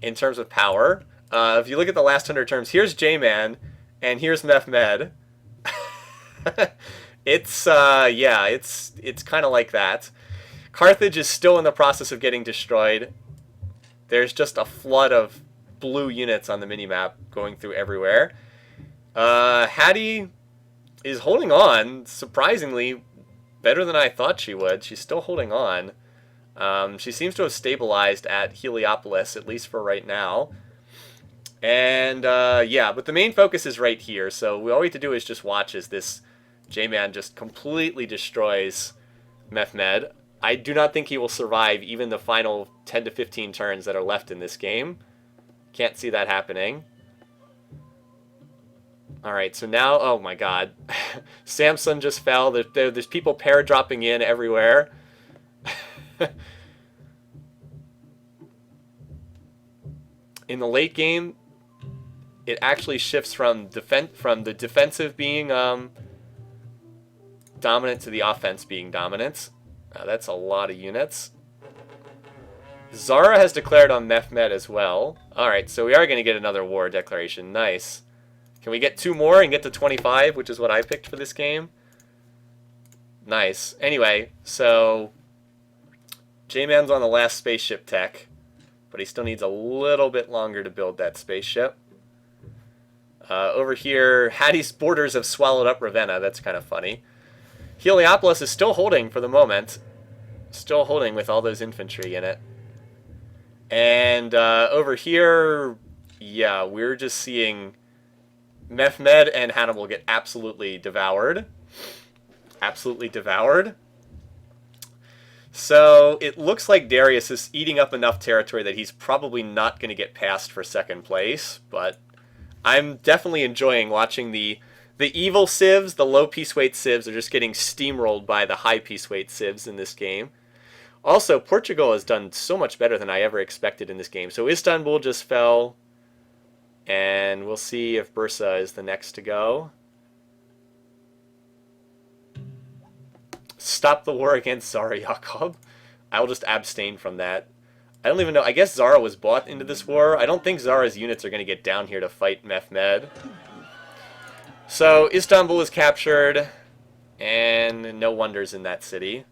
in terms of power. If you look at the last 100 terms, here's J-Man, and here's Mehmed. It's kind of like that. Carthage is still in the process of getting destroyed. There's just a flood of blue units on the minimap going through everywhere. Hattie is holding on, surprisingly, better than I thought she would. She's still holding on. She seems to have stabilized at Heliopolis, at least for right now. And, yeah, but the main focus is right here, so all we have to do is just watch as this J-Man just completely destroys Mehmed. I do not think he will survive even the final 10 to 15 turns that are left in this game. Can't see that happening. Alright, so now, oh my god. Samson just fell. There's people paradropping in everywhere. in the late game, it actually shifts from the defensive being dominant to the offense being dominant. That's a lot of units. Zara has declared on Mehmed as well. Alright, so we are going to get another war declaration. Nice. Can we get 2 more and get to 25, which is what I picked for this game? Nice. Anyway, so J-Man's on the last spaceship tech, but he still needs a little bit longer to build that spaceship. Over here, Hattie's borders have swallowed up Ravenna. That's kind of funny. Heliopolis is still holding for the moment. Still holding with all those infantry in it. And over here, yeah, we're just seeing Mehmed and Hannibal get absolutely devoured. Absolutely devoured. So it looks like Darius is eating up enough territory that he's probably not going to get passed for second place, but I'm definitely enjoying watching the evil civs, the low piece weight civs, are just getting steamrolled by the high piece weight civs in this game. Also, Portugal has done so much better than I ever expected in this game. So Istanbul just fell, and we'll see if Bursa is the next to go. Stop the war against Zara Yakob. I will just abstain from that. I don't even know. I guess Zara was bought into this war. I don't think Zara's units are going to get down here to fight Mehmed. So Istanbul is captured, and no wonders in that city.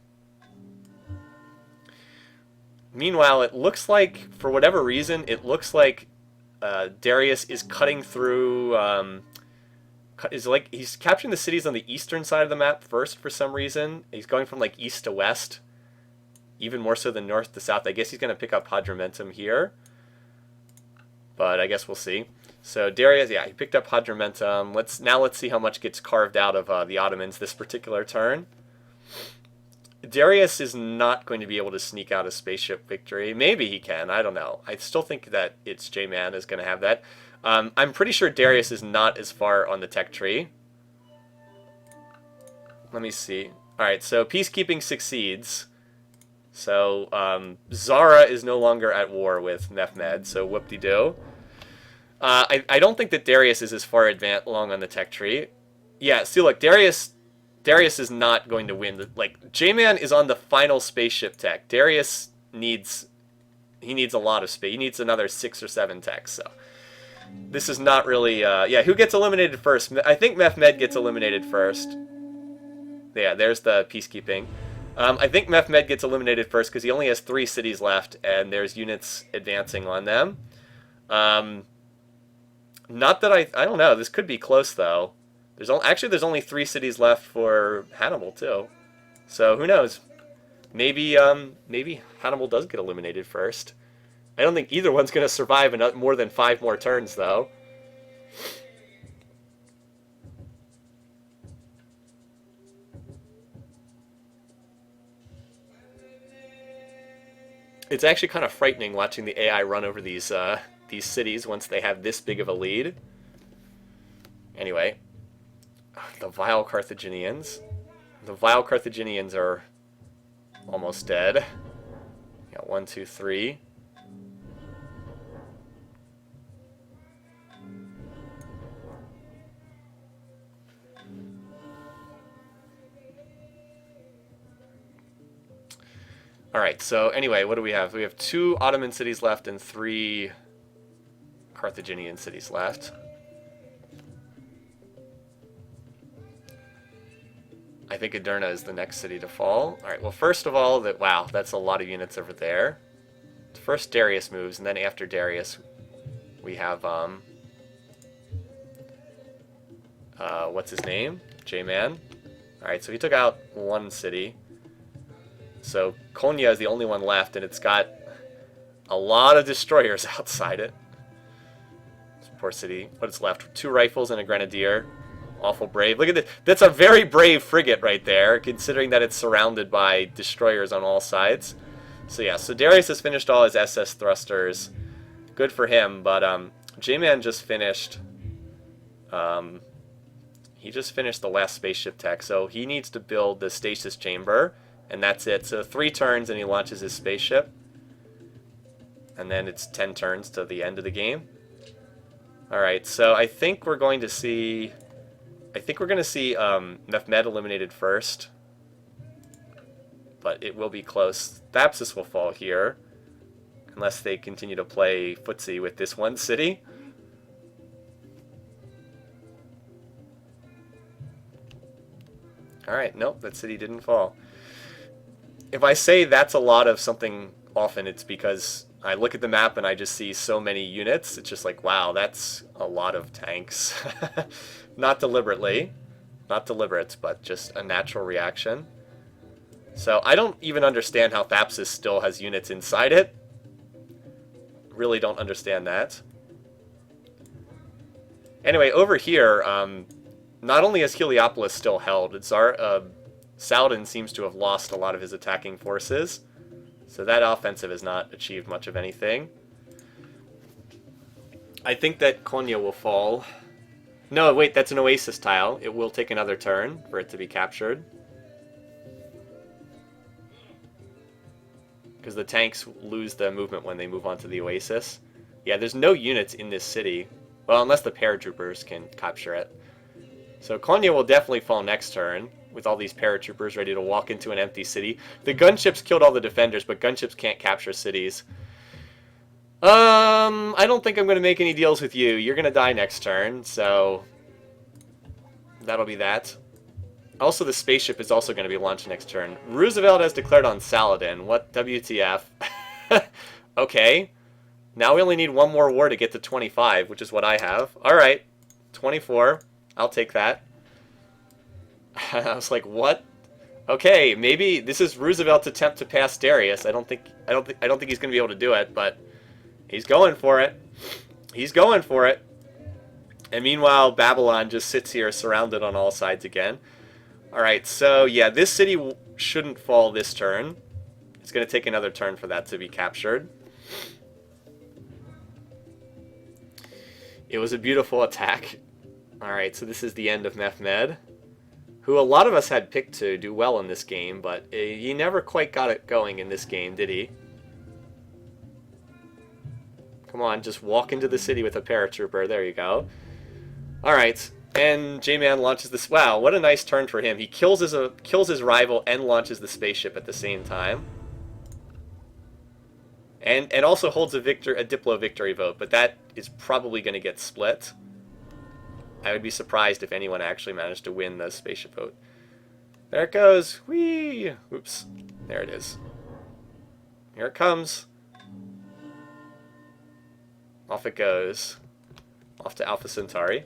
Meanwhile, it looks like, for whatever reason, it looks like Darius is cutting through... he's capturing the cities on the eastern side of the map first for some reason. He's going from like east to west, even more so than north to south. I guess he's going to pick up Hadrumetum here, but I guess we'll see. So Darius, yeah, he picked up Hadrumetum. Let's see how much gets carved out of the Ottomans this particular turn. Darius is not going to be able to sneak out a spaceship victory. Maybe he can. I don't know. I still think that it's J-Man is going to have that. I'm pretty sure Darius is not as far on the tech tree. Let me see. Alright, so peacekeeping succeeds. So Zara is no longer at war with Mehmed, so whoop-de-doo. I don't think that Darius is as far along on the tech tree. Yeah, see, look, Darius is not going to win. Like, J-Man is on the final spaceship tech. Darius needs a lot of space. He needs another 6 or 7 techs, so... This is not really, yeah, who gets eliminated first? I think Mehmed gets eliminated first. Yeah, there's the peacekeeping. I think Mehmed gets eliminated first because he only has 3 cities left, and there's units advancing on them. Not that I don't know, this could be close, though. There's only 3 cities left for Hannibal, too. So, who knows? Maybe Hannibal does get eliminated first. I don't think either one's going to survive more than 5 more turns, though. It's actually kind of frightening watching the AI run over these cities once they have this big of a lead. Anyway, the vile Carthaginians. The vile Carthaginians are almost dead. Got 1, 2, 3. Alright, so anyway, what do we have? We have 2 Ottoman cities left and 3 Carthaginian cities left. I think Aderna is the next city to fall. Alright, well, first of all, wow, that's a lot of units over there. First Darius moves, and then after Darius, we have, what's his name? J-Man. Alright, so he took out 1 city. So Konya is the only one left, and it's got a lot of destroyers outside it. This poor city. What's left? 2 rifles and a grenadier. Awful brave. Look at this. That's a very brave frigate right there, considering that it's surrounded by destroyers on all sides. So yeah, so Darius has finished all his SS thrusters. Good for him, but J-Man just finished... he just finished the last spaceship tech, so he needs to build the stasis chamber. And that's it. So 3 turns and he launches his spaceship. And then it's 10 turns to the end of the game. Alright, so I think we're going to see... Mehmed eliminated first. But it will be close. Thapsus will fall here. Unless they continue to play footsie with this one city. Alright, nope, that city didn't fall. If I say that's a lot of something often, it's because I look at the map and I just see so many units. It's just like, wow, that's a lot of tanks. Not deliberately. Not deliberate, but just a natural reaction. So I don't even understand how Thapsus still has units inside it. Really don't understand that. Anyway, over here, not only is Heliopolis still held, Saladin seems to have lost a lot of his attacking forces. So that offensive has not achieved much of anything. I think that Konya will fall. No, wait, that's an Oasis tile. It will take another turn for it to be captured. Because the tanks lose the movement when they move on to the Oasis. Yeah, there's no units in this city. Well, unless the paratroopers can capture it. So Konya will definitely fall next turn, with all these paratroopers ready to walk into an empty city. The gunships killed all the defenders, but gunships can't capture cities. I don't think I'm going to make any deals with you. You're going to die next turn, so that'll be that. Also, the spaceship is also going to be launched next turn. Roosevelt has declared on Saladin. What WTF? Okay. Now we only need one more war to get to 25, which is what I have. Alright. 24. I'll take that. I was like, what? Okay, maybe this is Roosevelt's attempt to pass Darius. I don't think he's going to be able to do it, but he's going for it. He's going for it. And meanwhile, Babylon just sits here surrounded on all sides again. Alright, so yeah, this city shouldn't fall this turn. It's going to take another turn for that to be captured. It was a beautiful attack. Alright, so this is the end of Mehmed, who a lot of us had picked to do well in this game, but he never quite got it going in this game, did he? Come on, just walk into the city with a paratrooper. There you go. Alright, and J-Man launches this. Wow, what a nice turn for him. He kills his rival and launches the spaceship at the same time. And also holds a Diplo victory vote, but that is probably going to get split. I would be surprised if anyone actually managed to win the spaceship vote. There it goes. Whee! Oops. There it is. Here it comes. Off it goes. Off to Alpha Centauri.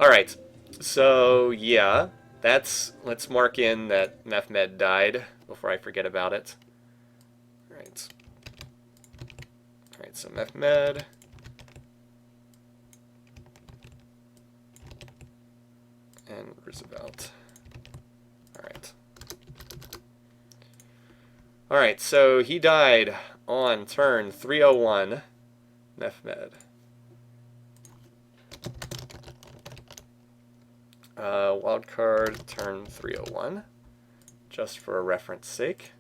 Alright. So, yeah. Let's mark in that Mehmed died before I forget about it. Alright. Alright, so Mehmed. And Roosevelt. Alright. Alright, so he died on turn 301. Mehmed. Wildcard, turn 301. Just for a reference sake.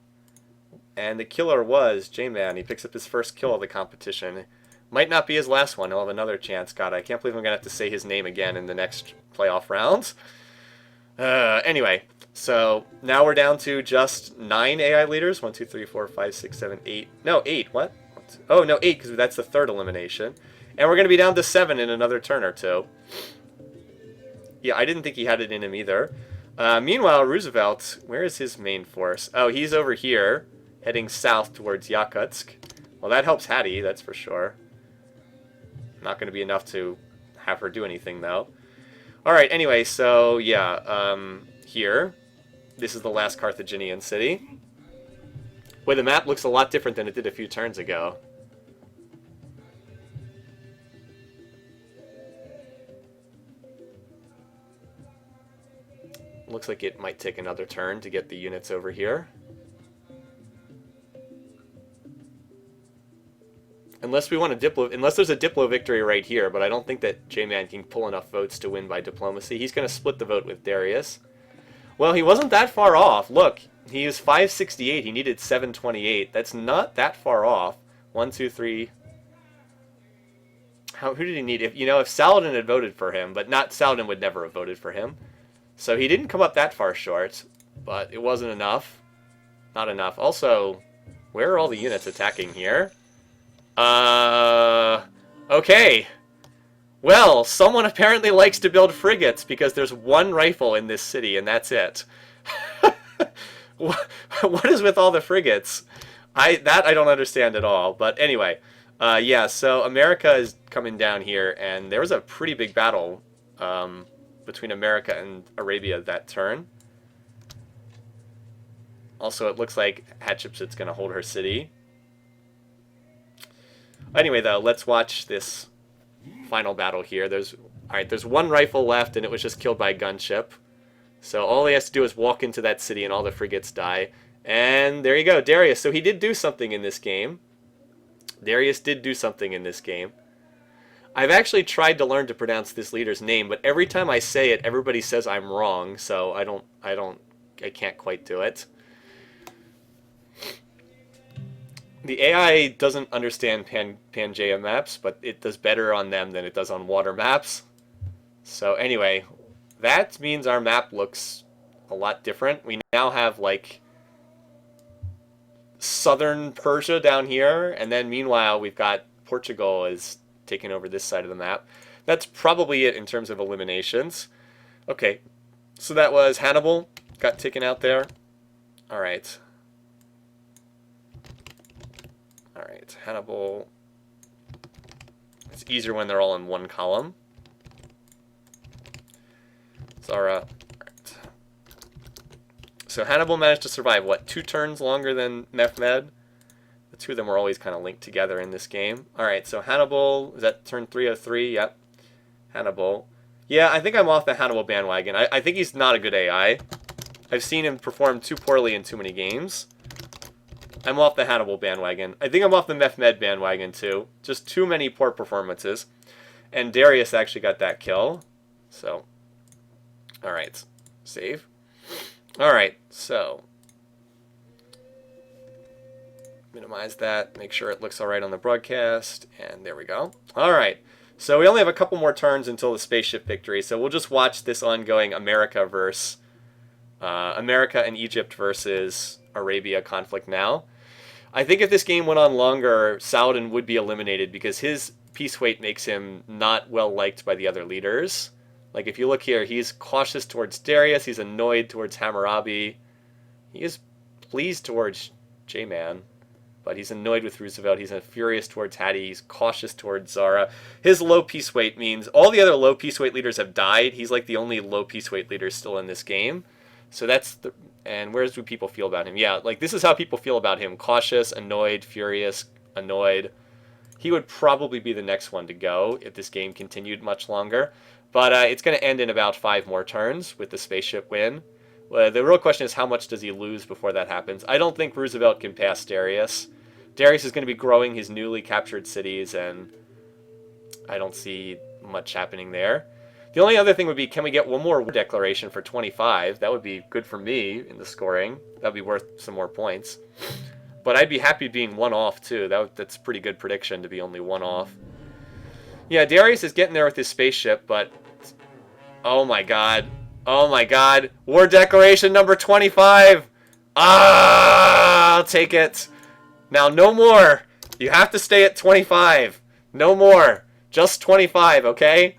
And the killer was J-Man. He picks up his first kill of the competition. Might not be his last one. He'll have another chance. God, I can't believe I'm going to have to say his name again in the next playoff rounds. Anyway, so now we're down to just 9 AI leaders. 1, 2, 3, 4, 5, 6, 7, 8. No, 8. What? Oh, no, 8, because that's the third elimination. And we're going to be down to 7 in another turn or two. Yeah, I didn't think he had it in him either. Meanwhile, Roosevelt, where is his main force? Oh, he's over here, heading south towards Yakutsk. Well, that helps Hattie, that's for sure. Not going to be enough to have her do anything, though. Alright, anyway, so, yeah, here. This is the last Carthaginian city. Boy, the map looks a lot different than it did a few turns ago. Looks like it might take another turn to get the units over here. Unless we want a unless there's a Diplo victory right here, but I don't think that J-Man can pull enough votes to win by diplomacy. He's going to split the vote with Darius. Well, he wasn't that far off. Look, he was 568. He needed 728. That's not that far off. 1, 2, 3. Who did he need? If Saladin had voted for him, but not Saladin would never have voted for him. So he didn't come up that far short, but it wasn't enough. Not enough. Also, where are all the units attacking here? Okay. Well, someone apparently likes to build frigates because there's one rifle in this city and that's it. What is with all the frigates? I don't understand at all. But anyway, yeah, so America is coming down here, and there was a pretty big battle between America and Arabia that turn. Also, it looks like Hatshepsut's going to hold her city. Anyway, though, let's watch this final battle here. There's one rifle left, and it was just killed by a gunship. So all he has to do is walk into that city, and all the frigates die. And there you go, Darius. So he did do something in this game. Darius did do something in this game. I've actually tried to learn to pronounce this leader's name, but every time I say it, everybody says I'm wrong. So I can't quite do it. The AI doesn't understand Pangea maps, but it does better on them than it does on water maps. So anyway, that means our map looks a lot different. We now have, like, southern Persia down here, and then meanwhile we've got Portugal is taking over this side of the map. That's probably it in terms of eliminations. Okay, so that was Hannibal, got taken out there. Alright. Alright, Hannibal. It's easier when they're all in one column. Zara. Alright. So Hannibal managed to survive, what, 2 turns longer than Mehmed? The two of them were always kind of linked together in this game. Alright, so Hannibal, is that turn 303? Yep. Hannibal. Yeah, I think I'm off the Hannibal bandwagon. I think he's not a good AI. I've seen him perform too poorly in too many games. I'm off the Hannibal bandwagon. I think I'm off the Mehmed bandwagon too. Just too many poor performances. And Darius actually got that kill. So, alright. Save. Alright, so. Minimize that. Make sure it looks alright on the broadcast. And there we go. Alright. So we only have a couple more turns until the spaceship victory. So we'll just watch this ongoing America and Egypt versus Arabia conflict now. I think if this game went on longer, Saladin would be eliminated because his peace weight makes him not well liked by the other leaders. Like if you look here, he's cautious towards Darius, he's annoyed towards Hammurabi, he is pleased towards J-Man, but he's annoyed with Roosevelt, he's furious towards Hattie, he's cautious towards Zara. His low peace weight means all the other low peace weight leaders have died. He's like the only low peace weight leader still in this game. So that's the... And where do people feel about him? Yeah, like this is how people feel about him. Cautious, annoyed, furious, annoyed. He would probably be the next one to go if this game continued much longer. But it's going to end in about 5 more turns with the spaceship win. The real question is how much does he lose before that happens? I don't think Roosevelt can pass Darius. Darius is going to be growing his newly captured cities, and I don't see much happening there. The only other thing would be, can we get one more declaration for 25? That would be good for me in the scoring. That would be worth some more points. But I'd be happy being 1 off, too. That's a pretty good prediction to be only 1 off. Yeah, Darius is getting there with his spaceship, but... Oh my god. Oh my god. War declaration number 25! Ah! I'll take it. Now, no more. You have to stay at 25. No more. Just 25, okay?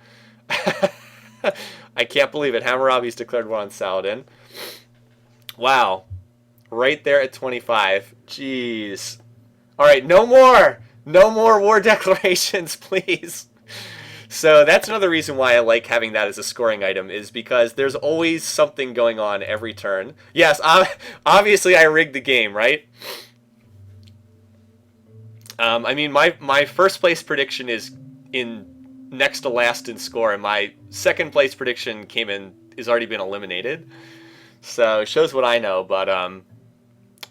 I can't believe it. Hammurabi's declared war on Saladin. Wow. Right there at 25. Jeez. Alright, no more! No more war declarations, please. So that's another reason why I like having that as a scoring item, is because there's always something going on every turn. Yes, obviously I rigged the game, right? I mean, my first place prediction is in next to last in score, and my second place prediction is already been eliminated. So it shows what I know, but I'm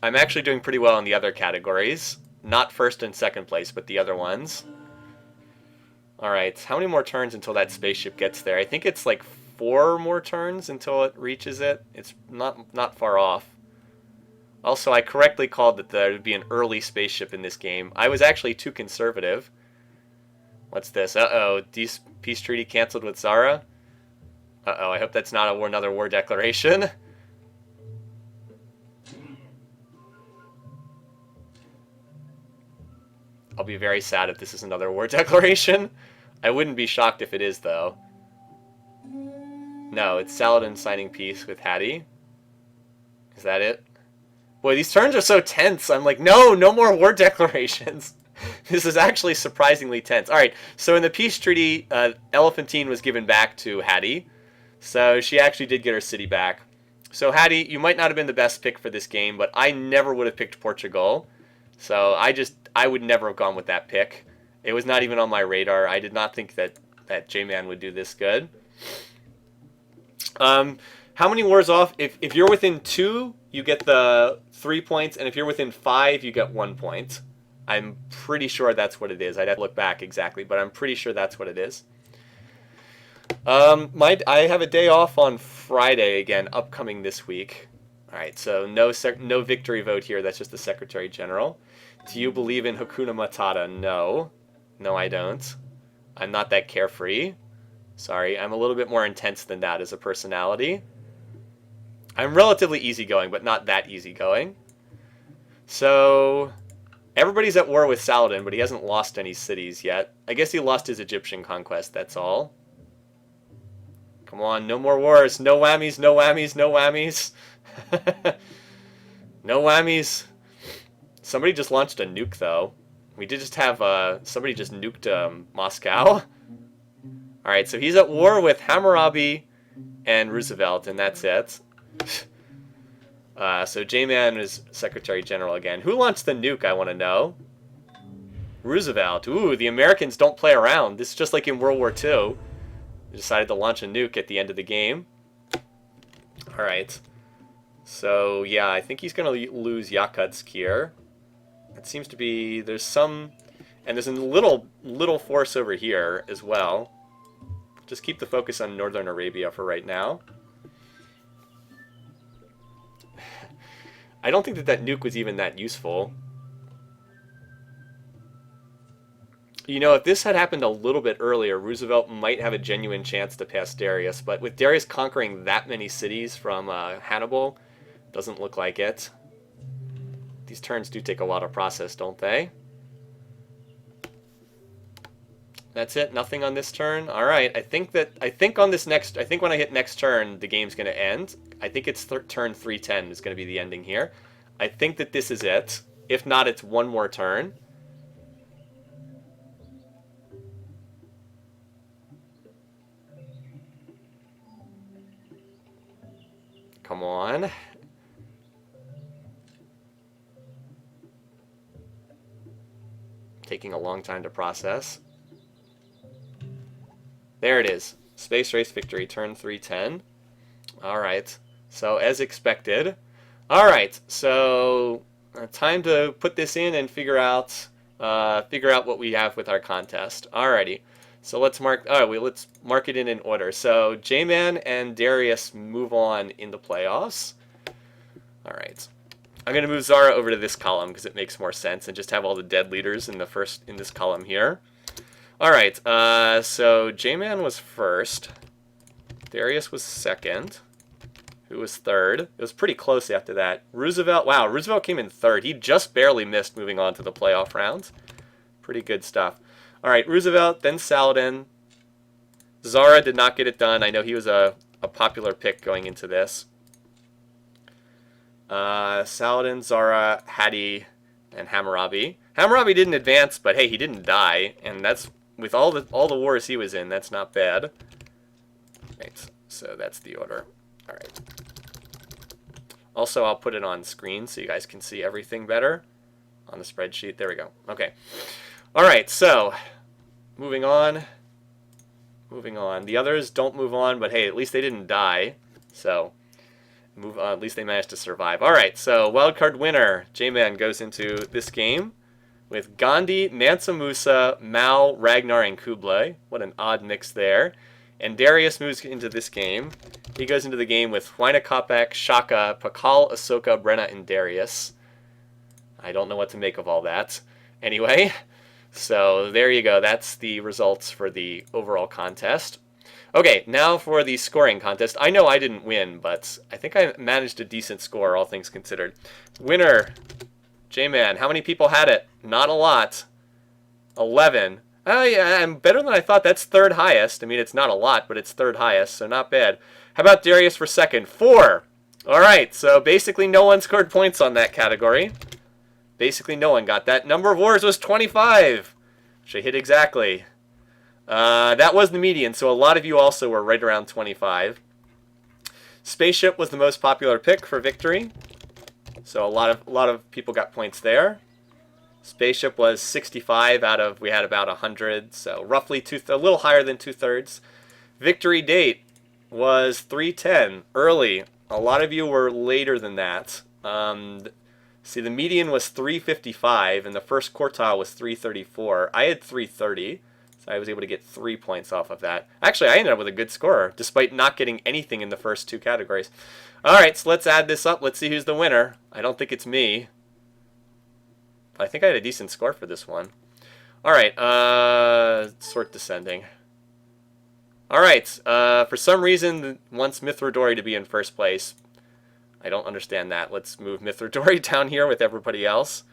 actually doing pretty well in the other categories. Not first and second place, but the other ones. Alright, how many more turns until that spaceship gets there? I think it's like 4 more turns until it reaches it. It's not far off. Also, I correctly called that there would be an early spaceship in this game. I was actually too conservative. What's this? Uh-oh. Peace treaty canceled with Zara? Uh-oh, I hope that's not another war declaration. I'll be very sad if this is another war declaration. I wouldn't be shocked if it is, though. No, it's Saladin signing peace with Hattie. Is that it? Boy, these turns are so tense. I'm like, no more war declarations. This is actually surprisingly tense. Alright, so in the peace treaty, Elephantine was given back to Hattie. So she actually did get her city back. So Hattie, you might not have been the best pick for this game, but I never would have picked Portugal. So I would never have gone with that pick. It was not even on my radar. I did not think that J-Man would do this good. How many wars off? If you're within 2, you get the 3 points, and if you're within 5, you get 1 point. I'm pretty sure that's what it is. I'd have to look back exactly, but I'm pretty sure that's what it is. I have a day off on Friday again, upcoming this week. All right, so no victory vote here. That's just the Secretary General. Do you believe in Hakuna Matata? No. No, I don't. I'm not that carefree. Sorry, I'm a little bit more intense than that as a personality. I'm relatively easygoing, but not that easygoing. So, everybody's at war with Saladin, but he hasn't lost any cities yet. I guess he lost his Egyptian conquest, that's all. Come on, no more wars. No whammies, no whammies, no whammies. No whammies. Somebody just launched a nuke, though. We did just have, somebody just nuked Moscow. Alright, so he's at war with Hammurabi and Roosevelt, and that's it. So J-Man is Secretary General again. Who launched the nuke, I want to know? Roosevelt. Ooh, the Americans don't play around. This is just like in World War II. They decided to launch a nuke at the end of the game. Alright. So, yeah, I think he's going to lose Yakutsk here. It seems to be... There's some... And there's a little force over here as well. Just keep the focus on Northern Arabia for right now. I don't think that nuke was even that useful. You know, if this had happened a little bit earlier, Roosevelt might have a genuine chance to pass Darius. But with Darius conquering that many cities from Hannibal, doesn't look like it. These turns do take a lot of process, don't they? That's it. Nothing on this turn. All right. I think on this next. I think when I hit next turn, the game's going to end. I think it's turn 310 is going to be the ending here. I think that this is it. If not, it's one more turn. Come on. Taking a long time to process. There it is. Space Race Victory, turn 310. Alright, so as expected. Alright, so time to put this in and figure out what we have with our contest. Alrighty, so let's mark it in order. So J-Man and Darius move on in the playoffs. Alright. I'm going to move Zara over to this column because it makes more sense and just have all the dead leaders in this column here. Alright, so J-Man was first. Darius was second. Who was third? It was pretty close after that. Roosevelt, wow, Roosevelt came in third. He just barely missed moving on to the playoff rounds. Pretty good stuff. Alright, Roosevelt, then Saladin. Zara did not get it done. I know he was a popular pick going into this. Saladin, Zara, Hattie, and Hammurabi. Hammurabi didn't advance, but hey, he didn't die, and that's with all the wars he was in. That's not bad. Right, so that's the order. All right. Also, I'll put it on screen so you guys can see everything better on the spreadsheet. There we go. Okay. All right. So, moving on. Moving on. The others don't move on, but hey, at least they didn't die. So. Move on. At least they managed to survive. All right, so wildcard winner J-Man goes into this game with Gandhi, Mansa Musa, Mao, Ragnar, and Kublai. What an odd mix there. And Darius moves into this game. He goes into the game with Huayna Capac, Shaka, Pakal, Ahsoka, Brenna, and Darius. I don't know what to make of all that. Anyway, so there you go. That's the results for the overall contest. Okay, now for the scoring contest. I know I didn't win, but I think I managed a decent score, all things considered. Winner, J-Man. How many people had it? Not a lot. 11. Oh, yeah, I'm better than I thought. That's third highest. I mean, it's not a lot, but it's third highest, so not bad. How about Darius for second? 4. All right, so basically no one scored points on that category. Basically no one got that. Number of wars was 25, which I hit exactly. That was the median, so a lot of you also were right around 25. Spaceship was the most popular pick for victory, so a lot of people got points there. Spaceship was 65 out of, we had about 100, so roughly a little higher than 2/3. Victory date was 310, early. A lot of you were later than that. See, the median was 355, and the first quartile was 334. I had 330. So I was able to get 3 points off of that. Actually, I ended up with a good score, despite not getting anything in the first 2 categories. All right, so let's add this up. Let's see who's the winner. I don't think it's me. I think I had a decent score for this one. All right, sort descending. All right, for some reason, wants Mithradori to be in first place. I don't understand that. Let's move Mithradori down here with everybody else.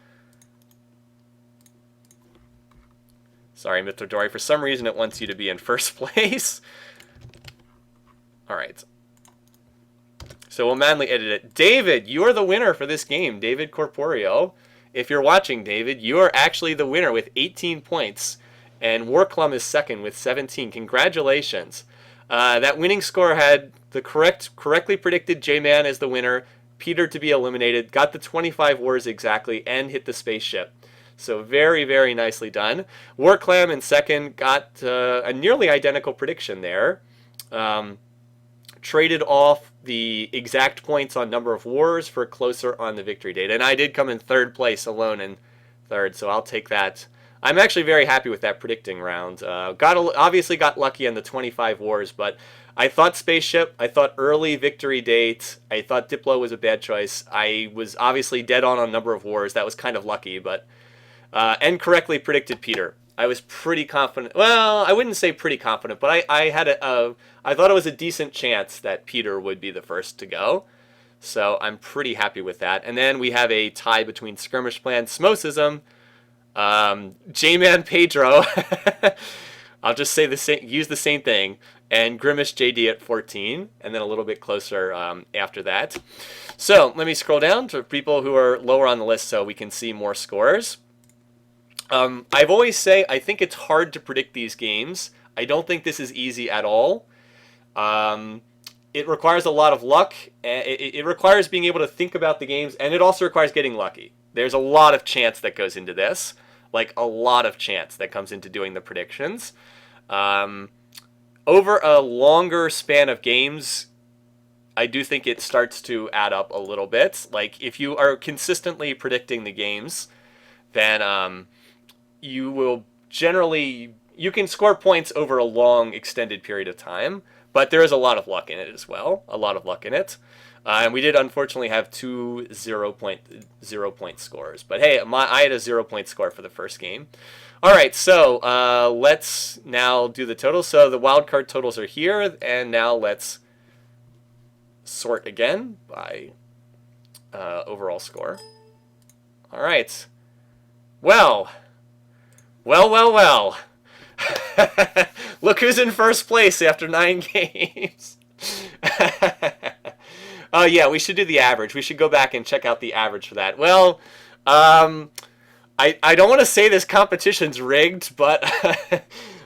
Sorry, Mithradori. For some reason, it wants you to be in first place. All right. So we'll manually edit it. David, you are the winner for this game. David Corporio. If you're watching, David, you are actually the winner with 18 points. And Warclum is second with 17. Congratulations. That winning score had the correctly predicted J-Man as the winner, Peter to be eliminated, got the 25 wars exactly, and hit the spaceship. So very, very nicely done. Warclam in second got a nearly identical prediction there. Traded off the exact points on number of wars for closer on the victory date. And I did come in third place alone in third, so I'll take that. I'm actually very happy with that predicting round. Obviously got lucky on the 25 wars, but I thought spaceship, I thought early victory date, I thought Diplo was a bad choice. I was obviously dead on number of wars. That was kind of lucky, but... and correctly predicted Peter. I was pretty confident. Well, I wouldn't say pretty confident, but I thought it was a decent chance that Peter would be the first to go. So I'm pretty happy with that. And then we have a tie between Skirmish Plan, Smosism, J-Man Pedro. I'll just say use the same thing, and Grimace JD at 14, and then a little bit closer after that. So let me scroll down to people who are lower on the list so we can see more scores. I've always say I think it's hard to predict these games. I don't think this is easy at all. It requires a lot of luck. It requires being able to think about the games, and it also requires getting lucky. There's a lot of chance that goes into this, like a lot of chance that comes into doing the predictions. Over a longer span of games, I do think it starts to add up a little bit. Like if you are consistently predicting the games, then you will generally, you can score points over a long extended period of time, but there is a lot of luck in it as well. A lot of luck in it. And we did unfortunately have 2 0-point scores. But hey, I had a 0-point score for the first game. All right, so let's now do the totals. So the wildcard totals are here, and now let's sort again by overall score. All right. Well. Look who's in first place after 9 games. Oh, yeah, we should do the average. We should go back and check out the average for that. Well, I don't want to say this competition's rigged, but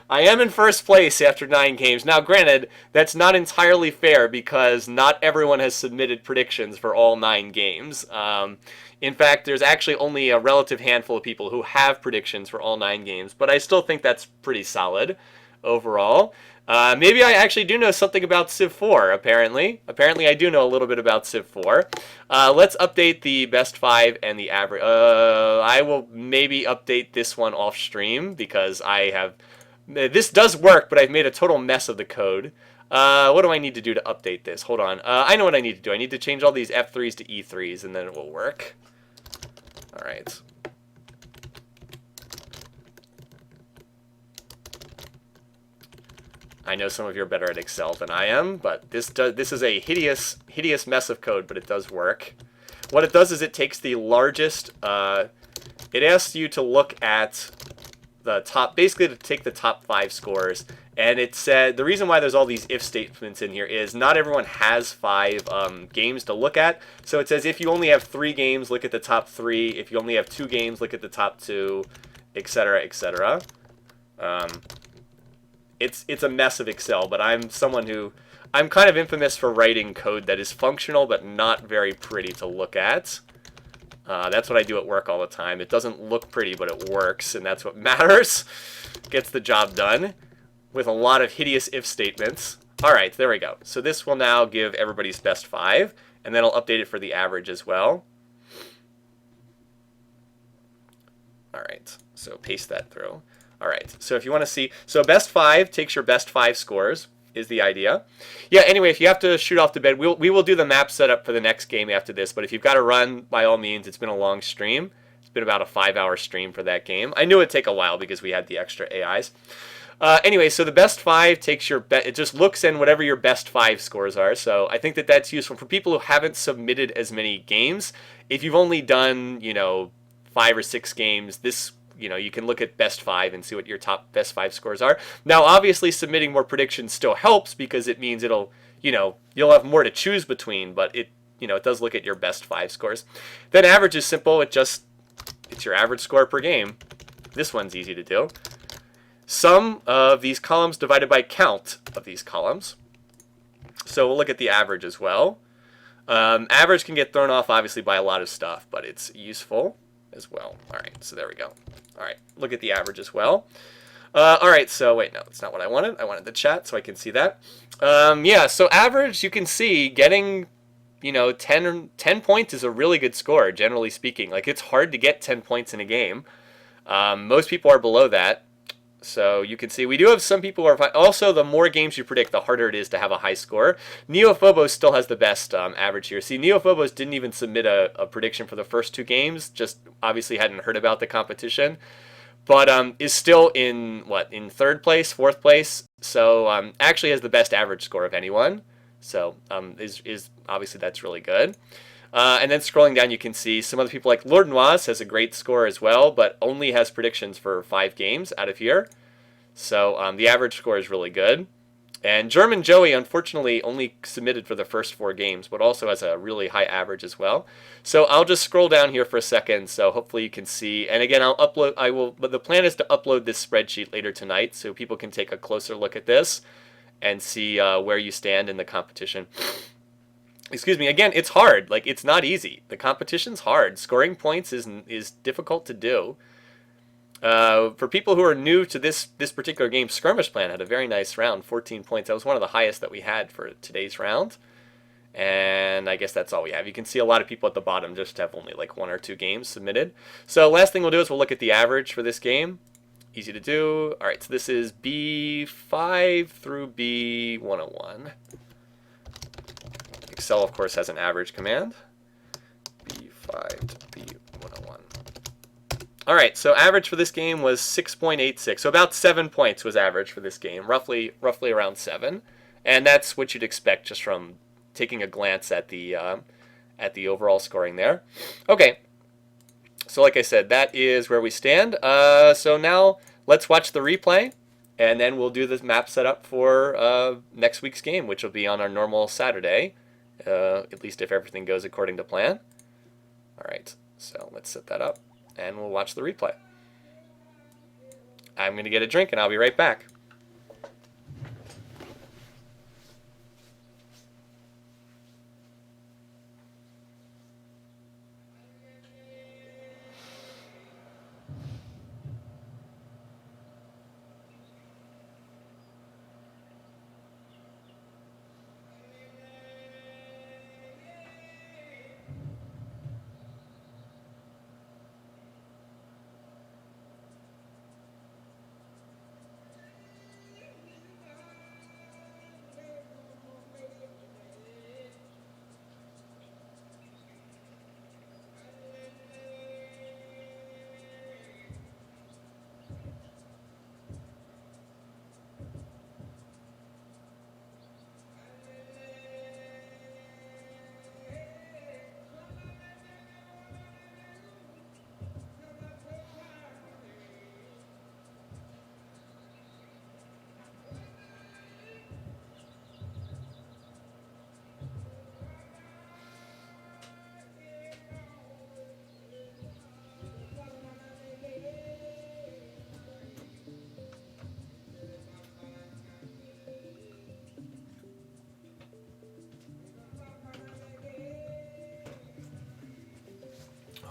I am in first place after 9 games. Now, granted, that's not entirely fair because not everyone has submitted predictions for all 9 games. In fact, there's actually only a relative handful of people who have predictions for all 9 games, but I still think that's pretty solid overall. Maybe I actually do know something about Civ4, apparently. Apparently, I do know a little bit about Civ4. Let's update the best 5 and the average. I will maybe update this one off stream because I have This does work, but I've made a total mess of the code. What do I need to do to update this? Hold on. I know what I need to do. I need to change all these F3s to E3s, and then it will work. All right. I know some of you are better at Excel than I am, but this is a hideous mess of code, but it does work. What it does is it takes the largest, it asks you to look at the top, basically to take the top 5 scores, and it said, the reason why there's all these if statements in here is not everyone has 5 games to look at, so it says if you only have 3 games, look at the top 3, if you only have 2 games, look at the top 2, etc., etc. It's a mess of Excel, but I'm kind of infamous for writing code that is functional but not very pretty to look at. That's what I do at work all the time. It doesn't look pretty, but it works, and that's what matters. Gets the job done with a lot of hideous if statements. All right, there we go. So this will now give everybody's best 5, and then I'll update it for the average as well. All right, so paste that through. All right, so if you want to see, so best 5 takes your best 5 scores, is the idea. Yeah, anyway, if you have to shoot off to bed, we will do the map setup for the next game after this, but if you've got to run, by all means, it's been a long stream. It's been about a 5-hour stream for that game. I knew it'd take a while because we had the extra AIs. Anyway, so the best 5 takes your it just looks in whatever your best 5 scores are. So I think that that's useful for people who haven't submitted as many games. If you've only done, 5 or 6 games, this, you can look at best 5 and see what your top best 5 scores are. Now, obviously, submitting more predictions still helps because it means it'll, you'll have more to choose between, but it does look at your best 5 scores. Then average is simple. It's your average score per game. This one's easy to do. Sum of these columns divided by count of these columns. So we'll look at the average as well. Average can get thrown off, obviously, by a lot of stuff, but it's useful as well. All right, so there we go. All right, look at the average as well. All right, so wait, no, that's not what I wanted. I wanted the chat so I can see that. Yeah, so average, you can see getting, 10 points is a really good score, generally speaking. Like, it's hard to get 10 points in a game. Most people are below that. So you can see we do have some people who are also, the more games you predict, the harder it is to have a high score. Neophobos still has the best average here. See, Neophobos didn't even submit a prediction for the first 2 games, just obviously hadn't heard about the competition, but is still in 3rd place, 4th place. So actually has the best average score of anyone. So is obviously that's really good. And then scrolling down, you can see some other people like Lord Noise has a great score as well, but only has predictions for 5 games out of here. So the average score is really good. And German Joey, unfortunately, only submitted for the first 4 games, but also has a really high average as well. So I'll just scroll down here for a second, so hopefully you can see. And again, but the plan is to upload this spreadsheet later tonight, so people can take a closer look at this and see where you stand in the competition. Excuse me, again, it's hard. Like, it's not easy. The competition's hard. Scoring points is difficult to do. For people who are new to this particular game, Skirmish Plan had a very nice round, 14 points. That was one of the highest that we had for today's round. And I guess that's all we have. You can see a lot of people at the bottom just have only like 1 or 2 games submitted. So last thing we'll do is we'll look at the average for this game. Easy to do. All right, so this is B5 through B101. Excel, of course, has an average command. B5 to B101. All right, so average for this game was 6.86. So about 7 points was average for this game, roughly around 7. And that's what you'd expect just from taking a glance at the overall scoring there. Okay, so like I said, that is where we stand. So now let's watch the replay, and then we'll do this map setup for next week's game, which will be on our normal Saturday. At least if everything goes according to plan. All right, so let's set that up, and we'll watch the replay. I'm going to get a drink, and I'll be right back.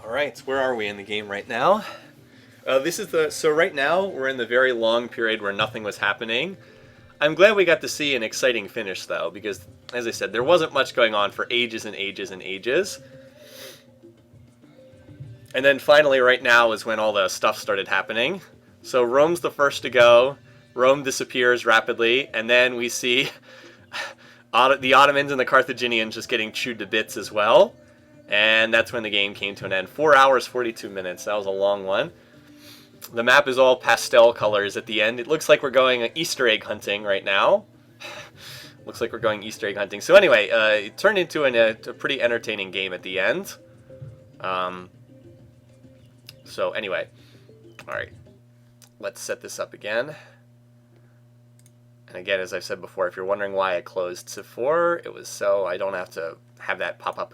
All right, where are we in the game right now? So right now we're in the very long period where nothing was happening. I'm glad we got to see an exciting finish though, because as I said, there wasn't much going on for ages and ages and ages. And then finally right now is when all the stuff started happening. So Rome's the first to go. Rome disappears rapidly, and then we see the Ottomans and the Carthaginians just getting chewed to bits as well. And that's when the game came to an end. 4 hours, 42 minutes. That was a long one. The map is all pastel colors at the end. It looks like we're going Easter egg hunting right now. Looks like we're going Easter egg hunting. So anyway, it turned into a pretty entertaining game at the end. So anyway, all right. Let's set this up again. And again, as I've said before, if you're wondering why I closed Civ4, it was so I don't have to have that pop up in